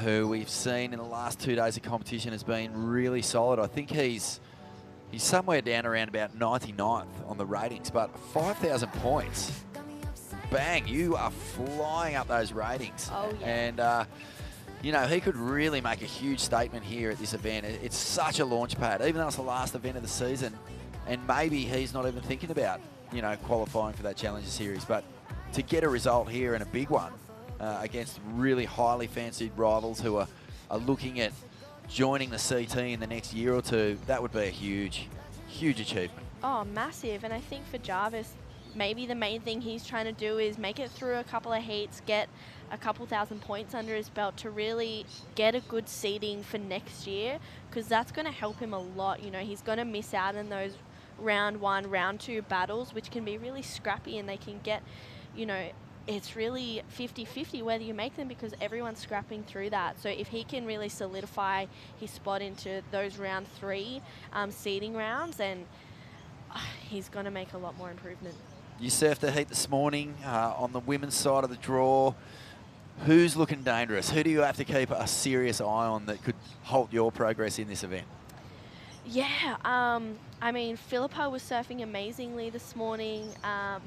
who we've seen in the last 2 days of competition has been really solid. I think he's somewhere down around about 99th on the ratings, but 5,000 points. Bang, you are flying up those ratings. Oh, yeah. And, you know, he could really make a huge statement here at this event. It's such a launch pad, even though it's the last event of the season. And maybe he's not even thinking about, you know, qualifying for that Challenger Series. But to get a result here and a big one against really highly fancied rivals who are looking at joining the CT in the next year or two, that would be a huge, huge achievement. Oh, massive. And I think for Jarvis, maybe the main thing he's trying to do is make it through a couple of heats, get a couple thousand points under his belt to really get a good seeding for next year, because that's going to help him a lot. You know, he's going to miss out on those round 1, round 2 battles, which can be really scrappy, and they can get, you know, it's really 50-50 whether you make them, because everyone's scrapping through that. So if he can really solidify his spot into those round 3 seeding rounds, then he's going to make a lot more improvement. You surfed the heat this morning on the women's side of the draw. Who's looking dangerous? Who do you have to keep a serious eye on that could halt your progress in this event? Yeah, I mean, Philippa was surfing amazingly this morning.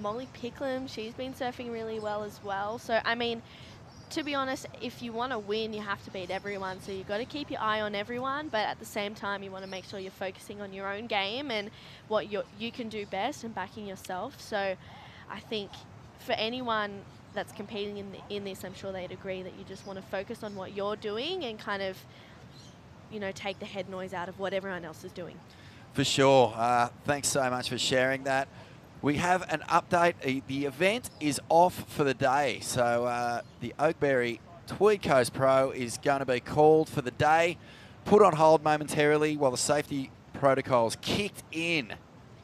Molly Picklum, she's been surfing really well as well. So, I mean, to be honest, if you want to win, you have to beat everyone. So you've got to keep your eye on everyone, but at the same time, you want to make sure you're focusing on your own game and what you can do best and backing yourself. So I think for anyone that's competing in this, I'm sure they'd agree that you just want to focus on what you're doing and kind of, you know, take the head noise out of what everyone else is doing. For sure. Thanks so much for sharing that. We have an update. The event is off for the day. So the Oakberry Tweed Coast Pro is going to be called for the day, put on hold momentarily while the safety protocols kicked in.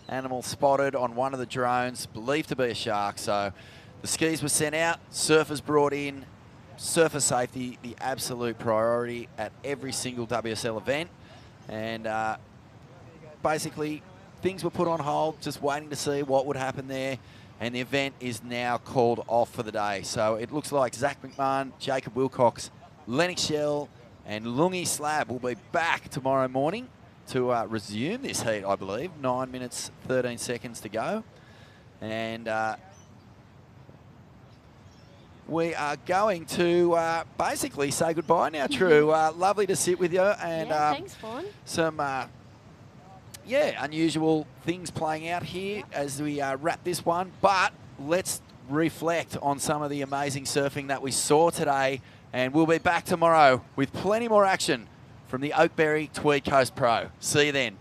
Animal spotted on one of the drones, believed to be a shark. So the skis were sent out, surfers brought in. Surfer safety, the absolute priority at every single WSL event. And basically, things were put on hold, just waiting to see what would happen there. And the event is now called off for the day. So it looks like Zach McMahon, Jacob Wilcox, Lennox Shell, and Lungi Slab will be back tomorrow morning to resume this heat, I believe. 9 minutes, 13 seconds to go. And we are going to basically say goodbye now, True. Lovely to sit with you. And yeah, thanks, Fawn. Some, unusual things playing out here as we wrap this one. But let's reflect on some of the amazing surfing that we saw today. And we'll be back tomorrow with plenty more action from the Oakberry Tweed Coast Pro. See you then.